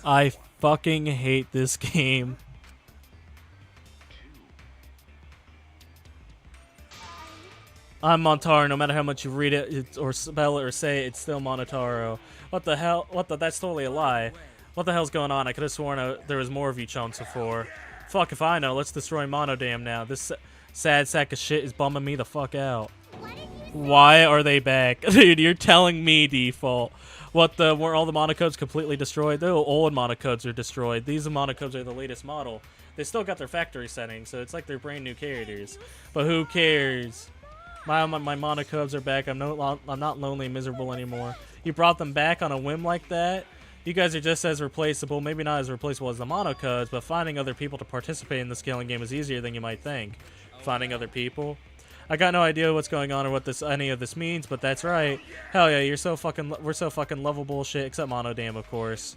I fucking hate this game. I'm Montaro. No matter how much you read it or spell it or say it, it's still Monotaro. What the hell? That's totally a lie. What the hell's going on? I could have sworn there was more of you chunks before. Fuck if I know. Let's destroy Monodam now. This sad sack of shit is bumming me the fuck out. Why are they back? Dude, you're telling me, Default. Were all the monocodes completely destroyed? The old monocodes are destroyed. These monocodes are the latest model. They still got their factory settings, so it's like they're brand new characters. But who cares? My monocodes are back. I'm not lonely and miserable anymore. You brought them back on a whim like that? You guys are just as replaceable. Maybe not as replaceable as the monocodes, but finding other people to participate in this killing game is easier than you might think. Finding other people? I got no idea what's going on or what any of this means, but that's right. Hell yeah, we're so fucking lovable shit, except Monodam, of course.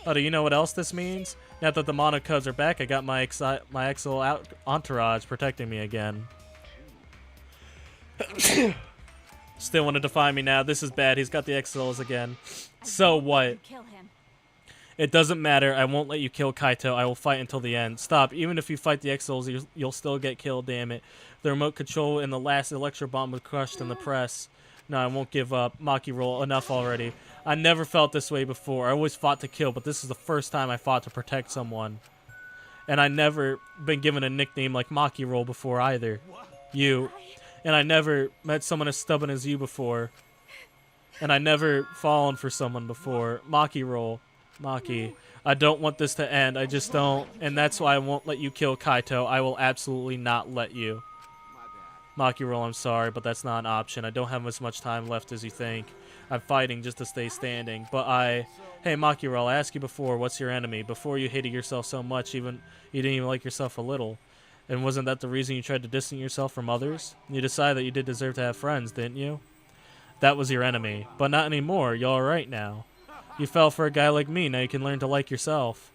Oh, do you know what else this means? Now that the monocodes are back, I got my Exil entourage protecting me again. Still wanted to find me now. This is bad. He's got the Exiles again. So what? Kill him. It doesn't matter. I won't let you kill Kaito. I will fight until the end. Stop. Even if you fight the Exiles, you'll still get killed, damn it. The remote control in the last Electro Bomb was crushed in the press. No, I won't give up. Maki roll. Enough already. I never felt this way before. I always fought to kill, but this is the first time I fought to protect someone. And I never been given a nickname like Maki roll before either. You. And I never met someone as stubborn as you before. And I never fallen for someone before. Maki roll. Maki. I don't want this to end. I just don't. And that's why I won't let you kill Kaito. I will absolutely not let you. Maki roll, I'm sorry, but that's not an option. I don't have as much time left as you think. I'm fighting just to stay standing. But Hey, Maki roll, I asked you before, what's your enemy? Before you hated yourself so much, you didn't even like yourself a little. And wasn't that the reason you tried to distance yourself from others? You decided that you did deserve to have friends, didn't you? That was your enemy. But not anymore. You're alright now. You fell for a guy like me. Now you can learn to like yourself.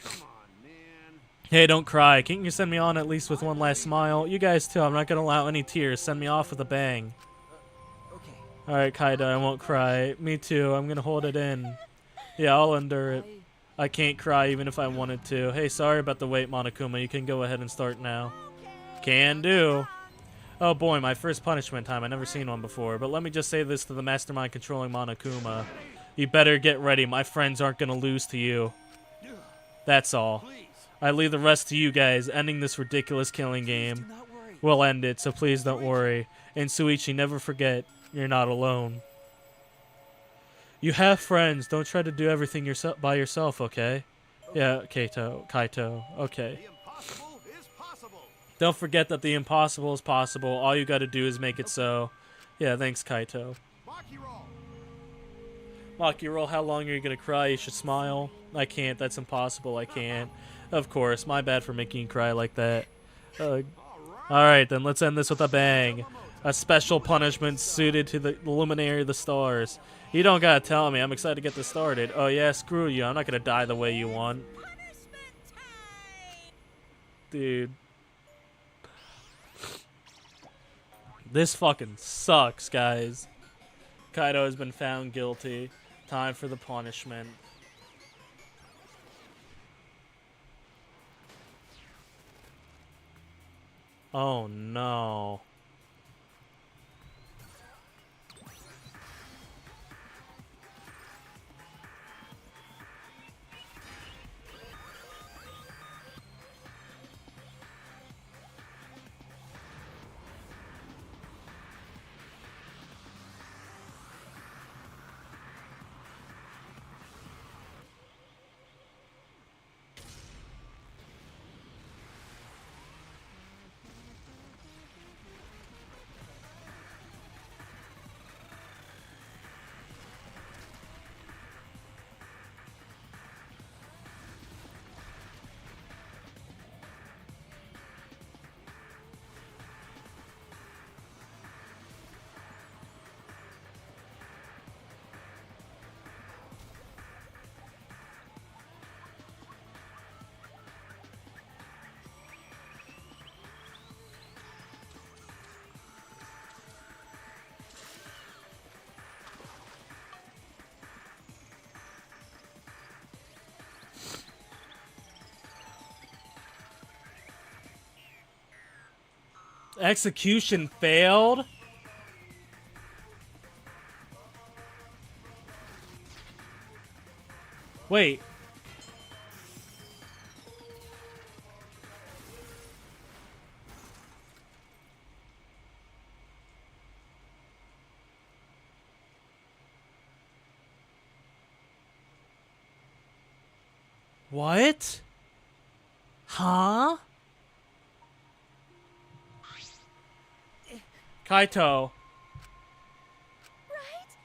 Come on, man. Hey, don't cry. Can't you send me on at least with one last smile? You guys too. I'm not going to allow any tears. Send me off with a bang. Okay. Alright, Kaida, I won't cry. Me too. I'm going to hold it in. Yeah, I'll endure it. I can't cry even if I wanted to. Hey, sorry about the wait, Monokuma. You can go ahead and start now. Can do. Oh boy, my first punishment time. I've never seen one before. But let me just say this to the mastermind controlling Monokuma. You better get ready. My friends aren't going to lose to you. That's all. I leave the rest to you guys. Ending this ridiculous killing game. Do not worry. We'll end it, so please don't worry. And Suichi, never forget, you're not alone. You have friends. Don't try to do everything by yourself, okay? Yeah, Kaito. Okay. The impossible is possible. Don't forget that the impossible is possible. All you gotta do is make it so. Yeah, thanks, Kaito. Maki roll. Maki roll, how long are you gonna cry? You should smile. I can't. That's impossible. I can't. Of course. My bad for making you cry like that. Alright, then let's end this with a bang. A special punishment suited to the luminary of the stars. You don't gotta tell me. I'm excited to get this started. Oh yeah, screw you. I'm not gonna die the way you want. Punishment time! Dude. This fucking sucks, guys. Kaido has been found guilty. Time for the punishment. Oh no. Execution failed? Wait. What? Huh? Kaito.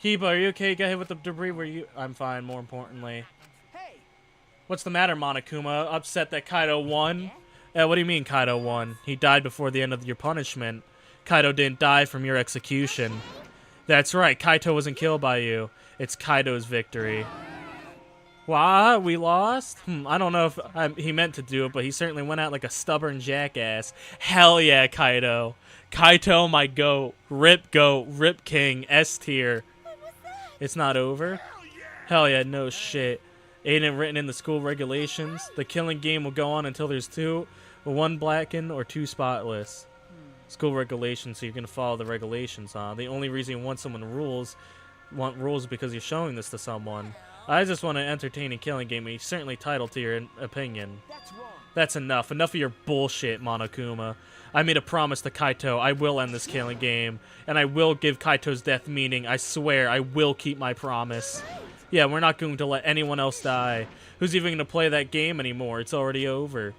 Heba, are you okay? Got hit with the debris? Were you? I'm fine, more importantly. Hey, What's the matter, Monokuma? Upset that Kaito won? What do you mean Kaito won? He died before the end of your punishment. Kaito didn't die from your execution. That's right, Kaito wasn't killed by you. It's Kaito's victory. What? We lost? I don't know if he meant to do it, but he certainly went out like a stubborn jackass. Hell yeah, Kaito. Kaito, my goat. Rip king, S tier. It's not over? Hell yeah, no shit. Ain't written in the school regulations. The killing game will go on until there's one blackened or two spotless. School regulations, so you're gonna follow the regulations, huh? The only reason you want rules because you're showing this to someone. I just want an entertaining killing game, and you're certainly entitled to your opinion. that's wrong. That's enough. Enough of your bullshit, Monokuma. I made a promise to Kaito. I will end this killing game, and I will give Kaito's death meaning. I swear, I will keep my promise. Yeah, we're not going to let anyone else die. Who's even going to play that game anymore? It's already over.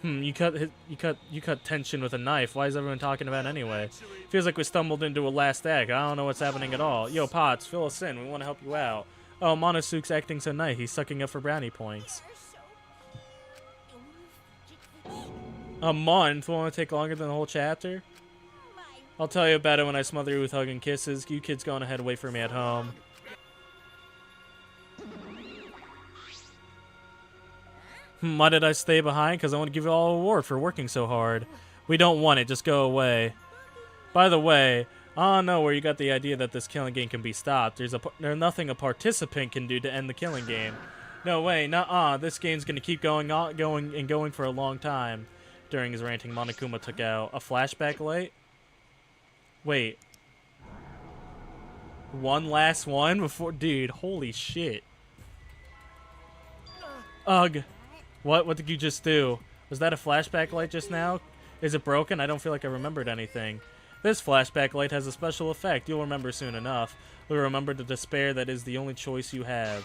You cut tension with a knife. Why is everyone talking about it anyway? Feels like we stumbled into a last act. I don't know what's happening at all. Yo, Potts, fill us in. We want to help you out. Oh, Monosuke's acting so nice. He's sucking up for brownie points. A month? Won't it take longer than the whole chapter? I'll tell you about it when I smother you with hugs and kisses. You kids going ahead and wait for me at home. Why did I stay behind? Because I want to give you all an award for working so hard. We don't want it. Just go away. By the way, I don't know where you got the idea that this killing game can be stopped. There's nothing a participant can do to end the killing game. No way, nuh-uh. This game's gonna keep going for a long time. During his ranting, Monokuma took out a flashback light. Wait. One last one before, dude. Holy shit. Ugh. What did you just do? Was that a flashback light just now? Is it broken? I don't feel like I remembered anything. This flashback light has a special effect. You'll remember soon enough. You'll remember the despair that is the only choice you have.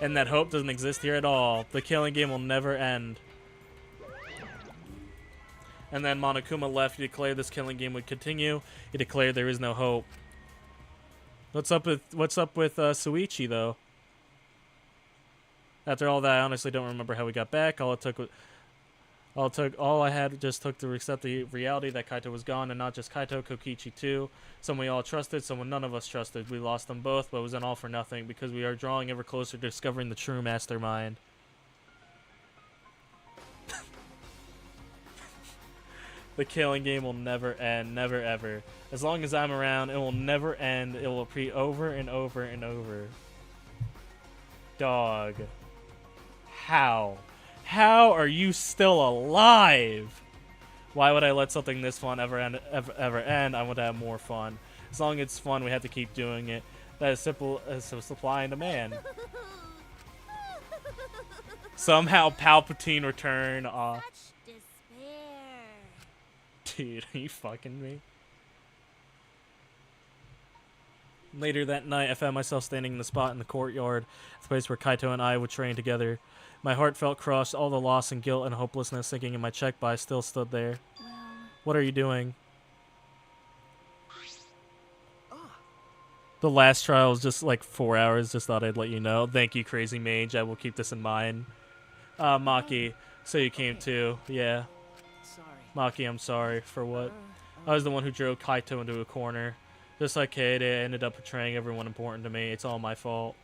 And that hope doesn't exist here at all. The killing game will never end. And then Monokuma left. He declared this killing game would continue. He declared there is no hope. What's up with Suichi though? After all that, I honestly don't remember how we got back. All I had just took to accept the reality that Kaito was gone, and not just Kaito, Kokichi too. Someone we all trusted, someone none of us trusted. We lost them both, but it was an all for nothing because we are drawing ever closer to discovering the true mastermind. The killing game will never end, never ever. As long as I'm around, it will never end. It will repeat over and over and over. Dog. How? How are you still alive? Why would I let something this fun ever end? I want to have more fun. As long as it's fun, we have to keep doing it. That is simple as supply and demand. Somehow Palpatine returned. Such despair. Dude, are you fucking me? Later that night, I found myself standing in the spot in the courtyard, the place where Kaito and I would train together. My heart felt crushed, all the loss and guilt and hopelessness sinking in my chest, but I still stood there. Well, What are you doing? The last trial was just like 4 hours. Just thought I'd let you know. Thank you, Crazy Mage. I will keep this in mind. Maki, so you came too. Yeah. Sorry. Maki, I'm sorry. For what? I was the one who drove Kaito into a corner. Just like Kade, I ended up betraying everyone important to me. It's all my fault.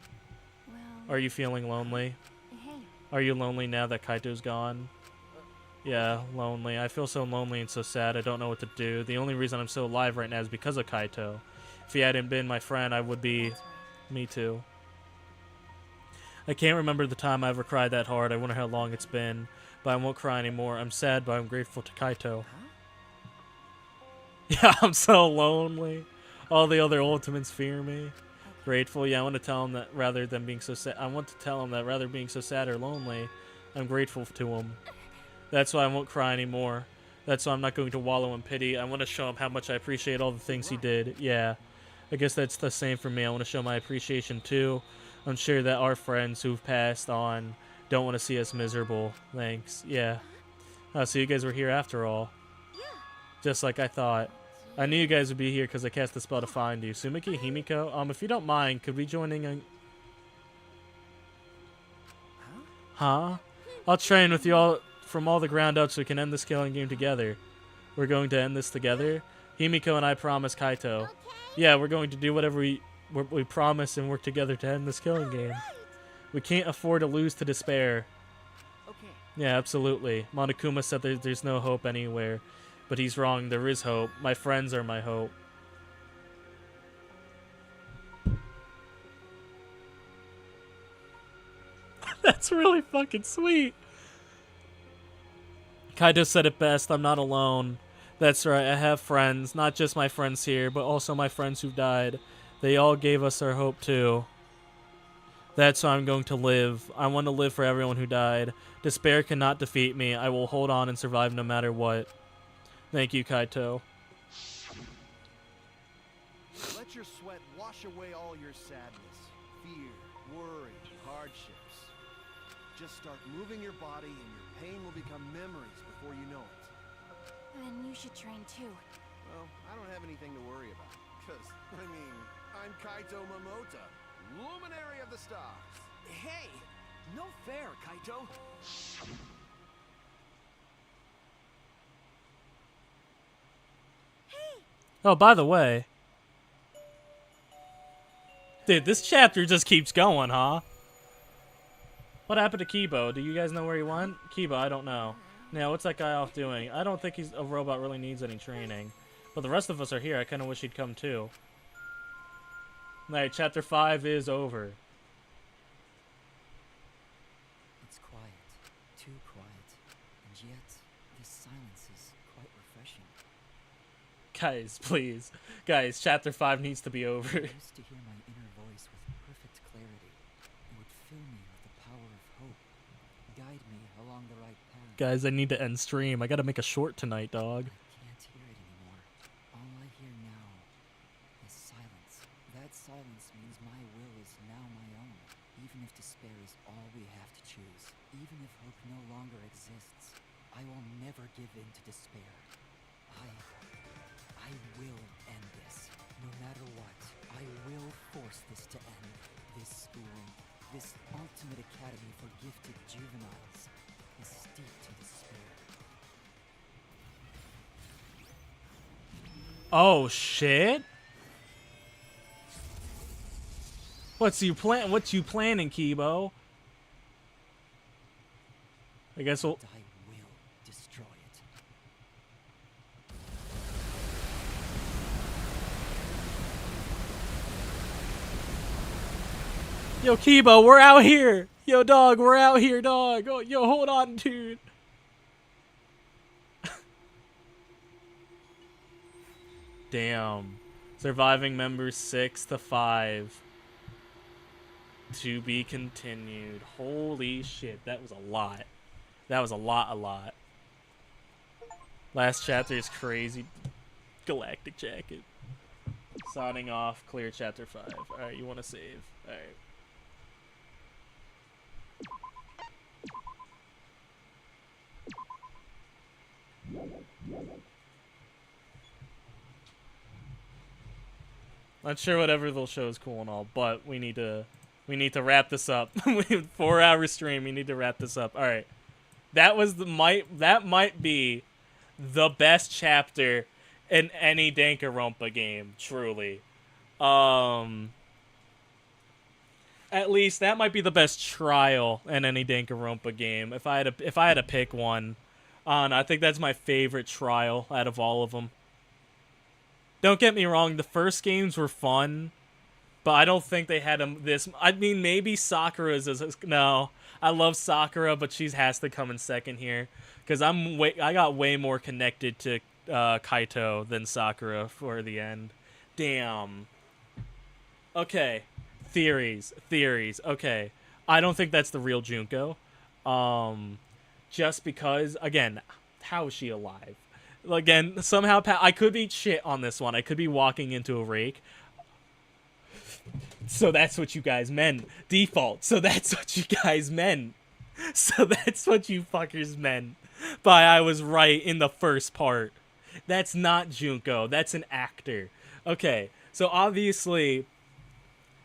well. Are you feeling lonely? Hey, Are you lonely now that Kaito's gone? Yeah, lonely. I feel so lonely and so sad. I don't know what to do. The only reason I'm so alive right now is because of Kaito. If he hadn't been my friend, I would be... that's right. Me too. I can't remember the time I ever cried that hard. I wonder how long it's been. But I won't cry anymore. I'm sad, but I'm grateful to Kaito. Yeah, I'm so lonely. All the other ultimates fear me. Grateful. Yeah, I want to tell him that rather than being so sad. I want to tell him that rather being so sad or lonely, I'm grateful to him. That's why I won't cry anymore. That's why I'm not going to wallow in pity. I want to show him how much I appreciate all the things he did. Yeah, I guess that's the same for me. I want to show my appreciation too. I'm sure that our friends who've passed on don't want to see us miserable. Thanks. Yeah. Oh, so you guys were here after all. Just like I thought. I knew you guys would be here because I cast the spell to find you. Sumiki, Himiko, if you don't mind, could we join in? Huh? I'll train with you all from all the ground up so we can end this killing game together. We're going to end this together. Himiko and I promise Kaito. Yeah, we're going to do whatever we promise and work together to end this killing game. We can't afford to lose to despair. Okay. Yeah, absolutely. Monokuma said there's no hope anywhere. But he's wrong. There is hope. My friends are my hope. That's really fucking sweet. Kaito said it best. I'm not alone. That's right. I have friends. Not just my friends here, but also my friends who've died. They all gave us their hope too. That's why I'm going to live. I want to live for everyone who died. Despair cannot defeat me. I will hold on and survive no matter what. Thank you, Kaito. Let your sweat wash away all your sadness, fear, worry, hardships. Just start moving your body and your pain will become memories before you know it. Then you should train too. Well, I don't have anything to worry about. Because, I'm Kaito Momota, luminary of the stars. Hey, no fair, Kaito. Oh, by the way. Dude, this chapter just keeps going, huh? What happened to Kibo? Do you guys know where he went? Kibo, I don't know. Now, what's that guy off doing? I don't think a robot really needs any training. But the rest of us are here. I kind of wish he'd come too. Alright, chapter 5 is over. It's quiet. Too quiet. And yet, this silence is quite refreshing. Guys, please. Guys, chapter 5 needs to be over. I used to hear my inner voice with perfect clarity. It would fill me with the power of hope, guide me along the right path. Guys, I need to end stream. I gotta make a short tonight, dog. I can't hear it anymore. All I hear now is silence. That silence means my will is now my own. Even if despair is all we have to choose, even if hope no longer exists, I will never give in to despair. I will end this. No matter what, I will force this to end. This schooling, this ultimate academy for gifted juveniles, is steeped in despair. Oh, shit? What you planning, Kibo? I guess we'll... I will destroy it. Yo, Kibo, we're out here. Yo, dog, we're out here, dog. Oh, yo, hold on, dude. Damn. Surviving members 6 to 5. To be continued. Holy shit, that was a lot. That was a lot. Last chapter is crazy. Galactic Jacket. Signing off, clear chapter 5. Alright, you want to save. Alright. Not sure whatever they'll show is cool and all, but we need to wrap this up. 4-hour stream, we need to wrap this up. Alright. That might be the best chapter in any Danganronpa game, truly. At least that might be the best trial in any Danganronpa game. If I had to pick one, I think that's my favorite trial out of all of them. Don't get me wrong, the first games were fun, but I don't think they had this. I mean, maybe Sakura's no. I love Sakura, but she has to come in second here because I got way more connected to Kaito than Sakura for the end. Damn. Okay. Theories. Okay. I don't think that's the real Junko. Just because, again, how is she alive? Again, somehow, I could be shit on this one. I could be walking into a rake. So that's what you guys meant. Default. So that's what you guys meant. So that's what you fuckers meant. But I was right in the first part. That's not Junko. That's an actor. Okay. So obviously,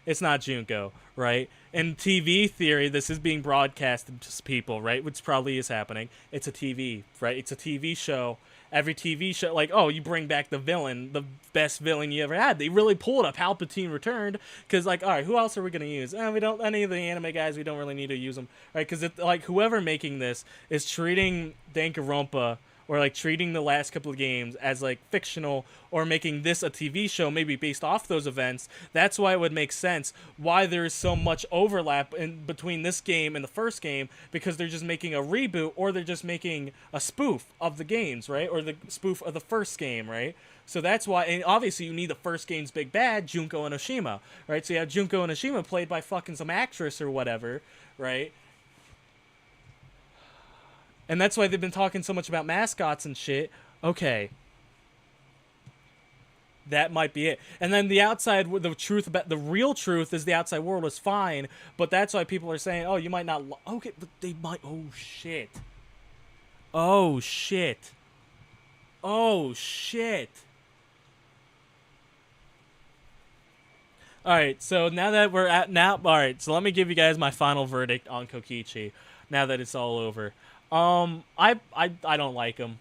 it's not Junko, right? In TV theory, this is being broadcasted to people, right? Which probably is happening. It's a TV, right? It's a TV show. Every TV show, like, oh, you bring back the villain, the best villain you ever had. They really pulled a Palpatine Returned, because, like, all right, who else are we going to use? We don't, any of the anime guys, we don't really need to use them, right? Because, like, whoever making this is treating Danganronpa, or, like, treating the last couple of games as, like, fictional, or making this a TV show, maybe based off those events. That's why it would make sense why there is so much overlap in between this game and the first game, because they're just making a reboot, or they're just making a spoof of the games, right? Or the spoof of the first game, right? So that's why, and obviously you need the first game's big bad, Junko and Oshima, right? So you have Junko and Oshima played by fucking some actress or whatever, right? And that's why they've been talking so much about mascots and shit. Okay. That might be it. And then the outside, the truth about the real truth is the outside world is fine, but that's why people are saying, oh, you might not. Okay, but they might. Oh shit. Oh shit. Oh shit. All right, so now that we're at all right, so let me give you guys my final verdict on Kokichi. Now that it's all over, I don't like him.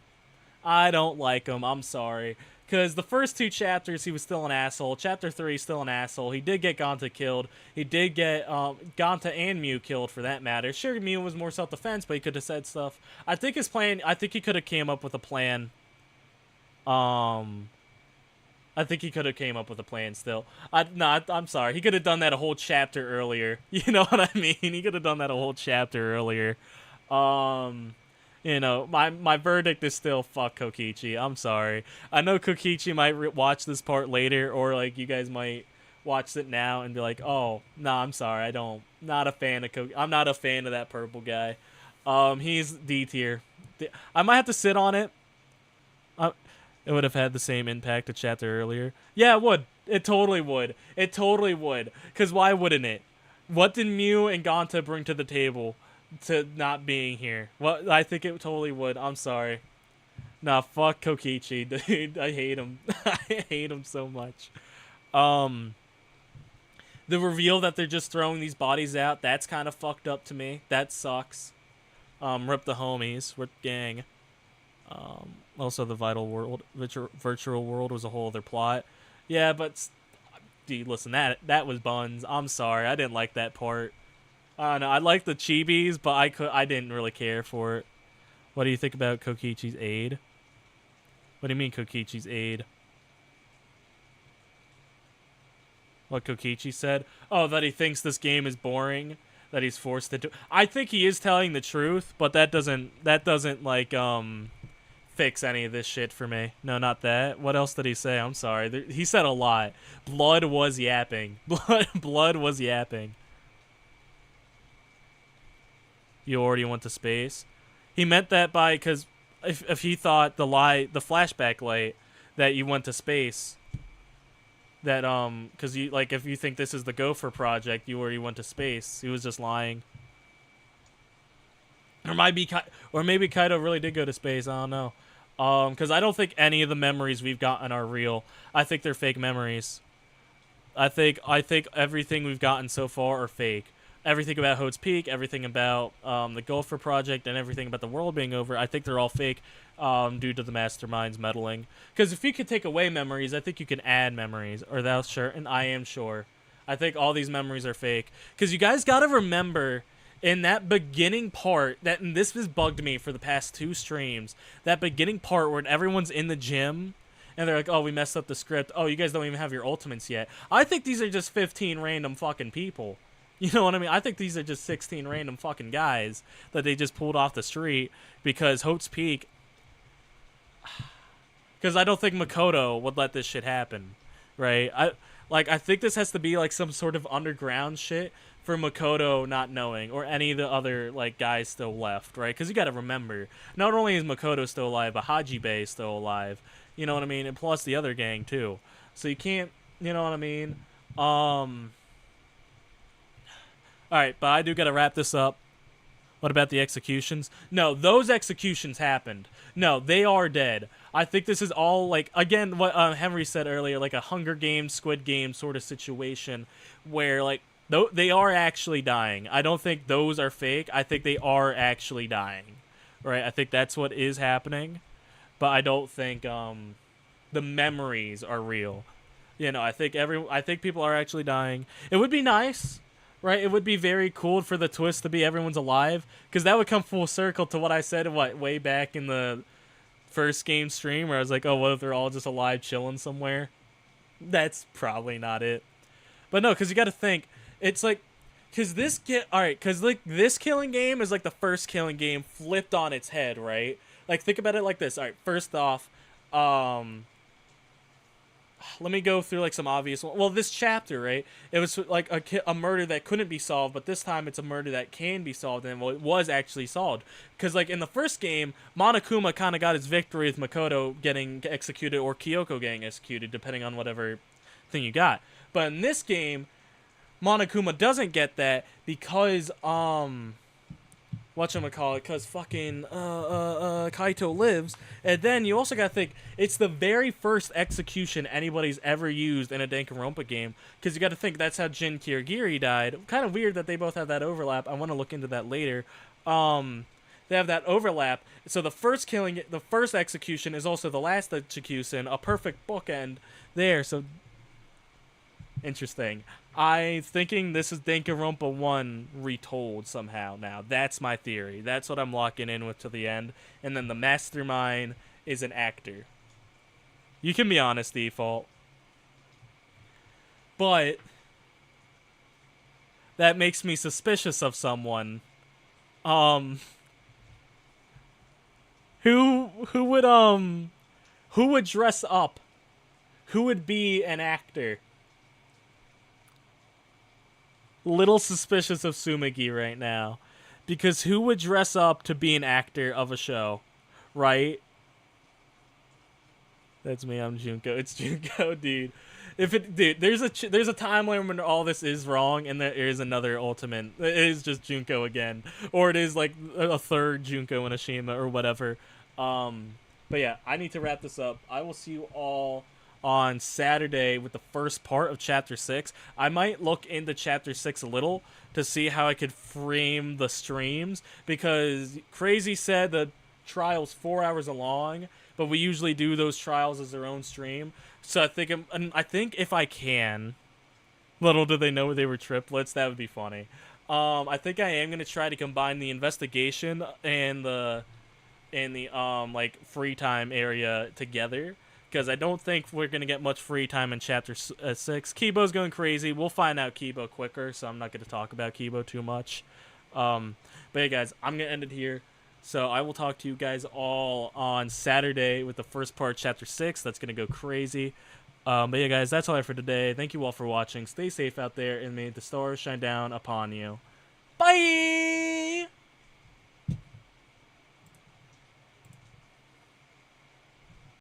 I don't like him. I'm sorry. Because the first two chapters, he was still an asshole. Chapter 3, still an asshole. He did get Ganta killed. He did get Ganta and Mew killed, for that matter. Sure, Mew was more self-defense, but he could have said stuff. I think his plan, I think he could have came up with a plan. I think he could have came up with a plan still. I'm sorry. He could have done that a whole chapter earlier. You know what I mean? He could have done that a whole chapter earlier. You know, my verdict is still fuck Kokichi. I'm sorry. I know Kokichi might watch this part later, or like you guys might watch it now and be like, oh, nah, I'm sorry. Not a fan of I'm not a fan of that purple guy. He's D tier. I might have to sit on it. It would have had the same impact a chapter earlier. Yeah, it would. It totally would. It totally would. Because why wouldn't it? What did Mew and Ganta bring to the table to not being here? Well, I think it totally would. I'm sorry. Nah, fuck Kokichi, dude. I hate him. I hate him so much. The reveal that they're just throwing these bodies out, that's kind of fucked up to me. That sucks. Rip the homies. Rip gang. Also, the virtual world was a whole other plot. Yeah, but dude, listen, that was buns. I'm sorry, I didn't like that part. I don't know. I like the chibis, but I didn't really care for it. What do you think about Kokichi's aid? What do you mean Kokichi's aid? What Kokichi said? Oh, that he thinks this game is boring. That he's forced to do. I think he is telling the truth, but that doesn't like fix any of this shit for me. No, not that. What else did he say? I'm sorry. He said a lot. Blood was yapping. Blood was yapping. You already went to space. He meant that by because if he thought the flashback light that you went to space, that because you like if you think this is the Gopher project, you already went to space. He was just lying. Or maybe Kaido really did go to space. I don't know. Because I don't think any of the memories we've gotten are real. I think they're fake memories. I think everything we've gotten so far are fake. Everything about Hode's Peak, everything about the Gopher project, and everything about the world being over, I think they're all fake due to the mastermind's meddling. Because if you could take away memories, I think you can add memories. Or thou sure, and I am sure. I think all these memories are fake. Because you guys got to remember, in that beginning part, and this has bugged me for the past 2 streams, that beginning part where everyone's in the gym, and they're like, oh, we messed up the script. Oh, you guys don't even have your ultimates yet. I think these are just 15 random fucking people. You know what I mean? I think these are just 16 random fucking guys that they just pulled off the street because Hope's Peak... because I don't think Makoto would let this shit happen, right? I think this has to be like some sort of underground shit for Makoto not knowing, or any of the other like guys still left, right? Because you got to remember, not only is Makoto still alive, but Hajime is still alive. You know what I mean? And plus the other gang too. So you can't, you know what I mean? All right, but I do got to wrap this up. What about the executions? No, those executions happened. No, they are dead. I think this is all, like, again, what Henry said earlier, like a Hunger Games, Squid Game sort of situation where, like, they are actually dying. I don't think those are fake. I think they are actually dying, right? I think that's what is happening, but I don't think the memories are real. You know, I think people are actually dying. It would be nice, right? It would be very cool for the twist to be everyone's alive, because that would come full circle to what I said way back in the first game stream, where I was like, oh, what if they're all just alive chilling somewhere? That's probably not it. But no, because you got to think, it's like, because this killing game is like the first killing game flipped on its head, right? Like, think about it like this. All right, first off, let me go through like some obvious one. Well, this chapter, right? It was like a murder that couldn't be solved, but this time it's a murder that can be solved, and well, it was actually solved. Because like in the first game, Monokuma kind of got his victory with Makoto getting executed or Kyoko getting executed, depending on whatever thing you got. But in this game, Monokuma doesn't get that because whatchamacallit, because fucking Kaito lives. And then you also gotta think, it's the very first execution anybody's ever used in a Danganronpa game, because you gotta think that's how Jin Kirigiri died. Kind of weird that they both have that overlap. I want to look into that later. They have that overlap, so the first execution is also the last execution, a perfect bookend there. So interesting. I'm thinking this is Danganronpa 1 retold somehow now. That's my theory. That's what I'm locking in with to the end. And then the mastermind is an actor. You can be honest, Default. But that makes me suspicious of someone. Who would dress up? Who would be an actor? Little suspicious of Sumagi right now, because who would dress up to be an actor of a show, right? That's me. I'm Junko. It's Junko, dude. There's a timeline when all this is wrong, and there is another ultimate. It is just Junko again, or it is like a third Junko and Ashima or whatever. But yeah, I need to wrap this up. I will see you all on Saturday with the first part of Chapter 6. I might look into Chapter 6 a little to see how I could frame the streams, because Crazy said the trial's 4 hours long, but we usually do those trials as their own stream. So I think if I can, little do they know they were triplets, that would be funny. I think I am going to try to combine the investigation and the like free time area together, because I don't think we're going to get much free time in Chapter 6. Kibo's going crazy. We'll find out Kibo quicker, so I'm not going to talk about Kibo too much. But yeah, guys, I'm going to end it here. So I will talk to you guys all on Saturday with the first part of Chapter 6. That's going to go crazy. But yeah, guys, that's all I have for today. Thank you all for watching. Stay safe out there, and may the stars shine down upon you. Bye!